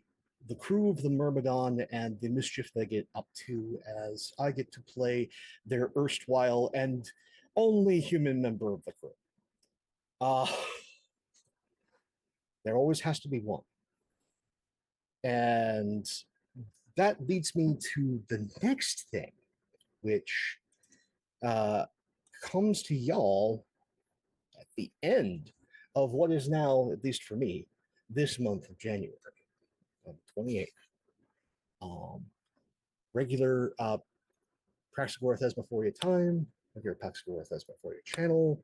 crew of the Myrmidon and the mischief they get up to as I get to play their erstwhile and only human member of the crew. There always has to be one. And that leads me to the next thing, which comes to y'all at the end of what is now, at least for me, this month of January, 28th. Regular Praxagora Thesmophoria time, regular Praxagora Thesmophoria channel,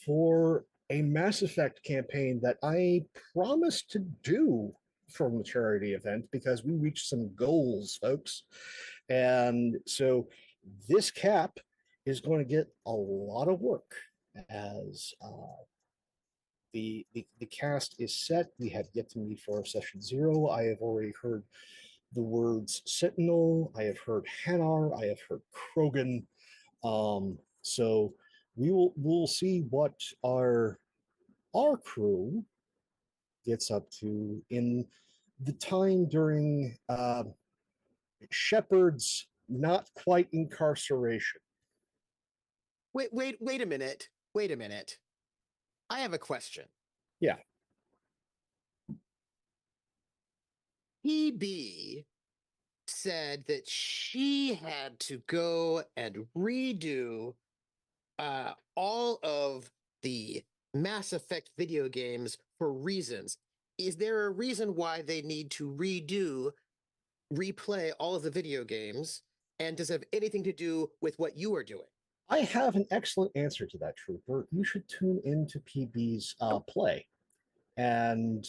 for a Mass Effect campaign that I promised to do from the charity event because we reached some goals, folks. And so this cap is going to get a lot of work as the cast is set. We have yet to meet for our session 0. I have already heard the words Sentinel. I have heard Hanar. I have heard Krogan. So we'll see what our crew gets up to in the time during Shepard's not quite incarceration. Wait a minute. Wait a minute. I have a question. Yeah. PB said that she had to go and redo all of the Mass Effect video games for reasons. Is there a reason why they need to replay all of the video games? And does it have anything to do with what you are doing? I have an excellent answer to that, Trooper. You should tune into PB's play. And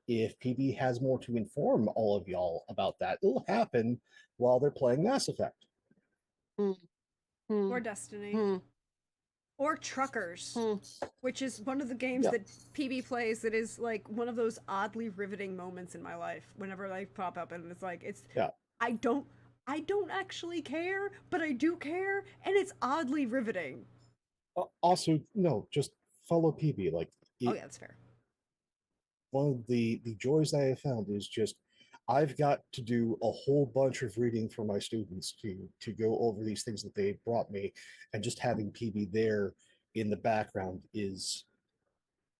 if PB has more to inform all of y'all about that, it'll happen while they're playing Mass Effect. Or Destiny. Or Truckers, which is one of the games that PB plays that is like one of those oddly riveting moments in my life whenever they pop up, and it's like I don't actually care, but I do care, and it's oddly riveting. Also, no, just follow PB. Like, oh yeah, that's fair. One of the joys I have found is just I've got to do a whole bunch of reading for my students to go over these things that they brought me, and just having PB there in the background is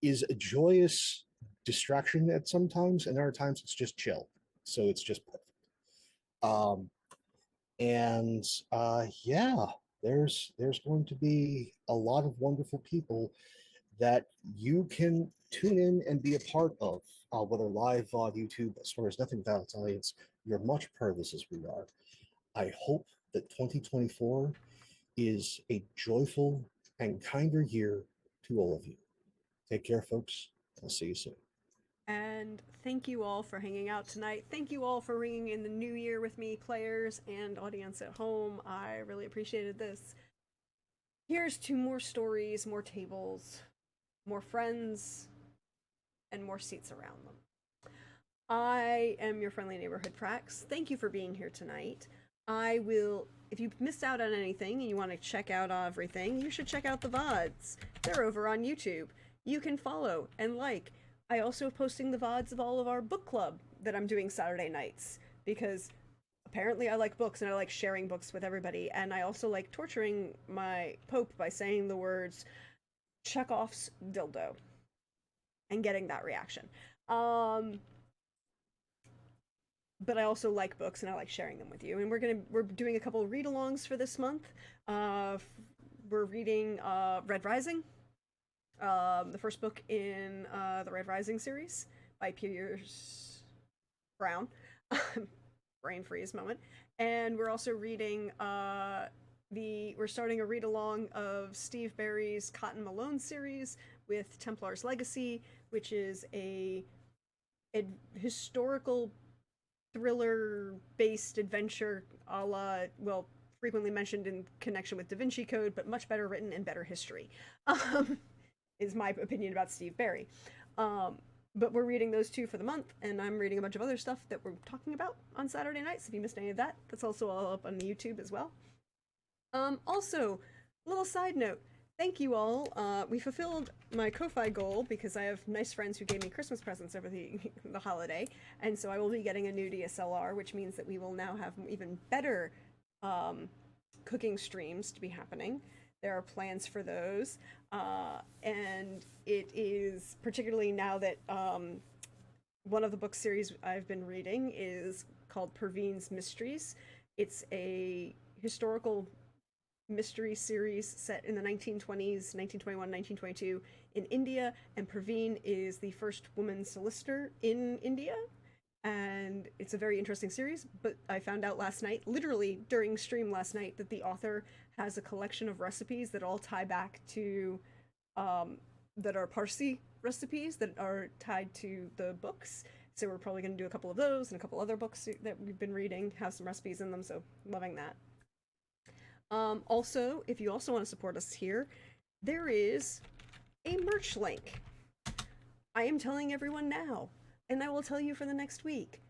a joyous distraction at sometimes, and other times it's just chill. So it's just perfect. Um, and yeah, there's going to be a lot of wonderful people that you can tune in and be a part of, whether live on YouTube, as far as Nothing Without its audience. You're much part of this as we are. I hope that 2024 is a joyful and kinder year to all of you. Take care, folks. I'll see you soon. And thank you all for hanging out tonight. Thank you all for ringing in the new year with me, players and audience at home. I really appreciated this. Here's to more stories, more tables, more friends, and more seats around them. I am your friendly neighborhood Prax. Thank you for being here tonight. I will, if you missed out on anything and you want to check out everything, you should check out the VODs. They're over on YouTube. You can follow and like. I also am posting the VODs of all of our book club that I'm doing Saturday nights because apparently I like books and I like sharing books with everybody. And I also like torturing my Pope by saying the words Chekhov's dildo and getting that reaction. But I also like books and I like sharing them with you. And we're doing a couple read-alongs for this month. We're reading Red Rising, the first book in the Red Rising series by Pierce Brown. Brain freeze moment. And we're also reading we're starting a read-along of Steve Barry's Cotton Malone series with Templar's Legacy, which is a historical thriller-based adventure a la, well, frequently mentioned in connection with Da Vinci Code, but much better written and better history, is my opinion about Steve Barry. But we're reading those two for the month, and I'm reading a bunch of other stuff that we're talking about on Saturday nights. If you missed any of that, that's also all up on the YouTube as well. Also, little side note, thank you all. We fulfilled my Ko-Fi goal because I have nice friends who gave me Christmas presents over the holiday, and so I will be getting a new DSLR, which means that we will now have even better cooking streams to be happening. There are plans for those, and it is particularly now that one of the book series I've been reading is called Perveen's Mysteries. It's a historical mystery series set in the 1920s, 1921, 1922 in India, and Perveen is the first woman solicitor in India. And it's a very interesting series, but I found out last night, literally during stream last night, that the author has a collection of recipes that all tie back to, that are Parsi recipes that are tied to the books. So we're probably going to do a couple of those, and a couple other books that we've been reading have some recipes in them, so loving that. Also, if you also want to support us here, there is a merch link. I am telling everyone now, and I will tell you for the next week.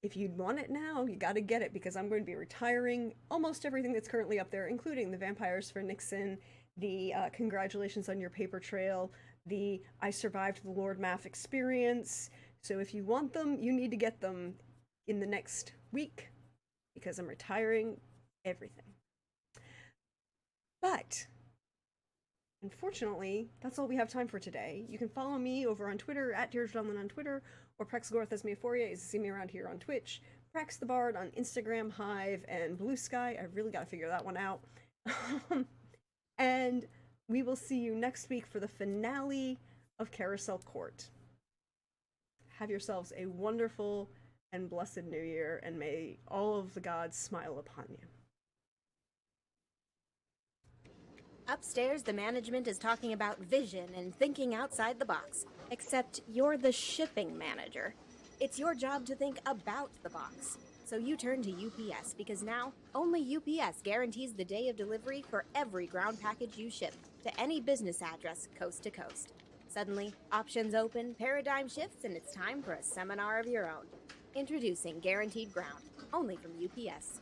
If you want it now, you gotta get it because I'm going to be retiring almost everything that's currently up there, including the Vampires for Nixon, the Congratulations on Your Paper Trail, the I Survived the Lord Math experience. So if you want them, you need to get them in the next week because I'm retiring everything. But unfortunately, that's all we have time for today. You can follow me over on Twitter at Deirdre Dunlin on Twitter, or Prexgorth as Meophoria is to see me around here on Twitch, Prax the Bard on Instagram, Hive, and Blue Sky. I really got to figure that one out. And we will see you next week for the finale of Carousel Court. Have yourselves a wonderful and blessed new year, and may all of the gods smile upon you. Upstairs, the management is talking about vision and thinking outside the box. Except you're the shipping manager. It's your job to think about the box. So you turn to UPS because now only UPS guarantees the day of delivery for every ground package you ship to any business address coast to coast. Suddenly, options open, paradigm shifts, and it's time for a seminar of your own. Introducing Guaranteed Ground, only from UPS.